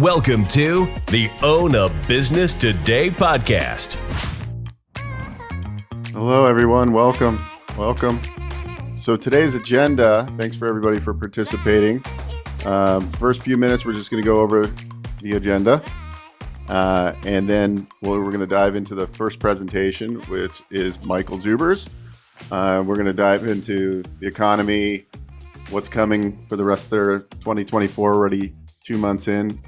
Welcome to the Own a Business Today podcast. Hello, everyone. Welcome. So today's agenda, thanks for everybody for participating. First few minutes, we're just going to go over the agenda. And then we're going to dive into the first presentation, which is Michael Zuber's. We're going to dive into the economy, what's coming for the rest of their 2024, already 2 months in,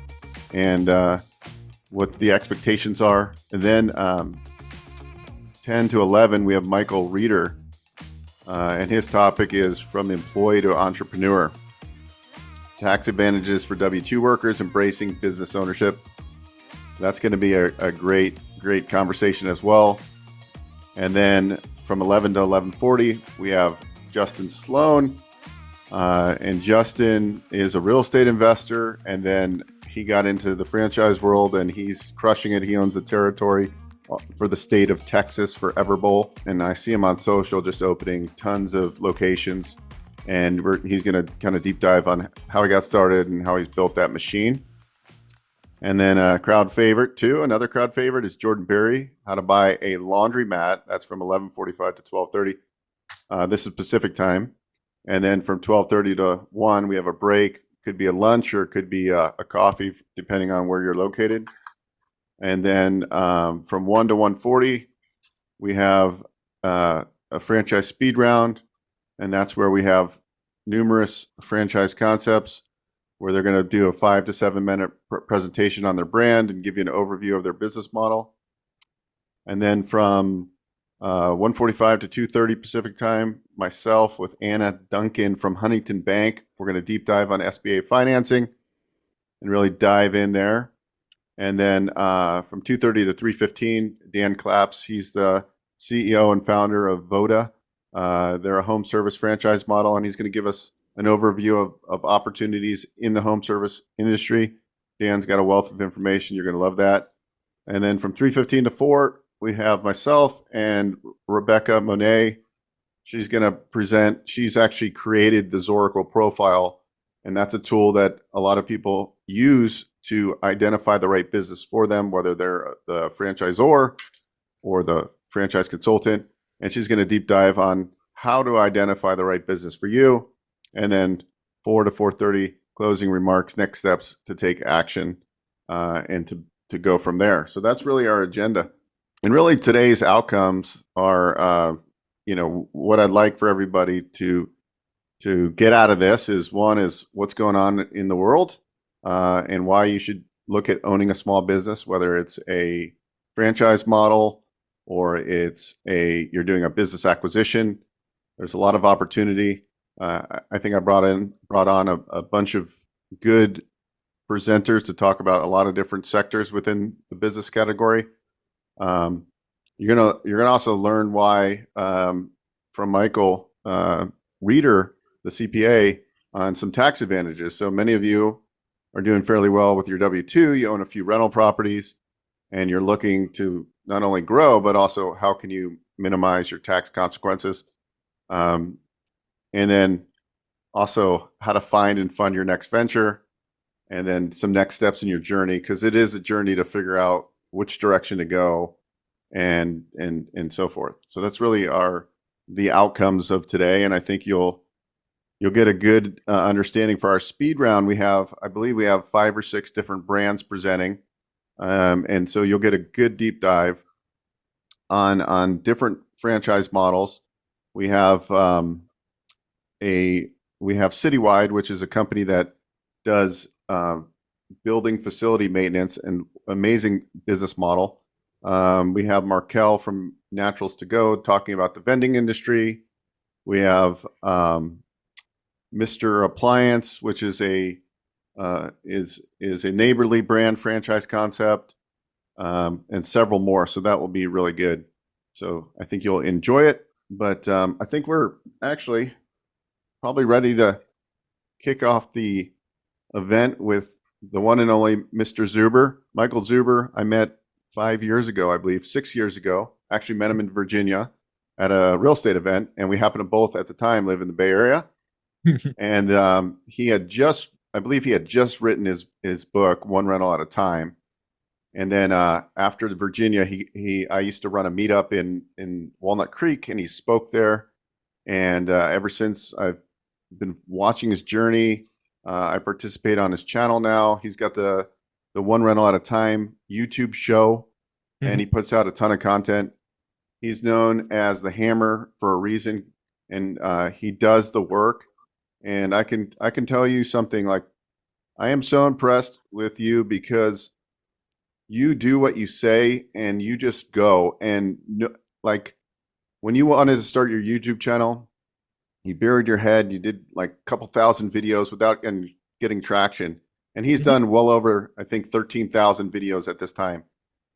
and what the expectations are. And then 10 to 11, we have Michael Reeder, and his topic is From Employee to Entrepreneur. Tax advantages for W-2 workers, embracing business ownership. That's going to be a great conversation as well. And then from 11 to 11:40, we have Justin Sloan. And Justin is a real estate investor, and then he got into the franchise world, and he's crushing it. He owns the territory for the state of Texas for Everbowl, and I see him on social just opening tons of locations. And he's going to kind of deep dive on how he got started and how he's built that machine. And then a crowd favorite too. Another crowd favorite is Jordan Berry, how to buy a laundromat. That's from 11:45 to 12:30. This is Pacific time. And then from 12:30 to 1, we have a break. Could be a lunch or it could be a coffee, depending on where you're located. And then from 1 to 1:40, we have a franchise speed round. And that's where we have numerous franchise concepts where they're going to do a 5 to 7 minute presentation on their brand and give you an overview of their business model. And then from 1:45 to 2:30 Pacific time, myself with Anna Duncan from Huntington Bank, we're going to deep dive on SBA financing and really dive in there. And then from 2:30 to 3:15, Dan Claps, he's the CEO and founder of Voda. They're a home service franchise model, and he's going to give us an overview of opportunities in the home service industry. Dan's got a wealth of information. You're going to love that. And then from 3:15 to 4, we have myself and Rebecca Monet. She's going to present. She's actually created the Zoracle profile, and that's a tool that a lot of people use to identify the right business for them, whether they're the franchisor or the franchise consultant. And she's going to deep dive on how to identify the right business for you. And then 4 to 4:30, closing remarks, next steps to take action, and to go from there. So that's really our agenda. And really today's outcomes are, what I'd like for everybody to get out of this is, one is what's going on in the world, and why you should look at owning a small business, whether it's a franchise model or you're doing a business acquisition. There's a lot of opportunity. I think I brought on a bunch of good presenters to talk about a lot of different sectors within the business category. You're gonna also learn why from Michael Reeder, the CPA, on some tax advantages. So many of you are doing fairly well with your W-2. You own a few rental properties, and you're looking to not only grow, but also how can you minimize your tax consequences. And then also how to find and fund your next venture, and then some next steps in your journey, because it is a journey to figure out which direction to go and so forth. So that's really the outcomes of today. And I think you'll get a good understanding. For our speed round, I believe we have 5 or 6 different brands presenting. And so you'll get a good deep dive on different franchise models. We have Citywide, which is a company that does building facility maintenance, and amazing business model. We have Markel from Naturals to Go talking about the vending industry. We have Mr. Appliance, which is a neighborly brand franchise concept, and several more. So that will be really good. So I think you'll enjoy it. But I think we're actually probably ready to kick off the event with the one and only Mr. Zuber. Michael Zuber, I met 5 years ago, I believe, 6 years ago. Actually met him in Virginia at a real estate event, and we happened to both at the time live in the Bay Area. And he had just I believe he had just written his book, One Rental at a Time. And then after Virginia, I used to run a meetup in Walnut Creek, and he spoke there. And ever since, I've been watching his journey. I participate on his channel now. He's got the One Rental at a Time YouTube show, and he puts out a ton of content. He's known as the Hammer for a reason, and he does the work. And I can tell you something, like, I am so impressed with you because you do what you say and you just go. And like, when you wanted to start your YouTube channel, you buried your head. You did like a couple thousand videos without getting traction. And he's done well over, I think, 13,000 videos at this time.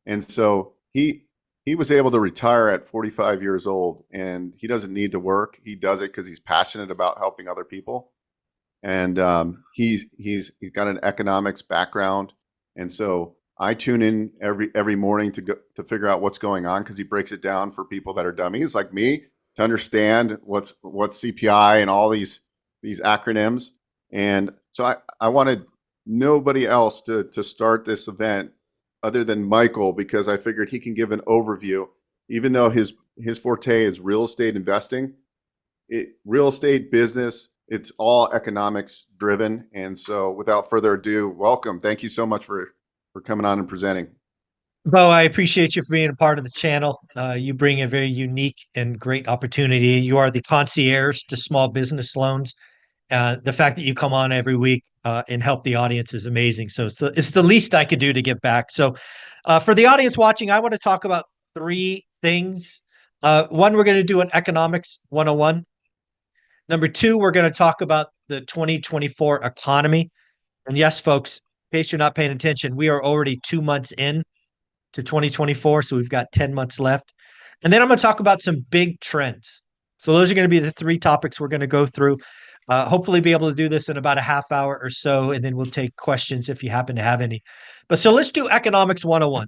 And so he was able to retire at 45 years old, and he doesn't need to work. He does it because he's passionate about helping other people. And he's got an economics background. And so I tune in every morning to figure out what's going on, because he breaks it down for people that are dummies like me to understand what's CPI and all these acronyms. And so I wanted nobody else to start this event other than Michael, because I figured he can give an overview, even though his forte is real estate investing, real estate business. It's all economics driven. And so without further ado, welcome. Thank you so much for coming on and presenting. Beau, I appreciate you for being a part of the channel. You bring a very unique and great opportunity. You are the concierge to small business loans. The fact that you come on every week and help the audience is amazing. So it's the least I could do to give back. So for the audience watching, I want to talk about three things. One, we're going to do an economics 101. Number two, we're going to talk about the 2024 economy. And yes, folks, in case you're not paying attention, we are already 2 months in to 2024. So we've got 10 months left. And then I'm going to talk about some big trends. So those are going to be the three topics we're going to go through. Hopefully be able to do this in about a half hour or so, and then we'll take questions if you happen to have any. But so let's do economics 101,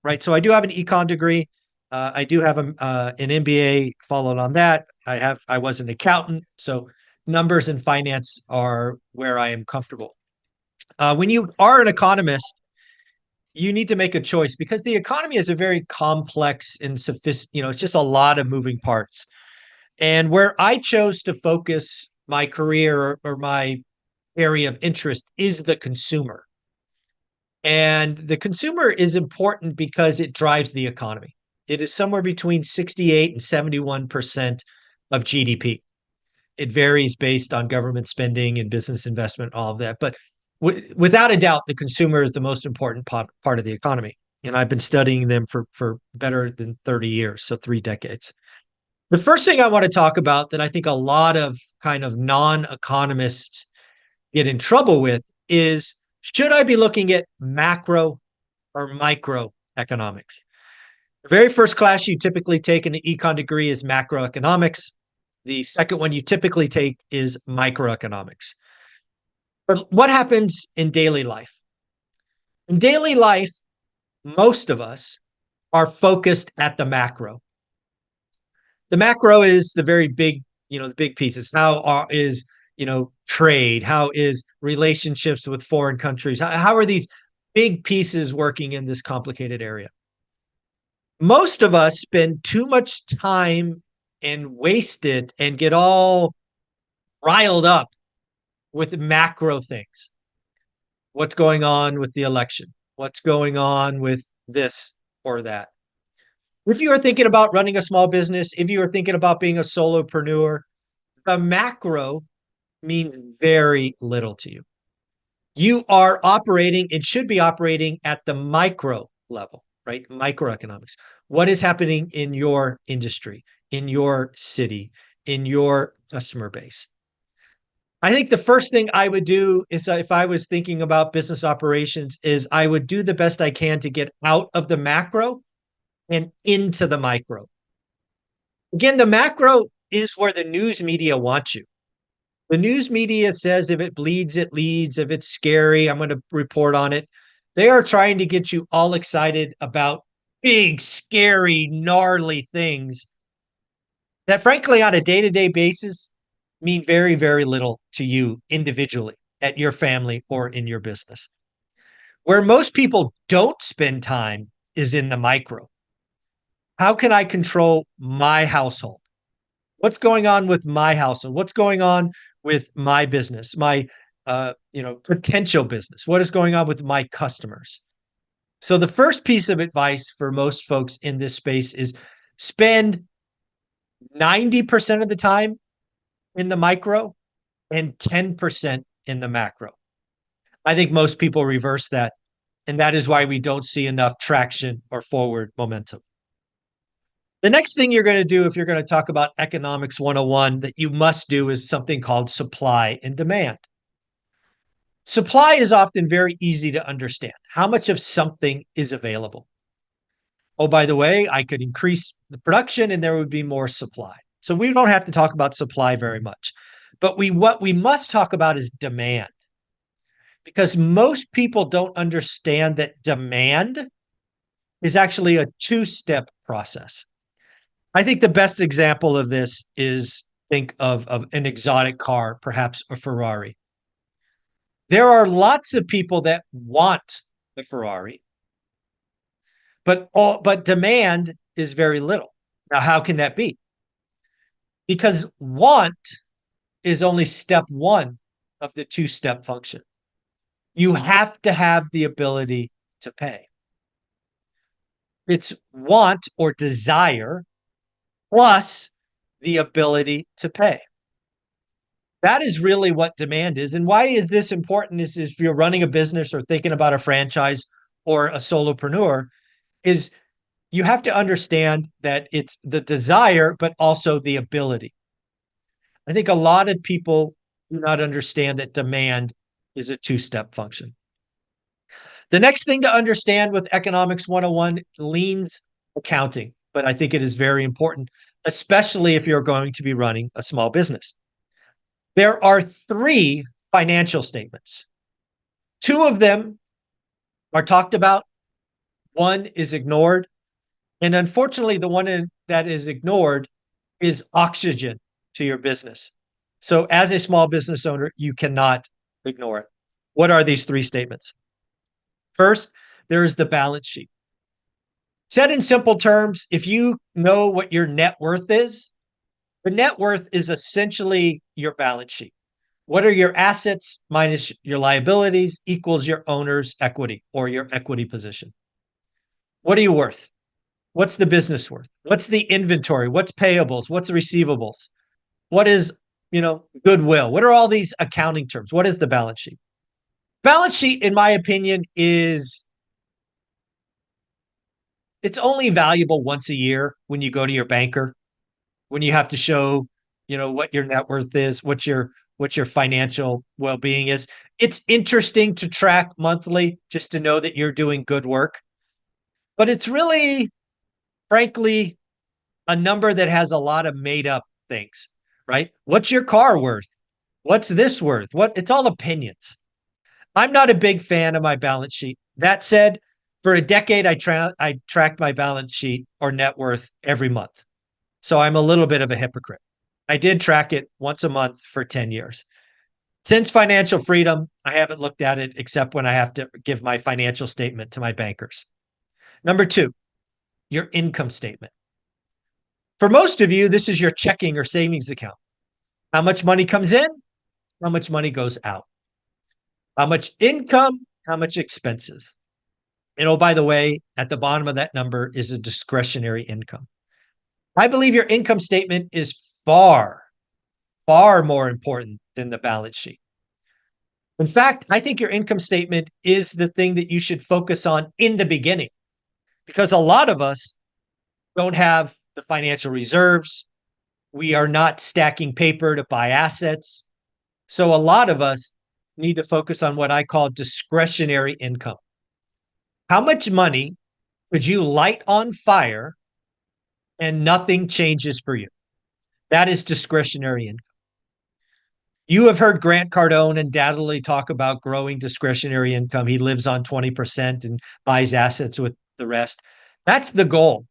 right? So I do have an econ degree. I do have an MBA followed on that. I was an accountant, so numbers and finance are where I am comfortable. When you are an economist, you need to make a choice, because the economy is a very complex and sophisticated, it's just a lot of moving parts. And where I chose to focus my career or my area of interest is the consumer. And the consumer is important because it drives the economy. It is somewhere between 68 and 71% of GDP. It varies based on government spending and business investment, all of that. But without a doubt, the consumer is the most important part of the economy. And I've been studying them for better than 30 years, so 3 decades. The first thing I want to talk about that I think a lot of kind of non-economists get in trouble with is, should I be looking at macro or microeconomics? The very first class you typically take in the econ degree is macroeconomics. The second one you typically take is microeconomics. But what happens in daily life? In daily life, most of us are focused at the macro. The macro is the very big, the big pieces. How is trade? How is relationships with foreign countries? How are these big pieces working in this complicated area? Most of us spend too much time and waste it and get all riled up with macro things. What's going on with the election? What's going on with this or that? If you are thinking about running a small business, if you are thinking about being a solopreneur, the macro means very little to you. You are operating and should be operating at the micro level, right? Microeconomics. What is happening in your industry, in your city, in your customer base? I think the first thing I would do is, if I was thinking about business operations, is I would do the best I can to get out of the macro and into the micro. Again, the macro is where the news media wants you. The news media says if it bleeds, it leads. If it's scary, I'm going to report on it. They are trying to get you all excited about big, scary, gnarly things that, frankly, on a day-to-day basis, mean very, very little to you individually. at your family or in your business. Where most people don't spend time is in the micro. How can I control my household? What's going on with my household? What's going on with my business, my potential business? What is going on with my customers? So the first piece of advice for most folks in this space is spend 90% of the time in the micro and 10% in the macro. I think most people reverse that, and that is why we don't see enough traction or forward momentum. The next thing you're going to do if you're going to talk about economics 101 that you must do is something called supply and demand. Supply is often very easy to understand. How much of something is available? Oh, by the way, I could increase the production and there would be more supply. So we don't have to talk about supply very much. But what we must talk about is demand. Because most people don't understand that demand is actually a two-step process. I think the best example of this is think of an exotic car, perhaps a Ferrari. There are lots of people that want a Ferrari, but demand is very little. Now, how can that be? Because want is only step one of the two-step function. You have to have the ability to pay. It's want or desire plus the ability to pay. That is really what demand is. And why is this important is if you're running a business or thinking about a franchise or a solopreneur, is you have to understand that it's the desire, but also the ability. I think a lot of people do not understand that demand is a two-step function. The next thing to understand with Economics 101 leans accounting, but I think it is very important, especially if you're going to be running a small business. There are 3 financial statements. 2 of them are talked about. 1 is ignored. And unfortunately, the one that is ignored is oxygen to your business. So as a small business owner, you cannot ignore it. What are these 3 statements? First, there is the balance sheet. Said in simple terms, if you know what your net worth is, the net worth is essentially your balance sheet. What are your assets minus your liabilities equals your owner's equity or your equity position. What are you worth? What's the business worth? What's the inventory? What's payables? What's receivables? What is, goodwill? What are all these accounting terms? What is the balance sheet? Balance sheet, in my opinion, it's only valuable once a year when you go to your banker, when you have to show, what your net worth is, what your financial well-being is. It's interesting to track monthly just to know that you're doing good work. But it's really, frankly, a number that has a lot of made up things, right? What's your car worth? What's this worth? It's all opinions. I'm not a big fan of my balance sheet. That said, for a decade, I tracked my balance sheet or net worth every month. So I'm a little bit of a hypocrite. I did track it once a month for 10 years. Since financial freedom, I haven't looked at it except when I have to give my financial statement to my bankers. Number 2, your income statement. For most of you, this is your checking or savings account. How much money comes in? How much money goes out? How much income? How much expenses? And oh, by the way, at the bottom of that number is a discretionary income. I believe your income statement is far, far more important than the balance sheet. In fact, I think your income statement is the thing that you should focus on in the beginning, because a lot of us don't have the financial reserves. We are not stacking paper to buy assets. So a lot of us need to focus on what I call discretionary income. How much money could you light on fire and nothing changes for you? That is discretionary income. You have heard Grant Cardone undoubtedly talk about growing discretionary income. He lives on 20% and buys assets with the rest. That's the goal.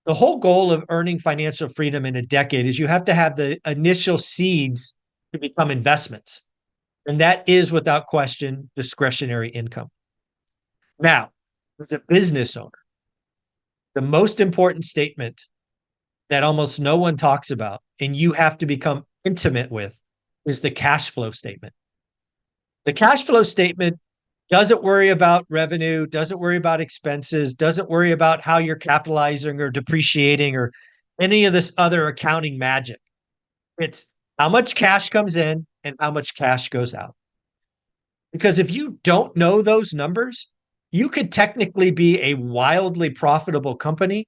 The whole goal of earning financial freedom in a decade is you have to have the initial seeds to become investments. And that is, without question, discretionary income. Now, as a business owner, the most important statement that almost no one talks about and you have to become intimate with is the cash flow statement. The cash flow statement doesn't worry about revenue, doesn't worry about expenses, doesn't worry about how you're capitalizing or depreciating or any of this other accounting magic. It's how much cash comes in and how much cash goes out. Because if you don't know those numbers, you could technically be a wildly profitable company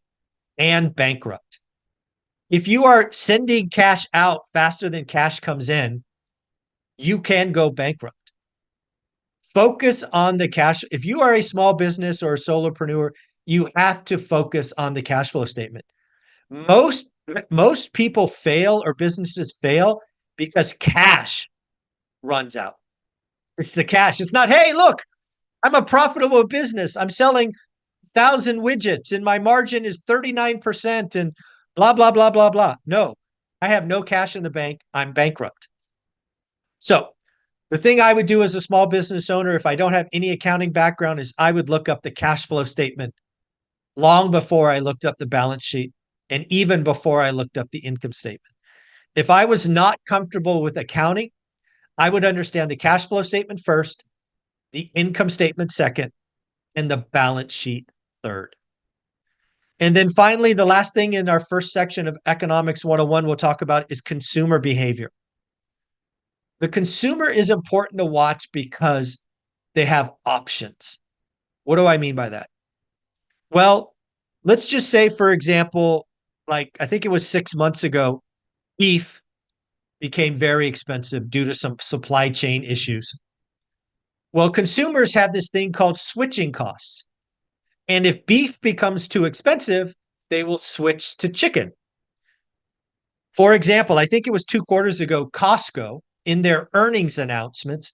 and bankrupt. If you are sending cash out faster than cash comes in, you can go bankrupt. Focus on the cash. If you are a small business or a solopreneur, you have to focus on the cash flow statement. Most people fail or businesses fail because cash runs out. It's the cash. It's not, hey, look, I'm a profitable business. I'm selling 1,000 widgets and my margin is 39% and blah, blah, blah, blah, blah. No, I have no cash in the bank. I'm bankrupt. So the thing I would do as a small business owner, if I don't have any accounting background, is I would look up the cash flow statement long before I looked up the balance sheet and even before I looked up the income statement. If I was not comfortable with accounting, I would understand the cash flow statement first, the income statement second, and the balance sheet third. And then finally, the last thing in our first section of Economics 101 we'll talk about is consumer behavior. The consumer is important to watch because they have options. What do I mean by that? Well, let's just say, for example, like I think it was 6 months ago, beef became very expensive due to some supply chain issues. Well, consumers have this thing called switching costs. And if beef becomes too expensive, they will switch to chicken. For example, I think it was 2 quarters ago, Costco, in their earnings announcements,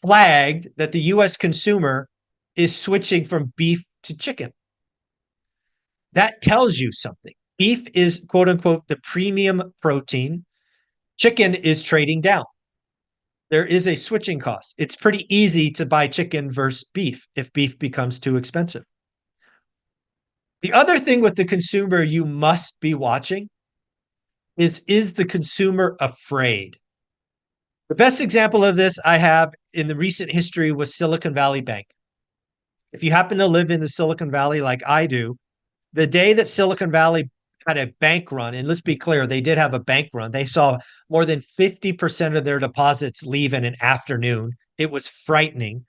flagged that the US consumer is switching from beef to chicken. That tells you something. Beef is, quote unquote, the premium protein. Chicken is trading down. There is a switching cost. It's pretty easy to buy chicken versus beef if beef becomes too expensive. The other thing with the consumer you must be watching is the consumer afraid? The best example of this I have in the recent history was Silicon Valley Bank. If you happen to live in the Silicon Valley like I do, the day that Silicon Valley had a bank run, and let's be clear, they did have a bank run. They saw more than 50% of their deposits leave in an afternoon. It was frightening.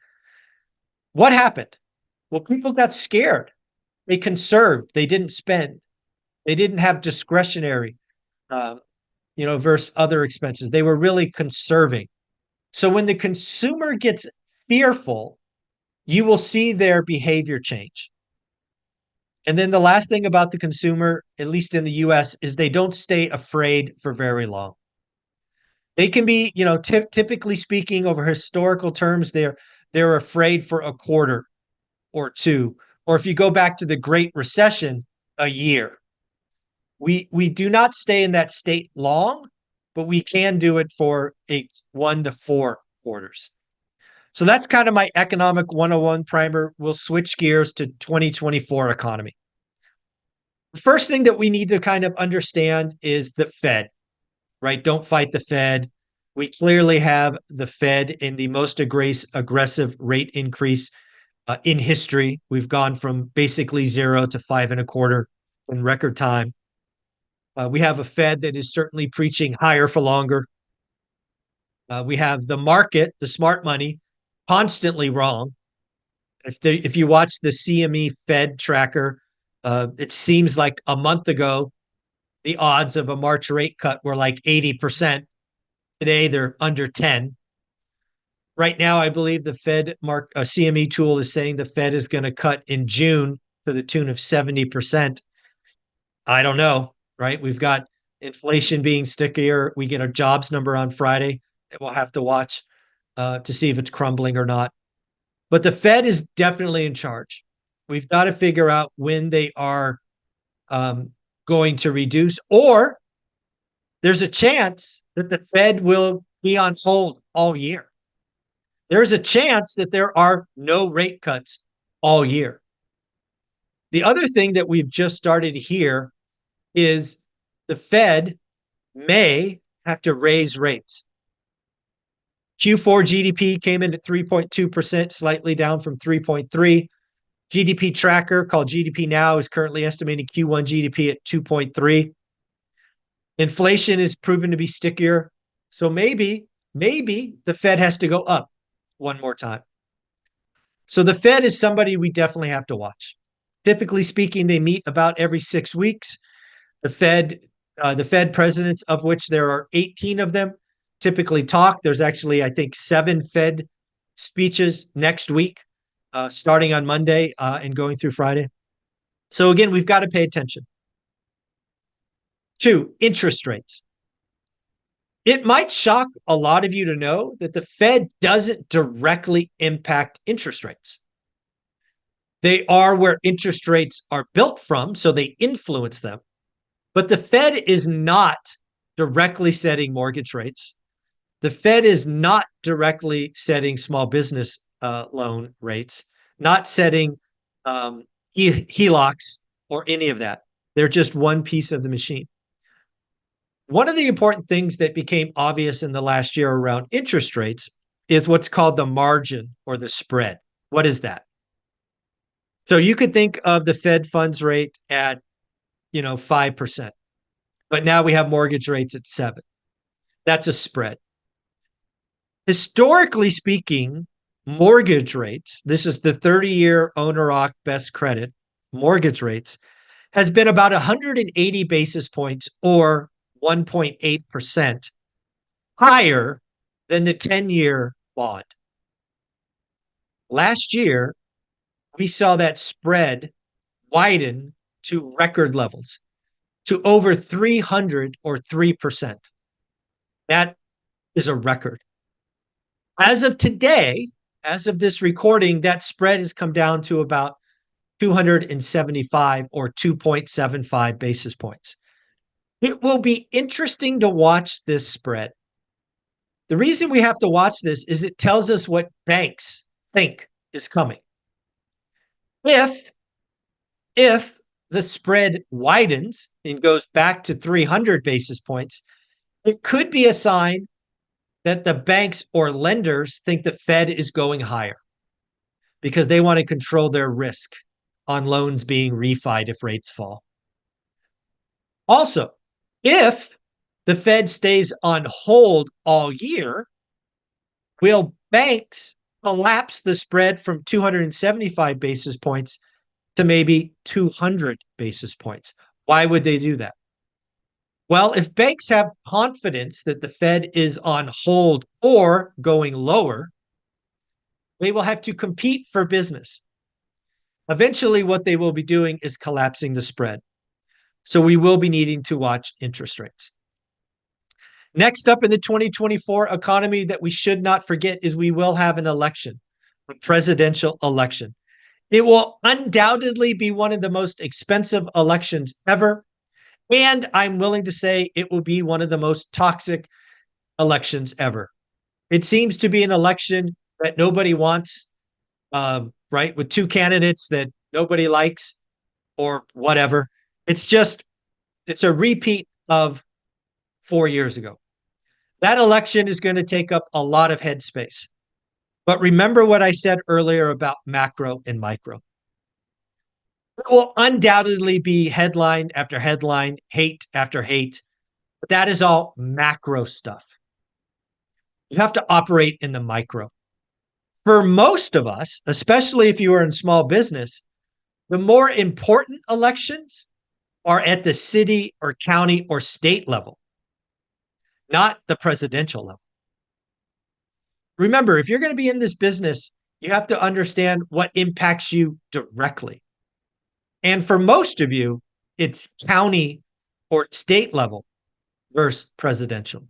What happened? Well, people got scared. They conserved. They didn't spend. They didn't have discretionary, versus other expenses. They were really conserving. So when the consumer gets fearful, you will see their behavior change. And then the last thing about the consumer, at least in the US, is they don't stay afraid for very long. They can be, typically speaking, over historical terms, they're afraid for a quarter or two. Or if you go back to the Great Recession, a year. We do not stay in that state long, but we can do it for 1 to 4 quarters. So that's kind of my Economic 101 primer. We'll switch gears to 2024 economy. The first thing that we need to kind of understand is the Fed, right? Don't fight the Fed. We clearly have the Fed in the most aggressive rate increase in history. We've gone from basically 0 to 5.25 in record time. We have a Fed that is certainly preaching higher for longer. We have the market, the smart money, constantly wrong. If you watch the CME Fed tracker, it seems like a month ago, the odds of a March rate cut were like 80%. Today, they're under 10. Right now, I believe the Fed CME tool is saying the Fed is going to cut in June to the tune of 70%. I don't know, right? We've got inflation being stickier. We get a jobs number on Friday that we'll have to watch to see if it's crumbling or not. But the Fed is definitely in charge. We've got to figure out when they are going to reduce, or there's a chance that the Fed will be on hold all year. there's a chance that there are no rate cuts all year. The other thing that we've just started to hear is the Fed may have to raise rates. Q4 GDP came in at 3.2%, slightly down from 3.3. GDP tracker called GDP Now is currently estimating Q1 GDP at 2.3. Inflation is proven to be stickier. So maybe the Fed has to go up one more time. So the Fed is somebody we definitely have to watch. Typically speaking, they meet about every 6 weeks. The Fed presidents, of which there are 18 of them, typically talk. There's actually, I think, 7 Fed speeches next week, starting on Monday and going through Friday. So again, we've got to pay attention. 2, interest rates. It might shock a lot of you to know that the Fed doesn't directly impact interest rates. They are where interest rates are built from, so they influence them. But the Fed is not directly setting mortgage rates. The Fed is not directly setting small business loan rates, not setting HELOCs or any of that. They're just one piece of the machine. One of the important things that became obvious in the last year around interest rates is what's called the margin or the spread. What is that? So you could think of the Fed funds rate at, 5%, but now we have mortgage rates at 7%. That's a spread. Historically speaking, mortgage rates, this is the 30-year owner-occ best credit, mortgage rates, has been about 180 basis points or 1.8% higher than the 10-year bond. Last year, we saw that spread widen to record levels, to over 300 or 3%. That is a record. As of today, as of this recording, that spread has come down to about 275 or 2.75 basis points. It will be interesting to watch this spread. The reason we have to watch this is it tells us what banks think is coming. If the spread widens and goes back to 300 basis points, it could be a sign that the banks or lenders think the Fed is going higher because they want to control their risk on loans being refied if rates fall. Also, if the Fed stays on hold all year, will banks collapse the spread from 275 basis points to maybe 200 basis points? Why would they do that? Well, if banks have confidence that the Fed is on hold or going lower, they will have to compete for business. Eventually, what they will be doing is collapsing the spread. So we will be needing to watch interest rates. Next up in the 2024 economy that we should not forget is we will have an election, a presidential election. It will undoubtedly be one of the most expensive elections ever. And I'm willing to say it will be one of the most toxic elections ever. It seems to be an election that nobody wants, right? With 2 candidates that nobody likes or whatever. It's a repeat of 4 years ago. That election is going to take up a lot of headspace. But remember what I said earlier about macro and micro. It will undoubtedly be headline after headline, hate after hate. But that is all macro stuff. You have to operate in the micro. For most of us, especially if you are in small business, the more important elections are at the city or county or state level, not the presidential level. Remember, if you're going to be in this business, you have to understand what impacts you directly. And for most of you, it's county or state level versus presidential.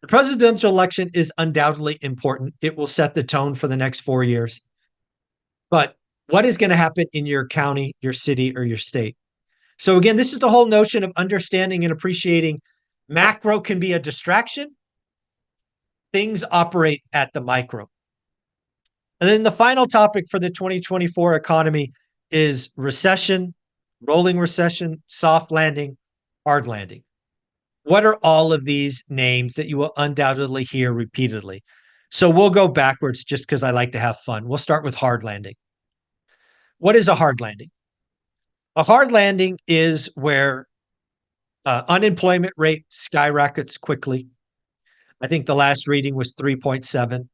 The presidential election is undoubtedly important. It will set the tone for the next 4 years. But what is going to happen in your county, your city, or your state? So again, this is the whole notion of understanding and appreciating macro can be a distraction. Things operate at the micro. And then the final topic for the 2024 economy is recession, rolling recession, soft landing, hard landing. What are all of these names that you will undoubtedly hear repeatedly? So we'll go backwards just because I like to have fun. We'll start with hard landing. What is a hard landing? A hard landing is where unemployment rate skyrockets quickly. I think the last reading was 3.7.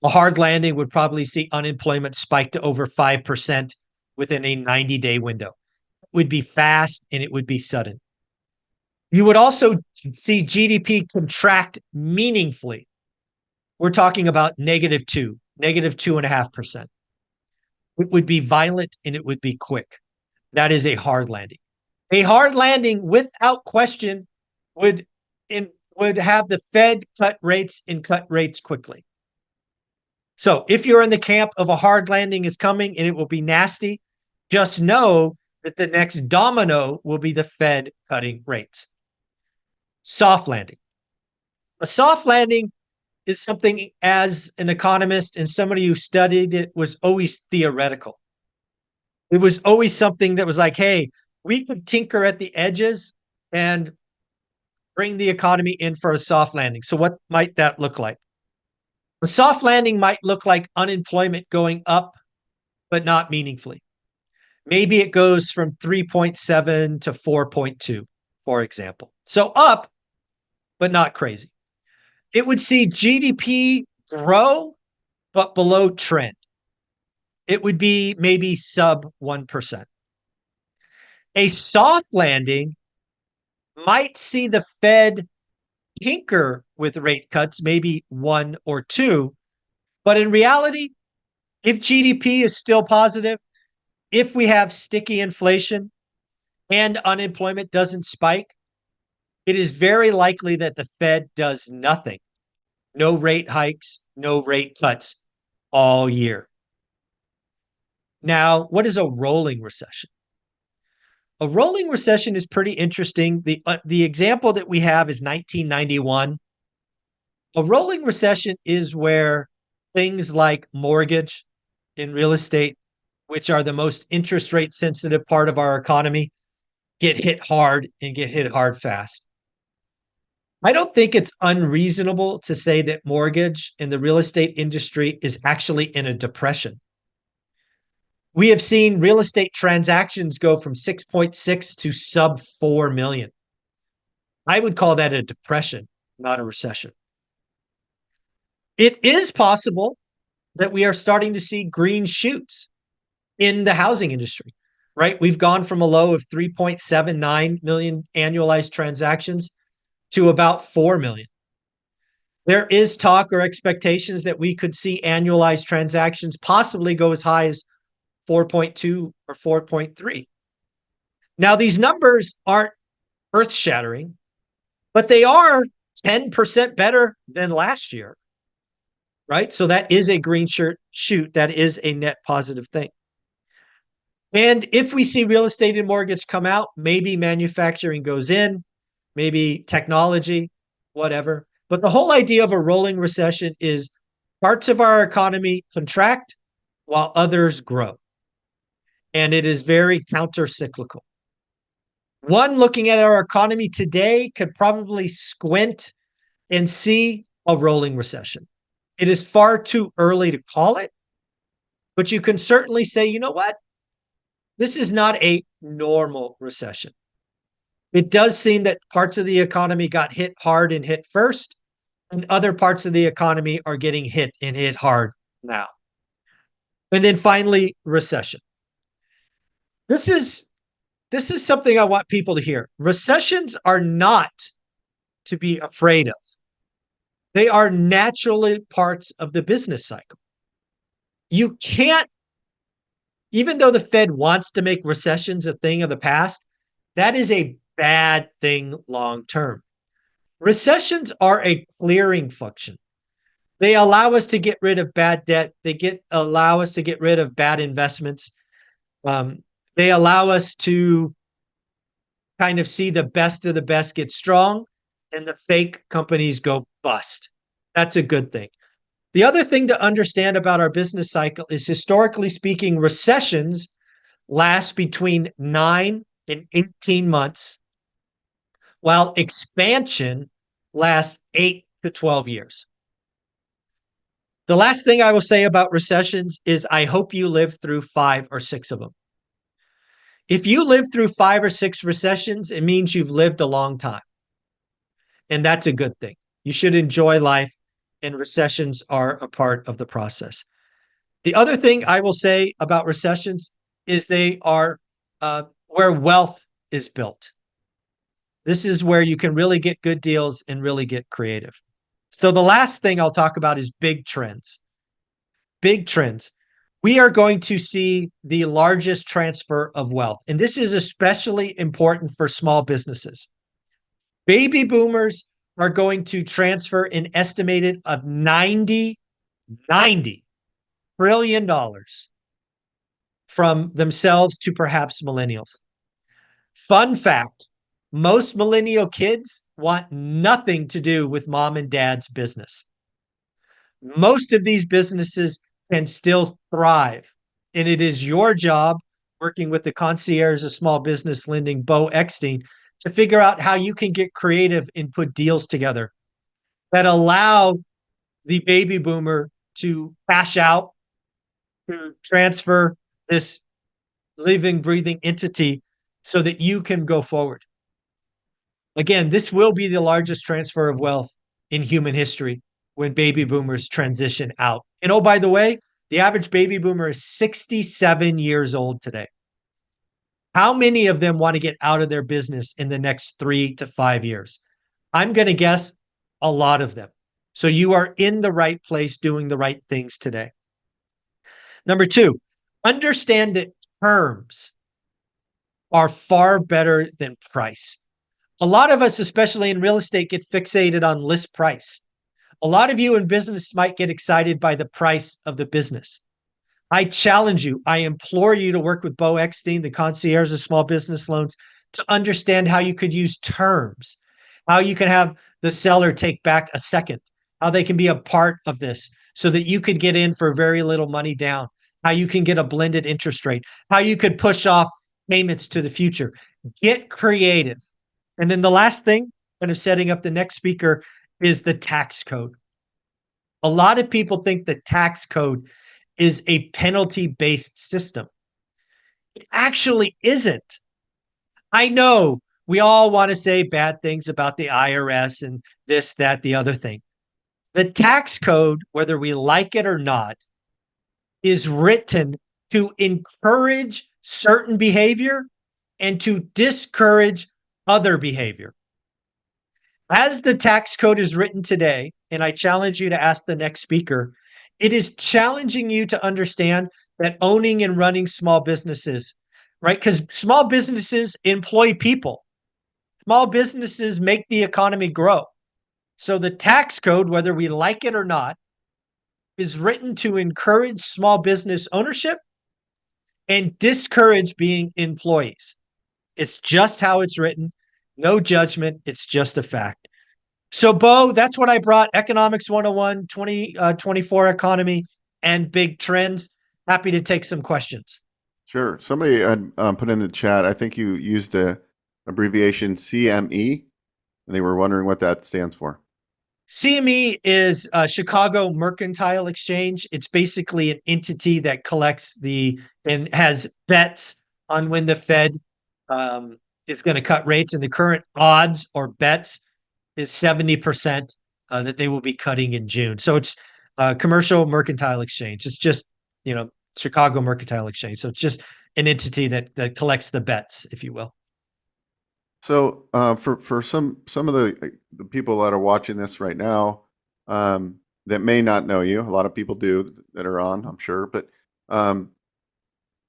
A hard landing would probably see unemployment spike to over 5% within a 90-day window. It would be fast and it would be sudden. You would also see GDP contract meaningfully. We're talking about -2, -2.5%. It would be violent and it would be quick. That is a hard landing. A hard landing, without question, would have the Fed cut rates and cut rates quickly. So if you're in the camp of a hard landing is coming and it will be nasty, just know that the next domino will be the Fed cutting rates. Soft landing. A soft landing is something, as an economist and somebody who studied it, was always theoretical. It was always something that was like, hey, we could tinker at the edges and bring the economy in for a soft landing. So what might that look like? A soft landing might look like unemployment going up, but not meaningfully. Maybe it goes from 3.7 to 4.2, for example. So up, but not crazy. It would see GDP grow, but below trend. It would be maybe sub 1%. A soft landing might see the Fed tinker with rate cuts, maybe 1 or 2. But in reality, if GDP is still positive, if we have sticky inflation and unemployment doesn't spike, it is very likely that the Fed does nothing. No rate hikes, no rate cuts all year. Now, what is a rolling recession? A rolling recession is pretty interesting. The example that we have is 1991. A rolling recession is where things like mortgage in real estate, which are the most interest rate sensitive part of our economy, get hit hard and get hit hard fast. I don't think it's unreasonable to say that mortgage in the real estate industry is actually in a depression. We have seen real estate transactions go from 6.6 to sub 4 million. I would call that a depression, not a recession. It is possible that we are starting to see green shoots in the housing industry, right? We've gone from a low of 3.79 million annualized transactions to about 4 million. There is talk or expectations that we could see annualized transactions possibly go as high as 4.2 or 4.3. Now, these numbers aren't earth-shattering, but they are 10% better than last year, right? So that is a green shoot. That is a net positive thing. And if we see real estate and mortgage come out, maybe manufacturing goes in, maybe technology, whatever. But the whole idea of a rolling recession is parts of our economy contract while others grow. And it is very counter-cyclical. One looking at our economy today could probably squint and see a rolling recession. It is far too early to call it, but you can certainly say, you know what? This is not a normal recession. It does seem that parts of the economy got hit hard and hit first, and other parts of the economy are getting hit and hit hard now. And then finally, recession. This is something I want people to hear. Recessions are not to be afraid of. They are naturally parts of the business cycle. You can't, even though the Fed wants to make recessions a thing of the past, that is a bad thing long term. Recessions are a clearing function. They allow us to get rid of bad debt. They allow us to get rid of bad investments. They allow us to kind of see the best of the best get strong and the fake companies go bust. That's a good thing. The other thing to understand about our business cycle is, historically speaking, recessions last between 9 and 18 months, while expansion lasts 8 to 12 years. The last thing I will say about recessions is I hope you live through 5 or 6 of them. If you live through 5 or 6 recessions, it means you've lived a long time. And that's a good thing. You should enjoy life, and recessions are a part of the process. The other thing I will say about recessions is they are where wealth is built. This is where you can really get good deals and really get creative. So the last thing I'll talk about is big trends. Big trends. We are going to see the largest transfer of wealth, and this is especially important for small businesses. Baby boomers are going to transfer an estimated of $90 trillion from themselves to perhaps millennials. Fun fact, most millennial kids want nothing to do with mom and dad's business. Most of these businesses can still thrive, and it is your job, working with the concierge of small business lending, Beau, to figure out how you can get creative and put deals together that allow the baby boomer to cash out, to transfer this living, breathing entity so that you can go forward. Again, this will be the largest transfer of wealth in human history when baby boomers transition out. And oh, by the way, the average baby boomer is 67 years old today. How many of them want to get out of their business in the next 3 to 5 years? I'm going to guess a lot of them. So you are in the right place doing the right things today. Number 2, understand that terms are far better than price. A lot of us, especially in real estate, get fixated on list price. A lot of you in business might get excited by the price of the business. I challenge you, I implore you to work with Beau, the concierge of small business loans, to understand how you could use terms, how you can have the seller take back a second, how they can be a part of this so that you could get in for very little money down, how you can get a blended interest rate, how you could push off payments to the future. Get creative. And then the last thing, kind of setting up the next speaker, is the tax code. A lot of people think the tax code is a penalty-based system. It actually isn't. I know we all want to say bad things about the IRS and this, that, the other thing. The tax code, whether we like it or not, is written to encourage certain behavior and to discourage other behavior. As the tax code is written today, and I challenge you to ask the next speaker, it is challenging you to understand that owning and running small businesses, right? Because small businesses employ people. Small businesses make the economy grow. So the tax code, whether we like it or not, is written to encourage small business ownership and discourage being employees. It's just how it's written. No judgment. It's just a fact. So, Beau, that's what I brought. Economics 101, 2024 economy and big trends. Happy to take some questions. Sure. Somebody had put in the chat, I think you used the abbreviation CME, and they were wondering what that stands for. CME is Chicago Mercantile Exchange. It's basically an entity that collects and has bets on when the Fed is going to cut rates, and the current odds or bets is 70% that they will be cutting in June. So it's Commercial Mercantile Exchange. It's just, Chicago Mercantile Exchange. So it's just an entity that collects the bets, if you will. So for some of the people that are watching this right now that may not know you, a lot of people do that are on, I'm sure, but can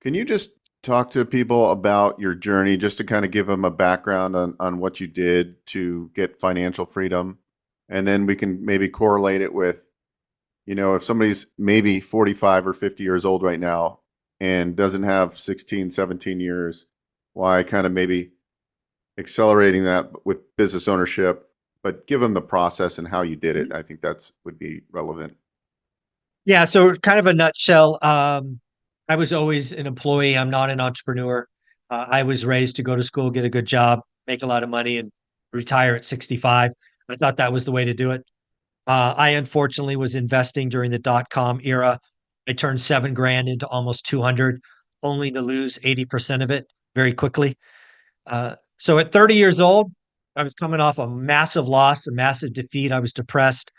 you just talk to people about your journey, just to kind of give them a background on what you did to get financial freedom? And then we can maybe correlate it with, if somebody's maybe 45 or 50 years old right now and doesn't have 16, 17 years, why kind of maybe accelerating that with business ownership, but give them the process and how you did it. I think that's would be relevant. Yeah. So kind of a nutshell. I was always an employee. I'm not an entrepreneur. I was raised to go to school, get a good job, make a lot of money, and retire at 65. I thought that was the way to do it. I unfortunately was investing during the dot-com era. I turned 7 grand into almost 200, only to lose 80% of it very quickly. So at 30 years old, I was coming off a massive loss, a massive defeat. I was depressed.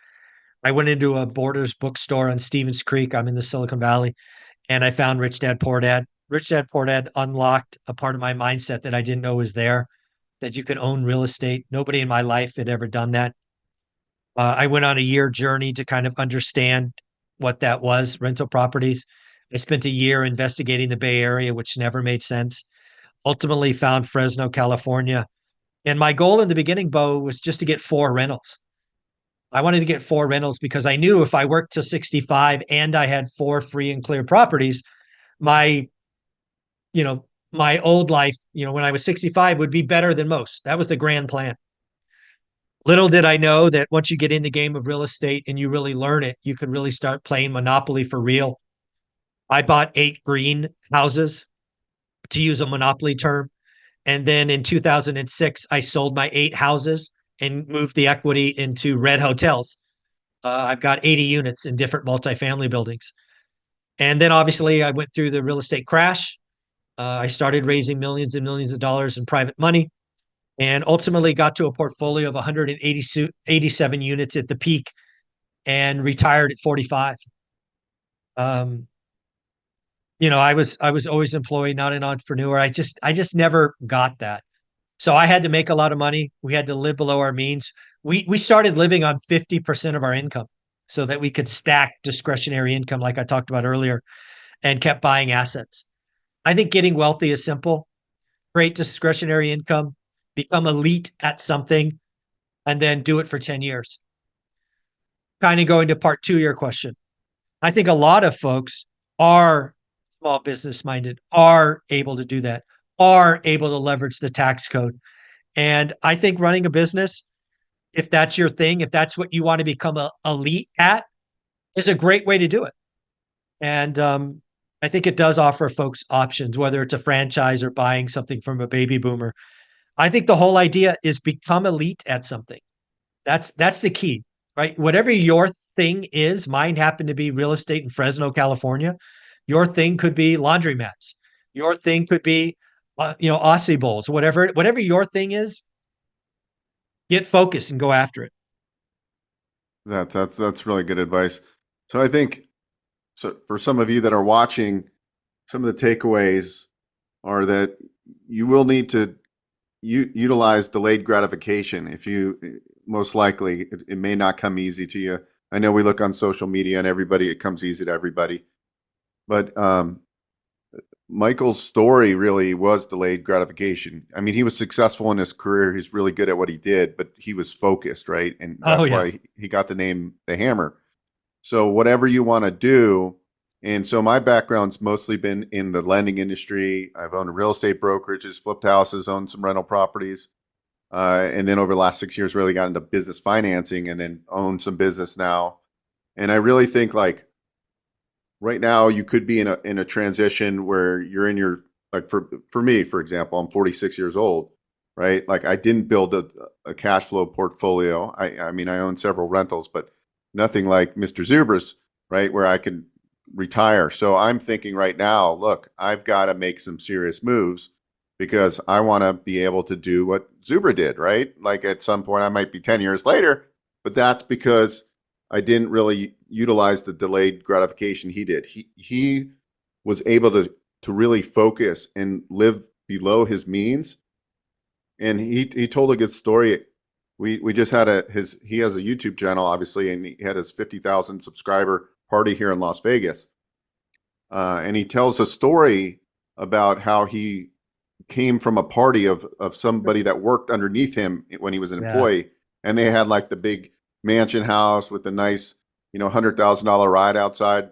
I went into a Borders bookstore on Stevens Creek. I'm in the Silicon Valley, and I found Rich Dad Poor Dad. Rich Dad Poor Dad unlocked a part of my mindset that I didn't know was there, that you could own real estate. Nobody in my life had ever done that. I went on a year journey to kind of understand what that was, rental properties. I spent a year investigating the Bay Area, which never made sense. Ultimately found Fresno, California. And my goal in the beginning, Beau, was just to get 4 rentals. I wanted to get 4 rentals because I knew if I worked till 65 and I had 4 free and clear properties, my, you know, my old life, when I was 65 would be better than most. That was the grand plan. Little did I know that once you get in the game of real estate and you really learn it, you could really start playing Monopoly for real. I bought 8 green houses, to use a Monopoly term. And then in 2006, I sold my 8 houses and moved the equity into red hotels. I've got 80 units in different multifamily buildings. And then obviously I went through the real estate crash. I started raising millions and millions of dollars in private money and ultimately got to a portfolio of 187 units at the peak and retired at 45. Um, I was always employed, not an entrepreneur. I just never got that. So I had to make a lot of money. We had to live below our means. We started living on 50% of our income so that we could stack discretionary income, like I talked about earlier, and kept buying assets. I think getting wealthy is simple. Create discretionary income, become elite at something, and then do it for 10 years. Kind of going to part two of your question. I think a lot of folks are small business minded, are able to do that, are able to leverage the tax code. And I think running a business, if that's your thing, if that's what you want to become a elite at, is a great way to do it. And I think it does offer folks options, whether it's a franchise or buying something from a baby boomer. I think the whole idea is become elite at something. That's the key, right? Whatever your thing is, mine happened to be real estate in Fresno, California. Your thing could be laundromats. Your thing could be, Aussie bowls, whatever your thing is, get focused and go after it. That's really good advice. So I think, so for some of you that are watching, some of the takeaways are that you will need to utilize delayed gratification. If you, most likely, it may not come easy to you. I know we look on social media and it comes easy to everybody. But Michael's story really was delayed gratification. I mean, he was successful in his career. He's really good at what he did, but he was focused, right? And that's why he got the name The Hammer. So whatever you want to do. And so my background's mostly been in the lending industry. I've owned real estate brokerages, flipped houses, owned some rental properties. And then over the last 6 years, really got into business financing and then own some business now. And I really think like right now you could be in a transition where you're in your, like for me, for example, I'm 46 years old, right? Like I didn't build a cash flow portfolio. I mean, I own several rentals, but nothing like Mr. Zuber's, right? Where I can retire. So I'm thinking right now, look, I've got to make some serious moves because I want to be able to do what Zuber did, right? Like at some point I might be 10 years later, but that's because I didn't really utilize the delayed gratification he did. He was able to really focus and live below his means. And he told a good story. We just had he has a YouTube channel, obviously, and he had his 50,000 subscriber party here in Las Vegas. And he tells a story about how he came from a party of somebody that worked underneath him when he was an employee. And they had like the big mansion house with the nice, $100,000 ride outside.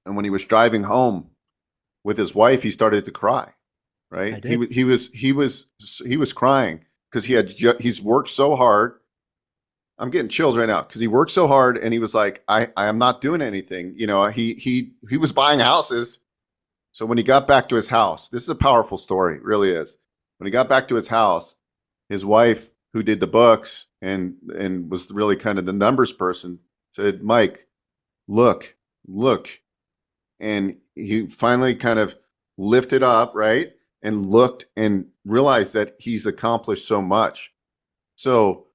And when he was driving home with his wife, he started to cry, right? He was crying because he's worked so hard I'm getting chills right now because he worked so hard and he was like, I am not doing anything. You know, he was buying houses. So when he got back to his house, this is a powerful story, it really is. When he got back to his house, his wife, who did the books and was really kind of the numbers person, said, Mike, look, and he finally kind of lifted up, right, and looked and realized that he's accomplished so much. So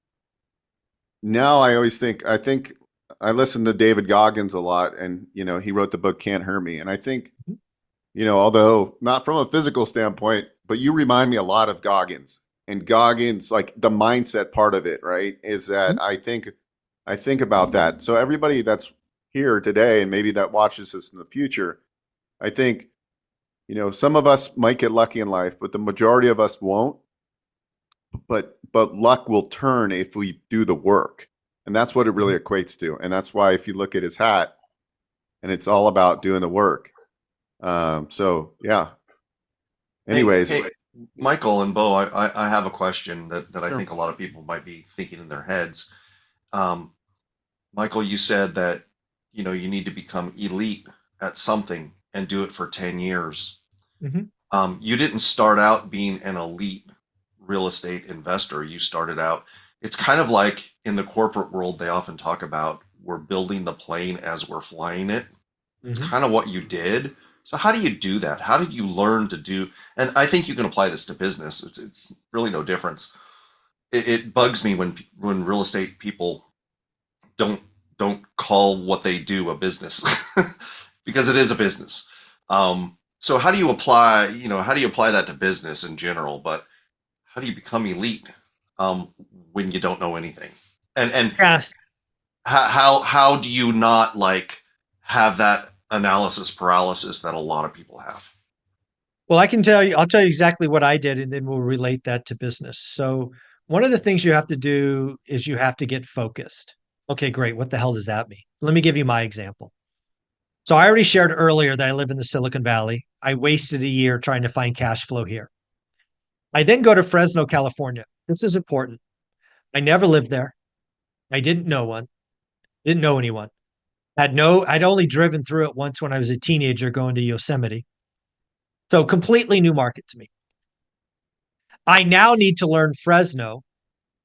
now I think I listen to David Goggins a lot, and you know, he wrote the book Can't Hurt Me, and I think, you know, although not from a physical standpoint, but you remind me a lot of Goggins. And Goggins, like the mindset part of it, right, is that I think about that. So everybody that's here today and maybe that watches this in the future, I think, you know, some of us might get lucky in life, but the majority of us won't. But luck will turn if we do the work. And that's what it really equates to. And that's why if you look at his hat, and it's all about doing the work. So yeah. Anyways. Hey, Michael and Beau, I have a question that I Sure. think a lot of people might be thinking in their heads. Michael, you said that, you know, you need to become elite at something and do it for 10 years. Mhm. You didn't start out being an elite real estate investor. You started out, it's kind of like in the corporate world, they often talk about we're building the plane as we're flying it. It's Mhm. kind of what you did. So how do you do that? How did you learn to do? And I think you can apply this to business. It's really no difference. It bugs me when real estate people don't call what they do a business because it is a business. So how do you apply? You know, how do you apply that to business in general? But how do you become elite when you don't know anything? And Yes. how do you not like have that analysis paralysis that a lot of people have? Well, I'll tell you exactly what I did, and then we'll relate that to business. So, one of the things you have to do is you have to get focused. Okay, great. What the hell does that mean? Let me give you my example. So, I already shared earlier that I live in the Silicon Valley. I wasted a year trying to find cash flow here. I then go to Fresno, California. This is important. I never lived there. I didn't know anyone. I'd only driven through it once when I was a teenager going to Yosemite. So, completely new market to me. I now need to learn Fresno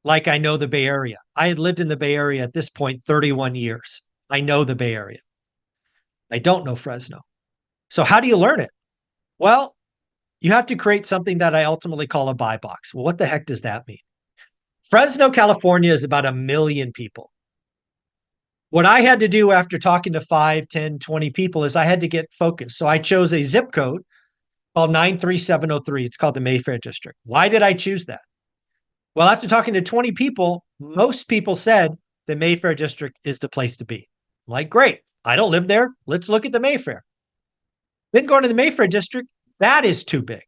like I know the Bay Area. I had lived in the Bay Area at this point 31 years. I know the Bay Area. I don't know Fresno. So how do you learn it? Well, you have to create something that I ultimately call a buy box. Well, what the heck does that mean? Fresno, California is about 1 million people. What I had to do after talking to 5, 10, 20 people is I had to get focused. So I chose a zip code called 93703. It's called the Mayfair District. Why did I choose that? Well, after talking to 20 people, most people said the Mayfair District is the place to be. I'm like, great. I don't live there. Let's look at the Mayfair. Then going to the Mayfair District, that is too big,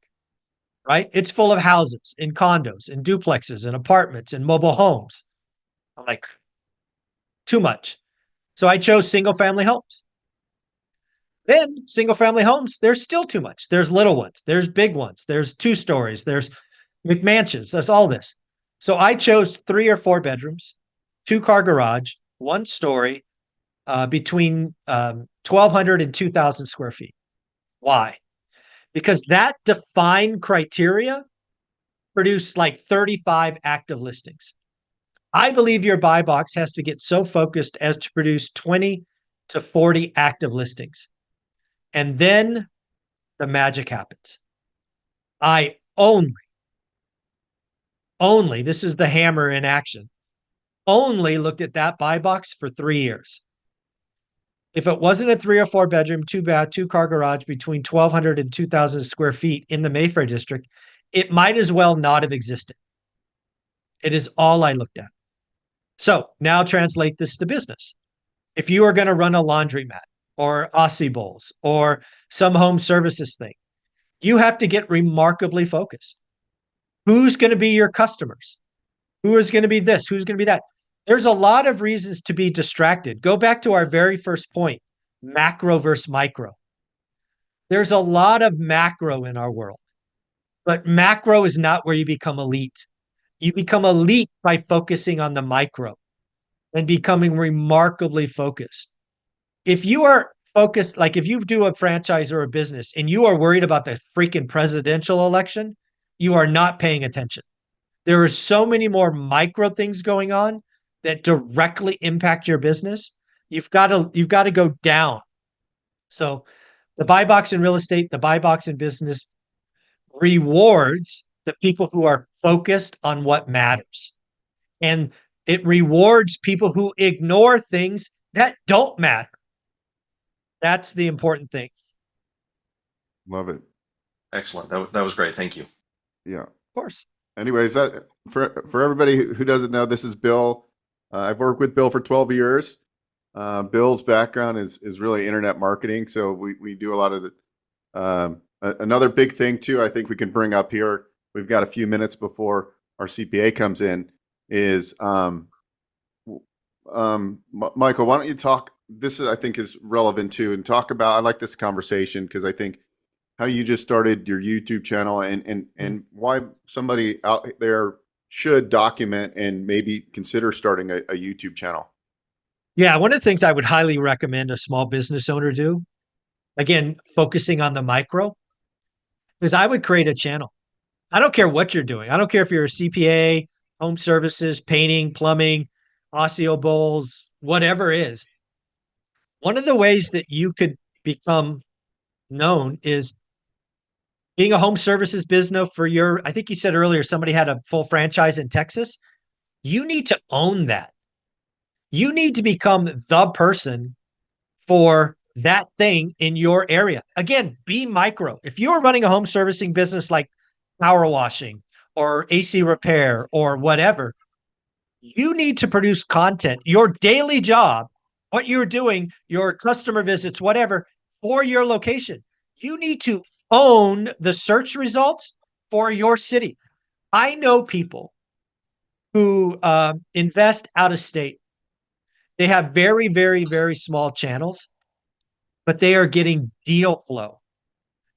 right? It's full of houses and condos and duplexes and apartments and mobile homes. I'm like, too much. So I chose single family homes. Then single family homes, there's still too much. There's little ones, there's big ones, there's 2 stories, there's McMansions, there's all this. So I chose 3 or 4 bedrooms, 2-car garage, 1 story, between 1,200 and 2,000 square feet. Why? Because that defined criteria produced like 35 active listings. I believe your buy box has to get so focused as to produce 20 to 40 active listings. And then the magic happens. I only, this is the hammer in action, only looked at that buy box for 3 years. If it wasn't a 3 or 4 bedroom, 2 bath, 2-car garage between 1,200 and 2,000 square feet in the Mayfair District, it might as well not have existed. It is all I looked at. So now translate this to business. If you are going to run a laundromat or Aussie Bowls or some home services thing, you have to get remarkably focused. Who's going to be your customers? Who is going to be this? Who's going to be that? There's a lot of reasons to be distracted. Go back to our very first point, macro versus micro. There's a lot of macro in our world, but macro is not where you become elite. You become elite by focusing on the micro. and becoming remarkably focused. If you are focused, like if you do a franchise or a business and you are worried about the freaking presidential election, you are not paying attention. There are so many more micro things going on that directly impact your business. You've got to go down. So the buy box in real estate, the buy box in business rewards the people who are focused on what matters. And it rewards people who ignore things that don't matter. That's the important thing. Love it. Excellent. That was great. Thank you. Yeah. Of course. Anyways, that for everybody who doesn't know, this is Bill. I've worked with Bill for 12 years. Bill's background is really internet marketing, so we do a lot of it. Another big thing too, I think we can bring up here. We've got a few minutes before our CPA comes in. Is Michael? Why don't you talk? This I think is relevant too, and talk about. I like this conversation because I think how you just started your YouTube channel and why somebody out there should document and maybe consider starting a YouTube channel. Yeah, one of the things I would highly recommend a small business owner do, again, focusing on the micro, is I would create a channel. I don't care what you're doing. I don't care if you're a CPA, home services, painting, plumbing, osteo bowls, whatever it is. One of the ways that you could become known is being a home services business for your, I think you said earlier, somebody had a full franchise in Texas. You need to own that. You need to become the person for that thing in your area. Again, be micro. If you're running a home servicing business like power washing or AC repair or whatever, you need to produce content. Your daily job, what you're doing, your customer visits, whatever, for your location. You need to own the search results for your city. I know people who invest out of state. They have very, very, very small channels, but they are getting deal flow.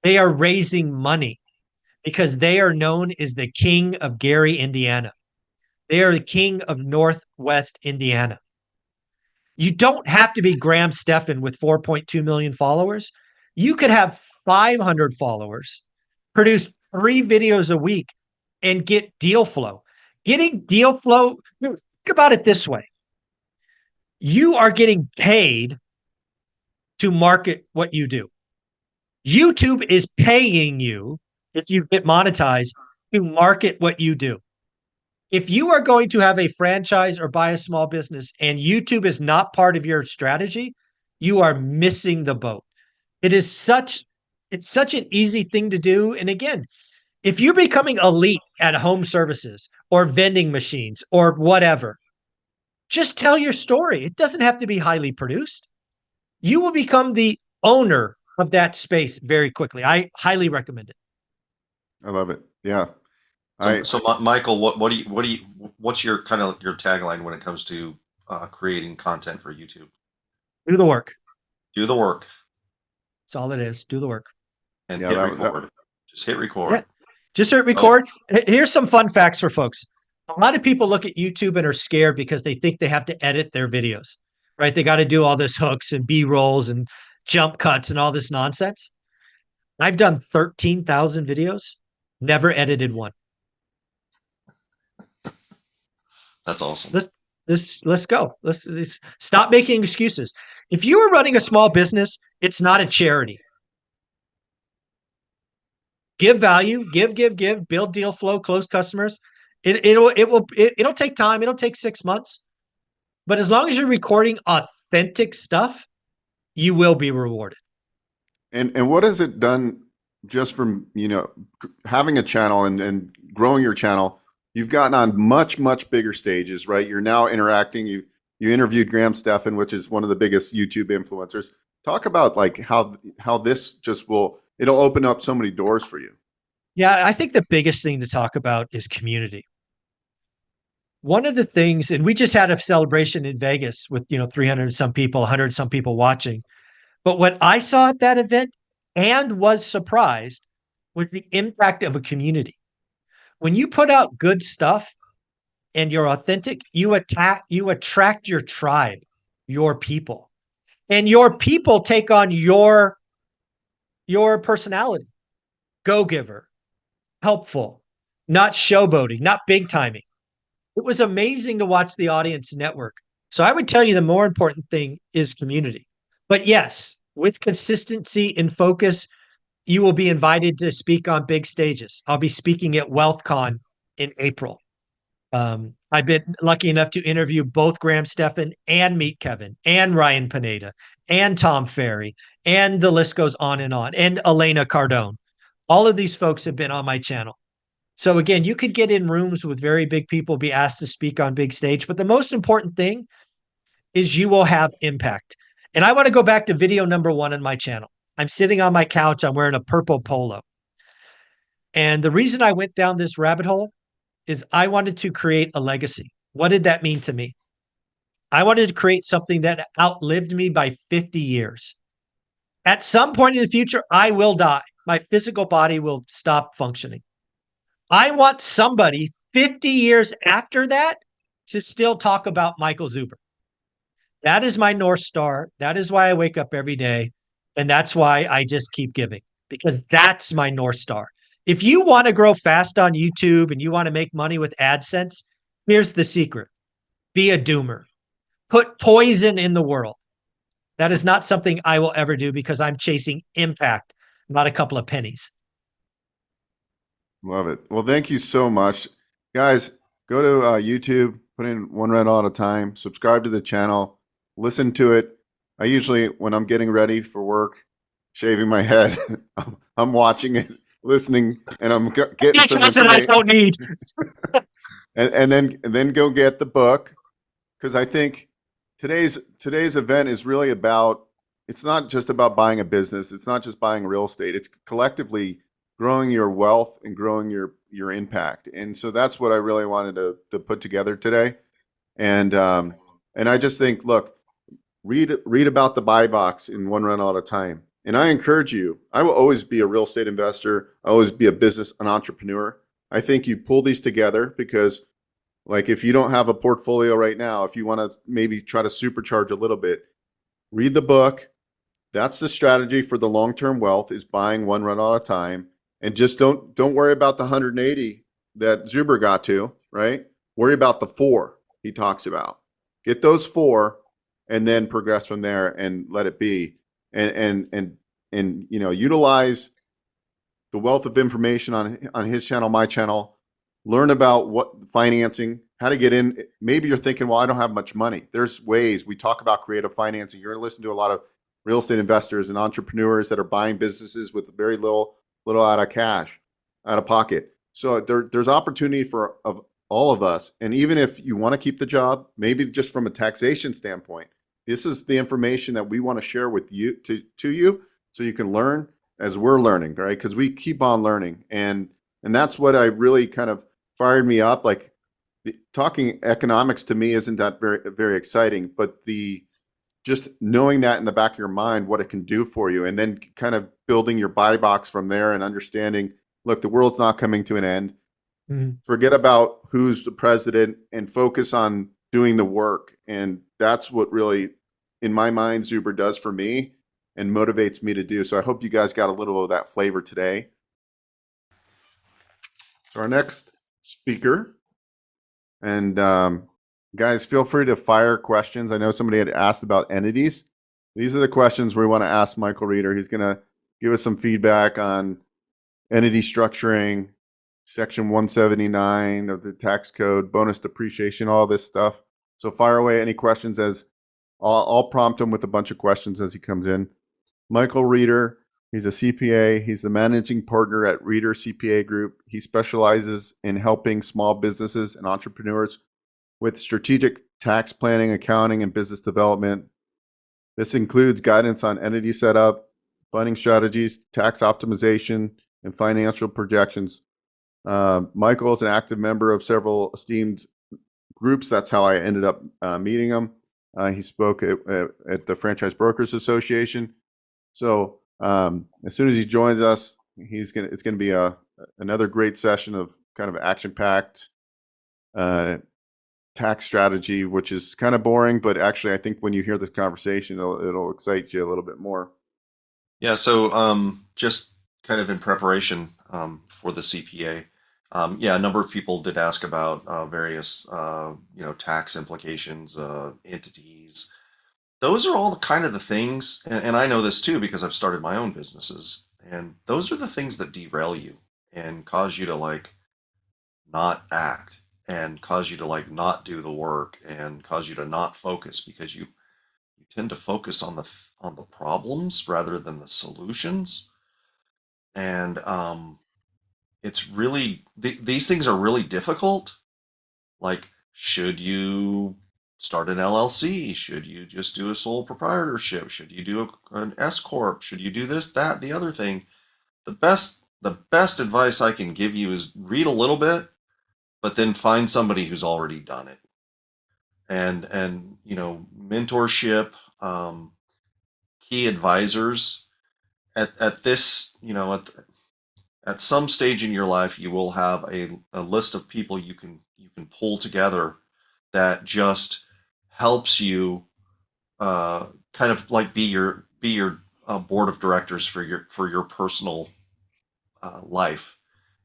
They are raising money because they are known as the king of Gary, Indiana. They are the king of Northwest Indiana. You don't have to be Graham Stephan with 4.2 million followers. You could have 500 followers, produce 3 videos a week, and get deal flow. Getting deal flow, think about it this way. You are getting paid to market what you do. YouTube is paying you, if you get monetized, to market what you do. If you are going to have a franchise or buy a small business and YouTube is not part of your strategy, you are missing the boat. It's such an easy thing to do. And again, if you're becoming elite at home services or vending machines or whatever, just tell your story. It doesn't have to be highly produced. You will become the owner of that space very quickly. I highly recommend it. I love it. Yeah. So Michael, what's your kind of your tagline when it comes to creating content for YouTube? Do the work. Do the work. That's all it is. Do the work. And hit record. Just hit record. Yeah. Just hit record. Here's some fun facts for folks. A lot of people look at YouTube and are scared because they think they have to edit their videos, right? They got to do all this hooks and B-rolls and jump cuts and all this nonsense. I've done 13,000 videos, never edited one. That's awesome. Let's go. Let's stop making excuses. If you are running a small business, it's not a charity. Give value, give, build deal flow, close customers. It'll take time. It'll take 6 months. But as long as you're recording authentic stuff, you will be rewarded. And what has it done just from, having a channel and growing your channel? You've gotten on much, much bigger stages, right? You're now interacting. You interviewed Graham Stephan, which is one of the biggest YouTube influencers. Talk about like how this it'll open up so many doors for you. Yeah, I think the biggest thing to talk about is community. One of the things, and we just had a celebration in Vegas with 300 some people, 100 some people watching. But what I saw at that event and was surprised was the impact of a community. When you put out good stuff, and you're authentic, you attract your tribe, your people. And your people take on your personality. Go-giver, helpful, not showboating, not big timing. It was amazing to watch the audience network. So I would tell you the more important thing is community. But yes, with consistency and focus, you will be invited to speak on big stages. I'll be speaking at WealthCon in April. I've been lucky enough to interview both Graham Stephan and Meet Kevin and Ryan Pineda and Tom Ferry, and the list goes on, and Elena Cardone. All of these folks have been on my channel. So again, you could get in rooms with very big people, be asked to speak on big stage, but the most important thing is you will have impact. And I want to go back to video number 1 on my channel. I'm sitting on my couch, I'm wearing a purple polo. And the reason I went down this rabbit hole is I wanted to create a legacy. What did that mean to me? I wanted to create something that outlived me by 50 years. At some point in the future, I will die. My physical body will stop functioning. I want somebody 50 years after that to still talk about Michael Zuber. That is my North Star. That is why I wake up every day. And that's why I just keep giving, because that's my North Star. If you want to grow fast on YouTube and you want to make money with AdSense, here's the secret. Be a doomer. Put poison in the world. That is not something I will ever do because I'm chasing impact, not a couple of pennies. Love it. Well, thank you so much. Guys, go to YouTube, put in One Rental at a Time, subscribe to the channel, listen to it. I usually, when I'm getting ready for work, shaving my head, I'm watching it, listening, and I'm getting some information. I don't need. and then go get the book, because I think today's event is really about, it's not just about buying a business. It's not just buying real estate. It's collectively growing your wealth and growing your impact. And so that's what I really wanted to put together today. And I just think, look, read about the buy box in One Rental at a Time. And I encourage you, I will always be a real estate investor. I always be an entrepreneur. I think you pull these together because, like, if you don't have a portfolio right now, if you want to maybe try to supercharge a little bit, read the book. That's the strategy for the long-term wealth, is buying one rental at a time. And just don't worry about the 180 that Zuber got to, right? Worry about the 4 he talks about. Get those 4 and then progress from there and let it be. And you know, utilize the wealth of information on his channel, my channel. Learn about what financing, how to get in. Maybe you're thinking, well, I don't have much money. There's ways. We talk about creative financing. You're going to listen to a lot of real estate investors and entrepreneurs that are buying businesses with very little out of pocket. So there's opportunity for all of us. And even if you want to keep the job, maybe just from a taxation standpoint, this is the information that we want to share with you to you, so you can learn as we're learning, right? Because we keep on learning, and that's what I really kind of fired me up. Like, talking economics to me isn't that very exciting, but just knowing that in the back of your mind, what it can do for you, and then kind of building your buy box from there and understanding, look, the world's not coming to an end. Mm-hmm. Forget about who's the president and focus on doing the work. And that's what really, in my mind, Zuber does for me and motivates me to do. So I hope you guys got a little of that flavor today. So our next speaker, and guys, feel free to fire questions. I know somebody had asked about entities. These are the questions we want to ask Michael Reeder. He's going to give us some feedback on entity structuring, Section 179 of the tax code, bonus depreciation, all this stuff. So fire away any questions, as I'll prompt him with a bunch of questions as he comes in. Michael Reeder, he's a CPA. He's the managing partner at Reeder CPA Group. He specializes in helping small businesses and entrepreneurs with strategic tax planning, accounting, and business development. This includes guidance on entity setup, funding strategies, tax optimization, and financial projections. Michael is an active member of several esteemed groups. That's how I ended up meeting him. He spoke at the Franchise Brokers Association. So as soon as he joins us, it's going to be another great session of kind of action-packed tax strategy, which is kind of boring, but actually I think when you hear this conversation, it'll excite you a little bit more. Yeah. So just kind of in preparation for the CPA, yeah, a number of people did ask about various tax implications, entities. Those are all kind of the things, and I know this too because I've started my own businesses, and those are the things that derail you and cause you to like not act and cause you to like not do the work and cause you to not focus because you tend to focus on the problems rather than the solutions. And it's really these things are really difficult. Like, should you start an LLC? Should you just do a sole proprietorship? Should you do an S corp? Should you do this, that, the other thing? The best advice I can give you is read a little bit, but then find somebody who's already done it. And mentorship, key advisors at this, at some stage in your life, you will have a list of people you can pull together that just helps you kind of like be your board of directors for your personal life.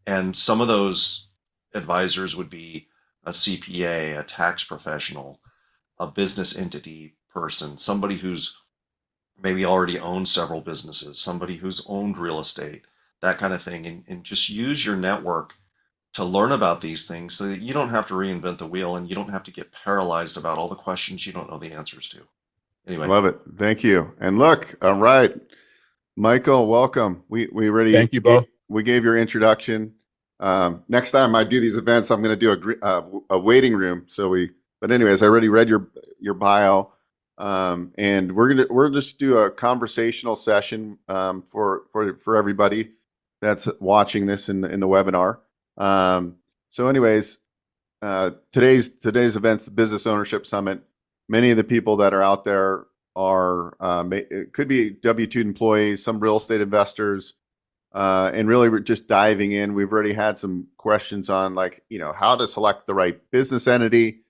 And some of those advisors would be a CPA, a tax professional, a business entity person, somebody who's maybe already owned several businesses, somebody who's owned real estate, that kind of thing. And just use your network to learn about these things so that you don't have to reinvent the wheel and you don't have to get paralyzed about all the questions you don't know the answers to. Anyway. Love it. Thank you. And look, all right, Michael, welcome. We already Thank you, Beau. we gave your introduction. Next time I do these events, I'm going to do a waiting room. But anyways, I already read your bio, and we'll just do a conversational session for everybody that's watching this in the webinar. So anyways, today's event's the Business Ownership Summit. Many of the people that are out there are it could be W-2 employees, some real estate investors, and really we're just diving in. We've already had some questions on how to select the right business entity.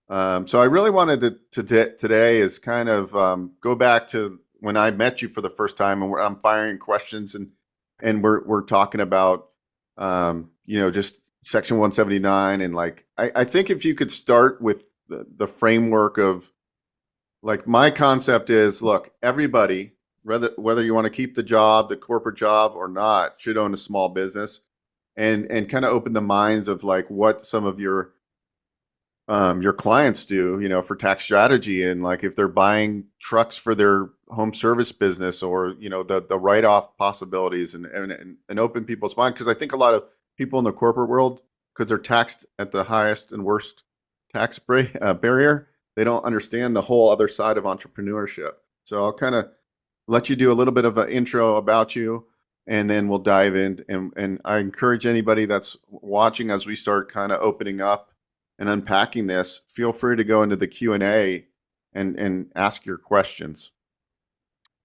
So I really wanted to today is kind of go back to when I met you for the first time, and I'm firing questions and we're talking about just Section 179 and I think if you could start with the framework of my concept is, look, everybody, whether you want to keep the job, the corporate job or not, should own a small business, and kind of open the minds of what some of your clients do, for tax strategy, and if they're buying trucks for their home service business or the write-off possibilities, and open people's mind, because I think a lot of people in the corporate world, because they're taxed at the highest and worst tax barrier, they don't understand the whole other side of entrepreneurship. So I'll kind of let you do a little bit of an intro about you, and then we'll dive in. And I encourage anybody that's watching, as we start kind of opening up and unpacking this, feel free to go into the Q&A and ask your questions.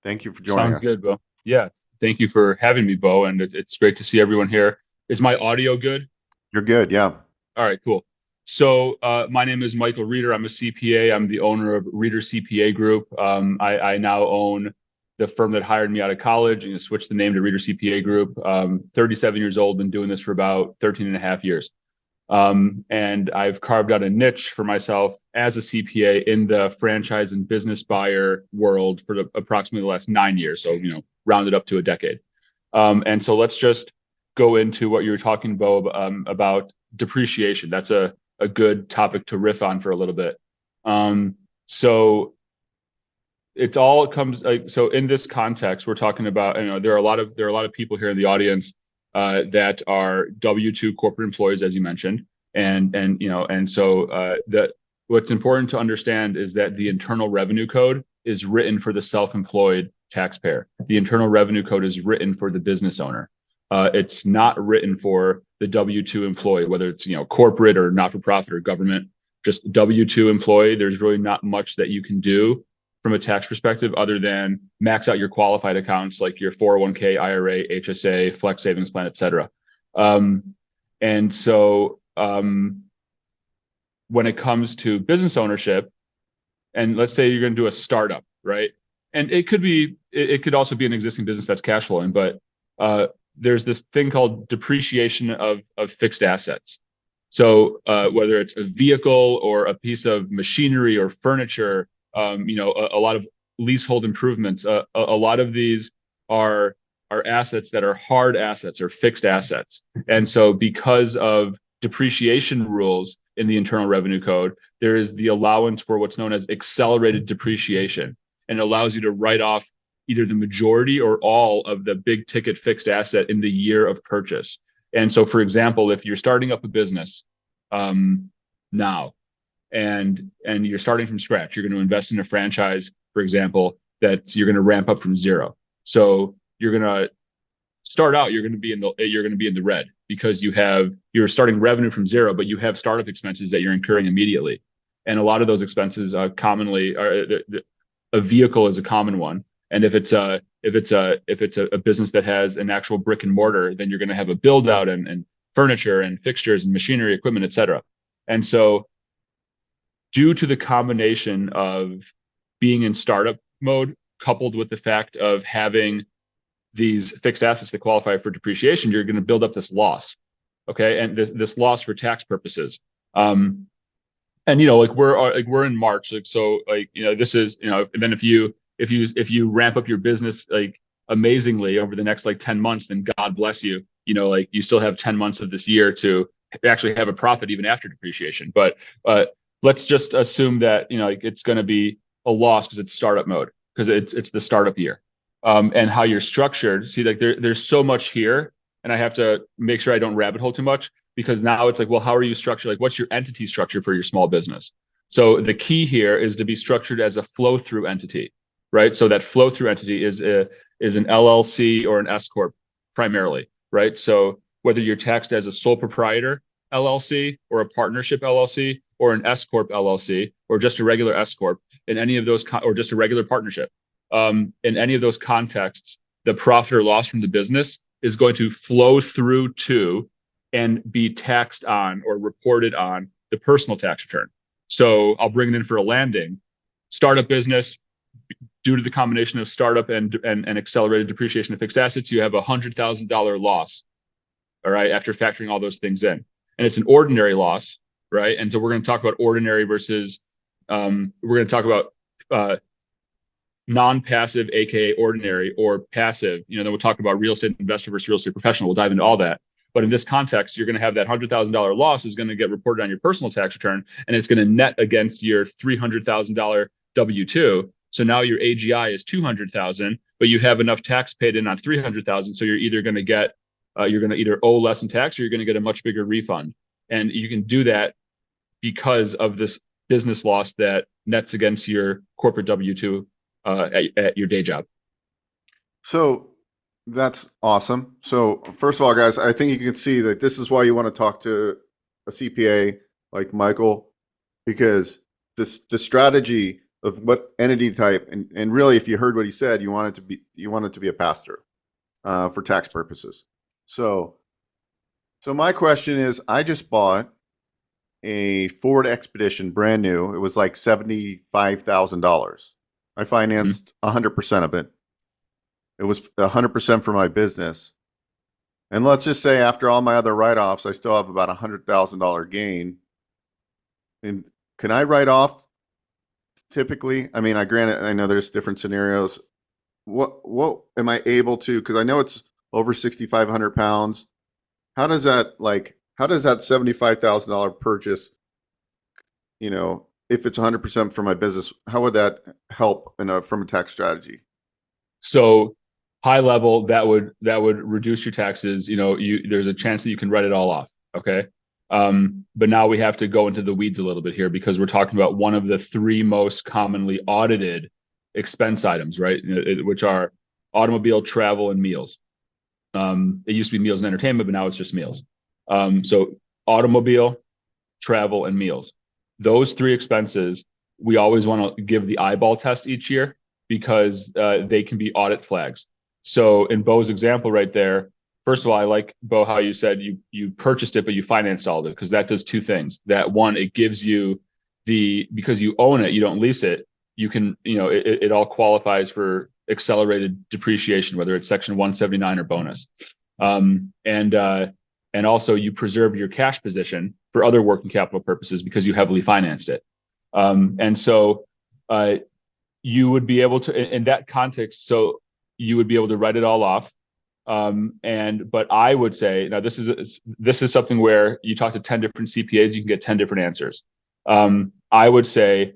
Thank you for joining us. Sounds good, Beau. Yeah, thank you for having me, Beau, and it's great to see everyone here. Is my audio good? You're good, yeah. All right, cool. So my name is Michael Reeder. I'm a CPA. I'm the owner of Reeder CPA Group. I now own the firm that hired me out of college and switched the name to Reeder CPA Group. 37 years old, been doing this for about 13 and a half years. And I've carved out a niche for myself as a CPA in the franchise and business buyer world for approximately the last 9 years. So, rounded up to a decade. And so let's just go into what you were talking, Beau, about depreciation. That's a good topic to riff on for a little bit. So it all comes so in this context, we're talking about, there are a lot of people here in the audience that are W-2 corporate employees, as you mentioned, and so what's important to understand is that the Internal Revenue Code is written for the self-employed taxpayer. The Internal Revenue Code is written for the business owner. It's not written for the W-2 employee, whether it's corporate or not-for-profit or government. Just W-2 employee, there's really not much that you can do from a tax perspective other than max out your qualified accounts like your 401k, IRA, HSA, flex savings plan, et cetera. And so when it comes to business ownership, and let's say you're going to do a startup, right? And it could also be an existing business that's cash flowing, but there's this thing called depreciation of fixed assets. So whether it's a vehicle or a piece of machinery or furniture, a lot of leasehold improvements, a lot of these are assets that are hard assets or fixed assets. And so because of depreciation rules in the Internal Revenue Code, there is the allowance for what's known as accelerated depreciation, and it allows you to write off either the majority or all of the big ticket fixed asset in the year of purchase. And so, for example, if you're starting up a business now and you're starting from scratch, you're going to invest in a franchise, for example, that you're going to ramp up from zero. So you're going to start out, you're going to be in the red because you're starting revenue from zero, but you have startup expenses that you're incurring immediately. And a lot of those expenses commonly are a vehicle is a common one. And if it's a business that has an actual brick and mortar, then you're going to have a build out and furniture and fixtures and machinery, equipment, et cetera. And so due to the combination of being in startup mode, coupled with the fact of having these fixed assets that qualify for depreciation, you're going to build up this loss. Okay. And this loss for tax purposes. And, we're in March. This is, and then if you ramp up your business amazingly over the next 10 months, then God bless you. You still have 10 months of this year to actually have a profit even after depreciation. But let's just assume that it's going to be a loss because it's startup mode, because it's the startup year. And how you're structured. See, there's so much here, and I have to make sure I don't rabbit hole too much, because now it's well, how are you structured? What's your entity structure for your small business? So the key here is to be structured as a flow-through entity, right? So that flow-through entity is an LLC or an S corp primarily, right? So whether you're taxed as a sole proprietor LLC or a partnership LLC or an S corp LLC or just a regular S corp, in any of those or just a regular partnership, in any of those contexts, the profit or loss from the business is going to flow through to and be taxed on or reported on the personal tax return. So I'll bring it in for a landing. Startup business, due to the combination of startup and accelerated depreciation of fixed assets, you have a $100,000 loss, all right, after factoring all those things in. And it's an ordinary loss, right? And so we're going to talk about ordinary versus, we're going to talk about non-passive, aka ordinary, or passive. Then we'll talk about real estate investor versus real estate professional. We'll dive into all that. But in this context, you're going to have that $100,000 loss is going to get reported on your personal tax return, and it's going to net against your $300,000 W-2. So now your AGI is $200,000, but you have enough tax paid in on $300,000. So you're either going to get, you're going to either owe less in tax, or you're going to get a much bigger refund. And you can do that because of this business loss that nets against your corporate W-2 at your day job. So that's awesome. So first of all, guys, I think you can see that this is why you want to talk to a CPA like Michael, because the strategy of what entity type, and really, if you heard what he said, you want it to be a pass-through for tax purposes. So my question is, I just bought a Ford Expedition, brand new. It was like $75,000. I financed 100% of it. It was 100% for my business. And let's just say after all my other write-offs, I still have about $100,000 gain. And can I write off typically? I mean, I know there's different scenarios. What am I able to, because I know it's over 6,500 pounds. How does that $75,000 purchase, if it's 100% for my business, how would that help from a tax strategy? So high level, that would reduce your taxes. There's a chance that you can write it all off. Okay. But now we have to go into the weeds a little bit here, because we're talking about one of the three most commonly audited expense items, right? Which are automobile, travel, and meals. It used to be meals and entertainment, but now it's just meals. So automobile, travel, and meals. Those three expenses, we always want to give the eyeball test each year, because they can be audit flags. So in Beau's example right there, first of all, I like, Beau, how you said you purchased it, but you financed all of it, because that does two things. That one, it gives you because you own it, you don't lease it, you can, it all qualifies for accelerated depreciation, whether it's Section 179 or bonus. And also you preserve your cash position for other working capital purposes because you heavily financed it. And so you would be able to, in that context, so you would be able to write it all off. But I would say, now this is something where you talk to 10 different CPAs, you can get 10 different answers. I would say,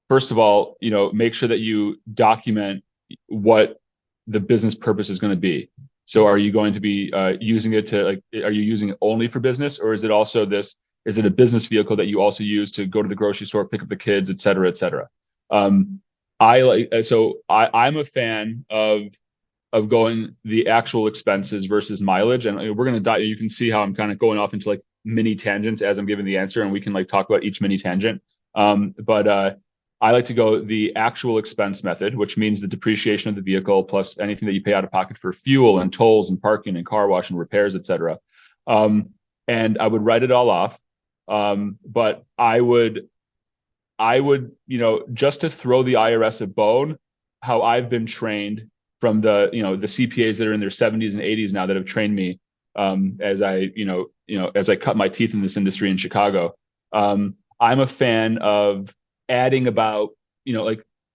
first of all, make sure that you document what the business purpose is going to be. So are you going to be using it to, are you using it only for business, or is it also is it a business vehicle that you also use to go to the grocery store, pick up the kids, et cetera, et cetera? I'm a fan of going the actual expenses versus mileage. And we're going to dive, you can see how I'm kind of going off into like mini tangents as I'm giving the answer, and we can like talk about each mini tangent. But I like to go the actual expense method, which means the depreciation of the vehicle plus anything that you pay out of pocket for fuel and tolls and parking and car wash and repairs, et cetera. And I would write it all off. But I would, just to throw the IRS a bone, how I've been trained from the CPAs that are in their 70s and 80s now that have trained me, as I cut my teeth in this industry in Chicago. I'm a fan of adding about,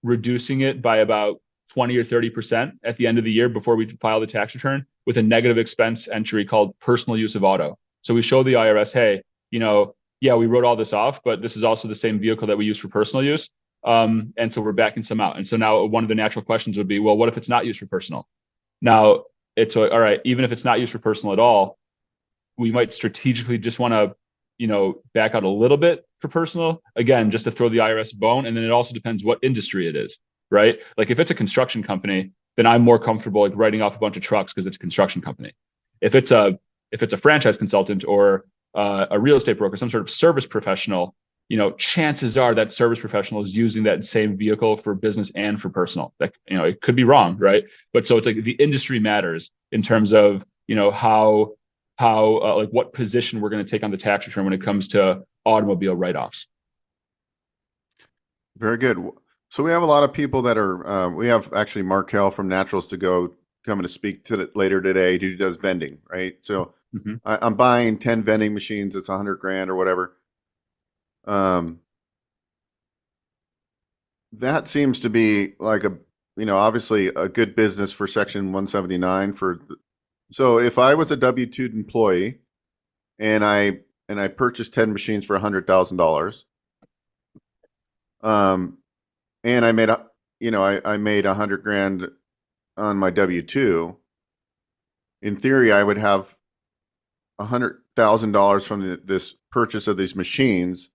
reducing it by about 20 or 30% at the end of the year before we file the tax return, with a negative expense entry called personal use of auto. So we show the IRS, hey, yeah, we wrote all this off, but this is also the same vehicle that we use for personal use. And so we're backing some out. And so now one of the natural questions would be, well, what if it's not used for personal? Now it's all right, even if it's not used for personal at all, we might strategically just want to, back out a little bit for personal, again, just to throw the IRS a bone. And then it also depends what industry it is, right? Like if it's a construction company, then I'm more comfortable like writing off a bunch of trucks because it's a construction company. If it's a franchise consultant or a real estate broker, some sort of service professional, chances are that service professional is using that same vehicle for business and for personal. That, it could be wrong, right? But so it's like the industry matters in terms of, how like what position we're going to take on the tax return when it comes to automobile write-offs. Very good. So we have a lot of people that are, we have actually Markel from Naturals to Go coming to speak to later today, who does vending, right? So I'm buying 10 vending machines. It's $100,000 or whatever. That seems to be like obviously a good business for Section 179 so if I was a W-2 employee and I purchased 10 machines for $100,000, and I made I made $100,000 on my W-2, in theory, I would have $100,000 from this purchase of these machines.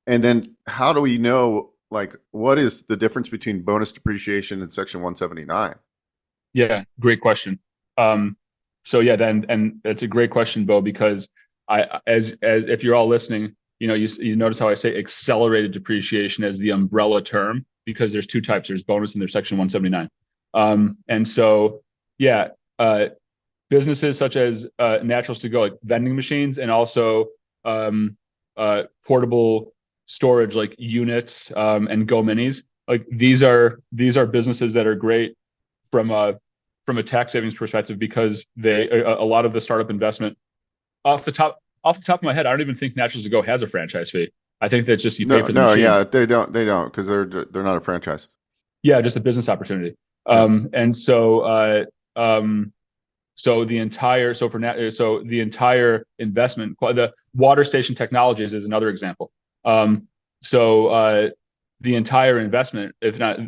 And then how do we know, like, what is the difference between bonus depreciation and Section 179? Yeah, great question. So yeah, and that's a great question, Beau, because as if you're all listening, you notice how I say accelerated depreciation as the umbrella term, because there's two types. There's bonus and there's Section 179. And so, yeah, businesses such as Naturals to Go, like vending machines, and also portable storage like units and Go Minis. Like these are businesses that are great from a tax savings perspective, because a lot of the startup investment, off the top of my head, I don't even think Naturals to Go has a franchise fee. I think that's just you pay for the machines. Yeah, they don't because they're not a franchise. Yeah, just a business opportunity. And so the entire investment, the water station technologies is another example. The entire investment, if not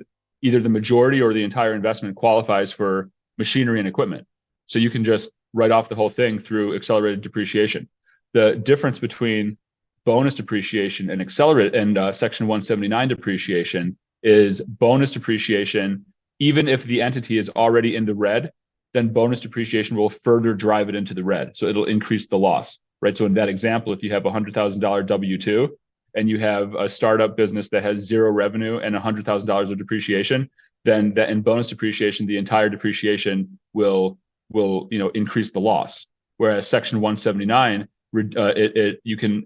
either the majority or the entire investment, qualifies for machinery and equipment. So you can just write off the whole thing through accelerated depreciation. The difference between bonus depreciation and accelerated and Section 179 depreciation is bonus depreciation, even if the entity is already in the red, then bonus depreciation will further drive it into the red. So it'll increase the loss, right? So in that example, if you have a $100,000 W-2 and you have a startup business that has zero revenue and $100,000 of depreciation, then that in bonus depreciation, the entire depreciation will increase the loss. Whereas Section 179, you can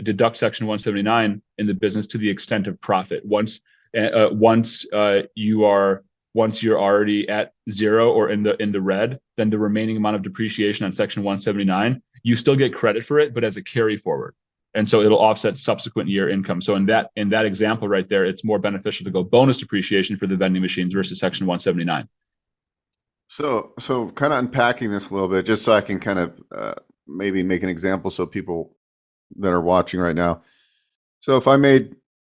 deduct Section 179 in the business to the extent of profit. Once you're already at zero or in the red, then the remaining amount of depreciation on Section 179, you still get credit for it, but as a carry forward. And so it'll offset subsequent year income. So in that example right there, it's more beneficial to go bonus depreciation for the vending machines versus Section 179. So kind of unpacking this a little bit, just so I can kind of maybe make an example so people that are watching right now. So if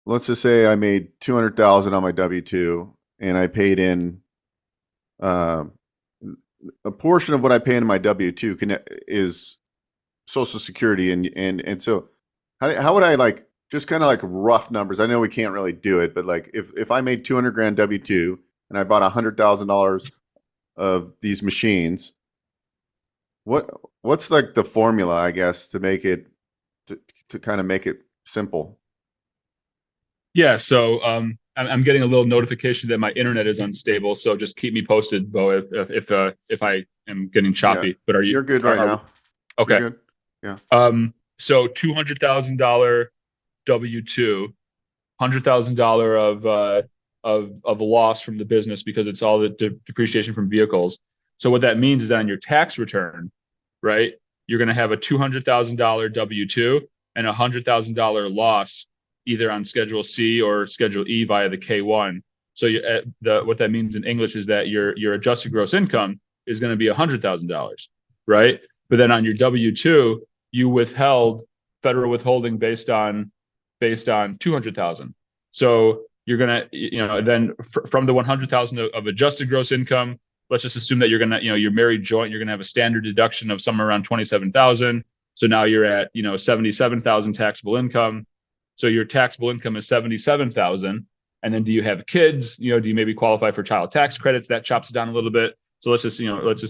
let's just say I made $200,000 on my W-2 and I paid in a portion of what I pay in my W-2 is Social Security, and so how would I just kind of rough numbers? I know we can't really do it, but if I made $200,000 W-2 and I bought $100,000 of these machines, what's the formula, I guess, to make it to kind of make it simple? Yeah, so I'm getting a little notification that my internet is unstable, so just keep me posted, Beau, if I am getting choppy. Yeah, but you're good right now. Okay. You're good. Yeah. So $200,000 W-2, $100,000 of loss from the business because it's all the depreciation from vehicles. So what that means is that on your tax return, right, you're going to have a $200,000 W-2 and a $100,000 loss either on Schedule C or Schedule E via the K-1. So what that means in English is that your adjusted gross income is going to be $100,000, right? But then on your W-2, you withheld federal withholding based on 200,000. So you're gonna, then from the 100,000 of adjusted gross income, let's just assume that you're married joint, you're gonna have a standard deduction of somewhere around 27,000. So now you're at 77,000 taxable income. So your taxable income is 77,000. And then do you have kids? Do you maybe qualify for child tax credits? That chops it down a little bit. So let's just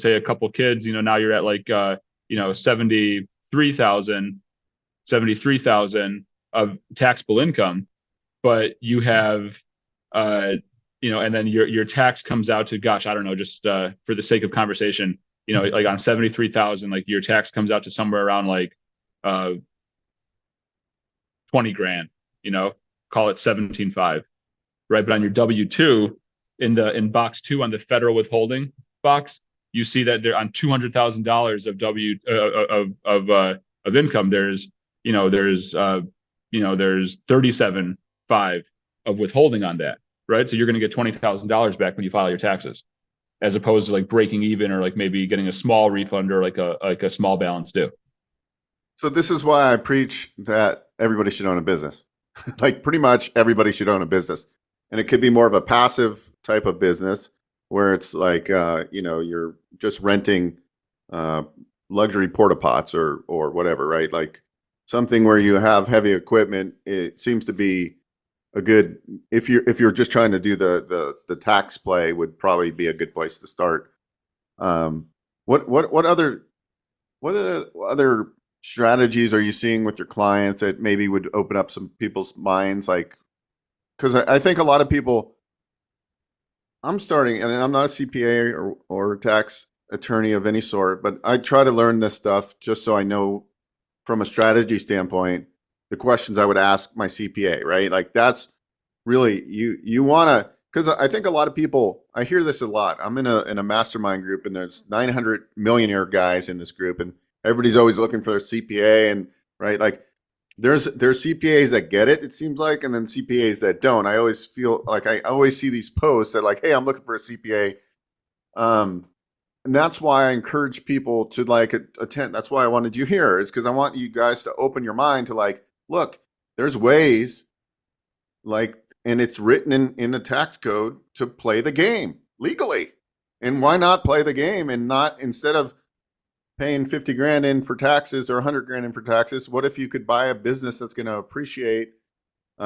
say a couple kids. Now you're at 73,000 of taxable income, but you have and then your tax comes out to, gosh, I don't know, just for the sake of conversation, on 73,000, your tax comes out to somewhere around 20 grand, call it 17.5, right? But on your W-2, in box 2 on the federal withholding box, you see that they're on $200,000 of income. There's 37.5 of withholding on that, right? So you're going to get $20,000 back when you file your taxes, as opposed to breaking even or maybe getting a small refund or a small balance due. So this is why I preach that everybody should own a business. Pretty much everybody should own a business, and it could be more of a passive type of business where it's you're just renting luxury porta pots or whatever, right? Something where you have heavy equipment. It seems to be a good, if you're just trying to do the tax play, would probably be a good place to start. What other strategies are you seeing with your clients that maybe would open up some people's minds? Because I think a lot of people, I'm starting, and I'm not a CPA or tax attorney of any sort, but I try to learn this stuff just so I know from a strategy standpoint the questions I would ask my CPA, right? That's really, you want to, because I think a lot of people, I hear this a lot. I'm in a mastermind group, and there's 900 millionaire guys in this group, and everybody's always looking for a CPA, and right, there's CPAs that get it seems like, and then CPAs that don't. I always feel I always see these posts that hey, I'm looking for a CPA, and that's why I encourage people to attend. That's why I wanted you here, is because I want you guys to open your mind to look, there's ways, and it's written in the tax code to play the game legally, and why not play the game and not, instead of paying 50 grand in for taxes or 100 grand in for taxes, what if you could buy a business that's going to appreciate?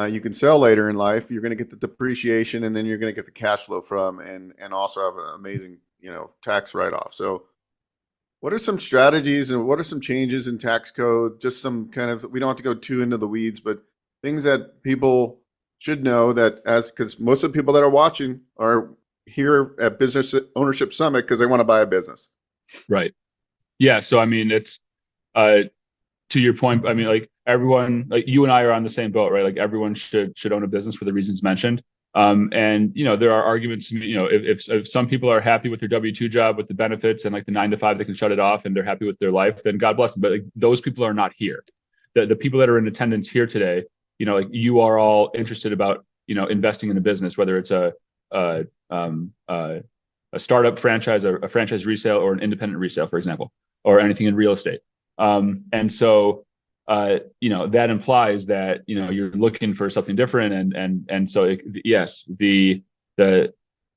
You can sell later in life. You're going to get the depreciation, and then you're going to get the cash flow from, and also have an amazing, tax write-off. So what are some strategies, and what are some changes in tax code? Just some kind of, we don't have to go too into the weeds, but things that people should know, because most of the people that are watching are here at Business Ownership Summit because they want to buy a business. Right. Yeah. So, I mean, it's, to your point, I mean, like everyone, like you and I are on the same boat, right? Like everyone should own a business for the reasons mentioned. And there are arguments. If some people are happy with their W-2 job with the benefits and like the 9 to 5, they can shut it off and they're happy with their life, then God bless them. But like, those people are not here. The people that are in attendance here today, like you are all interested about investing in a business, whether it's a startup franchise, a franchise resale, or an independent resale, for example, or anything in real estate. And so, that implies that, you're looking for something different. And so yes, the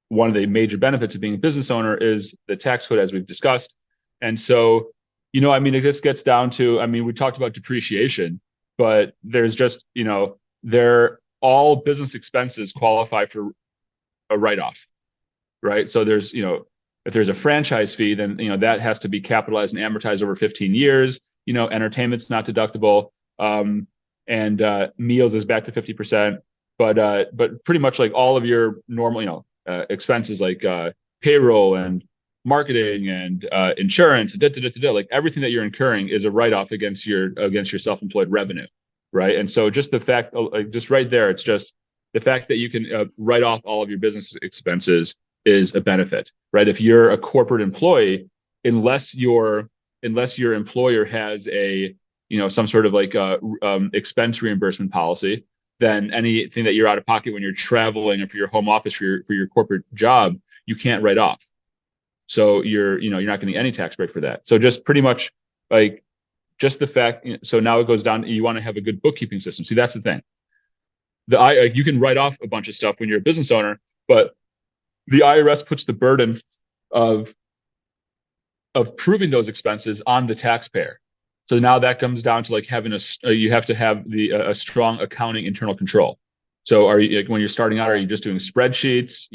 one of the major benefits of being a business owner is the tax code, as we've discussed. And so, I mean, it just gets down to, I mean, we talked about depreciation, but there's just, all business expenses qualify for a write-off, right? So there's, if there's a franchise fee, then, that has to be capitalized and amortized over 15 years. Entertainment's not deductible. And meals is back to 50%. But pretty much like all of your normal, expenses like payroll and marketing and insurance, like everything that you're incurring is a write-off against your self-employed revenue, right? And so just the fact, just right there, it's just the fact that you can write off all of your business expenses is a benefit, right? If you're a corporate employee, unless your employer has a some sort of like expense reimbursement policy, then anything that you're out of pocket when you're traveling or for your home office for your corporate job, you can't write off. So you're not getting any tax break for that. So just pretty much like just the fact. So now it goes down. You want to have a good bookkeeping system. See, that's the thing. You can write off a bunch of stuff when you're a business owner, but the IRS puts the burden of proving those expenses on the taxpayer. So now that comes down to like having you have to have a strong accounting internal control. So when you're starting out, are you just doing spreadsheets?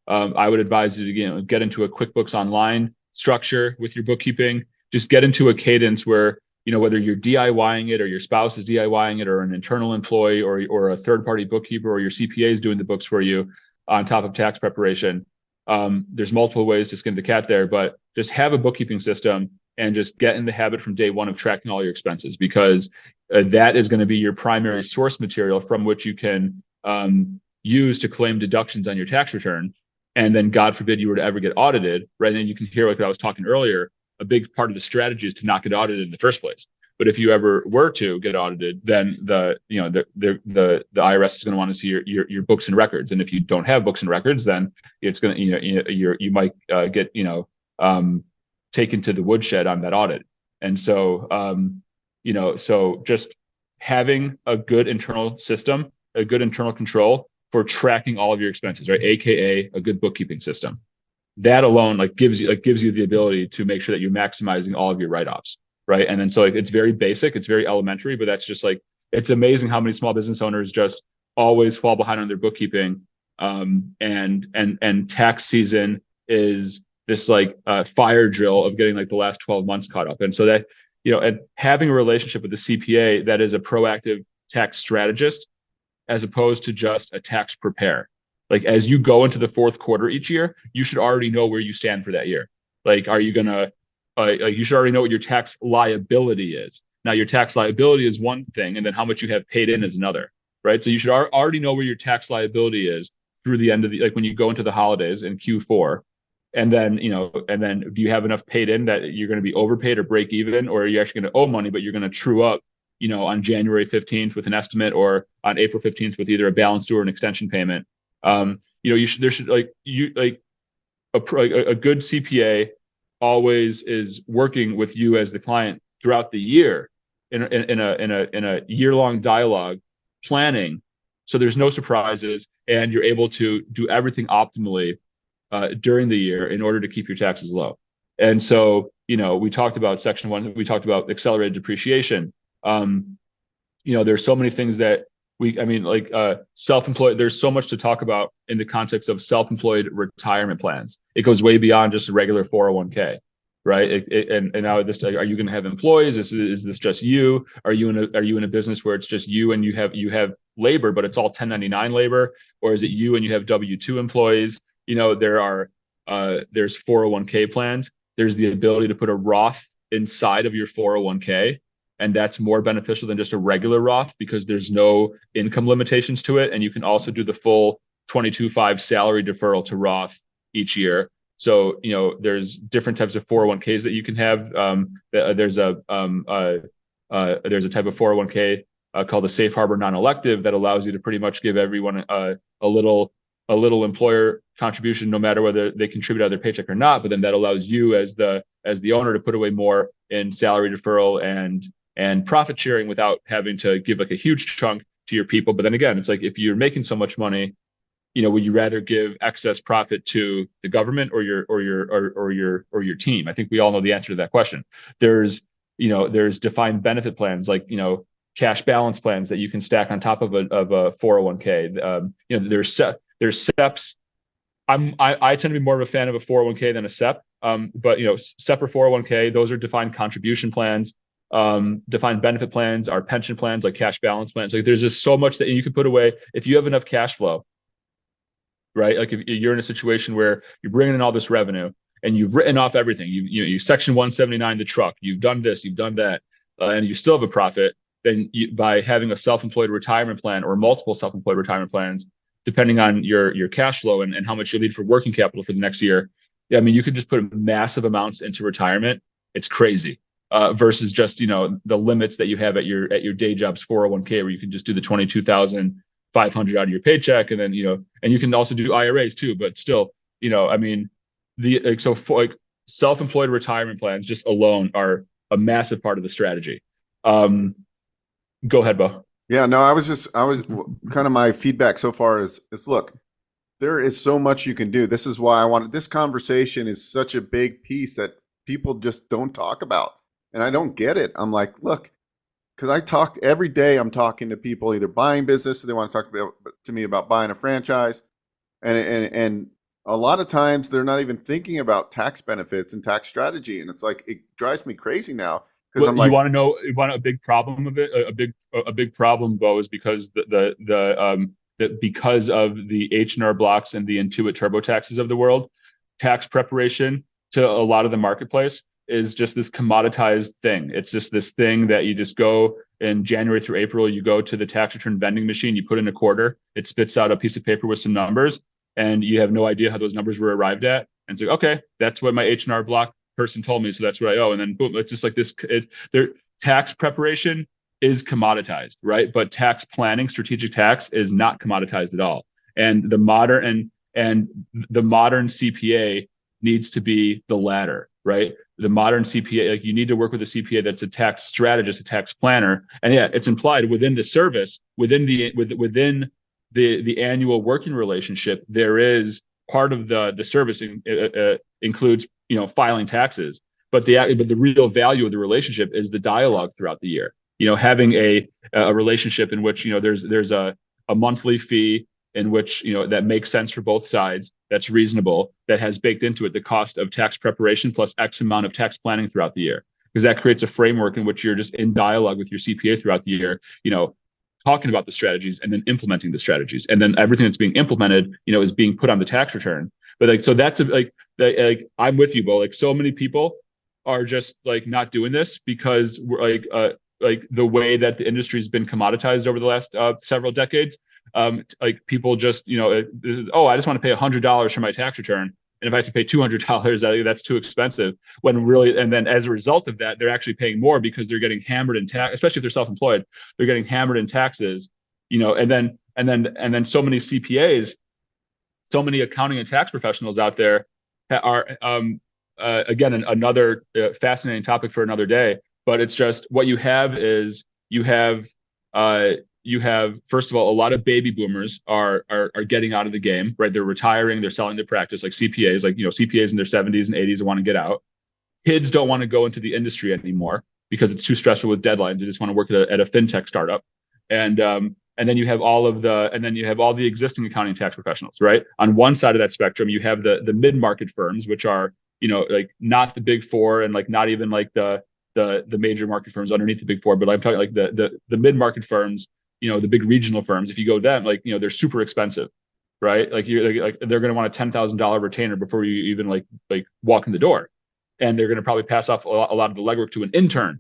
I would advise you to get into a QuickBooks Online structure with your bookkeeping. Just get into a cadence where whether you're DIYing it or your spouse is DIYing it or an internal employee or a third-party bookkeeper or your CPA is doing the books for you on top of tax preparation. There's multiple ways to skin the cat there, but just have a bookkeeping system and just get in the habit from day one of tracking all your expenses, because that is going to be your primary source material from which you can use to claim deductions on your tax return. And then God forbid you were to ever get audited, right? And you can hear, like I was talking earlier, a big part of the strategy is to not get audited in the first place. But if you ever were to get audited, then the IRS is going to want to see your books and records. And if you don't have books and records, then it's going to you might get taken to the woodshed on that audit. And so so just having a good internal system, a good internal control for tracking all of your expenses, right? AKA a good bookkeeping system. That alone gives you the ability to make sure that you're maximizing all of your write-offs, right? And then so it's very basic, it's very elementary, but that's just it's amazing how many small business owners just always fall behind on their bookkeeping. And tax season is this fire drill of getting the last 12 months caught up. And so that and having a relationship with the CPA that is a proactive tax strategist as opposed to just a tax preparer. As you go into the fourth quarter each year, you should already know where you stand for that year. Are you gonna? You should already know what your tax liability is. Now, your tax liability is one thing, and then how much you have paid in is another, right? So you should already know where your tax liability is through the end of when you go into the holidays in Q4, and then do you have enough paid in that you're going to be overpaid or break even, or are you actually going to owe money but you're going to true up, on January 15th with an estimate, or on April 15th with either a balance due or an extension payment. A good CPA always is working with you as the client throughout the year in a year-long dialogue planning, so there's no surprises and you're able to do everything optimally during the year in order to keep your taxes low. And so we talked about section 1, we talked about accelerated depreciation. There's so many things that self-employed, there's so much to talk about in the context of self-employed retirement plans. It goes way beyond just a regular 401k, right? And now are you going to have employees? Is this just you? Are you in a business where it's just you and you have labor, but it's all 1099 labor? Or is it you and you have W-2 employees? There's 401k plans. there's the ability to put a Roth inside of your 401k. And that's more beneficial than just a regular Roth because there's no income limitations to it. And you can also do the full 22.5 salary deferral to Roth each year. So, there's different types of 401ks that you can have. There's a type of 401k called a safe harbor non-elective that allows you to pretty much give everyone a little employer contribution, no matter whether they contribute out of their paycheck or not. But then that allows you as the owner to put away more in salary deferral and profit sharing without having to give like a huge chunk to your people. But then again, it's like, if you're making so much money, would you rather give excess profit to the government or your team? I think we all know the answer to that question. There's defined benefit plans like, cash balance plans that you can stack on top of a 401k. There's SEPs. I tend to be more of a fan of a 401k than a SEP. But SEP or 401k, those are defined contribution plans. Defined benefit plans are pension plans like cash balance plans. Like there's just so much that you can put away if you have enough cash flow, right? Like if you're in a situation where you're bringing in all this revenue and you've written off everything, you section 179 the truck, you've done this, you've done that, and you still have a profit. Then by having a self-employed retirement plan or multiple self-employed retirement plans, depending on your cash flow and how much you need for working capital for the next year, you could just put massive amounts into retirement. It's crazy. Versus just the limits that you have at your day job's 401k, where you can just do the 22,500 out of your paycheck, and then and you can also do IRAs too. But still, self-employed retirement plans just alone are a massive part of the strategy. Go ahead, Beau. Yeah, no, I was kind of my feedback so far is look, there is so much you can do. This is why I wanted this conversation is such a big piece that people just don't talk about. And I don't get it. I'm like, look, because every day I'm talking to people either buying business, so they want to talk to me about buying a franchise. And a lot of times they're not even thinking about tax benefits and tax strategy. And it's like, it drives me crazy now. Because I'm like, you want a big problem of it? A big problem, Beau, is because because of the H&R blocks and the Intuit TurboTaxes of the world, tax preparation to a lot of the marketplace is just this commoditized thing. It's just this thing that you just go in January through April, you go to the tax return vending machine, you put in a quarter, it spits out a piece of paper with some numbers, and you have no idea how those numbers were arrived at. And it's like, okay, that's what my H&R block person told me, so that's what I owe. And then boom, it's just like this. Their tax preparation is commoditized, right? But tax planning, strategic tax, is not commoditized at all. And the modern CPA needs to be the latter, right? The modern CPA, like you need to work with a CPA that's a tax strategist, a tax planner, and yeah, it's implied within the service, within the annual working relationship, there is part of the service includes filing taxes, but the real value of the relationship is the dialogue throughout the year. Having a relationship in which there's a monthly fee in which that makes sense for both sides, that's reasonable, that has baked into it the cost of tax preparation plus X amount of tax planning throughout the year, because that creates a framework in which you're just in dialogue with your CPA throughout the year, talking about the strategies and then implementing the strategies, and then everything that's being implemented is being put on the tax return. But so that's I'm with you, Beau. So many people are just not doing this because we're the way that the industry has been commoditized over the last several decades. People just I just want to pay $100 for my tax return, and if I have to pay $200, that's too expensive. When really, and then as a result of that, they're actually paying more because they're getting hammered in tax, especially if they're self-employed. They're getting hammered in taxes, and then so many CPAs, so many accounting and tax professionals out there are again another fascinating topic for another day. But it's just what you have is you have first of all, a lot of baby boomers are getting out of the game, right? They're retiring, they're selling their practice, like CPAs, CPAs in their 70s and 80s that want to get out. Kids don't want to go into the industry anymore because it's too stressful with deadlines. They just want to work at a fintech startup. And then you have all the existing accounting tax professionals, right? On one side of that spectrum, you have the mid-market firms, which are, not the big four and not even the major market firms underneath the big four, but I'm talking the mid-market firms, the big regional firms. If you go to them, they're super expensive, right? They're going to want a $10,000 retainer before you even walk in the door. and they're going to probably pass off a lot of the legwork to an intern.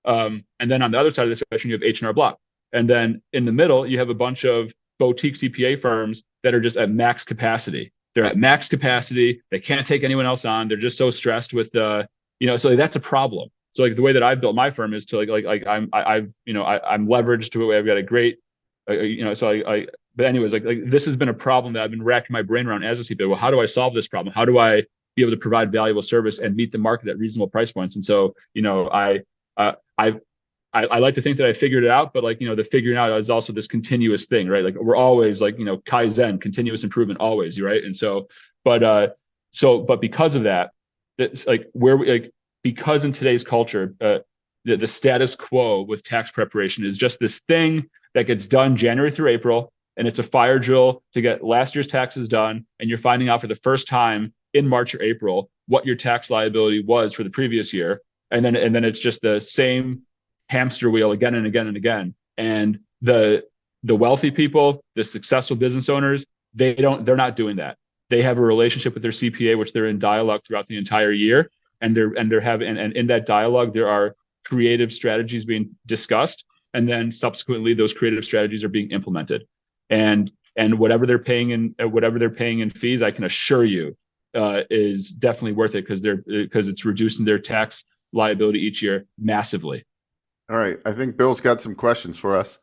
And then on the other side of the spectrum, you have H&R Block. And then in the middle, you have a bunch of boutique CPA firms that are just at max capacity. They're at max capacity. They can't take anyone else on. They're just so stressed with so that's a problem. So like the way that I've built my firm is to I'm leveraged to it. I've got a great, but anyways, like this has been a problem that I've been racking my brain around as a CPA. Well, how do I solve this problem? How do I be able to provide valuable service and meet the market at reasonable price points? And so, I like to think that I figured it out, but the figuring out is also this continuous thing, right? Like we're always Kaizen, continuous improvement, always, right? And so, but because of that, it's because in today's culture, the status quo with tax preparation is just this thing that gets done January through April, and it's a fire drill to get last year's taxes done, and you're finding out for the first time in March or April what your tax liability was for the previous year, and then it's just the same hamster wheel again and again and again. And the wealthy people, the successful business owners, they're not doing that. They have a relationship with their CPA, which they're in dialogue throughout the entire year, and in that dialogue there are creative strategies being discussed, and then subsequently those creative strategies are being implemented. And whatever they're paying in fees, I can assure you is definitely worth it because it's reducing their tax liability each year massively. All right. I think Bill's got some questions for us.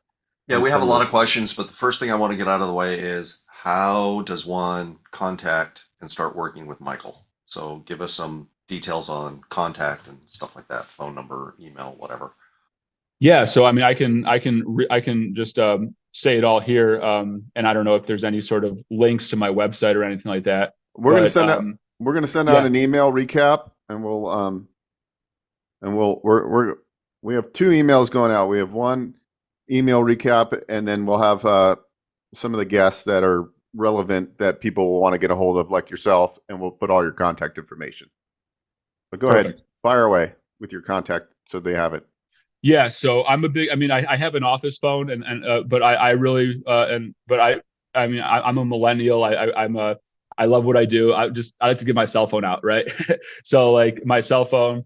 Yeah, we have a lot of questions, but the first thing I want to get out of the way is how does one contact and start working with Michael? So give us some details on contact and stuff like that, phone number, email, whatever. Yeah. So, I mean, I can just say it all here. And I don't know if there's any sort of links to my website or anything like that. We're going to send out an email recap, and we have two emails going out. We have one email recap, and then we'll have some of the guests that are relevant that people will want to get a hold of, like yourself, and we'll put all your contact information. But go ahead, fire away with your contact so they have it. Yeah, so I have an office phone, but I'm a millennial. I love what I do. I like to give my cell phone out, right? So like my cell phone,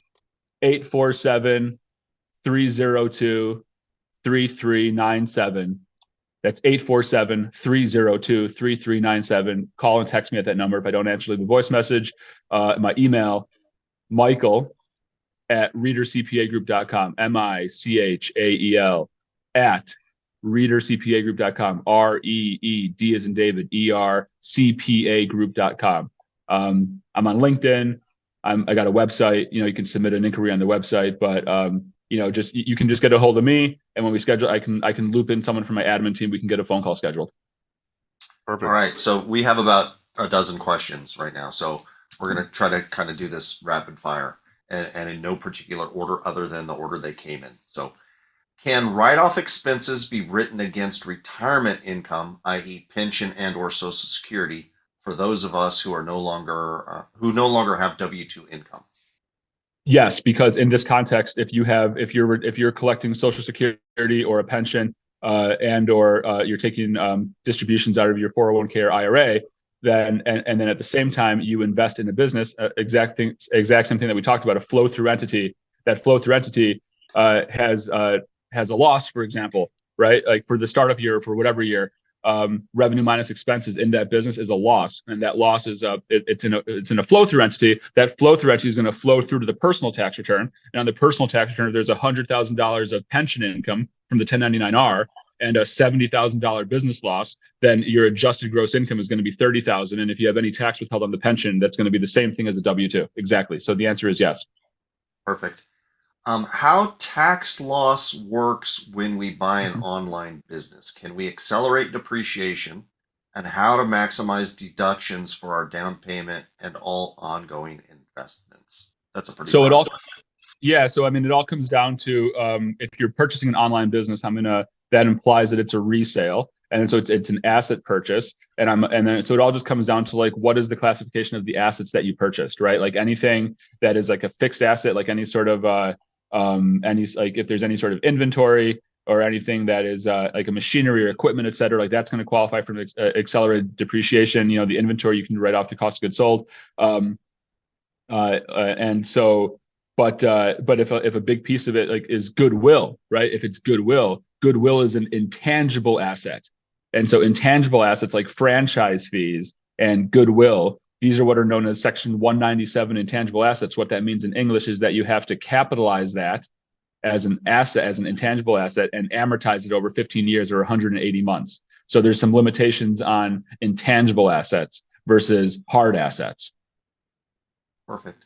847-302-3397. That's 847-302-3397. Call and text me at that number. If I don't answer, leave a voice message. My email, Michael@readercpagroup.com, Michael @readercpagroup.com, REED as in David, ERCPAgroup.com. I'm on LinkedIn. I got a website. You can submit an inquiry on the website, but you can just get a hold of me, and when we schedule, I can loop in someone from my admin team. We can get a phone call scheduled. Perfect. All right. So we have about a dozen questions right now. So we're going to try to kind of do this rapid fire and in no particular order other than the order they came in. So can write-off expenses be written against retirement income, i.e. pension and or Social Security, for those of us who are no longer have W-2 income? Yes, because in this context, if you're collecting Social Security or a pension, and or you're taking distributions out of your 401k or IRA, then and then at the same time you invest in a business, exact same thing that we talked about, a flow-through entity. That flow-through entity has a loss, for example, right? Like for the startup year, for whatever year, revenue minus expenses in that business is a loss, and that loss is it's in a flow-through entity. That flow-through entity is going to flow through to the personal tax return, and on the personal tax return, if there's $100,000 of pension income from the 1099-R and a $70,000 business loss, then your adjusted gross income is going to be $30,000, and if you have any tax withheld on the pension, that's going to be the same thing as a W-2. Exactly. So the answer is yes. Perfect. How tax loss works when we buy an online business? Can we accelerate depreciation, and how to maximize deductions for our down payment and all ongoing investments? That's a pretty so it all question. Yeah, so I mean, it all comes down to if you're purchasing an online business, that implies that it's a resale, and so it's an asset purchase, so it all just comes down to like, what is the classification of the assets that you purchased, right? Like anything that is like a fixed asset, like any sort of if there's any sort of inventory or anything that is like a machinery or equipment, et cetera, like that's going to qualify for accelerated depreciation. The inventory you can write off the cost of goods sold. And so, but if a big piece of it like is goodwill, right? If it's goodwill, goodwill is an intangible asset. And so intangible assets like franchise fees and goodwill, these are what are known as Section 197 intangible assets. What that means in English is that you have to capitalize that as an asset, as an intangible asset, and amortize it over 15 years or 180 months. So there's some limitations on intangible assets versus hard assets. Perfect.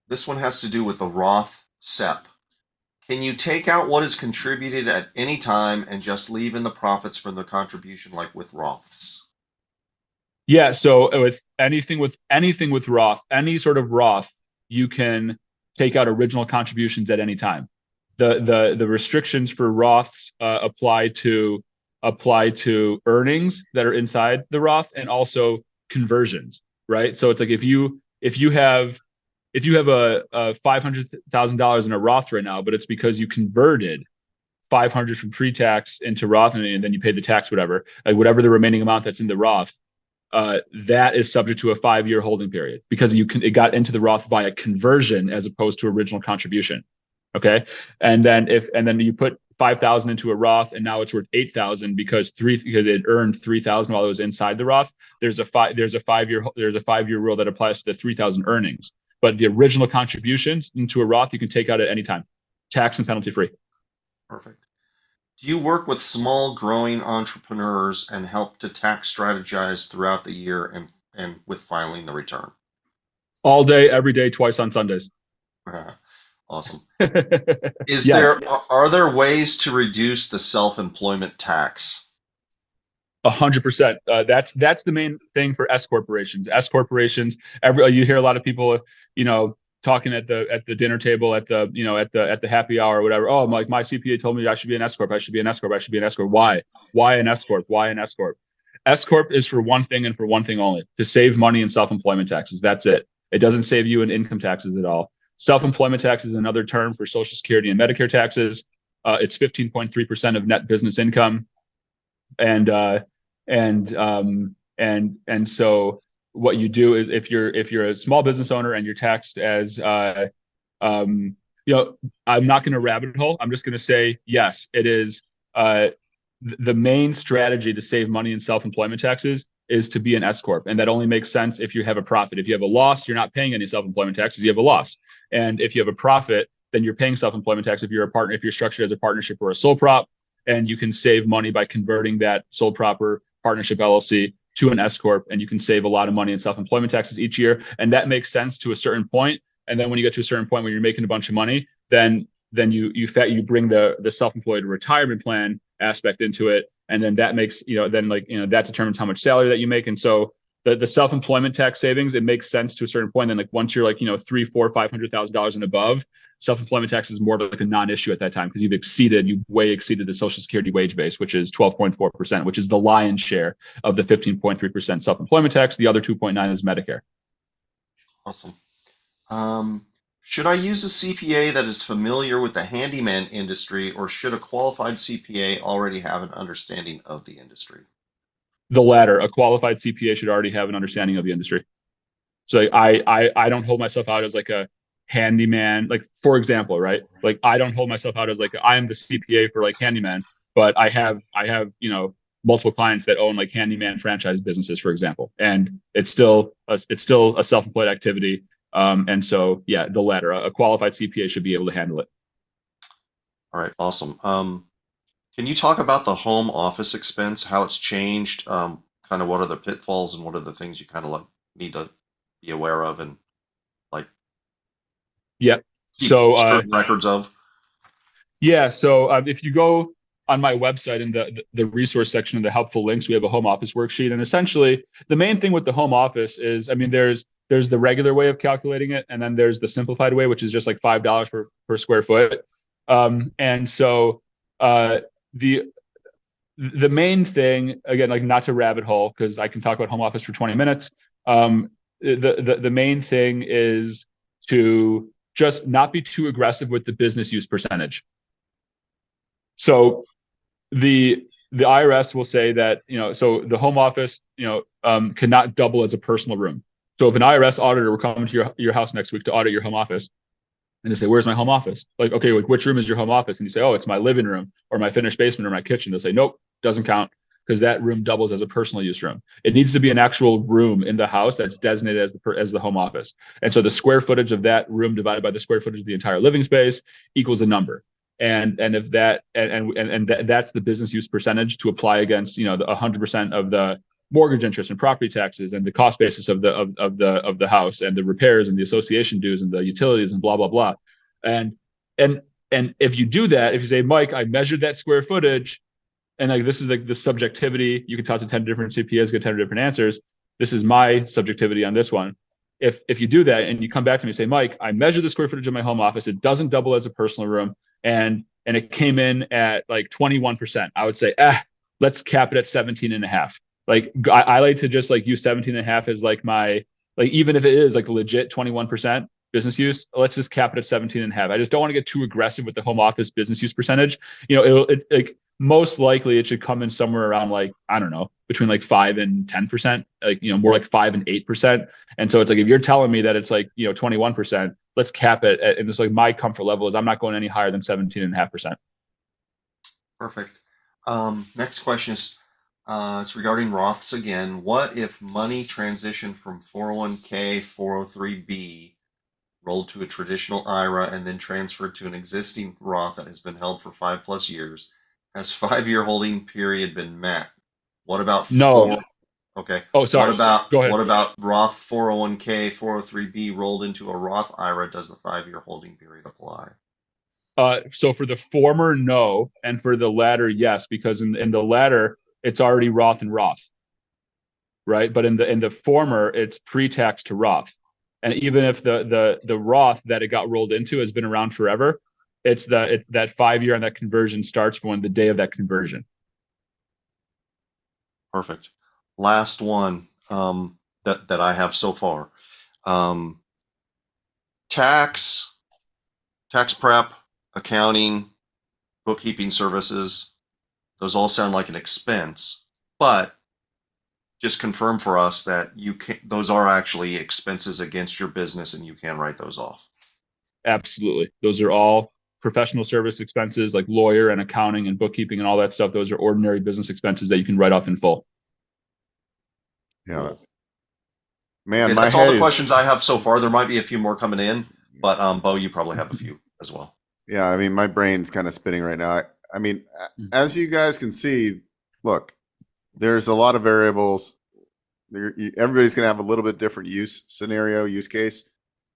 This one has to do with the Roth SEP. Can you take out what is contributed at any time and just leave in the profits from the contribution, like with Roths? Yeah. So with anything with Roth, any sort of Roth, you can take out original contributions at any time. The restrictions for Roths apply to earnings that are inside the Roth and also conversions, right? So it's like if you have a $500,000 in a Roth right now, but it's because you converted 500 from pre-tax into Roth and then you paid the tax, whatever the remaining amount that's in the Roth, that is subject to a 5-year holding period because it got into the Roth via conversion as opposed to original contribution. Okay. And then you put 5,000 into a Roth and now it's worth 8,000 because it earned 3,000 while it was inside the Roth. There's a 5-year rule that applies to the 3,000 earnings, but the original contributions into a Roth, you can take out at any time, tax and penalty free. Perfect. Do you work with small growing entrepreneurs and help to tax strategize throughout the year and with filing the return? All day, every day, twice on Sundays. Awesome. Yes. Are there ways to reduce the self-employment tax? 100%. That's the main thing for S corporations. S corporations. You hear a lot of people, talking at the dinner table, at the happy hour or whatever. Oh, my CPA told me I should be an S corp. I should be an S corp. I should be an S corp. Why? Why an S corp? Why an S corp? S corp is for one thing and for one thing only: to save money in self-employment taxes. That's it. It doesn't save you in income taxes at all. Self-employment tax is another term for Social Security and Medicare taxes. It's 15.3% of net business income, and so what you do is if you're a small business owner and you're taxed as I'm not going to rabbit hole. I'm just going to say yes, it is the main strategy to save money in self-employment taxes is to be an S corp, and that only makes sense if you have a profit. If you have a loss, you're not paying any self-employment taxes. You have a loss, and if you have a profit, then you're paying self-employment tax. If you're a partner, if you're structured as a partnership or a sole prop, and you can save money by converting that sole prop or partnership LLC to an S corp, and you can save a lot of money in self-employment taxes each year, and that makes sense to a certain point. And then when you get to a certain point where you're making a bunch of money, then you bring the self-employed retirement plan aspect into it, and then that makes that determines how much salary that you make. And so the self-employment tax savings, it makes sense to a certain point. Then once you're $300,000, $400,000, $500,000 and above, self-employment tax is more like a non-issue at that time because you've way exceeded the Social Security wage base, which is 12.4%, which is the lion's share of the 15.3% self-employment tax. The other 2.9 is Medicare. Awesome. Should I use a CPA that is familiar with the handyman industry, or should a qualified CPA already have an understanding of the industry? The latter. A qualified CPA should already have an understanding of the industry. So I don't hold myself out as like a handyman, for example, right? I don't hold myself out as I am the CPA for handyman, but I have multiple clients that own handyman franchise businesses, for example, and it's still a self-employed activity. And so, yeah, the latter. A qualified CPA should be able to handle it. All right, awesome. Can you talk about the home office expense, how it's changed, kind of what are the pitfalls and what are the things you kind of need to be aware of and yeah. keep records of? Yeah. So if you go on my website in the resource section of the helpful links, we have a home office worksheet. And essentially the main thing with the home office is, there's the regular way of calculating it, and then there's the simplified way, which is just $5 per square foot. And so the main thing, again, not to rabbit hole, because I can talk about home office for 20 minutes. The main thing is to just not be too aggressive with the business use percentage. So the IRS will say that, so the home office, cannot double as a personal room. So if an IRS auditor were coming to your house next week to audit your home office, and they say, "Where's my home office?" Like, okay, like which room is your home office? And you say, "Oh, it's my living room or my finished basement or my kitchen." They'll say, "Nope, doesn't count because that room doubles as a personal use room. It needs to be an actual room in the house that's designated as the home office." And so the square footage of that room divided by the square footage of the entire living space equals a number. And if that that's the business use percentage to apply against, the 100% of the mortgage interest and property taxes and the cost basis of the house and the repairs and the association dues and the utilities and blah blah blah. And if you do that, if you say, "Mike, I measured that square footage," and like this is like the subjectivity, you can talk to 10 different CPAs, get 10 different answers. This is my subjectivity on this one. If you do that and you come back to me and say, "Mike, I measured the square footage of my home office, it doesn't double as a personal room, and it came in at like 21%, I would say, let's cap it at 17.5. Like I like to just like use 17.5 as like my, like, even if it is like legit 21% business use, let's just cap it at 17.5. I just don't want to get too aggressive with the home office business use percentage. Like most likely it should come in somewhere around like, I don't know, between like 5 and 10%, like, more like 5 and 8%. And so it's like, if you're telling me that it's like, 21%, let's cap it at, and it's like my comfort level is I'm not going any higher than 17.5%. Perfect. Next question is, it's regarding Roths again. What if money transitioned from 401k, 403b, rolled to a traditional IRA, and then transferred to an existing Roth that has been held for 5+ years? Has 5-year holding period been met? What about No. Okay. Oh, sorry. Go ahead. What about Roth 401k, 403b rolled into a Roth IRA? Does the 5-year holding period apply? So for the former, no, and for the latter, yes, because in the latter, it's already Roth and Roth, right? But in the former, it's pre-tax to Roth, and even if the Roth that it got rolled into has been around forever, it's that 5-year on that conversion starts from the day of that conversion. Perfect. Last one that I have so far. Tax prep, accounting, bookkeeping services, those all sound like an expense, but just confirm for us that those are actually expenses against your business and you can write those off. Absolutely. Those are all professional service expenses, like lawyer and accounting and bookkeeping and all that stuff. Those are ordinary business expenses that you can write off in full. Yeah. Cool. Man, okay, that's all the questions I have so far. There might be a few more coming in, but Beau, you probably have a few as well. Yeah, I mean, my brain's kind of spinning right now. I mean, as you guys can see, look, there's a lot of variables. Everybody's going to have a little bit different use case.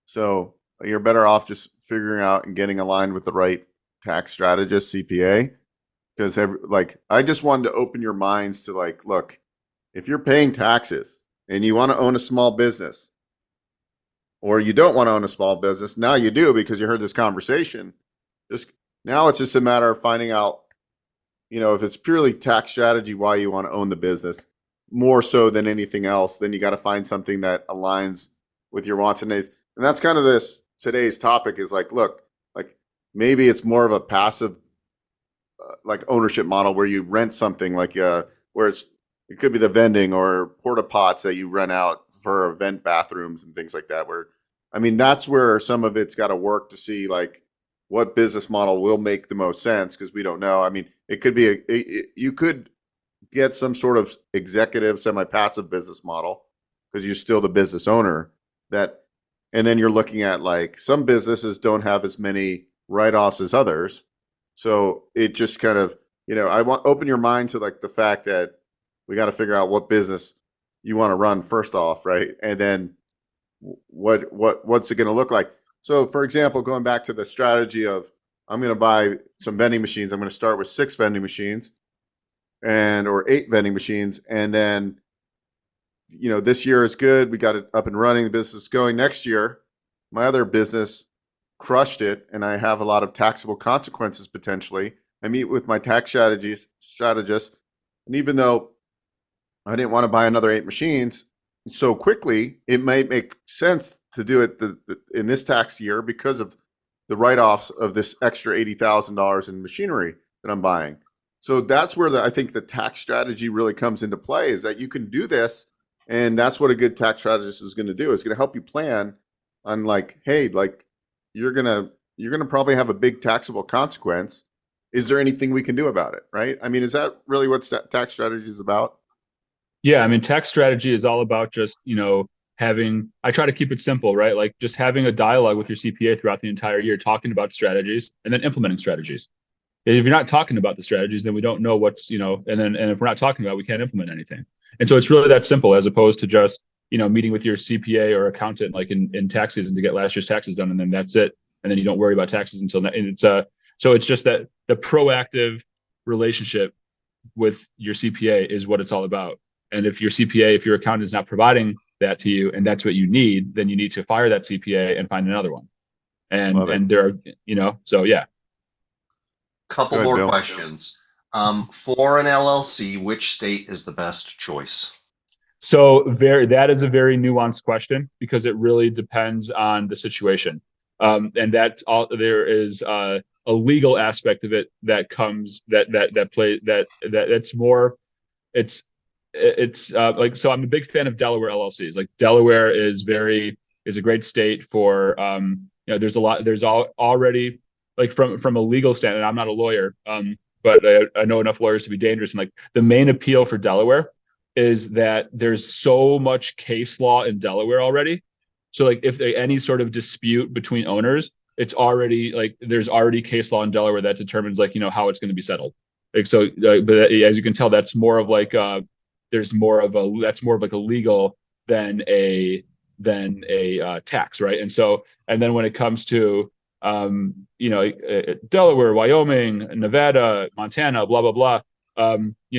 So you're better off just figuring out and getting aligned with the right tax strategist, CPA. Because I just wanted to open your minds to like, look, if you're paying taxes and you want to own a small business, or you don't want to own a small business, now you do because you heard this conversation. Now it's just a matter of finding out, if it's purely tax strategy, why you want to own the business more so than anything else. Then you got to find something that aligns with your wants and needs. And that's kind of today's topic is like, look, like maybe it's more of a passive, like ownership model where you rent something like, where it could be the vending or porta pots that you rent out for event bathrooms and things like that. That's where some of it's got to work to see like what business model will make the most sense, because we don't know. I mean, it could be you could get some sort of executive semi-passive business model because you're still the business owner, and then you're looking at like some businesses don't have as many write-offs as others. So it just kind of, I want open your mind to like the fact that we got to figure out what business you want to run first off, right? And then what's it going to look like? So for example, going back to the strategy of I'm going to buy some vending machines. I'm going to start with 6 vending machines or 8 vending machines. And then, this year is good. We got it up and running. The business is going. Next year, my other business crushed it. And I have a lot of taxable consequences potentially. I meet with my tax strategist. And even though I didn't want to buy another 8 machines so quickly, it might make sense to do it in this tax year because of the write-offs of this extra $80,000 in machinery that I'm buying. So that's where I think the tax strategy really comes into play, is that you can do this And that's what a good tax strategist is going to do. It's going to help you plan on like, hey, like you're going to probably have a big taxable consequence. Is there anything we can do about it? Right. I mean, is that really what tax strategy is about? Yeah, I mean, tax strategy is all about just, I try to keep it simple, right? Like just having a dialogue with your CPA throughout the entire year, talking about strategies and then implementing strategies. If you're not talking about the strategies, then we don't know and if we're not talking about it, we can't implement anything. And so it's really that simple, as opposed to just, meeting with your CPA or accountant like in tax season to get last year's taxes done, and then that's it. And then you don't worry about taxes until and it's so it's just that the proactive relationship with your CPA is what it's all about. And if your accountant is not providing that to you and that's what you need, then you need to fire that CPA and find another one. And there are, so yeah. Couple ahead, more Bill. questions. For an LLC, which state is the best choice? So that is a very nuanced question because it really depends on the situation. And that's all. There is a legal aspect of it that comes that's more. It's like, so I'm a big fan of Delaware LLCs. Like Delaware is a great state for there's already like from a legal standpoint. I'm not a lawyer, but I know enough lawyers to be dangerous. And like the main appeal for Delaware is that there's so much case law in Delaware already. So like if any sort of dispute between owners, it's already like there's already case law in Delaware that determines like how it's going to be settled. Like so, but as you can tell, that's more of like that's more of like a legal than a tax, right? And then when it comes to Delaware, Wyoming, Nevada, Montana, blah blah blah,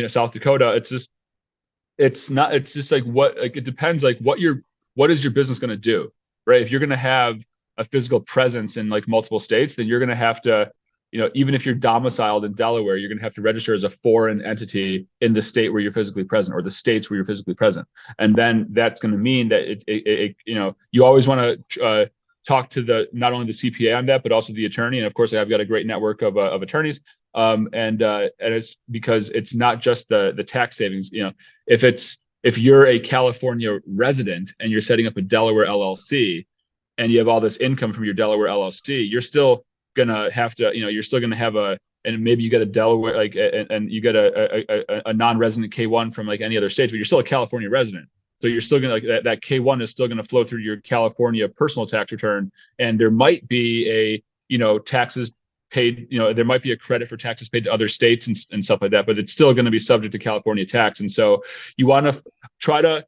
South Dakota, it's just like it depends like what is your business going to do, right? If you're going to have a physical presence in like multiple states, then you're going to have to, even if you're domiciled in Delaware, you're going to have to register as a foreign entity in the state where you're physically present or the states where you're physically present. And then that's going to mean that you always want to talk to not only the CPA on that, but also the attorney. And of course, I've got a great network of attorneys. And it's because it's not just the tax savings. If you're a California resident and you're setting up a Delaware LLC and you have all this income from your Delaware LLC, you're still gonna have to, you're still gonna have and maybe you get a Delaware and you get a non-resident K1 from like any other state, but you're still a California resident. So you're still gonna that K1 is still gonna flow through your California personal tax return, and there might be taxes paid, there might be a credit for taxes paid to other states and stuff like that, but it's still going to be subject to California tax. And so you want to try to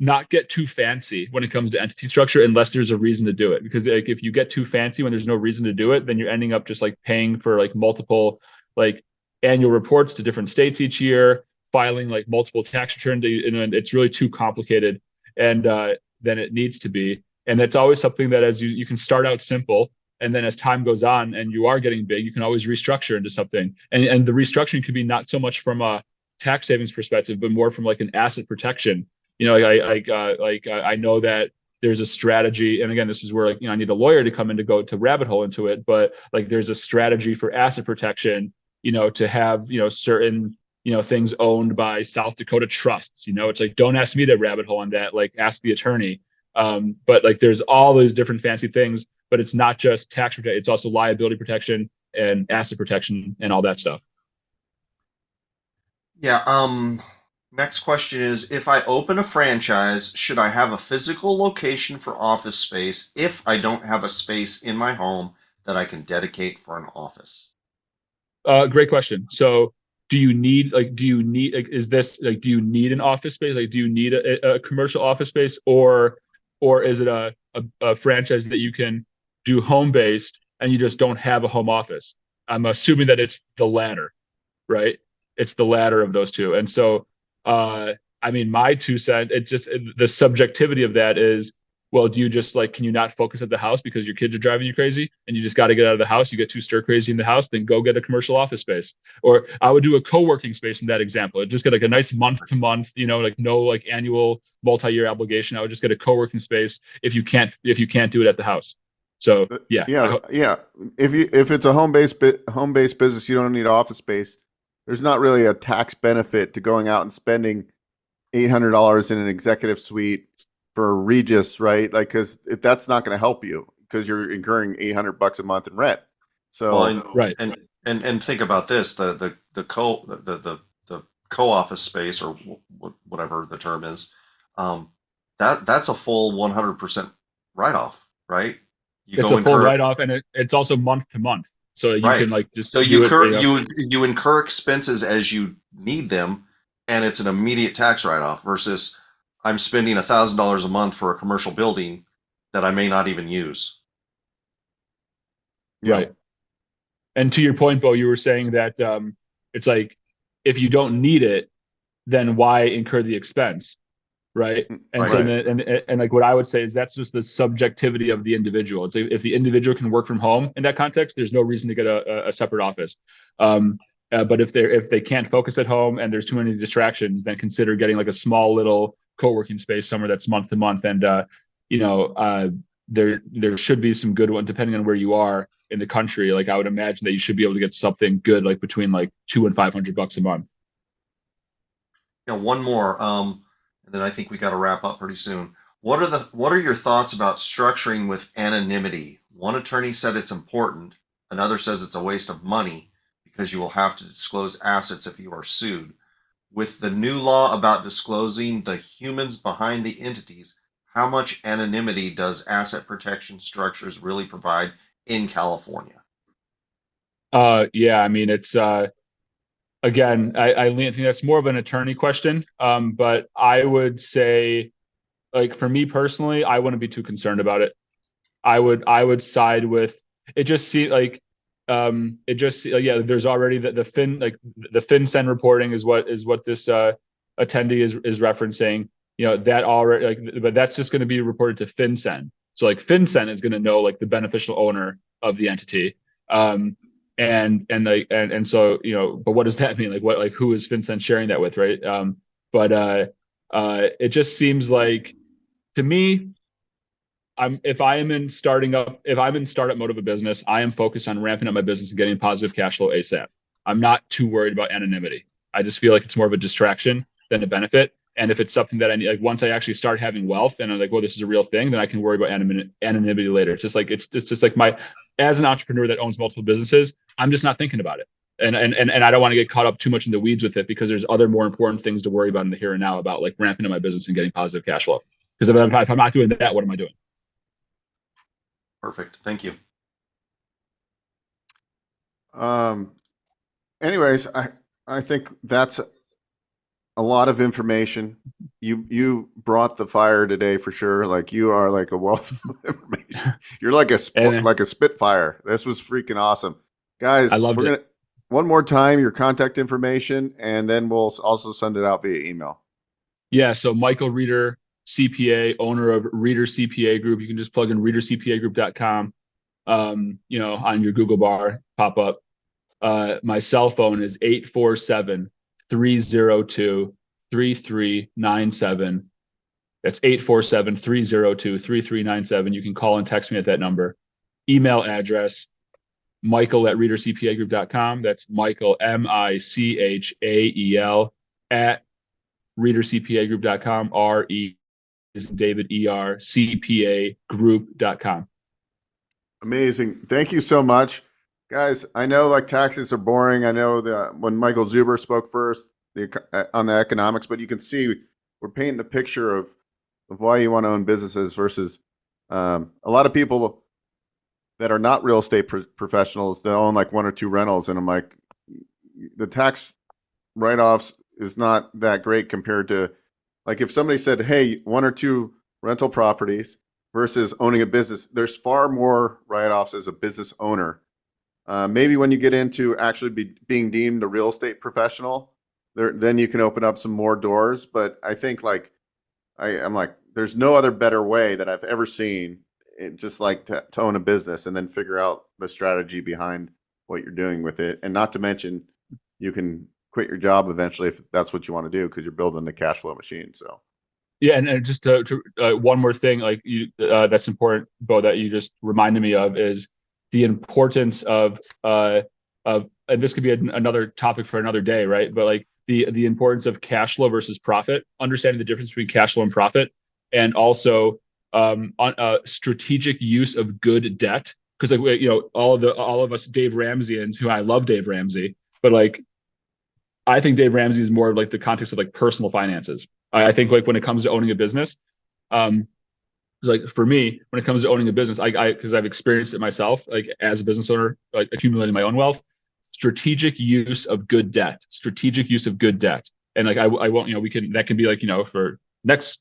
not get too fancy when it comes to entity structure unless there's a reason to do it. Because like if you get too fancy when there's no reason to do it, then you're ending up just like paying for like multiple like annual reports to different states each year, filing like multiple tax returns, and it's really too complicated and than it needs to be. And that's always something that as you can start out simple, and then as time goes on and you are getting big, you can always restructure into something. And the restructuring could be not so much from a tax savings perspective, but more from like an asset protection. I know that there's a strategy, and again, this is where I need a lawyer to come in to go to rabbit hole into it. But like there's a strategy for asset protection, to have certain things owned by South Dakota trusts. It's like, don't ask me to rabbit hole on that. Like ask the attorney. But like there's all those different fancy things. But it's not just tax protection, it's also liability protection and asset protection and all that stuff. Yeah. Next question is, if I open a franchise, should I have a physical location for office space if I don't have a space in my home that I can dedicate for an office? Great question. So do you need do you need an office space? Like, do you need a commercial office space, or is it a franchise that you can do home-based and you just don't have a home office? I'm assuming that it's the latter, right? It's the latter of those two. And so, my 2 cents, it's just the subjectivity of that is, well, do you just can you not focus at the house because your kids are driving you crazy and you just got to get out of the house? You get too stir crazy in the house, then go get a commercial office space. Or I would do a co-working space in that example. I'd just get a nice month to month, no annual multi-year obligation. I would just get a co-working space if you can't do it at the house. So yeah. If it's a home-based business, you don't need office space. There's not really a tax benefit to going out and spending $800 in an executive suite for Regis, right? Like, because that's not going to help you because you're incurring $800 a month in rent. So Well, Right. and think about this: the co-office space, or whatever the term is, that's a full 100% write-off, right? You It's go a full incur write-off, and it's also month to month. So you right. can like just So do you it, incur you know. you incur expenses as you need them, and it's an immediate tax write-off versus I'm spending $1,000 a month for a commercial building that I may not even use. yeah, Right. And to your point, Beau, you were saying that it's like if you don't need it, then why incur the expense, right? And Right. so Right. and like what I would say is that's just the subjectivity of the individual. It's like if the individual can work from home in that context, there's no reason to get a separate office. But if they can't focus at home and there's too many distractions, then consider getting like a small little co-working space somewhere that's month to month. And there should be some good one depending on where you are in the country. Like I would imagine that you should be able to get something good like between like $200 and $500 a month. One more, and then I think we got to wrap up pretty soon. What are your thoughts about structuring with anonymity? One attorney said it's important. Another says it's a waste of money because you will have to disclose assets if you are sued. With the new law about disclosing the humans behind the entities, how much anonymity does asset protection structures really provide in California? Yeah, I mean it's again, I think that's more of an attorney question. But I would say, like for me personally, I wouldn't be too concerned about it. I would side with it. Just see like it just yeah. There's already the fin like the FinCEN reporting is what this attendee is referencing. You know that already like, but that's just going to be reported to FinCEN. So like FinCEN is going to know like the beneficial owner of the entity. And so but what does that mean? Like what like who is FinCEN sharing that with, right? But it just seems like to me, if I'm in startup mode of a business, I am focused on ramping up my business and getting positive cash flow ASAP. I'm not too worried about anonymity. I just feel like it's more of a distraction than a benefit. And if it's something that I need, like once I actually start having wealth and I'm like, well, this is a real thing, then I can worry about anonymity later. It's just like as an entrepreneur that owns multiple businesses, I'm just not thinking about it. And I don't want to get caught up too much in the weeds with it because there's other more important things to worry about in the here and now about like ramping up my business and getting positive cash flow. Because if I'm not doing that, what am I doing? Perfect. Thank you. Anyways, I think that's a lot of information. You brought the fire today for sure. Like you are like a wealth of information. You're like a spitfire. This was freaking awesome, guys. I loved it. One more time your contact information, and then we'll also send it out via email. Yeah. So Michael Reeder, CPA, owner of Reeder CPA Group. You can just plug in readercpagroup.com. On your Google bar, pop up. My cell phone is 847-302-3397. That's 847-302-3397. You can call and text me at that number. Email address, michael@readercpagroup.com. That's Michael, Michael, at readercpagroup.com. RE is David, ER, CPA group.com. Amazing. Thank you so much. Guys, I know like taxes are boring. I know that when Michael Zuber spoke first on the economics, but you can see we're painting the picture of why you want to own businesses versus a lot of people that are not real estate professionals that own like one or two rentals. And I'm like, the tax write-offs is not that great compared to like if somebody said, hey, one or two rental properties versus owning a business, there's far more write-offs as a business owner. Maybe when you get into actually being deemed a real estate professional, then you can open up some more doors. But I think like I'm like, there's no other better way that I've ever seen. Just like to own a business and then figure out the strategy behind what you're doing with it, and not to mention you can quit your job eventually if that's what you want to do because you're building the cash flow machine. So. Yeah, and just to one more thing, like that's important, Beau, that you just reminded me of is the importance of and this could be another topic for another day, right? But like the importance of cash flow versus profit, understanding the difference between cash flow and profit, and also on strategic use of good debt. Because like, you know, all of us Dave Ramseyans, who I love Dave Ramsey, but like I think Dave Ramsey is more of like the context of like personal finances. I think like when it comes to owning a business, like for me, when it comes to owning a business, because I've experienced it myself, like as a business owner, like accumulating my own wealth, strategic use of good debt, and like I won't, you know, that can be like, you know, for next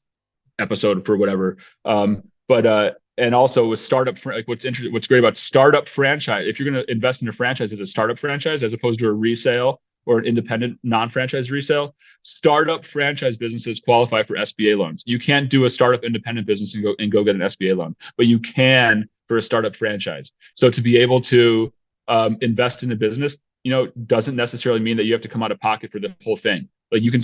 episode for whatever. But and also with startup, like what's great about startup franchise, if you're going to invest in a franchise as a startup franchise as opposed to a resale or an independent non-franchise resale, startup franchise businesses qualify for SBA loans. You can't do a startup independent business and go get an SBA loan, but you can for a startup franchise. So to be able to invest in a business, you know, doesn't necessarily mean that you have to come out of pocket for the whole thing. Like you can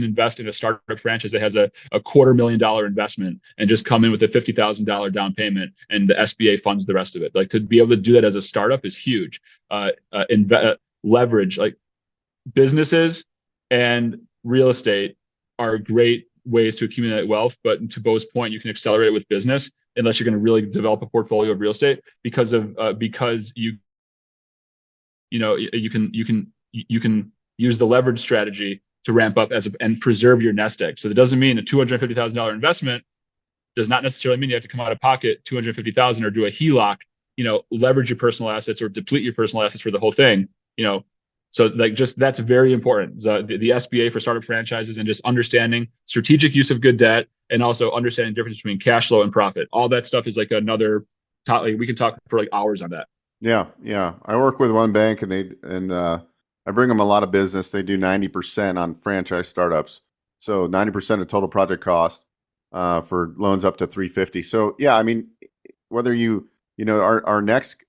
invest in a startup franchise that has a $250,000 investment and just come in with a $50,000 down payment, and the SBA funds the rest of it. Like to be able to do that as a startup is huge. Leverage, like businesses and real estate are great ways to accumulate wealth, but to Beau's point, you can accelerate it with business unless you're going to really develop a portfolio of real estate because you can use the leverage strategy to ramp up and preserve your nest egg. So that doesn't mean a $250,000 investment does not necessarily mean you have to come out of pocket $250,000 or do a HELOC, you know, leverage your personal assets or deplete your personal assets for the whole thing, you know. So like just that's very important. The SBA for startup franchises and just understanding strategic use of good debt and also understanding the difference between cash flow and profit. All that stuff is like another like we can talk for like hours on that. Yeah. I work with one bank and I bring them a lot of business. They do 90% on franchise startups. So 90% of total project cost for loans up to 350. So yeah, I mean, whether you know, our next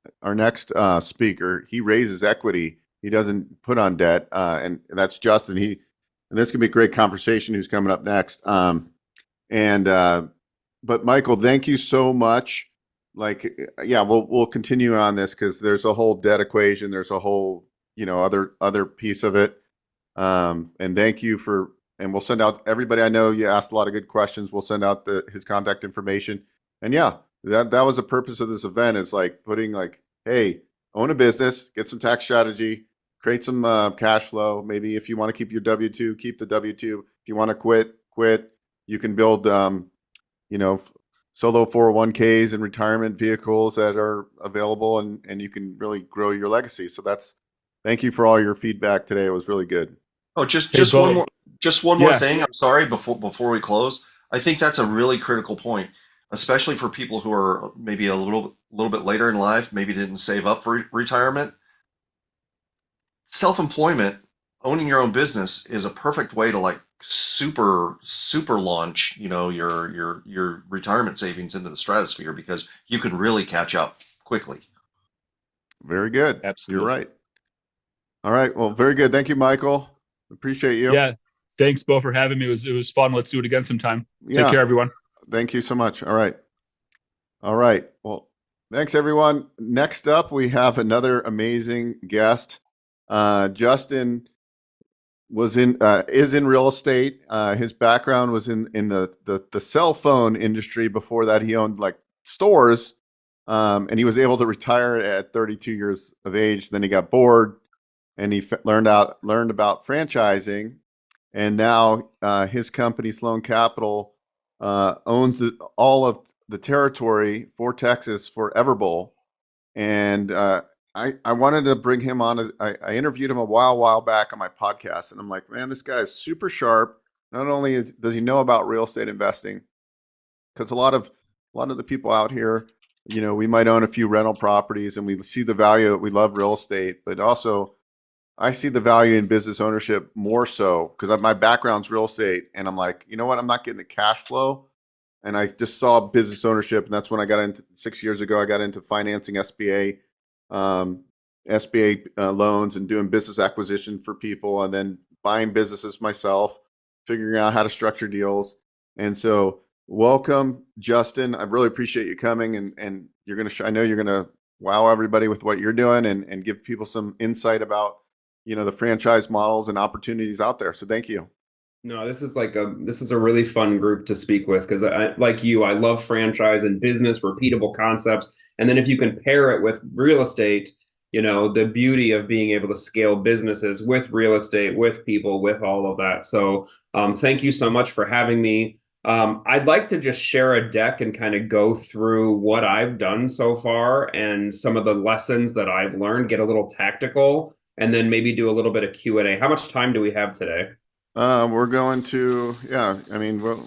speaker, he raises equity. He doesn't put on debt. And that's Justin. And this can be a great conversation who's coming up next. But Michael, thank you so much. Like, yeah, we'll continue on this because there's a whole debt equation. There's a whole, you know, other piece of it. And thank you and we'll send out everybody. I know you asked a lot of good questions. We'll send out his contact information. And yeah, that was the purpose of this event, is like putting like, hey, own a business, get some tax strategy, create some cash flow. Maybe if you want to keep your W-2, keep the W-2. If you want to quit. You can build, you know, solo 401ks and retirement vehicles that are available, and you can really grow your legacy. So thank you for all your feedback today. It was really good. Oh, just one more thing. I'm sorry, before we close. I think that's a really critical point, especially for people who are maybe a little bit later in life, maybe didn't save up for retirement. Self-employment, owning your own business is a perfect way to like super launch, you know, your retirement savings into the stratosphere, because you can really catch up quickly. Very good. Absolutely. You're right. All right. Well, very good. Thank you, Michael. Appreciate you. Yeah. Thanks, Beau, for having me. It was fun. Let's do it again sometime. Take care, everyone. Thank you so much. All right. Well, thanks, everyone. Next up, we have another amazing guest. Justin is in real estate. His background was in the cell phone industry. Before that, he owned like stores, and he was able to retire at 32 years of age. Then he got bored, and he learned about franchising. And now his company, Sloan Capital, owns all of the territory for Texas for Everbowl. And I wanted to bring him on. I interviewed him a while back on my podcast, and I'm like, man, this guy is super sharp. Not only does he know about real estate investing, because a lot of the people out here, you know, we might own a few rental properties and we see the value. We love real estate, but also I see the value in business ownership more so because my background's real estate, and I'm like, you know what? I'm not getting the cash flow. And I just saw business ownership, and that's when I got into 6 years ago. I got into financing SBA loans and doing business acquisition for people, and then buying businesses myself, figuring out how to structure deals. And so, welcome, Justin. I really appreciate you coming, and you're gonna. I know you're gonna wow everybody with what you're doing, and give people some insight about the franchise models and opportunities out there. So thank you. No, this is a really fun group to speak with, because I, like you, I love franchise and business, repeatable concepts. And then if you can pair it with real estate, the beauty of being able to scale businesses with real estate, with people, with all of that. So thank you so much for having me. I'd like to just share a deck and kind of go through what I've done so far and some of the lessons that I've learned, get a little tactical, and then maybe do a little bit of Q&A. How much time do we have today? We're going to,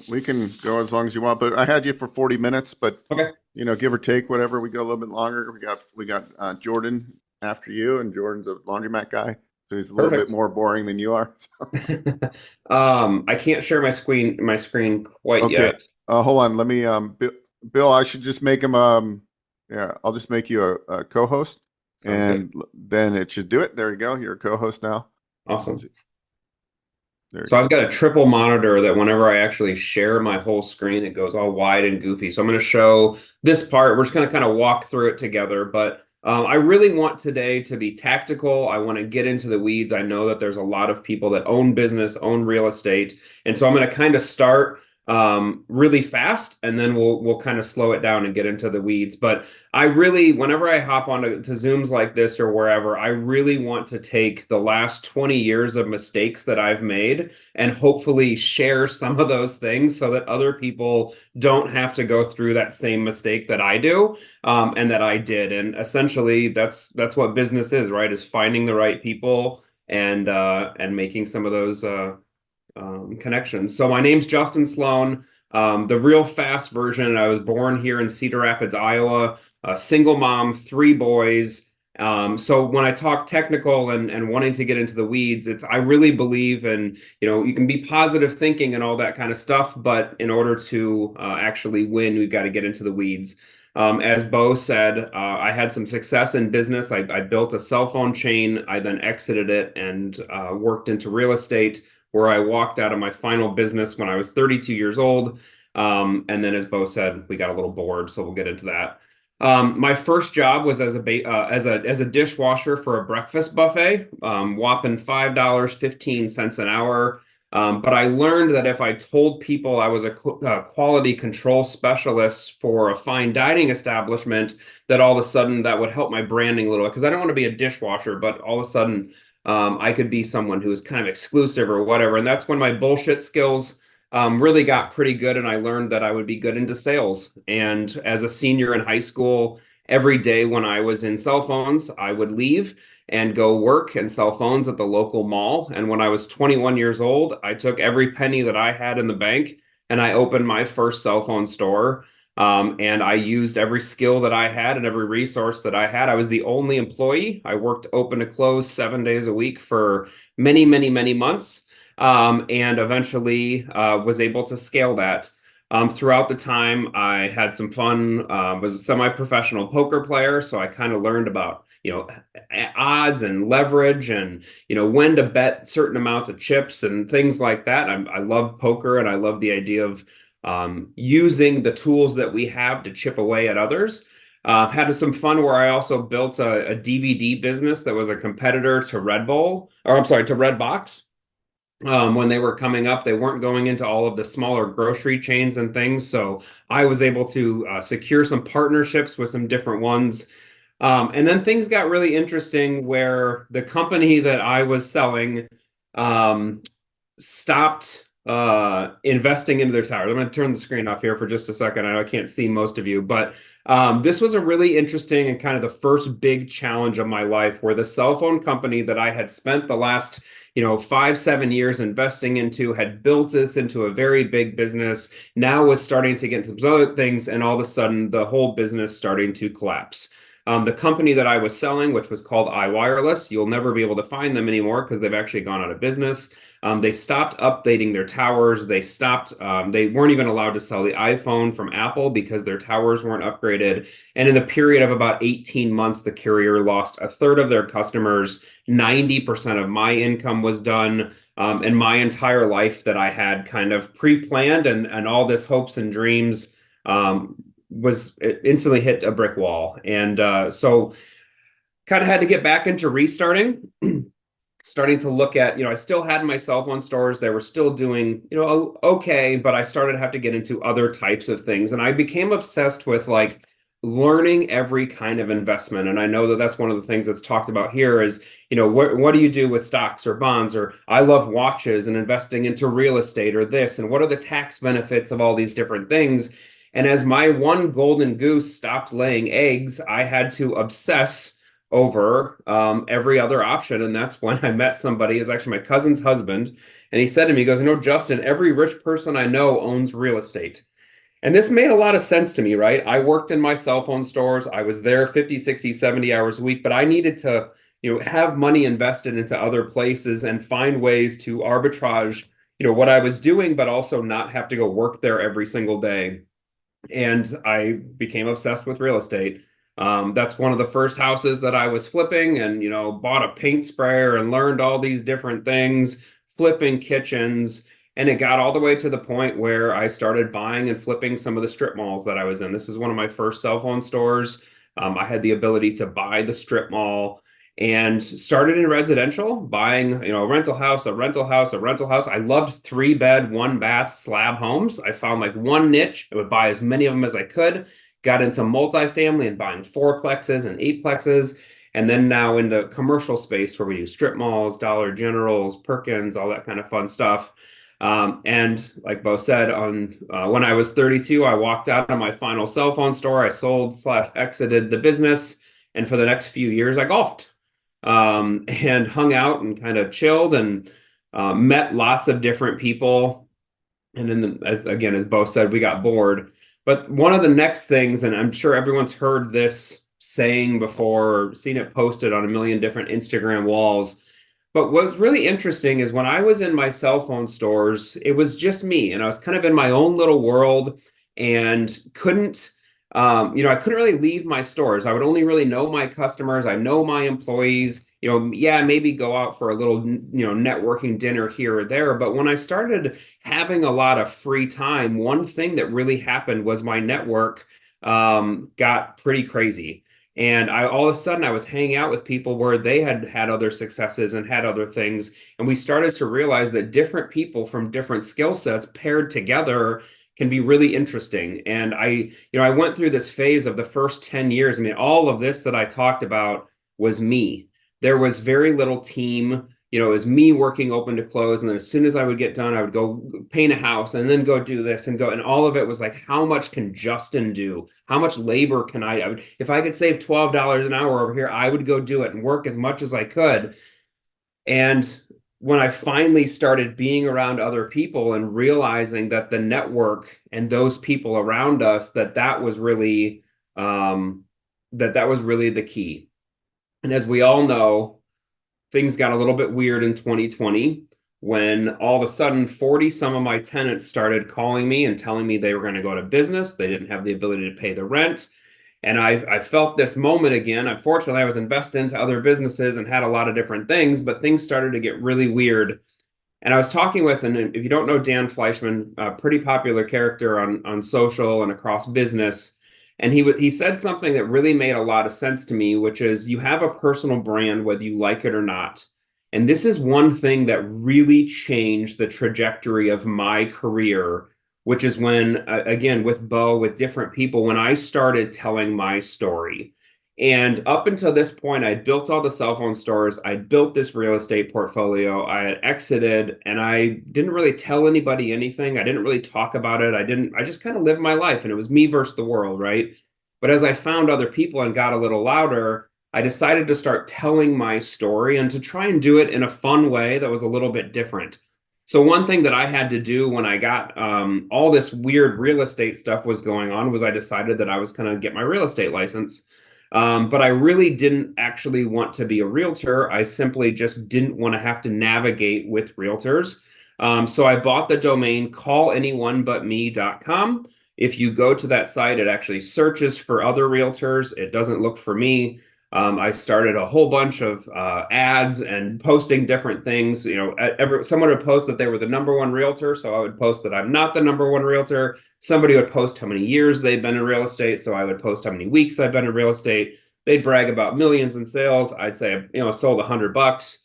we can go as long as you want, but I had you for 40 minutes, but okay, give or take, whatever, we go a little bit longer. We got Jordan after you, and Jordan's a laundromat guy, so he's a little bit more boring than you are. So. I can't share my screen quite yet. Hold on, let me, Bill, I should just make him, I'll just make you a co-host. Sounds good. Then it should do it. There you go. You're a co-host now. Awesome. So I've got a triple monitor that whenever I actually share my whole screen, it goes all wide and goofy. So I'm going to show this part. We're just going to kind of walk through it together. But I really want today to be tactical. I want to get into the weeds. I know that there's a lot of people that own business, own real estate. And so I'm going to kind of start really fast, and then we'll kind of slow it down and get into the weeds. But I really, whenever I hop onto Zooms like this or wherever, I really want to take the last 20 years of mistakes that I've made and hopefully share some of those things so that other people don't have to go through that same mistake that I do, and that I did. And essentially that's what business is, right? Is finding the right people and making some of those connections. So my name's Justin Sloan. The real fast version, I was born here in Cedar Rapids, Iowa, a single mom, 3 boys. So when I talk technical and wanting to get into the weeds, I really believe in, you can be positive thinking and all that kind of stuff, but in order to actually win, we've got to get into the weeds. As Beau said, I had some success in business. I built a cell phone chain. I then exited it and worked into real estate, where I walked out of my final business when I was 32 years old. And then, as Beau said, we got a little bored, so we'll get into that. My first job was as a dishwasher for a breakfast buffet, whopping $5.15 an hour. But I learned that if I told people I was a quality control specialist for a fine dining establishment, that all of a sudden that would help my branding a little, because I don't want to be a dishwasher, but all of a sudden I could be someone who is kind of exclusive or whatever. And that's when my bullshit skills really got pretty good. And I learned that I would be good into sales. And as a senior in high school, every day when I was in cell phones, I would leave and go work and sell phones at the local mall. And when I was 21 years old, I took every penny that I had in the bank and I opened my first cell phone store. And I used every skill that I had and every resource that I had. I was the only employee. I worked open to close 7 days a week for many, many, many months, and eventually was able to scale that. Throughout the time, I had some fun, was a semi-professional poker player, so I kind of learned about odds and leverage and when to bet certain amounts of chips and things like that. I love poker, and I love the idea of using the tools that we have to chip away at others. Had some fun where I also built a DVD business that was a competitor to Redbox. When they were coming up, they weren't going into all of the smaller grocery chains and things. So I was able to secure some partnerships with some different ones. And then things got really interesting where the company that I was selling stopped investing into their towers. I'm going to turn the screen off here for just a second. I can't see most of you, but this was a really interesting and kind of the first big challenge of my life, where the cell phone company that I had spent the last 5-7 years investing into had built this into a very big business, now was starting to get into some other things, and all of a sudden the whole business starting to collapse. The company that I was selling, which was called iWireless, you'll never be able to find them anymore because they've actually gone out of business. They stopped updating their towers. They weren't even allowed to sell the iPhone from Apple because their towers weren't upgraded. And in the period of about 18 months, the carrier lost a third of their customers. 90% of my income was done. And my entire life that I had kind of pre-planned and all this hopes and dreams was instantly hit a brick wall. And so kind of had to get back into restarting. starting to look at, I still had my cell phone stores. They were still doing, okay, but I started to have to get into other types of things. And I became obsessed with like learning every kind of investment. And I know that that's one of the things that's talked about here is, what do you do with stocks or bonds? Or I love watches and investing into real estate or this. And what are the tax benefits of all these different things? And as my one golden goose stopped laying eggs, I had to obsess over every other option. And that's when I met somebody, is actually my cousin's husband. And he said to me, he goes, Justin, every rich person I know owns real estate. And this made a lot of sense to me, right? I worked in my cell phone stores. I was there 50, 60, 70 hours a week, but I needed to, have money invested into other places and find ways to arbitrage, what I was doing, but also not have to go work there every single day. And I became obsessed with real estate. That's one of the first houses that I was flipping, and, bought a paint sprayer and learned all these different things, flipping kitchens. And it got all the way to the point where I started buying and flipping some of the strip malls that I was in. This was one of my first cell phone stores. I had the ability to buy the strip mall and started in residential, buying, a rental house, a rental house, a rental house. I loved 3-bed, 1-bath slab homes. I found like one niche. I would buy as many of them as I could. Got into multifamily and buying 4-plexes and 8-plexes. And then now in the commercial space where we do strip malls, Dollar Generals, Perkins, all that kind of fun stuff. And like Beau said, when I was 32, I walked out of my final cell phone store. I sold/exited the business. And for the next few years, I golfed and hung out and kind of chilled and met lots of different people. And then, as Beau said, we got bored. But one of the next things, and I'm sure everyone's heard this saying before, or seen it posted on a million different Instagram walls. But what's really interesting is when I was in my cell phone stores, it was just me, and I was kind of in my own little world and couldn't, I couldn't really leave my stores. I would only really know my customers. I know my employees, maybe go out for a little, networking dinner here or there. But when I started having a lot of free time, one thing that really happened was my network got pretty crazy. And all of a sudden I was hanging out with people where they had had other successes and had other things. And we started to realize that different people from different skill sets paired together can be really interesting. And I went through this phase of the first 10 years. I mean, all of this that I talked about was me. There was very little team. It was me working open to close. And then as soon as I would get done, I would go paint a house and then go do this and go. And all of it was like, how much can Justin do? How much labor can I would, if I could save $12 an hour over here, I would go do it and work as much as I could. And when I finally started being around other people and realizing that the network and those people around us, that was really, that was really the key. And as we all know, things got a little bit weird in 2020 when all of a sudden 40 some of my tenants started calling me and telling me they were going to go out of business. They didn't have the ability to pay the rent. And I felt this moment again. Unfortunately, I was invested into other businesses and had a lot of different things, but things started to get really weird. And I was talking with, and if you don't know Dan Fleischman, a pretty popular character on social and across business, and he said something that really made a lot of sense to me, which is you have a personal brand, whether you like it or not. And this is one thing that really changed the trajectory of my career, which is when, again, with Beau, with different people, when I started telling my story. And up until this point, I'd built all the cell phone stores. I'd built this real estate portfolio. I had exited, and I didn't really tell anybody anything. I didn't really talk about it. I just kind of lived my life, and it was me versus the world, right? But as I found other people and got a little louder, I decided to start telling my story and to try and do it in a fun way that was a little bit different. So one thing that I had to do when I got all this weird real estate stuff was going on was I decided that I was going to get my real estate license. But I really didn't actually want to be a realtor. I simply just didn't want to have to navigate with realtors. So I bought the domain callanyoneButMe.com. If you go to that site, it actually searches for other realtors. It doesn't look for me. I started a whole bunch of ads and posting different things. Someone would post that they were the #1 realtor, so I would post that I'm not the #1 realtor. Somebody would post how many years they've been in real estate, so I would post how many weeks I've been in real estate. They'd brag about millions in sales. I'd say, sold $100.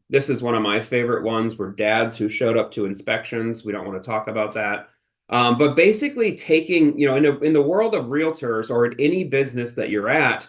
This is one of my favorite ones, were dads who showed up to inspections. We don't want to talk about that. But basically taking, in the world of realtors or at any business that you're at,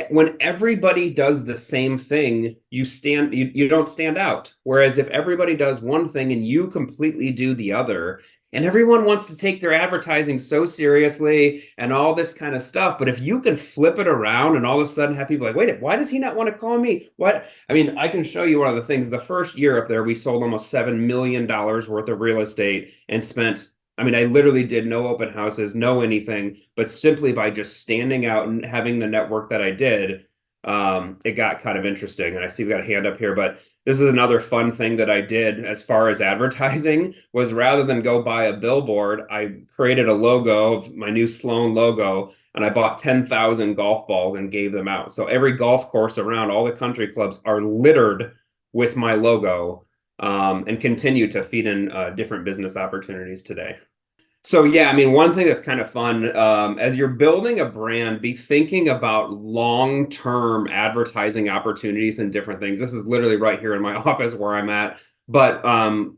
when everybody does the same thing, you don't stand out. Whereas if everybody does one thing and you completely do the other, and everyone wants to take their advertising so seriously and all this kind of stuff, but if you can flip it around and all of a sudden have people like, wait, why does he not want to call me? What? I mean, I can show you one of the things. The first year up there, we sold almost $7 million worth of real estate and spent, I mean, I literally did no open houses, no anything, but simply by just standing out and having the network that I did, it got kind of interesting. And I see we got a hand up here, but this is another fun thing that I did as far as advertising was, rather than go buy a billboard, I created a logo of my new Sloan logo, and I bought 10,000 golf balls and gave them out. So every golf course around all the country clubs are littered with my logo, and continue to feed in different business opportunities today. So yeah, I mean, one thing that's kind of fun, as you're building a brand, be thinking about long-term advertising opportunities and different things. This is literally right here in my office where I'm at. But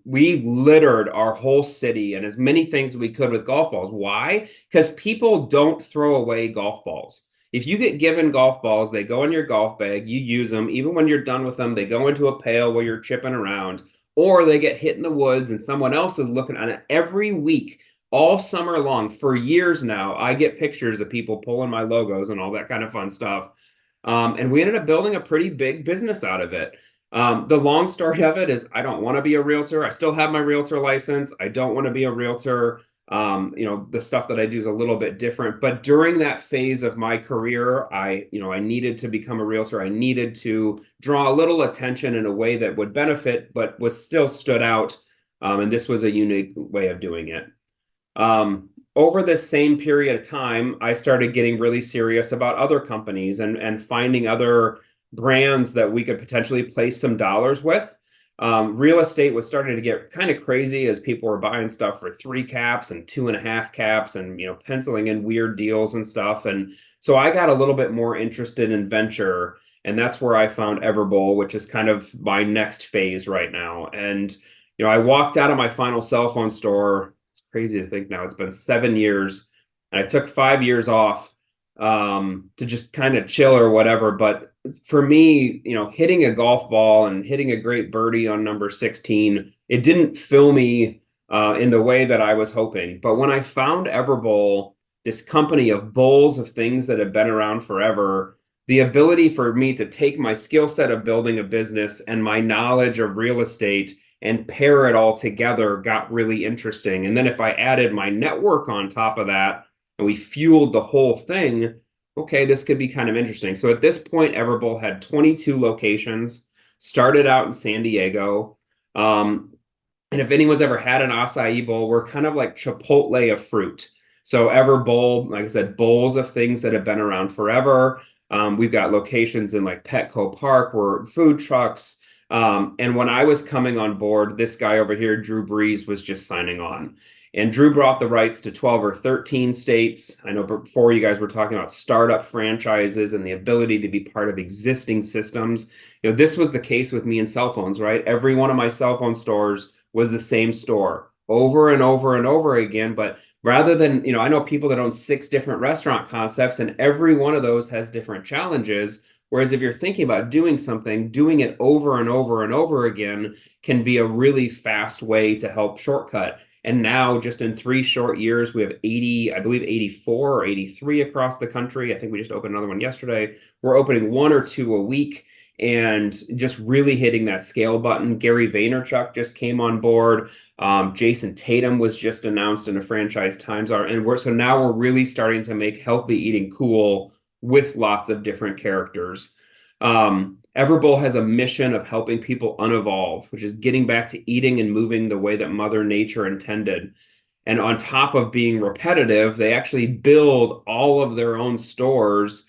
we littered our whole city and as many things as we could with golf balls. Why? Because people don't throw away golf balls. If you get given golf balls, they go in your golf bag, you use them. Even when you're done with them, they go into a pail where you're chipping around, or they get hit in the woods and someone else is looking at it every week. All summer long, for years now, I get pictures of people pulling my logos and all that kind of fun stuff. And we ended up building a pretty big business out of it. The long story of it is I don't want to be a realtor. I still have my realtor license. I don't want to be a realtor. The stuff that I do is a little bit different. But during that phase of my career, I needed to become a realtor. I needed to draw a little attention in a way that would benefit, but was still stood out. And this was a unique way of doing it. Over this same period of time, I started getting really serious about other companies and finding other brands that we could potentially place some dollars with. Real estate was starting to get kind of crazy as people were buying stuff for 3 caps and 2.5 caps and, penciling in weird deals and stuff. And so I got a little bit more interested in venture, and that's where I found Everbowl, which is kind of my next phase right now. And, I walked out of my final cell phone store. It's crazy to think now it's been 7 years, and I took 5 years off to just kind of chill or whatever. But for me, hitting a golf ball and hitting a great birdie on number 16, it didn't fill me in the way that I was hoping. But when I found Everbowl, this company of bowls of things that have been around forever, the ability for me to take my skill set of building a business and my knowledge of real estate and pair it all together got really interesting. And then if I added my network on top of that and we fueled the whole thing, okay, this could be kind of interesting. So at this point, Everbowl had 22 locations, started out in San Diego. And if anyone's ever had an acai bowl, we're kind of like Chipotle of fruit. So Everbowl, like I said, bowls of things that have been around forever. We've got locations in like Petco Park, where food trucks. And when I was coming on board, this guy over here, Drew Brees, was just signing on. And Drew brought the rights to 12 or 13 states. I know before you guys were talking about startup franchises and the ability to be part of existing systems. This was the case with me in cell phones, right? Every one of my cell phone stores was the same store over and over and over again. But rather than, I know people that own 6 different restaurant concepts, and every one of those has different challenges. Whereas if you're thinking about doing something, doing it over and over and over again can be a really fast way to help shortcut. And now just in 3 short years, we have 80, I believe 84 or 83 across the country. I think we just opened another one yesterday. We're opening 1 or 2 a week and just really hitting that scale button. Gary Vaynerchuk just came on board. Jason Tatum was just announced in a franchise Times Are. And so now we're really starting to make healthy eating cool with lots of different characters. Everbowl has a mission of helping people unevolve, which is getting back to eating and moving the way that Mother Nature intended. And on top of being repetitive, they actually build all of their own stores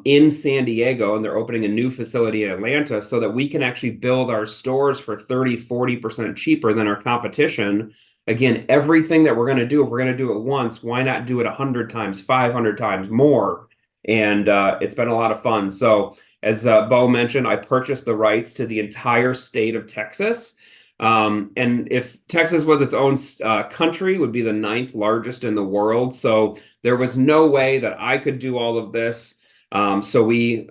in San Diego, and they're opening a new facility in Atlanta so that we can actually build our stores for 30-40% cheaper than our competition. Again, everything that we're going to do, if we're going to do it once, why not do it 100 times, 500 times more? And it's been a lot of fun. So As Beau mentioned, I purchased the rights to the entire state of Texas. And if Texas was its own country, it would be the 9th largest in the world. So there was no way that I could do all of this. So we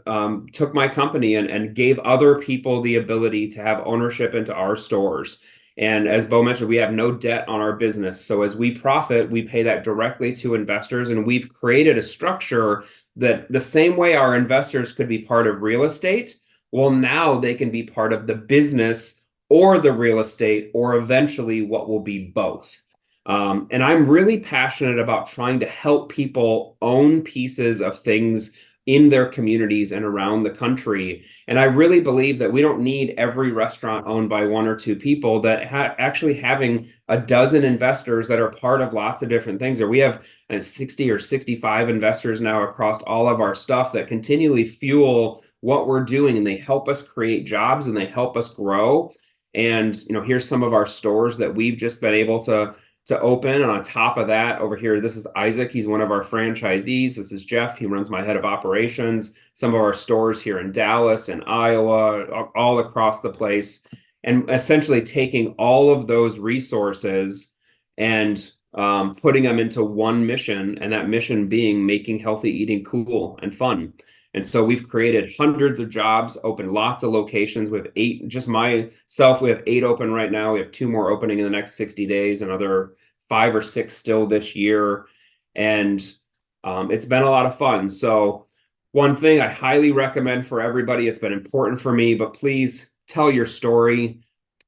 took my company and gave other people the ability to have ownership into our stores. And as Beau mentioned, we have no debt on our business. So as we profit, we pay that directly to investors. And we've created a structure that the same way our investors could be part of real estate, well, now they can be part of the business or the real estate, or eventually what will be both. And I'm really passionate about trying to help people own pieces of things in their communities and around the country. And I really believe that we don't need every restaurant owned by 1 or 2 people, that actually having a dozen investors that are part of lots of different things. Or we have 60 or 65 investors now across all of our stuff that continually fuel what we're doing, and they help us create jobs and they help us grow. And, here's some of our stores that we've just been able to open. And on top of that, over here, this is Isaac. He's one of our franchisees. This is Jeff. He runs my head of operations. Some of our stores here in Dallas and Iowa, all across the place. And essentially taking all of those resources and putting them into one mission, and that mission being making healthy eating cool and fun. And so we've created hundreds of jobs, opened lots of locations. We have 8, just myself, we have 8 open right now. We have 2 more opening in the next 60 days, another 5 or 6 still this year. And it's been a lot of fun. So one thing I highly recommend for everybody, it's been important for me, but please tell your story,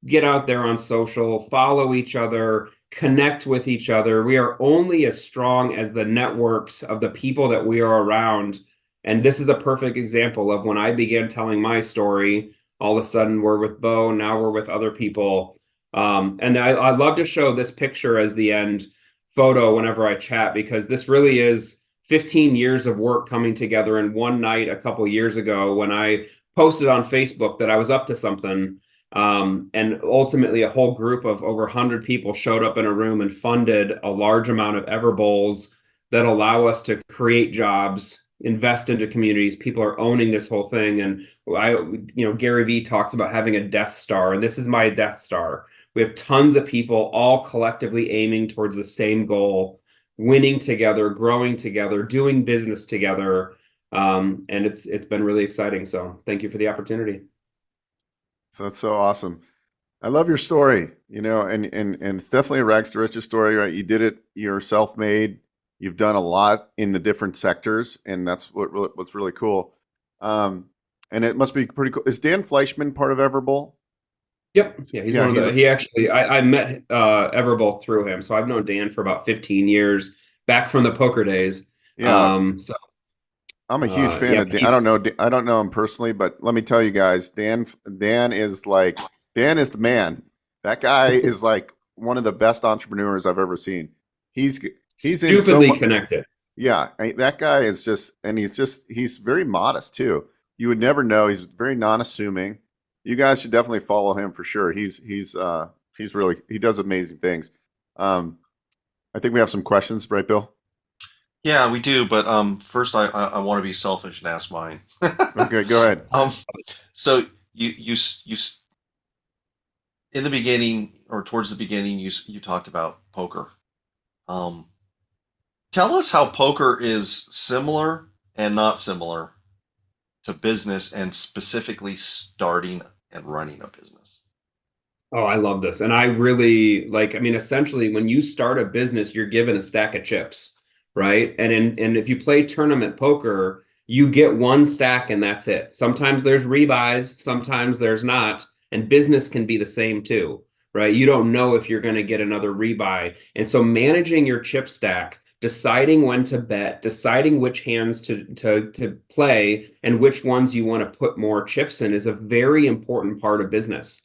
get out there on social, follow each other, connect with each other. We are only as strong as the networks of the people that we are around. And this is a perfect example of when I began telling my story, all of a sudden we're with Beau, now we're with other people. And I love to show this picture as the end photo whenever I chat, because this really is 15 years of work coming together in one night a couple years ago when I posted on Facebook that I was up to something. And ultimately a whole group of over 100 people showed up in a room and funded a large amount of Ever Bowls that allow us to create jobs, invest into communities. People are owning this whole thing. And Gary Vee talks about having a Death Star, and this is my Death Star. We have tons of people all collectively aiming towards the same goal, winning together, growing together, doing business together. And it's been really exciting. So thank you for the opportunity. So that's so awesome. I love your story, and it's definitely a rags to riches story, right? You did it, you're self-made. You've done a lot in the different sectors, and that's what's really cool. And it must be pretty cool. Is Dan Fleischman part of Everbowl? Yep. Yeah, he's one of the. He actually, I met Everbowl through him, so I've known Dan for about 15 years, back from the poker days. Yeah. So I'm a huge fan of Dan. I don't know him personally, but let me tell you guys, Dan is the man. That guy is like one of the best entrepreneurs I've ever seen. He's stupidly connected. Yeah, that guy is just, and he's very modest too. You would never know. He's very non-assuming. You guys should definitely follow him for sure. He does amazing things. I think we have some questions, right, Bill? Yeah, we do. But first, I want to be selfish and ask mine. Okay, go ahead. So you in the beginning, or towards the beginning, you talked about poker. Tell us how poker is similar and not similar to business, and specifically starting and running a business. Oh, I love this. And I really essentially when you start a business, you're given a stack of chips, right? And if you play tournament poker, you get one stack and that's it. Sometimes there's rebuys, sometimes there's not. And business can be the same too, right? You don't know if you're going to get another rebuy. And so managing your chip stack, deciding when to bet, deciding which hands to play and which ones you want to put more chips in is a very important part of business.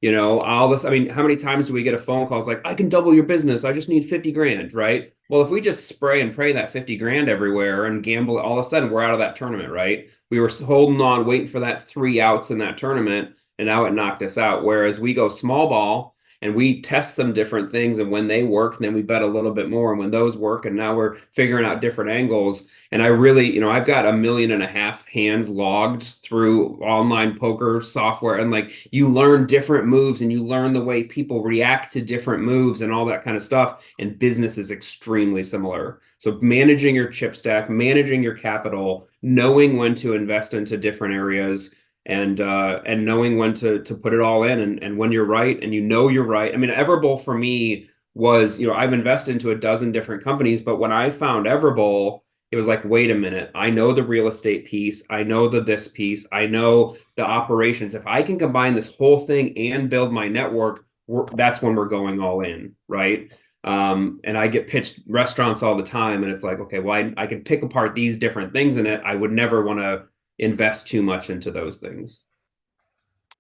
How many times do we get a phone call? It's like, I can double your business. I just need 50 grand, right? Well, if we just spray and pray that 50 grand everywhere and gamble, all of a sudden we're out of that tournament, right? We were holding on, waiting for that 3 outs in that tournament, and now it knocked us out. Whereas we go small ball and we test some different things. And when they work, then we bet a little bit more. And when those work, and now we're figuring out different angles. And I really, I've got 1.5 million hands logged through online poker software. And like, you learn different moves and you learn the way people react to different moves and all that kind of stuff. And business is extremely similar. So managing your chip stack, managing your capital, knowing when to invest into different areas, and knowing when to put it all in, and when you're right, and you're right. I mean, Everbowl for me was, I've invested into a dozen different companies, but when I found Everbowl, it was like, wait a minute, I know the real estate piece, I know this piece, I know the operations. If I can combine this whole thing and build my network, that's when we're going all in, right? And I get pitched restaurants all the time, and it's like, okay, well, I can pick apart these different things in it. I would never want to invest too much into those things.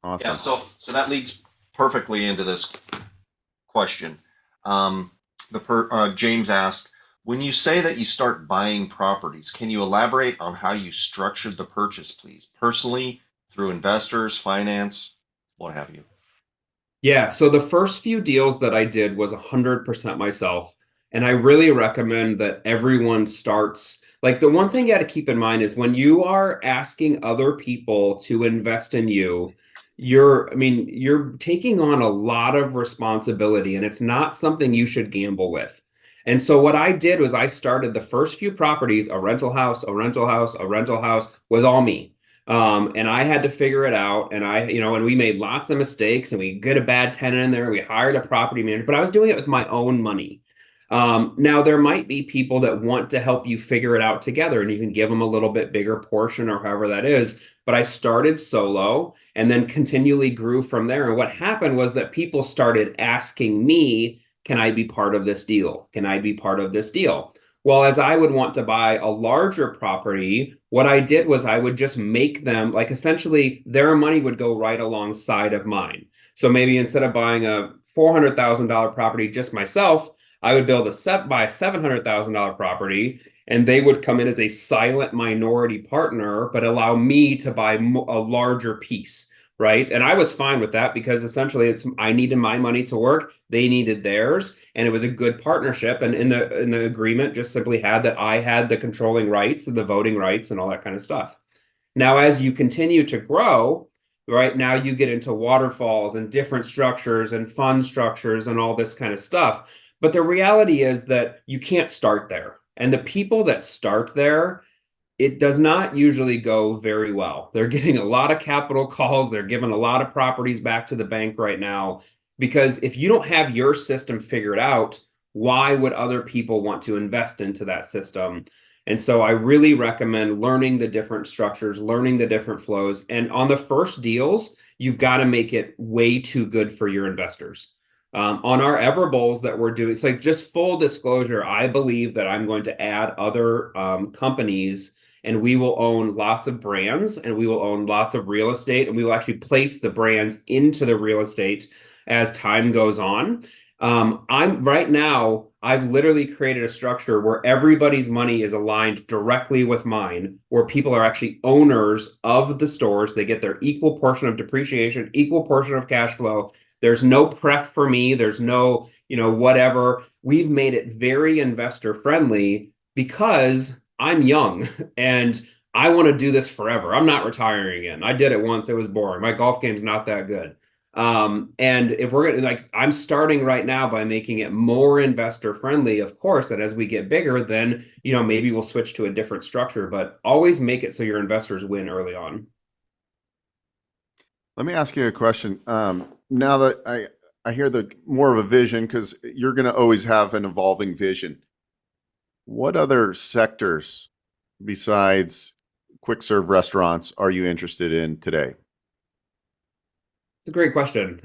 Awesome. Yeah, so that leads perfectly into this question. James asked, when you say that you start buying properties, can you elaborate on how you structured the purchase, please? Personally, through investors, finance, what have you? Yeah, so the first few deals that I did was 100% myself. And I really recommend that everyone starts. Like, the one thing you got to keep in mind is when you are asking other people to invest in you, you're taking on a lot of responsibility, and it's not something you should gamble with. And so what I did was I started the first few properties, a rental house, a rental house, a rental house, was all me. And I had to figure it out, and and we made lots of mistakes, and we get a bad tenant in there, and we hired a property manager, but I was doing it with my own money. Now there might be people that want to help you figure it out together, and you can give them a little bit bigger portion or however that is. But I started solo and then continually grew from there. And what happened was that people started asking me, can I be part of this deal? Can I be part of this deal? Well, as I would want to buy a larger property, what I did was I would just make them, like, essentially their money would go right alongside of mine. So maybe instead of buying a $400,000 property just myself, I would buy a $700,000 property, and they would come in as a silent minority partner, but allow me to buy a larger piece. Right. And I was fine with that because essentially I needed my money to work. They needed theirs. And it was a good partnership. And in the agreement just simply had that I had the controlling rights and the voting rights and all that kind of stuff. Now, as you continue to grow, right, now you get into waterfalls and different structures and fund structures and all this kind of stuff. But the reality is that you can't start there. And the people that start there, it does not usually go very well. They're getting a lot of capital calls. They're giving a lot of properties back to the bank right now, because if you don't have your system figured out, why would other people want to invest into that system? And so I really recommend learning the different structures, learning the different flows. And on the first deals, you've got to make it way too good for your investors. On our Everbowls that we're doing, it's like, just full disclosure, I believe that I'm going to add other companies, and we will own lots of brands, and we will own lots of real estate, and we will actually place the brands into the real estate as time goes on. I've literally created a structure where everybody's money is aligned directly with mine, where people are actually owners of the stores. They get their equal portion of depreciation, equal portion of cash flow. There's no prep for me. There's no, whatever. We've made it very investor friendly because I'm young and I want to do this forever. I'm not retiring again. I did it once. It was boring. My golf game's not that good. And if we're going to, I'm starting right now by making it more investor friendly, of course, and as we get bigger, then, maybe we'll switch to a different structure, but always make it so your investors win early on. Let me ask you a question. Now that I hear the more of a vision, because you're going to always have an evolving vision. What other sectors besides quick serve restaurants are you interested in today? It's a great question.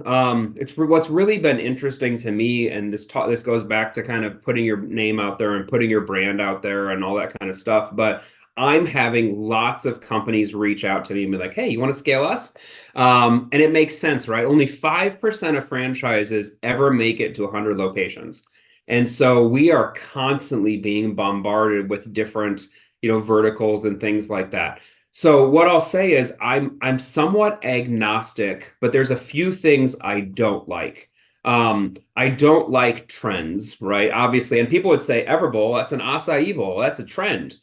It's what's really been interesting to me, and this goes back to kind of putting your name out there and putting your brand out there and all that kind of stuff. But I'm having lots of companies reach out to me and be like, hey, you want to scale us? And it makes sense, right? Only 5% of franchises ever make it to 100 locations. And so we are constantly being bombarded with different, verticals and things like that. So what I'll say is I'm somewhat agnostic, but there's a few things I don't like. I don't like trends, right? Obviously, and people would say Everbowl, that's an acai bowl, that's a trend.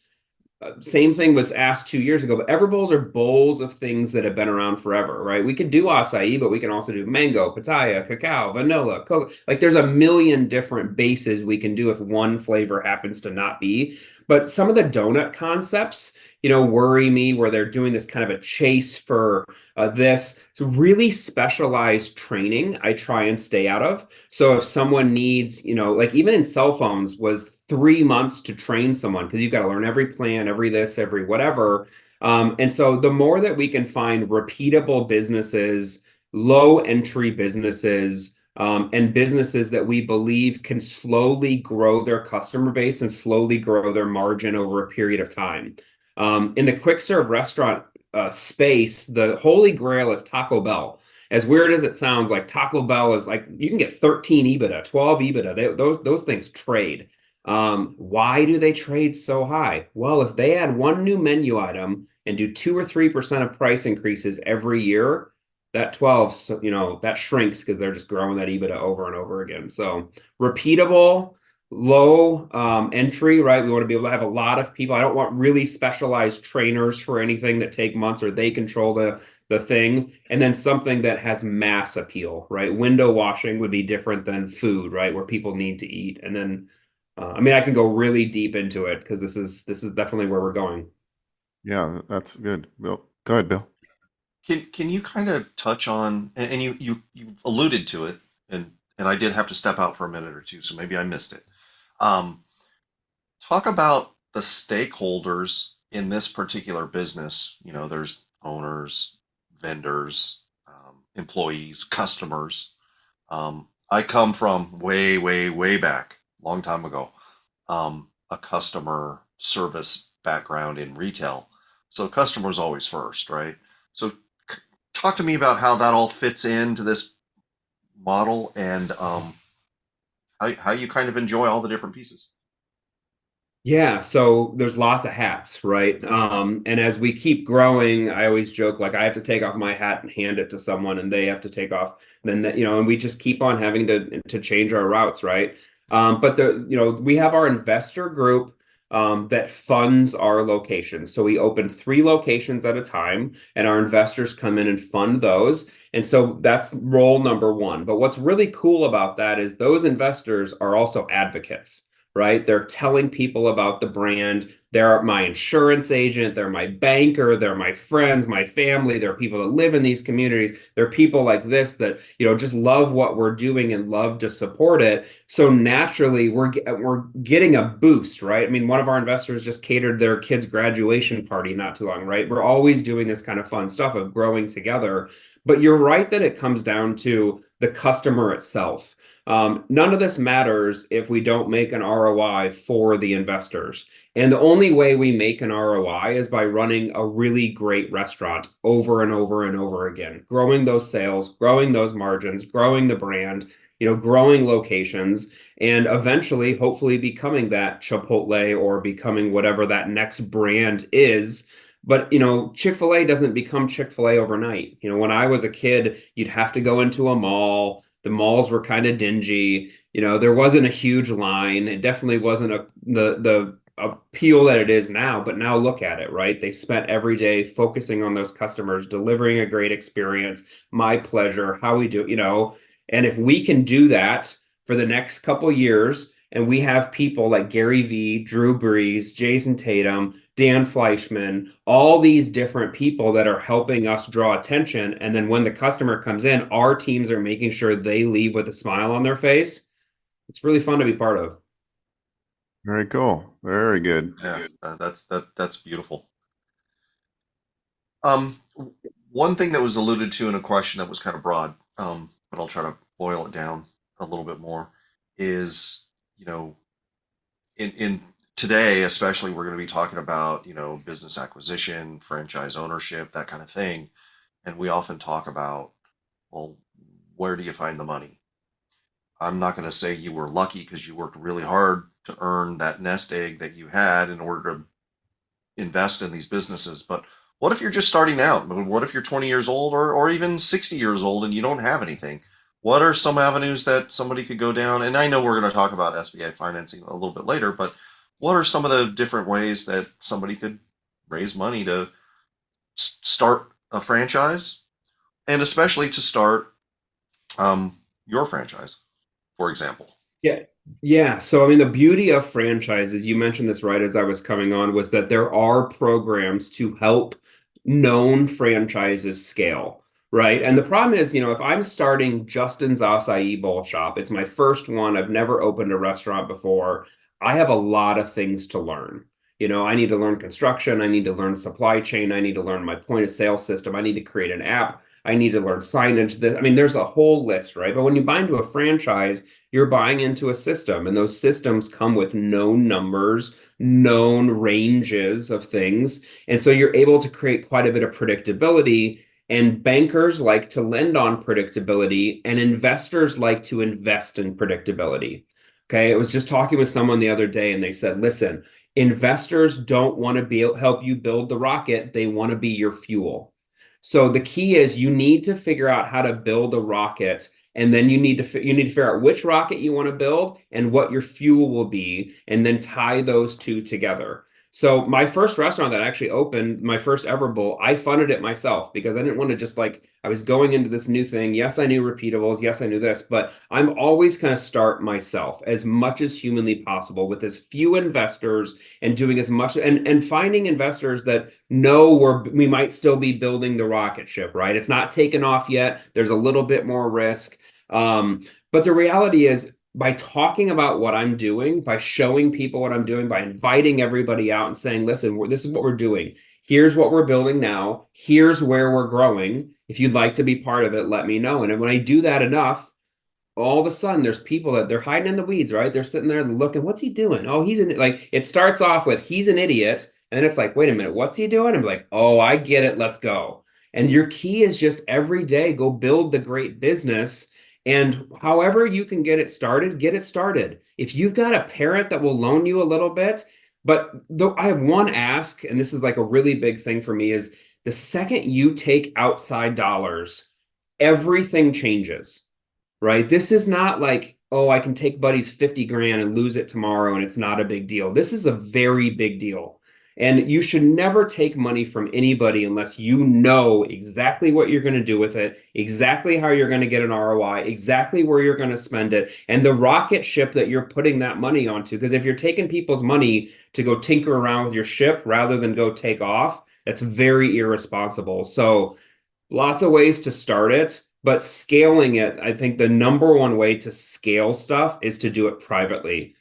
Same thing was asked 2 years ago, but Everbowls are bowls of things that have been around forever, right? We could do acai, but we can also do mango, pitaya, cacao, vanilla, cocoa. Like there's a million different bases we can do if one flavor happens to not be. But some of the donut concepts, worry me where they're doing this kind of a chase for this. So really specialized training, I try and stay out of. So if someone needs, like even in cell phones was 3 months to train someone because you've got to learn every plan, every this, every whatever. And so the more that we can find repeatable businesses, low entry businesses, and businesses that we believe can slowly grow their customer base and slowly grow their margin over a period of time. In the quick serve restaurant space, the holy grail is Taco Bell. As weird as it sounds, like Taco Bell is like you can get 13 EBITDA, 12 EBITDA. Those things trade. Why do they trade so high? Well, if they add one new menu item and do 2 or 3% of price increases every year, that 12, so, that shrinks because they're just growing that EBITDA over and over again. So repeatable, low entry, right? We want to be able to have a lot of people. I don't want really specialized trainers for anything that take months or they control the thing. And then something that has mass appeal, right? Window washing would be different than food, right? Where people need to eat. And then, I can go really deep into it because this is definitely where we're going. Yeah, that's good. Bill, go ahead, Bill. Can you kind of touch on, and you alluded to it, and I did have to step out for a minute or two, so maybe I missed it. Talk about the stakeholders in this particular business. There's owners, vendors, employees, customers. I come from way, way, way back, long time ago, a customer service background in retail. So customers always first, right? So talk to me about how that all fits into this model and how you kind of enjoy all the different pieces. Yeah, so there's lots of hats, right? And as we keep growing, I always joke like I have to take off my hat and hand it to someone, and they have to take off. Then and we just keep on having to change our routes, right? But we have our investor group that funds our locations. So we open 3 locations at a time, and our investors come in and fund those. And so that's role number 1. But what's really cool about that is those investors are also advocates, right? They're telling people about the brand. They're my insurance agent. They're my banker. They're my friends, my family. They're people that live in these communities. They're people like this that, just love what we're doing and love to support it. So naturally, we're getting a boost, right? I mean, one of our investors just catered their kid's graduation party not too long, right? We're always doing this kind of fun stuff of growing together. But you're right that it comes down to the customer itself. None of this matters if we don't make an ROI for the investors. And the only way we make an ROI is by running a really great restaurant over and over and over again, growing those sales, growing those margins, growing the brand, growing locations, and eventually, hopefully becoming that Chipotle or becoming whatever that next brand is. But, Chick-fil-A doesn't become Chick-fil-A overnight. When I was a kid, you'd have to go into a mall. The malls were kind of dingy. There wasn't a huge line. It definitely wasn't the appeal that it is now. But now look at it, right? They spent every day focusing on those customers, delivering a great experience, my pleasure, how we do, And if we can do that for the next couple years, and we have people like Gary Vee, Drew Brees, Jason Tatum, Dan Fleischman, all these different people that are helping us draw attention. And then when the customer comes in, our teams are making sure they leave with a smile on their face. It's really fun to be part of. Very cool. Very good. Yeah, that's beautiful. One thing that was alluded to in a question that was kind of broad, but I'll try to boil it down a little bit more, is, in today, especially, we're going to be talking about, business acquisition, franchise ownership, that kind of thing. And we often talk about, well, where do you find the money? I'm not going to say you were lucky because you worked really hard to earn that nest egg that you had in order to invest in these businesses. But what if you're just starting out? What if you're 20 years old or even 60 years old and you don't have anything? what are some avenues that somebody could go down? And I know we're going to talk about SBA financing a little bit later, but what are some of the different ways that somebody could raise money to start a franchise, and especially to start your franchise, for example? Yeah. Yeah. So, I mean, the beauty of franchises, you mentioned this right as I was coming on, was that there are programs to help known franchises scale, right? And the problem is, if I'm starting Justin's Acai Bowl Shop, it's my first one. I've never opened a restaurant before. I have a lot of things to learn. I need to learn construction. I need to learn supply chain. I need to learn my point of sale system. I need to create an app. I need to learn signage. I mean, there's a whole list, right? But when you buy into a franchise, you're buying into a system, and those systems come with known numbers, known ranges of things. And so you're able to create quite a bit of predictability. And bankers like to lend on predictability, and investors like to invest in predictability. Okay. I was just talking with someone the other day, and they said, listen, investors don't want to help you build the rocket. They want to be your fuel. So the key is you need to figure out how to build a rocket, and then you need to figure out which rocket you want to build and what your fuel will be, and then tie those two together. So my first restaurant that actually opened, my first ever bowl, I funded it myself because I didn't want to just I was going into this new thing. Yes, I knew repeatables. Yes, I knew this, but I'm always going to start myself as much as humanly possible with as few investors, and doing as much and finding investors that know we might still be building the rocket ship, right? It's not taken off yet. There's a little bit more risk. But the reality is, by talking about what I'm doing, by showing people what I'm doing, by inviting everybody out and saying, listen, this is what we're doing. Here's what we're building now. Here's where we're growing. If you'd like to be part of it, let me know. And when I do that enough, all of a sudden there's people that they're hiding in the weeds, right? They're sitting there looking, what's he doing? Oh, it starts off with, he's an idiot. And then it's like, wait a minute, what's he doing? I'm like, oh, I get it. Let's go. And your key is just every day, go build the great business. And however you can get it started, get it started. If you've got a parent that will loan you a little bit, but though I have one ask, and this is like a really big thing for me, is the second you take outside dollars, everything changes, right? This is not like, oh, I can take Buddy's 50 grand and lose it tomorrow and it's not a big deal. This is a very big deal. And you should never take money from anybody unless you know exactly what you're going to do with it, exactly how you're going to get an ROI, exactly where you're going to spend it, and the rocket ship that you're putting that money onto. Because if you're taking people's money to go tinker around with your ship rather than go take off, that's very irresponsible. So lots of ways to start it, but scaling it, I think the number one way to scale stuff is to do it privately.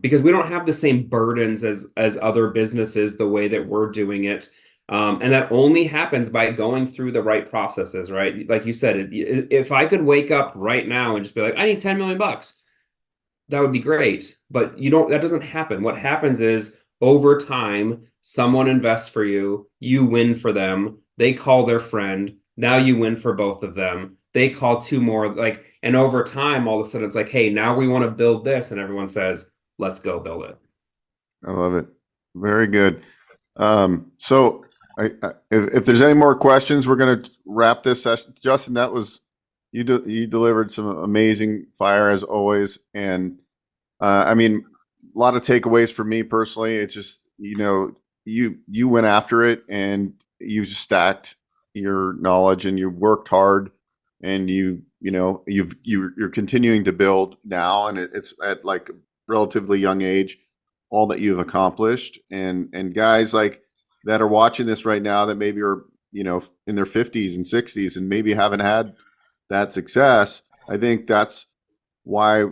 Because we don't have the same burdens as other businesses the way that we're doing it. And that only happens by going through the right processes, right? Like you said, if I could wake up right now and just be like, I need 10 million bucks, that would be great. But that doesn't happen. What happens is over time, someone invests for you, you win for them, they call their friend, now you win for both of them. They call two more, and over time, all of a sudden it's like, hey, now we want to build this. And everyone says, let's go build it. I love it. Very good. So if there's any more questions, we're going to wrap this session. Justin, that was, you delivered some amazing fire as always. And I mean, a lot of takeaways for me personally. It's just, you went after it and you stacked your knowledge and you worked hard, and you're continuing to build now, and it's at like a relatively young age, all that you've accomplished. And guys like that are watching this right now that maybe are in their 50s and 60s and maybe haven't had that success, I think that's why